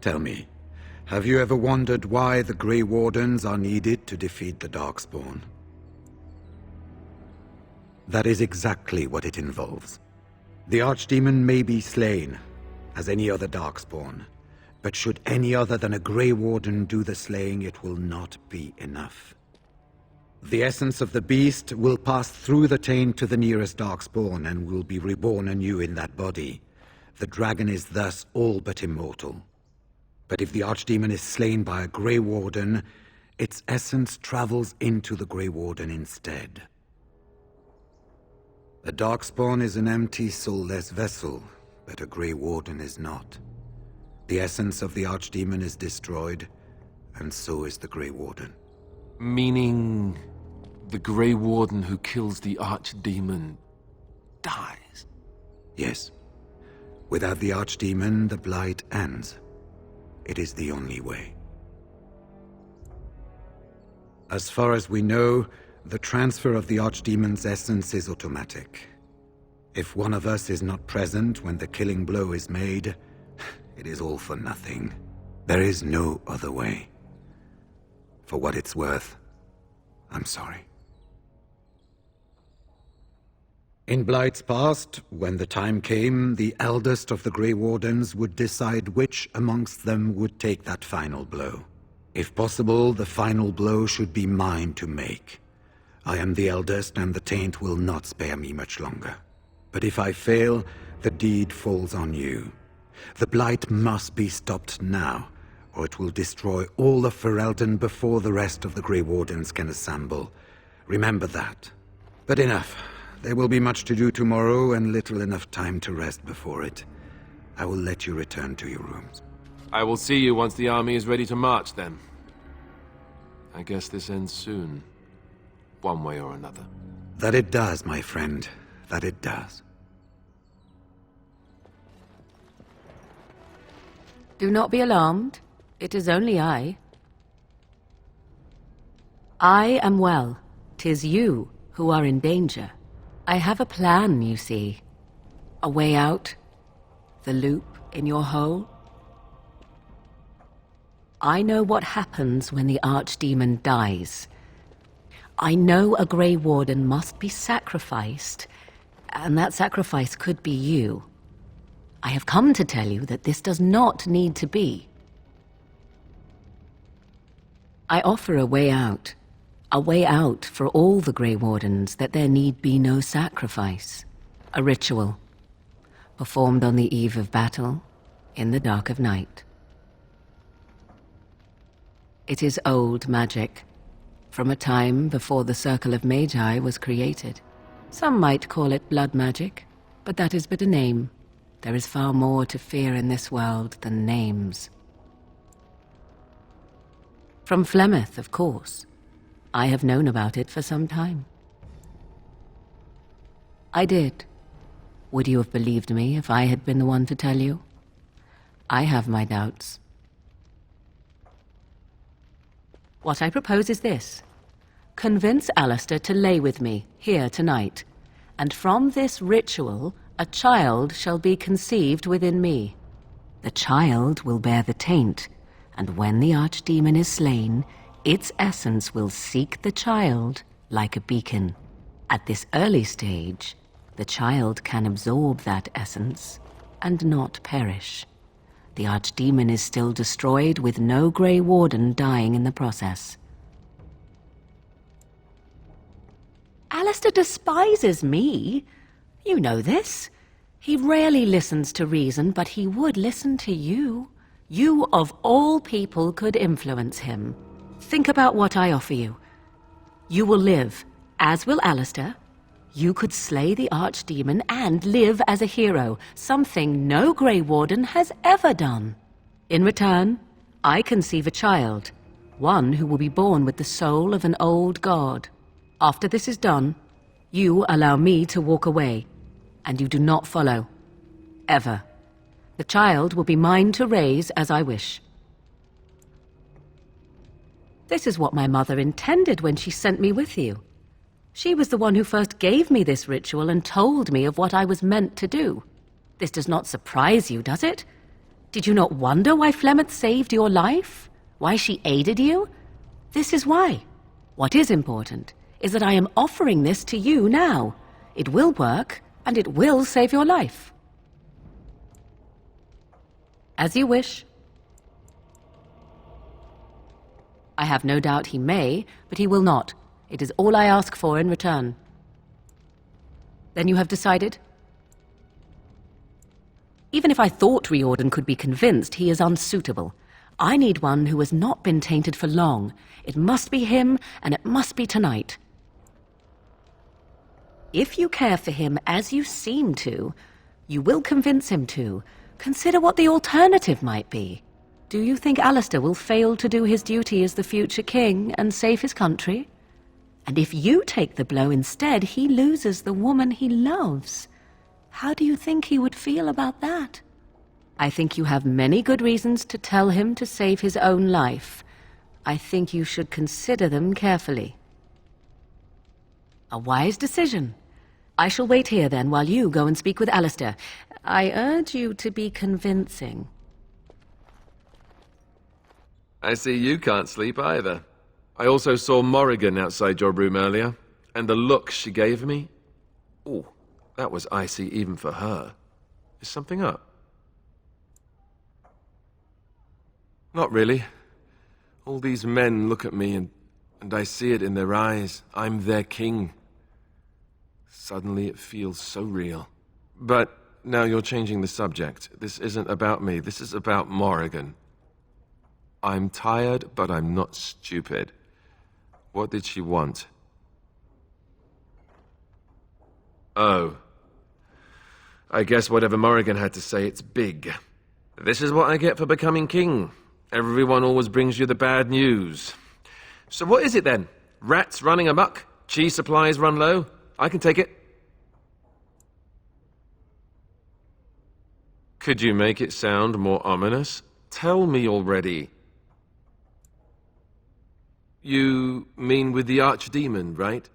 Tell me, have you ever wondered why the Grey Wardens are needed to defeat the Darkspawn? That is exactly what it involves. The archdemon may be slain, as any other Darkspawn, but should any other than a Grey Warden do the slaying, it will not be enough. The essence of the beast will pass through the taint to the nearest Darkspawn and will be reborn anew in that body. The dragon is thus all but immortal. But if the archdemon is slain by a Grey Warden, its essence travels into the Grey Warden instead. A Darkspawn is an empty, soulless vessel, but a Grey Warden is not. The essence of the archdemon is destroyed, and so is the Grey Warden. Meaning the Grey Warden who kills the archdemon dies? Yes. Without the archdemon, the blight ends. It is the only way. As far as we know, the transfer of the archdemon's essence is automatic. If one of us is not present when the killing blow is made, it is all for nothing. There is no other way. For what it's worth, I'm sorry. In Blight's past, when the time came, the eldest of the Grey Wardens would decide which amongst them would take that final blow. If possible, the final blow should be mine to make. I am the eldest, and the taint will not spare me much longer. But if I fail, the deed falls on you. The blight must be stopped now, or it will destroy all of Ferelden before the rest of the Grey Wardens can assemble. Remember that. But enough. There will be much to do tomorrow, and little enough time to rest before it. I will let you return to your rooms. I will see you once the army is ready to march, then. I guess this ends soon. One way or another. That it does, my friend. That it does. Do not be alarmed. It is only I. I am well. 'Tis you who are in danger. I have a plan, you see. A way out. The loop in your hole. I know what happens when the archdemon dies. I know a Grey Warden must be sacrificed, and that sacrifice could be you. I have come to tell you that this does not need to be. I offer a way out for all the Grey Wardens, that there need be no sacrifice. A ritual, performed on the eve of battle, in the dark of night. It is old magic, from a time before the Circle of Magi was created. Some might call it blood magic, but that is but a name. There is far more to fear in this world than names. From Flemeth, of course. I have known about it for some time. I did. Would you have believed me if I had been the one to tell you? I have my doubts. What I propose is this. Convince Alistair to lay with me, here tonight, and from this ritual, a child shall be conceived within me. The child will bear the taint, and when the archdemon is slain, its essence will seek the child like a beacon. At this early stage, the child can absorb that essence and not perish. The archdemon is still destroyed, with no Grey Warden dying in the process. Alistair despises me. You know this. He rarely listens to reason, but he would listen to you. You, of all people, could influence him. Think about what I offer you. You will live, as will Alistair. You could slay the archdemon and live as a hero, something no Grey Warden has ever done. In return, I conceive a child, one who will be born with the soul of an old god. After this is done, you allow me to walk away, and you do not follow. Ever. The child will be mine to raise as I wish. This is what my mother intended when she sent me with you. She was the one who first gave me this ritual and told me of what I was meant to do. This does not surprise you, does it? Did you not wonder why Flemeth saved your life? Why she aided you? This is why. What is important is that I am offering this to you now. It will work, and it will save your life. As you wish. I have no doubt he may, but he will not. It is all I ask for in return. Then you have decided? Even if I thought Riordan could be convinced, he is unsuitable. I need one who has not been tainted for long. It must be him, and it must be tonight. If you care for him as you seem to, you will convince him to. Consider what the alternative might be. Do you think Alistair will fail to do his duty as the future king and save his country? And if you take the blow instead, he loses the woman he loves. How do you think he would feel about that? I think you have many good reasons to tell him to save his own life. I think you should consider them carefully. A wise decision. I shall wait here then while you go and speak with Alistair. I urge you to be convincing. I see you can't sleep either. I also saw Morrigan outside your room earlier, and the look she gave me... Ooh, that was icy even for her. Is something up? Not really. All these men look at me and I see it in their eyes. I'm their king. Suddenly it feels so real. But now you're changing the subject. This isn't about me. This is about Morrigan. I'm tired, but I'm not stupid. What did she want? Oh. I guess whatever Morrigan had to say, it's big. This is what I get for becoming king. Everyone always brings you the bad news. So what is it then? Rats running amok? Cheese supplies run low? I can take it. Could you make it sound more ominous? Tell me already. You mean with the archdemon, right?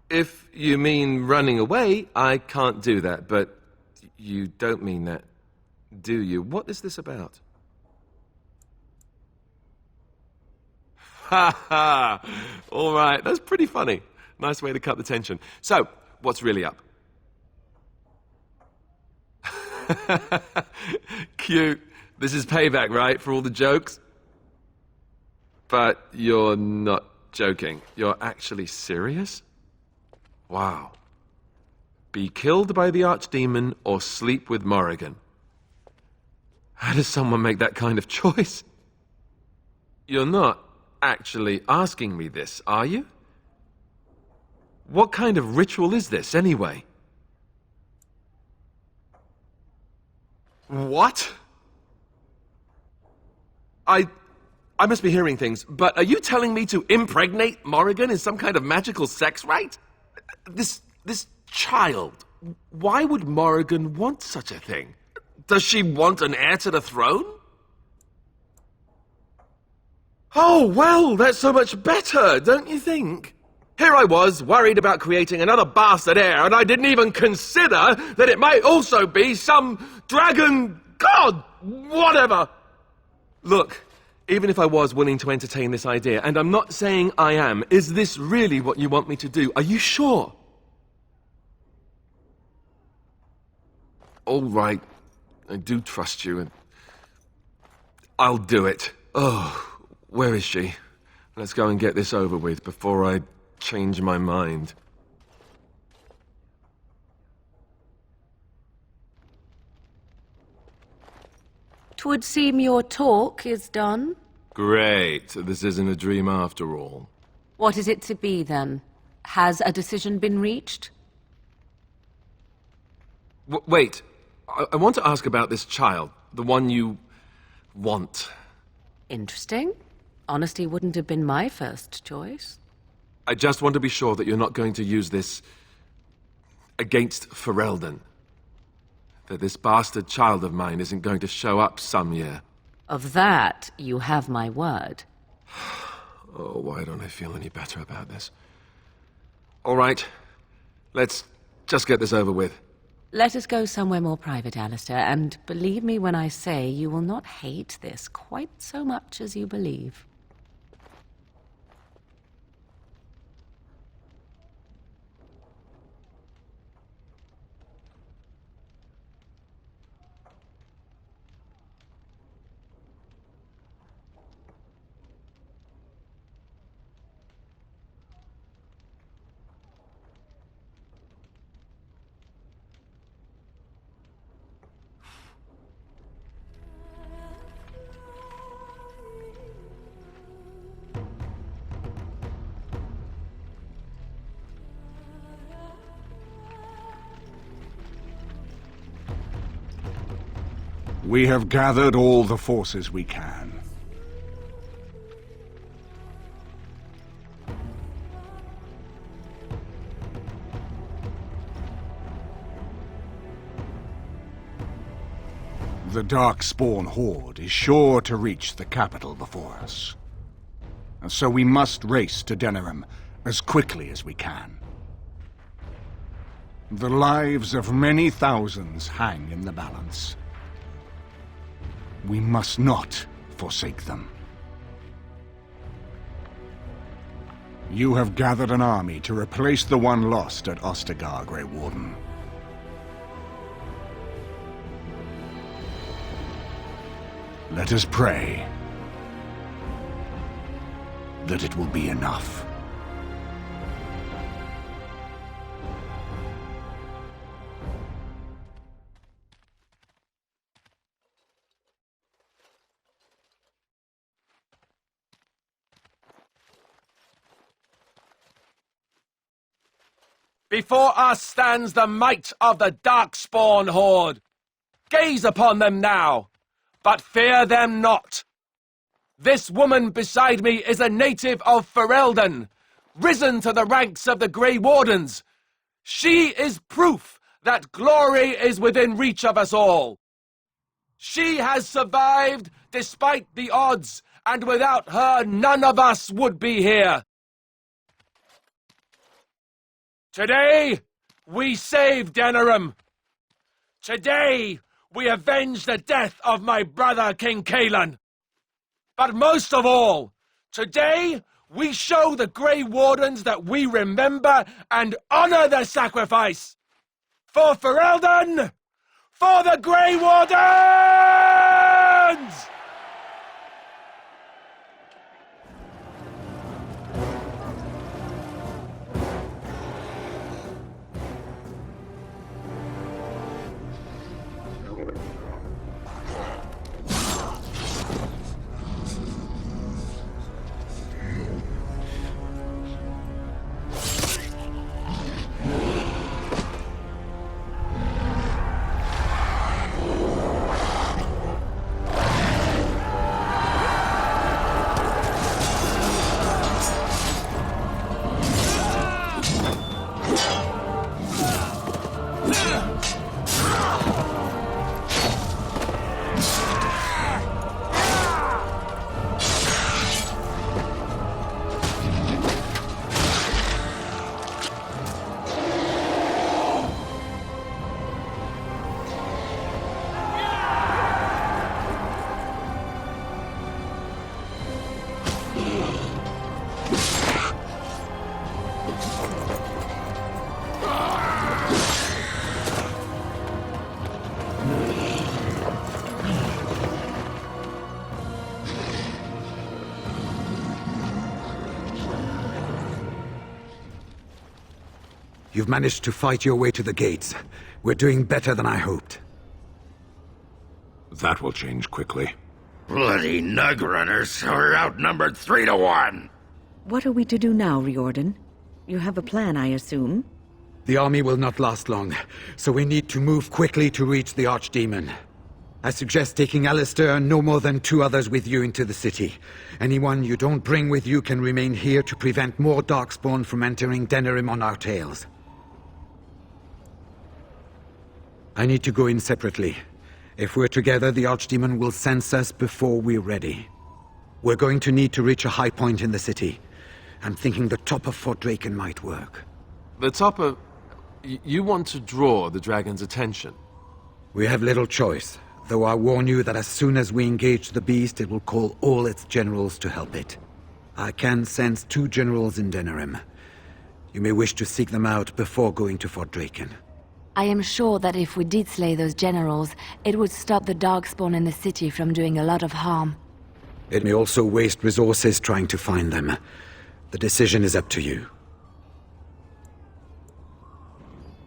If you mean running away, I can't do that, but you don't mean that, do you? What is this about? Ha ha! All right, that's pretty funny. Nice way to cut the tension. So, what's really up? Cute. This is payback, right, for all the jokes? But you're not joking. You're actually serious? Wow. Be killed by the archdemon or sleep with Morrigan. How does someone make that kind of choice? You're not actually asking me this, are you? What kind of ritual is this, anyway? What? I must be hearing things, but are you telling me to impregnate Morrigan in some kind of magical sex rite? This child, why would Morrigan want such a thing? Does she want an heir to the throne? Oh, well, that's so much better, don't you think? Here I was, worried about creating another bastard heir, and I didn't even consider that it might also be some dragon god, whatever. Look, even if I was willing to entertain this idea, and I'm not saying I am, is this really what you want me to do? Are you sure? All right, I do trust you, and I'll do it. Oh, where is she? Let's go and get this over with before I change my mind. 'Twould seem your talk is done. Great. This isn't a dream after all. What is it to be, then? Has a decision been reached? Wait. I want to ask about this child. The one you want. Interesting. Honesty wouldn't have been my first choice. I just want to be sure that you're not going to use this against Ferelden. That this bastard child of mine isn't going to show up some year. Of that, you have my word. Oh, why don't I feel any better about this? All right. Let's just get this over with. Let us go somewhere more private, Alistair, and believe me when I say you will not hate this quite so much as you believe. We have gathered all the forces we can. The Darkspawn Horde is sure to reach the capital before us. And so we must race to Denerim as quickly as we can. The lives of many thousands hang in the balance. We must not forsake them. You have gathered an army to replace the one lost at Ostagar, Grey Warden. Let us pray that it will be enough. Before us stands the might of the Darkspawn Horde. Gaze upon them now, but fear them not. This woman beside me is a native of Ferelden, risen to the ranks of the Grey Wardens. She is proof that glory is within reach of us all. She has survived despite the odds, and without her none of us would be here. Today, we save Denerim. Today, we avenge the death of my brother, King Caelan. But most of all, today, we show the Grey Wardens that we remember and honor their sacrifice. For Ferelden, For the Grey Wardens! You've managed to fight your way to the gates. We're doing better than I hoped. That will change quickly. Bloody nug runners are outnumbered 3 to 1. What are we to do now, Riordan? You have a plan, I assume? The army will not last long, so we need to move quickly to reach the archdemon. I suggest taking Alistair and no more than 2 others with you into the city. Anyone you don't bring with you can remain here to prevent more darkspawn from entering Denerim on our tails. I need to go in separately. If we're together, the archdemon will sense us before we're ready. We're going to need to reach a high point in the city. I'm thinking the top of Fort Drakon might work. The top of... You want to draw the dragon's attention? We have little choice, though I warn you that as soon as we engage the beast, it will call all its generals to help it. I can sense 2 generals in Denerim. You may wish to seek them out before going to Fort Drakon. I am sure that if we did slay those generals, it would stop the darkspawn in the city from doing a lot of harm. It may also waste resources trying to find them. The decision is up to you.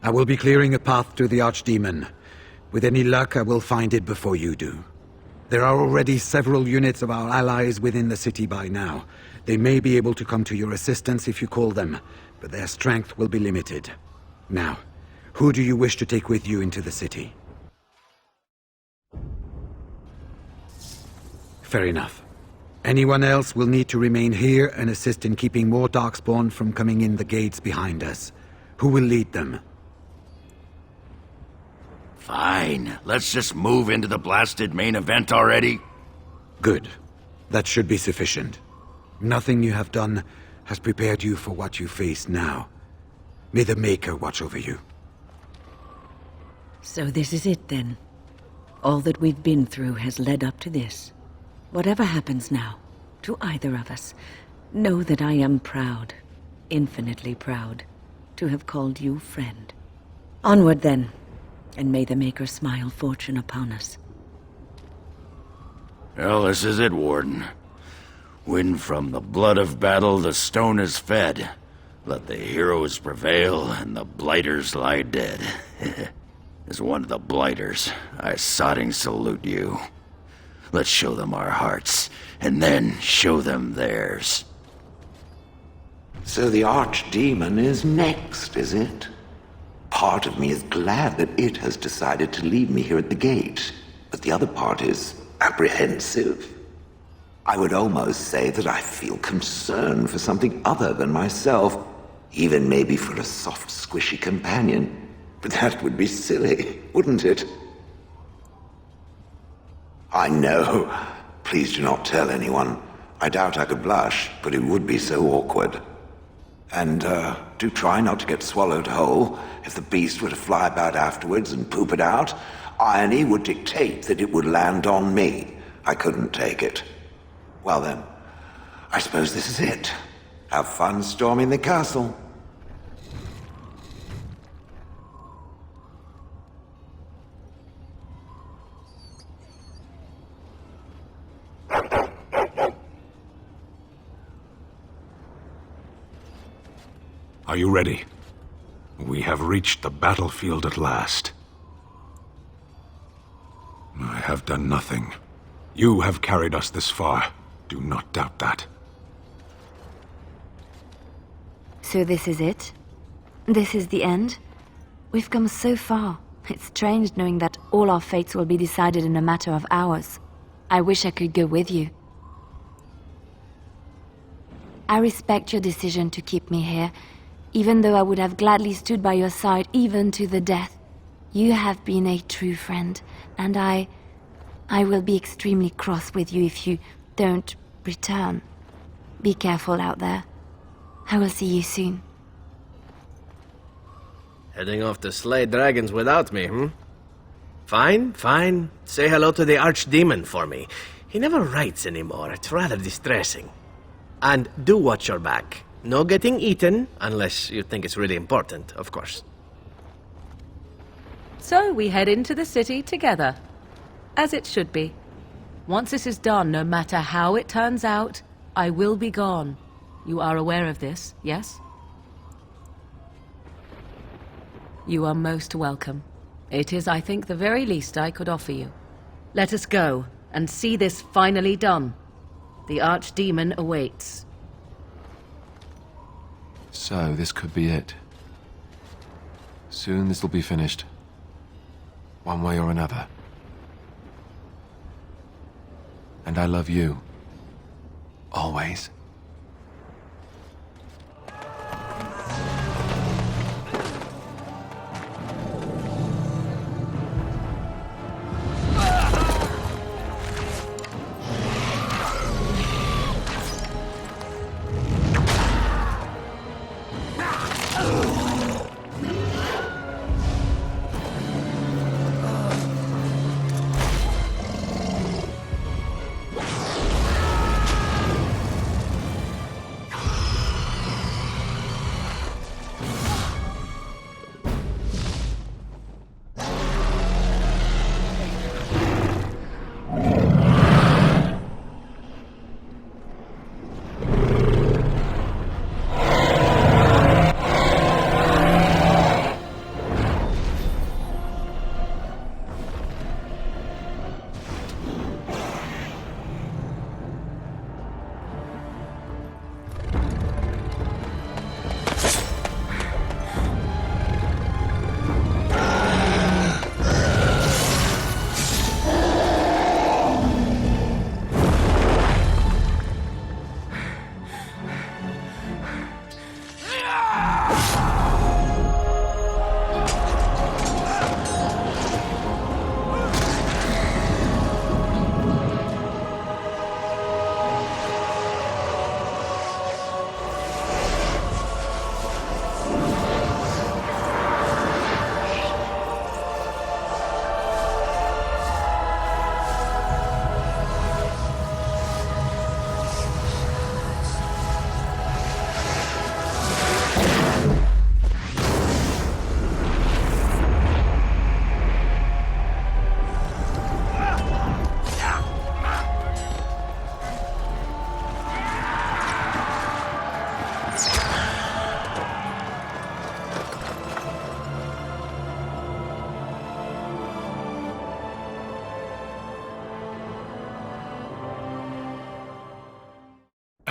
I will be clearing a path to the archdemon. With any luck, I will find it before you do. There are already several units of our allies within the city by now. They may be able to come to your assistance if you call them, but their strength will be limited. Now, who do you wish to take with you into the city? Fair enough. Anyone else will need to remain here and assist in keeping more darkspawn from coming in the gates behind us. Who will lead them? Fine. Let's just move into the blasted main event already. Good. That should be sufficient. Nothing you have done has prepared you for what you face now. May the Maker watch over you. So this is it, then. All that we've been through has led up to this. Whatever happens now, to either of us, know that I am proud, infinitely proud, to have called you friend. Onward, then, and may the Maker smile fortune upon us. Well, this is it, Warden. When from the blood of battle the stone is fed, let the heroes prevail and the blighters lie dead. As one of the blighters, I sodding salute you. Let's show them our hearts, and then show them theirs. So the archdemon is next, is it? Part of me is glad that it has decided to leave me here at the gate, but the other part is apprehensive. I would almost say that I feel concern for something other than myself, even maybe for a soft, squishy companion. But that would be silly, wouldn't it? I know. Please do not tell anyone. I doubt I could blush, but it would be so awkward. And, do try not to get swallowed whole. If the beast were to fly about afterwards and poop it out, irony would dictate that it would land on me. I couldn't take it. Well then, I suppose this is it. Have fun storming the castle. Are you ready? We have reached the battlefield at last. I have done nothing. You have carried us this far. Do not doubt that. So this is it? This is the end? We've come so far. It's strange knowing that all our fates will be decided in a matter of hours. I wish I could go with you. I respect your decision to keep me here, even though I would have gladly stood by your side even to the death. You have been a true friend, and I will be extremely cross with you if you don't return. Be careful out there. I will see you soon. Heading off to slay dragons without me, Fine, fine. Say hello to the archdemon for me. He never writes anymore. It's rather distressing. And do watch your back. No getting eaten, unless you think it's really important, of course. So we head into the city together. As it should be. Once this is done, no matter how it turns out, I will be gone. You are aware of this, yes? You are most welcome. It is, I think, the very least I could offer you. Let us go, and see this finally done. The archdemon awaits. So, this could be it. Soon this will be finished. One way or another. And I love you. Always.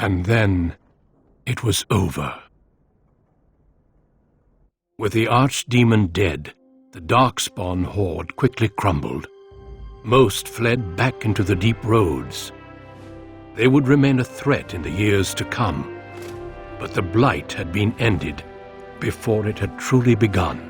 And then it was over. With the archdemon dead, the Darkspawn horde quickly crumbled. Most fled back into the deep roads. They would remain a threat in the years to come, but the blight had been ended before it had truly begun.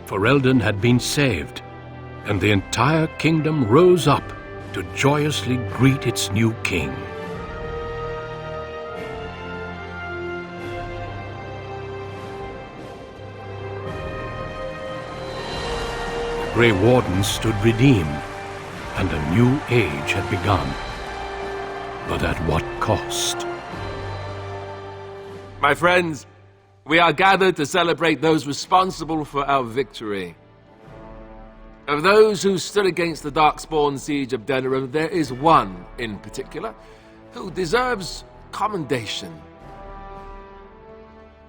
Ferelden had been saved, and the entire kingdom rose up to joyously greet its new king. The Grey Wardens stood redeemed, and a new age had begun. But at what cost? My friends, we are gathered to celebrate those responsible for our victory. Of those who stood against the Darkspawn siege of Denerim, there is one in particular who deserves commendation.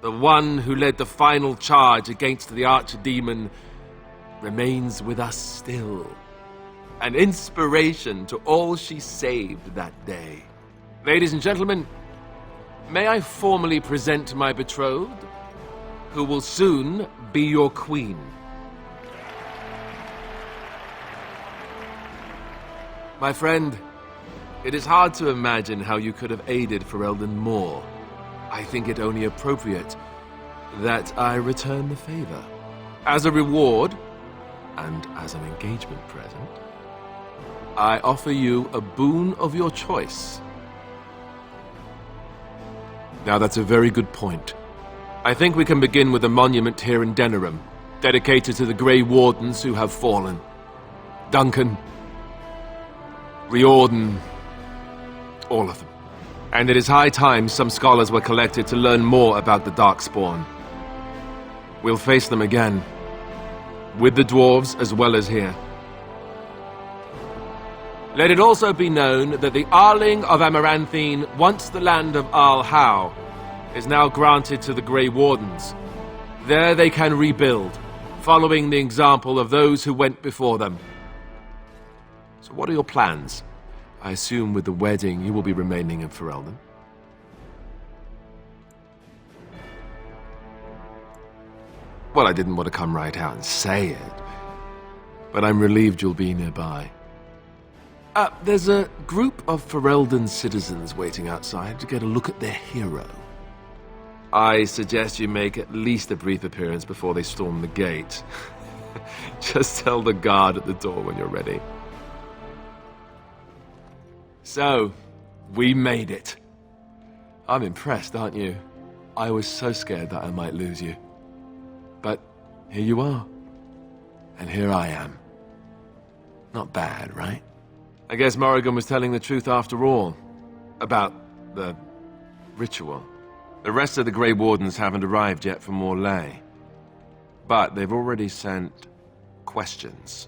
The one who led the final charge against the archdemon remains with us still. An inspiration to all she saved that day. Ladies and gentlemen, may I formally present my betrothed, who will soon be your queen. My friend, it is hard to imagine how you could have aided Ferelden more. I think it only appropriate that I return the favor. As a reward, and as an engagement present, I offer you a boon of your choice. Now that's a very good point. I think we can begin with a monument here in Denerim, dedicated to the Grey Wardens who have fallen. Duncan, Riordan, all of them. And it is high time some scholars were collected to learn more about the Darkspawn. We'll face them again, with the dwarves as well as here. Let it also be known that the Arling of Amaranthine, once the land of Arl Howe, is now granted to the Grey Wardens. There they can rebuild, following the example of those who went before them. So what are your plans? I assume with the wedding you will be remaining in Ferelden. Well, I didn't want to come right out and say it, but I'm relieved you'll be nearby. There's a group of Ferelden citizens waiting outside to get a look at their hero. I suggest you make at least a brief appearance before they storm the gate. Just tell the guard at the door when you're ready. So, we made it. I'm impressed, aren't you? I was so scared that I might lose you. But here you are. And here I am. Not bad, right? I guess Morrigan was telling the truth after all. About the ritual. The rest of the Grey Wardens haven't arrived yet for Morlaix. But they've already sent questions.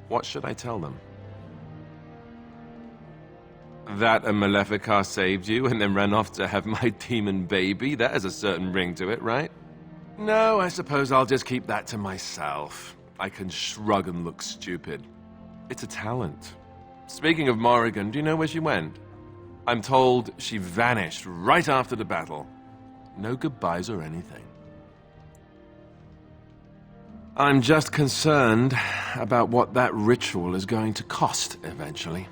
What should I tell them? That a Maleficar saved you and then ran off to have my demon baby? That has a certain ring to it, right? No, I suppose I'll just keep that to myself. I can shrug and look stupid. It's a talent. Speaking of Morrigan, do you know where she went? I'm told she vanished right after the battle. No goodbyes or anything. I'm just concerned about what that ritual is going to cost eventually.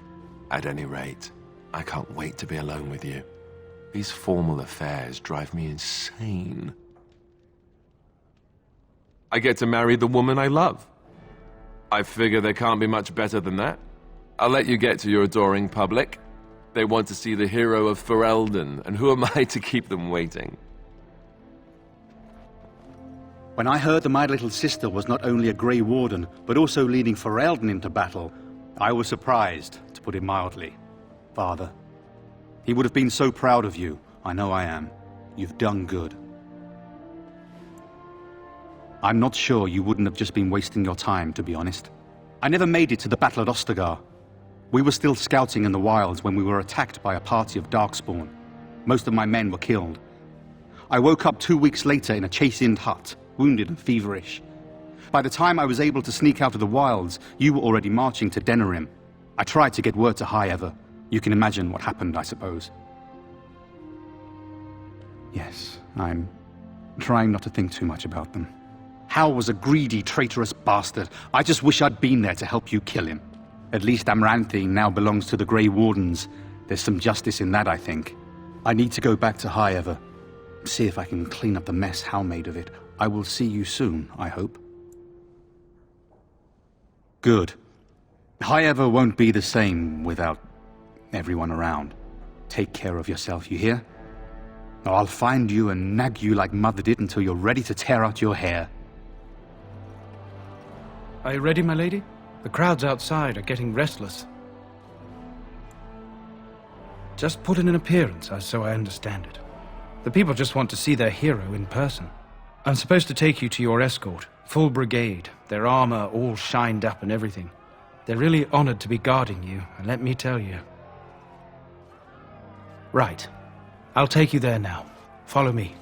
At any rate, I can't wait to be alone with you. These formal affairs drive me insane. I get to marry the woman I love. I figure there can't be much better than that. I'll let you get to your adoring public. They want to see the hero of Ferelden, and who am I to keep them waiting? When I heard that my little sister was not only a Grey Warden, but also leading Ferelden into battle, I was surprised, to put it mildly. Father, he would have been so proud of you. I know I am. You've done good. I'm not sure you wouldn't have just been wasting your time, to be honest. I never made it to the battle at Ostagar. We were still scouting in the wilds when we were attacked by a party of Darkspawn. Most of my men were killed. I woke up 2 weeks later in a chastened hut, wounded and feverish. By the time I was able to sneak out of the wilds, you were already marching to Denerim. I tried to get word to Highever. You can imagine what happened, I suppose. Yes, I'm trying not to think too much about them. Hal was a greedy, traitorous bastard. I just wish I'd been there to help you kill him. At least Amaranthine now belongs to the Grey Wardens. There's some justice in that, I think. I need to go back to Highever. See if I can clean up the mess Hal made of it. I will see you soon, I hope. Good. Highever won't be the same without everyone around. Take care of yourself, you hear? Or I'll find you and nag you like Mother did until you're ready to tear out your hair. Are you ready, my lady? The crowds outside are getting restless. Just put in an appearance, so I understand it. The people just want to see their hero in person. I'm supposed to take you to your escort, Full brigade, their armor all shined up and everything. They're really honored to be guarding you, and let me tell you. Right. I'll take you there now. Follow me.